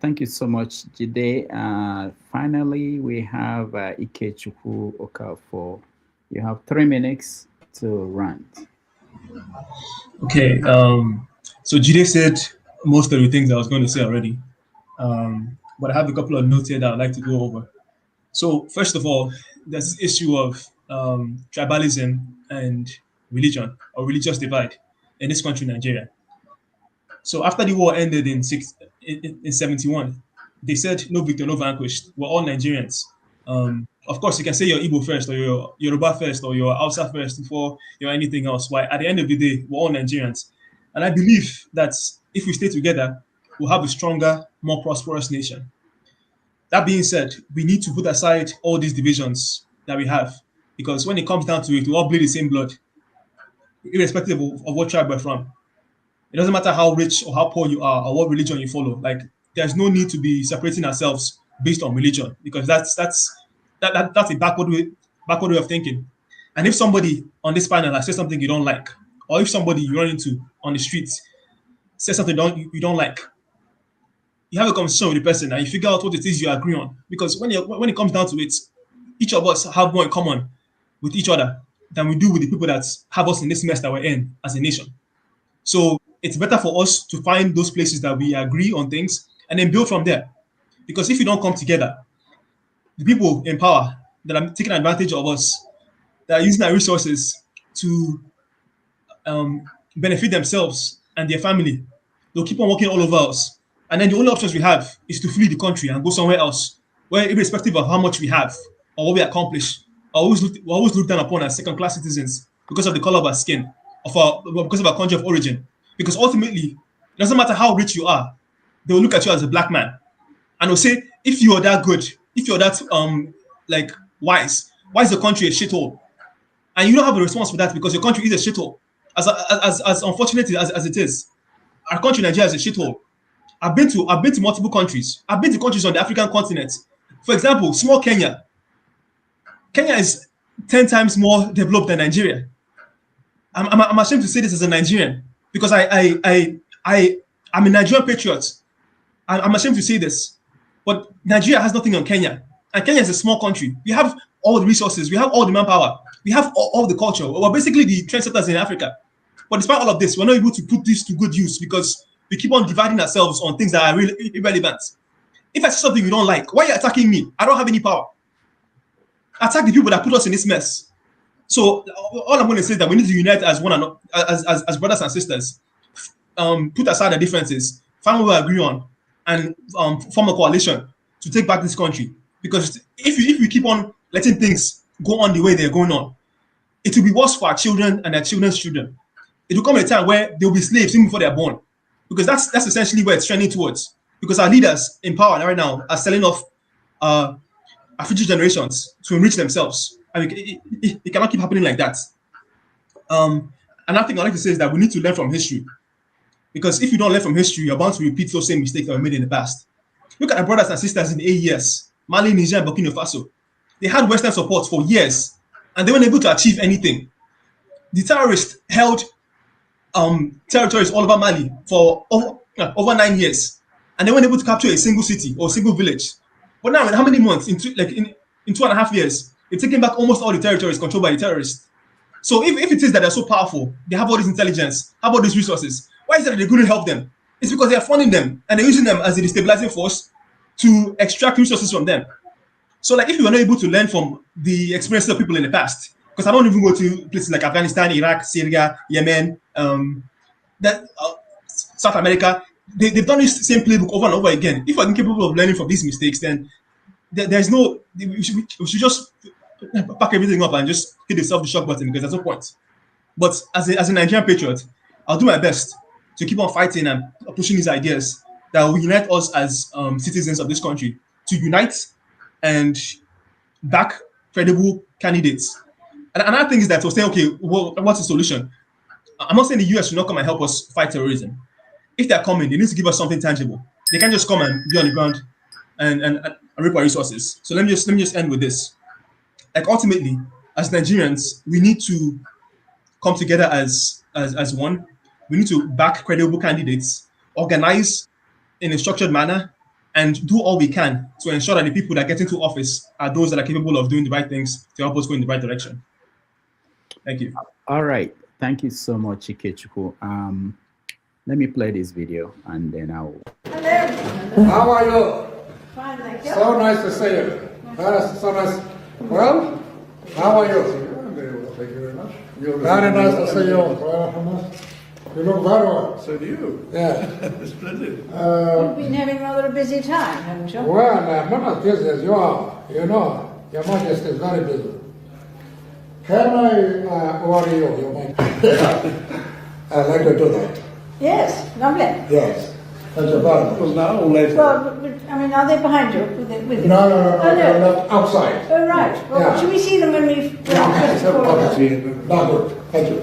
Thank you so much, Jide. Finally, we have Ikechukwu Okafor. You have 3 minutes to rant. Okay. So Jide said most of the things I was going to say already. But I have a couple of notes here that I'd like to go over. So first of all, there's this issue of tribalism and religion or religious divide in this country, Nigeria. So after the war ended in 71, they said no victor, no vanquished. We're all Nigerians. Of course, you can say you're Igbo first or you're Yoruba first or you're Hausa first before you're anything else. Why? At the end of the day, we're all Nigerians. And I believe that if we stay together, we'll have a stronger, more prosperous nation. That being said, we need to put aside all these divisions that we have, because when it comes down to it, we all bleed the same blood, irrespective of what tribe we're from. It doesn't matter how rich or how poor you are or what religion you follow. Like, there's no need to be separating ourselves based on religion, because that's a backward way of thinking. And if somebody on this panel has said something you don't like, or if somebody you run into on the streets says something you don't like, you have a conversation with the person and you figure out what it is you agree on. Because when it comes down to it, each of us have more in common with each other than we do with the people that have us in this mess that we're in as a nation. So it's better for us to find those places that we agree on things and then build from there. Because if you don't come together, the people in power that are taking advantage of us, that are using our resources to benefit themselves and their family, they'll keep on working all over us. And then the only options we have is to flee the country and go somewhere else, where irrespective of how much we have or what we accomplish, we're always looked down upon as second-class citizens because of the color of our skin, because of our country of origin. Because ultimately, it doesn't matter how rich you are, they will look at you as a black man. And they'll say, if you are that good, if you're that wise, why is the country a shithole? And you don't have a response for that because your country is a shithole. As unfortunate as it is, our country, Nigeria, is a shithole. I've been to multiple countries. I've been to countries on the African continent. For example, small Kenya. Kenya is 10 times more developed than Nigeria. I'm ashamed to say this as a Nigerian because I'm a Nigerian patriot. I'm ashamed to say this, but Nigeria has nothing on Kenya, and Kenya is a small country. We have all the resources, we have all the manpower, we have all the culture. We're basically the trendsetters in Africa. But despite all of this, we're not able to put this to good use because we keep on dividing ourselves on things that are really irrelevant. If I say something you don't like, why are you attacking me? I don't have any power. Attack the people that put us in this mess. So all I'm going to say is that we need to unite as one another, as brothers and sisters. Put aside the differences, find what we agree on, and form a coalition to take back this country. Because if we keep on letting things go on the way they're going on, it will be worse for our children and our children's children. It will come a time where they'll be slaves even before they're born. Because that's essentially where it's trending towards. Because our leaders in power right now are selling off our future generations to enrich themselves. I mean, it cannot keep happening like that. Another thing I'd like to say is that we need to learn from history. Because if you don't learn from history, you're bound to repeat those same mistakes that were made in the past. Look at our brothers and sisters in the AES, Mali, Niger, and Burkina Faso. They had Western support for years, and they weren't able to achieve anything. The terrorists held territories all over Mali for over 9 years, and they weren't able to capture a single city or a single village. But now, in how many months? In 2.5 years, they've taken back almost all the territories controlled by the terrorists. So if it is that they're so powerful, they have all this intelligence, have all these resources, why is it that they couldn't help them? It's because they're funding them and they're using them as a destabilizing force to extract resources from them. So like if you were not able to learn from the experiences of people in the past, because I don't even go to places like Afghanistan, Iraq, Syria, Yemen, South America, they've done this same playbook over and over again. If we're incapable of learning from these mistakes, then there's no, we should just pack everything up and just hit the self-destruct button because there's no point. But as a Nigerian patriot, I'll do my best to keep on fighting and pushing these ideas that will unite us as citizens of this country, to unite and back credible candidates. And another thing is that we'll say, okay, well, what's the solution? I'm not saying the US should not come and help us fight terrorism. If they're coming, they need to give us something tangible. They can't just come and be on the ground and rip our resources. So let me just end with this. Like ultimately, as Nigerians, we need to come together as one. We need to back credible candidates, organize in a structured manner, and do all we can to ensure that the people that get into office are those that are capable of doing the right things to help us go in the right direction. Thank you. All right. Thank you so much, Ikechukwu. Let me play this video and then I'll... How are you? Fine, thank you. So nice to see you. So nice. Well, how are you? Very well, thank you very much. Very nice to see you. You look very well. So do you. Yeah. Splendid. You've been having rather a busy time, haven't you? Well, I'm not as busy as you are. You know, Your Majesty is very busy. Can I order you, Your Majesty? I'd like to do that. Yes, lovely. Yes. Thank you very much. Well, now or later? Well, I mean, are they behind you? With you? No, Oh, no, outside. Oh, right. Well, Yeah. should we see them when we... Yeah, okay. No, good. Thank you.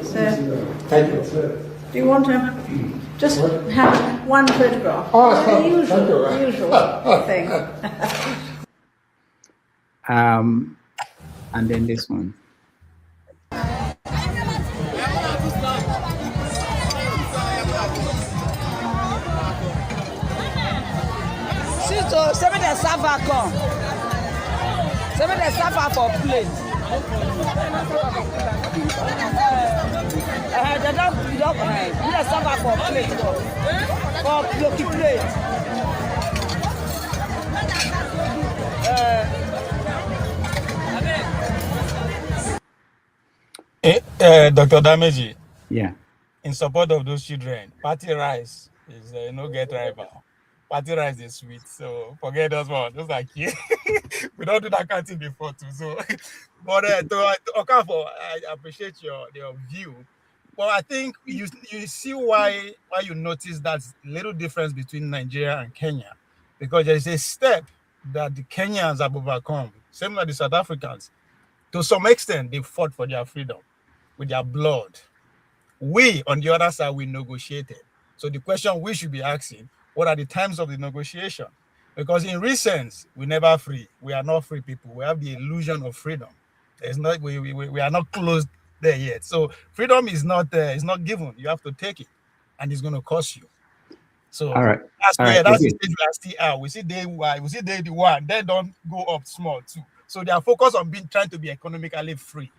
Thank you. Do you want to just have one photograph? Oh, the usual, thank you. the usual thing. And then this one. So, some of the server come. Some of the server for plate. They don't you the server for plate for blocky plate. Dr. Dameji. Yeah. In support of those children, party rice is no get rival. Party rice is sweet, so forget those one. Just like you, we don't do that kind of thing before too. So, but to Okafor, I appreciate your view. But I think you see why you notice that little difference between Nigeria and Kenya, because there is a step that the Kenyans have overcome, same like the South Africans. To some extent, they fought for their freedom with their blood. We, on the other side, we negotiated. So the question we should be asking, what are the times of the negotiation? Because in recent, we never free. We are not free people. We have the illusion of freedom. There's not we are not close there yet. So freedom is not given. You have to take it, and it's going to cost you. So all right. That's all where right. that's the stage we are still out. We see day one, we see day one. They don't go up small too. So they are focused on trying to be economically free,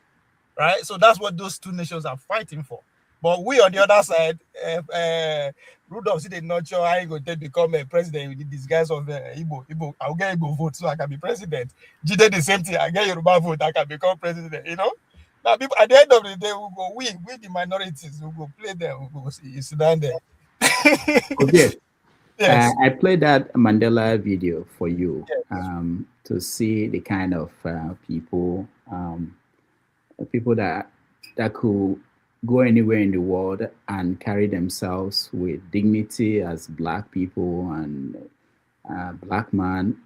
right? So that's what those two nations are fighting for. But we on the other side, Rudolph said not sure I ain't going to become a president with the disguise of Igbo. I'll get Igbo vote so I can be president. Jide the same thing. I get Yoruba vote, I can become president. You know. Now people at the end of the day, we go we the minorities, we go play them, we go sit down there. Okay. Yes. I played that Mandela video for you Yes. To see the kind of people that could go anywhere in the world and carry themselves with dignity as Black people and Black man.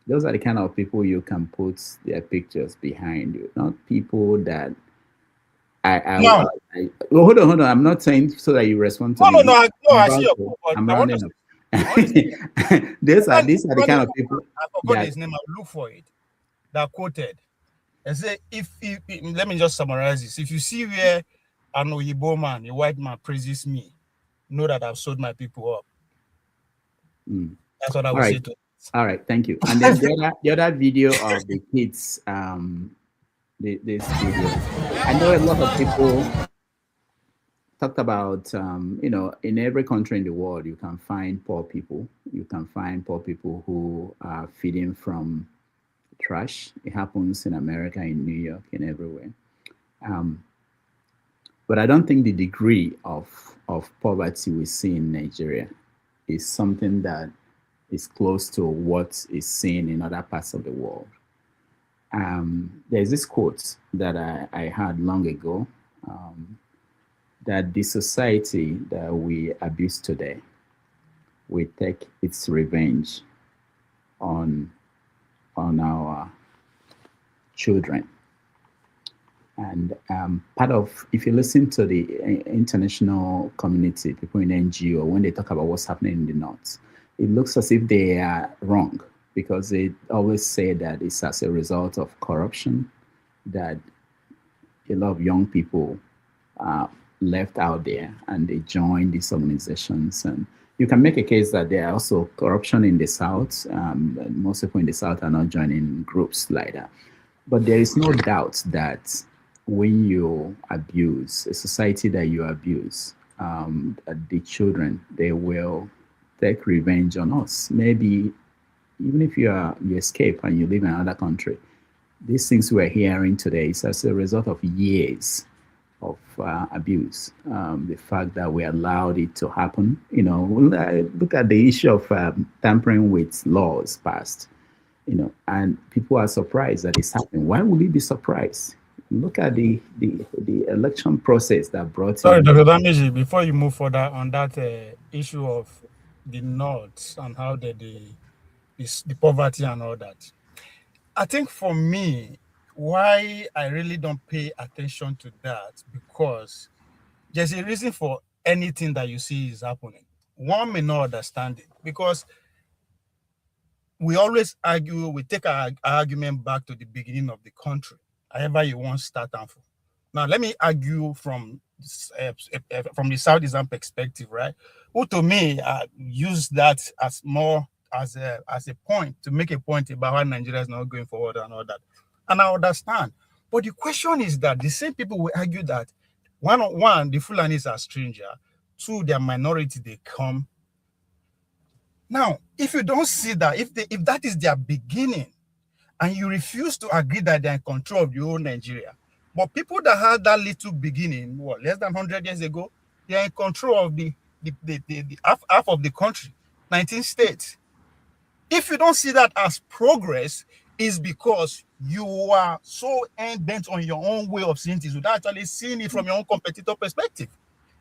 Those are the kind of people you can put their pictures behind you, not people that No. well, hold on. I'm not saying so that you respond to me. I see your point. I'm I want rounding to up. These are the kind of people I forgot that his name. I'll look for it. That quoted and say, if let me just summarize this. If you see where an Oyibo man, a white man praises me, know that I've sold my people up. That's what I all would say right. to. All right, thank you. And then the other video of the kids, this video. I know a lot of people talked about, in every country in the world, you can find poor people. You can find poor people who are feeding from trash. It happens in America, in New York, and everywhere. But I don't think the degree of poverty we see in Nigeria is something that is close to what is seen in other parts of the world. There's this quote that I had long ago, that the society that we abuse today will take its revenge on our children. And part of, if you listen to the international community, people in NGO, when they talk about what's happening in the North, it looks as if they are wrong, because they always say that it's as a result of corruption that a lot of young people are left out there and they join these organizations. And you can make a case that there are also corruption in the South. Most people in the South are not joining groups like that. But there is no doubt that when you abuse a society that you abuse, the children, they will take revenge on us. Maybe even if you escape and you live in another country, these things we're hearing today is as a result of years of abuse. The fact that we allowed it to happen, look at the issue of tampering with laws passed, and people are surprised that it's happening. Why would we be surprised? Look at the election process that brought. Sorry, Dr. Damiji, before you move further on that issue of the North and how the poverty and all that, I think for me, why I really don't pay attention to that, because there's a reason for anything that you see is happening. One may not understand it, because we always argue, we take our argument back to the beginning of the country, however you want to start and for. Now, let me argue from the Southeastern perspective, right? Who to me use that as more as a point to make a point about how Nigeria is not going forward and all that. And I understand. But the question is that the same people will argue that one, the Fulanis are stranger. Two, they're minority, they come. Now, if you don't see that, if that is their beginning, and you refuse to agree that they're in control of the whole Nigeria, but people that had that little beginning, less than 100 years ago, they're in control of the half of the country, 19 states. If you don't see that as progress, is because you are so bent on your own way of seeing things without actually seeing it from your own competitor perspective.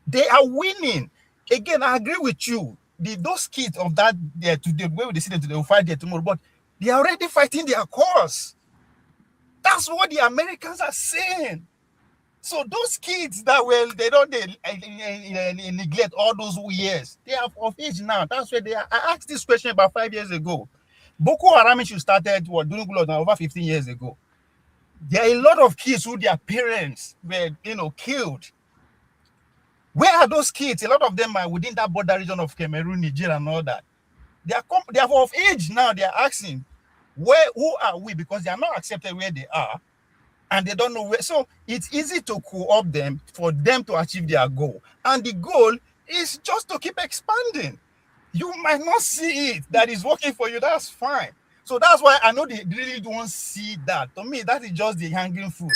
They are winning. Again, I agree with you. Those kids of that today, where they see them today, will fight there tomorrow, but they are already fighting their cause. That's what the Americans are saying. So those kids that they neglect all those years, they are of age now. That's where they are. I asked this question about 5 years ago. Boko Haram started doing blood now over 15 years ago. There are a lot of kids who their parents were killed. Where are those kids? A lot of them are within that border region of Cameroon, Niger, and all that. They are of age now. They are asking, who are we? Because they are not accepted where they are, and they don't know where. So it's easy to co-opt them for them to achieve their goal. And the goal is just to keep expanding. You might not see it that is working for you. That's fine. So that's why I know they really don't see that. To me, that is just the hanging fruit.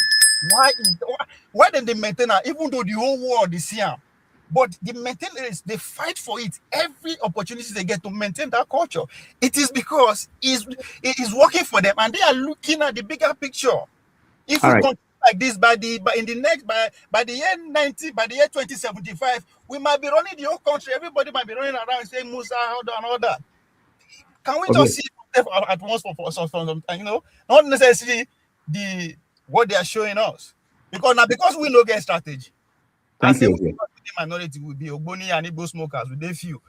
Why then they maintain it, even though the whole world is here? But the maintainers, they fight for it every opportunity they get to maintain that culture. It is because it is working for them, and they are looking at the bigger picture. If we continue like this, by the year 2075, we might be running the whole country. Everybody might be running around saying Musa, and all that. Can we just see at once for some time? Not necessarily what they are showing us, because we know get strategy. Thank you. The minority will be Ogboni and Igbo smokers with a few.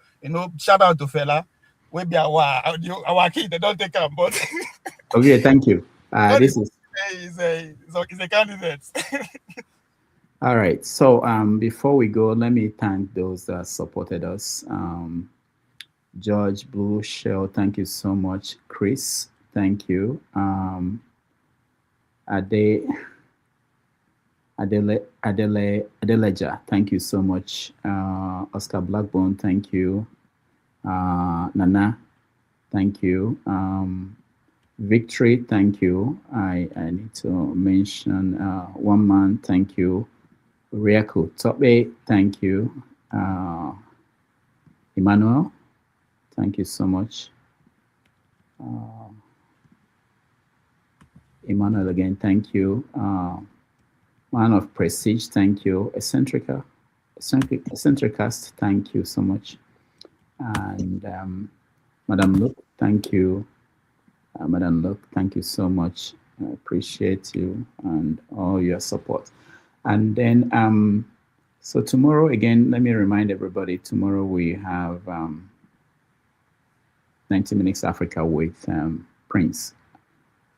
Shout out to fella. We be our kid. They don't take them, but okay. Thank you. This is a candidate. All right. So before we go, let me thank those that supported us. George Blue Shell, thank you so much. Chris, thank you. Adeleja, thank you so much. Oscar Blackbone, thank you. Nana, thank you. Victory, thank you. I need to mention one man, thank you. Riaku Tope, thank you. Emmanuel, thank you so much. Emmanuel again, thank you. Man of Prestige, thank you. Eccentricast, thank you so much. And Madam Luke, thank you. Madam Luke, thank you so much. I appreciate you and all your support. And then, so tomorrow, again, let me remind everybody, tomorrow we have 90 Minutes Africa with Prince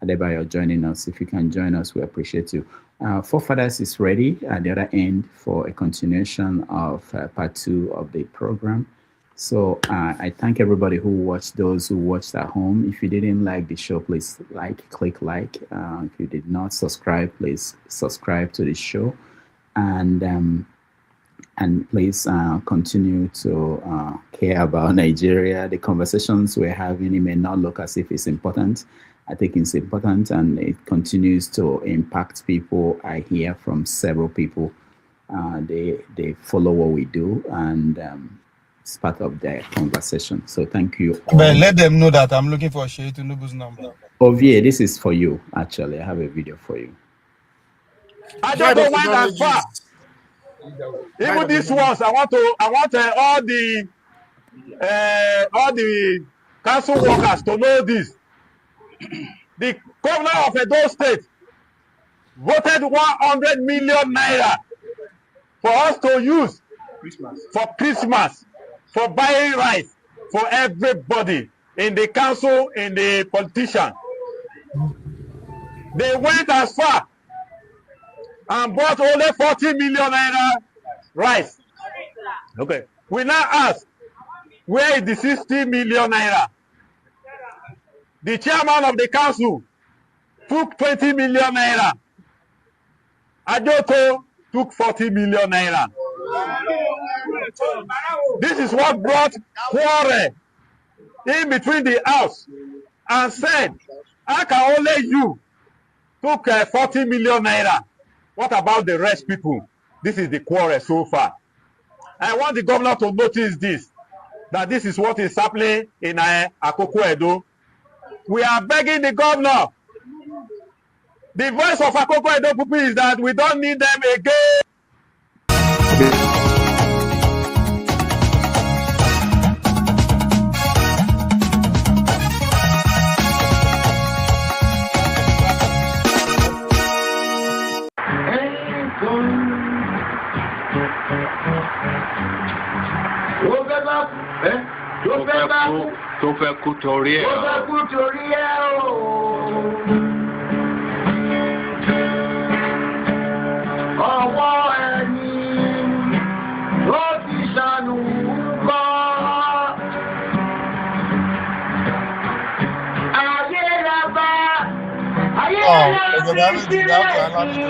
Adebayo joining us. If you can join us, we appreciate you. Forefathers is ready at the other end for a continuation of part 2 of the program. So I thank everybody who watched, those who watched at home. If you didn't like the show, please click like. If you did not subscribe, please subscribe to the show. And please continue to care about Nigeria. The conversations we're having, it may not look as if it's important. I think it's important, and it continues to impact people. I hear from several people. They follow what we do, and it's part of their conversation. So thank you all. But let them know that I'm looking for Sheyi Tinubu's number. Ovie, this is for you, actually. I have a video for you. I don't go one as far. Even these ones, I want all the council workers to know this. The governor of Edo State voted 100 million naira for us to use for Christmas, for buying rice for everybody in the council, in the politician. They went as far and bought only 40 million naira rice. Okay. We now ask, where is the 60 million naira? The chairman of the council took 20 million naira. Ajoto took 40 million naira. This is what brought quarrel in between the house and said, how can only you took 40 million naira? What about the rest people? This is the quarrel so far. I want the governor to notice this, that this is what is happening in Akoko Edo. We are begging the governor. The voice of Akoko Edo people is that we don't need them again. Tó fẹ́ kú torí ẹ̀. Ọwọ́ ẹni ló ti ṣàánú kọ́. Ayé la bá, ayé la fi sílẹ̀ sí.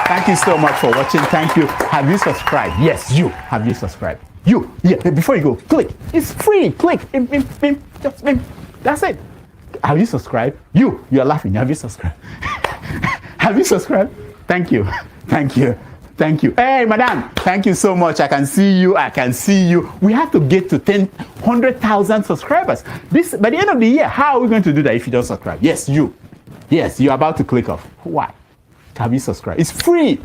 Thank you so much for watching. Thank you. Have you subscribed? Yes, you. Have you subscribed? You. Yeah, before you go, click. It's free. Click. Just that's it. Have you subscribed? You are laughing. Have you subscribed? Have you subscribed? Thank you. Thank you. Thank you. Hey, madam. Thank you so much. I can see you. I can see you. We have to get to 100,000 subscribers. This by the end of the year. How are we going to do that if you don't subscribe? Yes, you. Yes, you're about to click off. Why? Have you subscribed? It's free.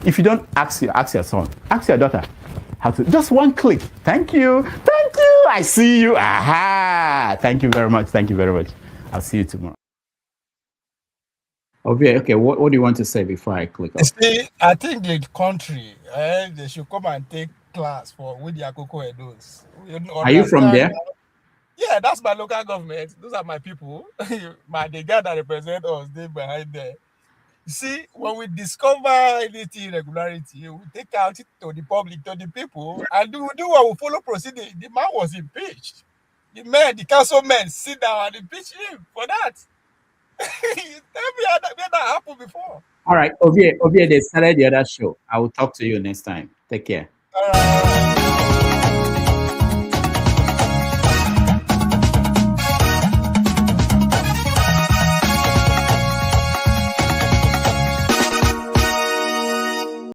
If you don't, ask your son, ask your daughter how to. Just one click. Thank you. Thank you. I see you. Aha. Thank you very much. Thank you very much. I'll see you tomorrow. Okay. What do you want to say before I click off? See, I think the country, they should come and take class for with the Akoko Edos. Are you from there? Yeah, that's my local government. Those are my people. The guy that represent us, they behind there. See, when we discover anything irregularity, we take out it to the public, to the people, and we do what we follow proceeding. The man was impeached. The councilmen sit down and impeach him for that. Tell me how that happened before. All right, Ovie, they started the other show. I will talk to you next time. Take care. All right.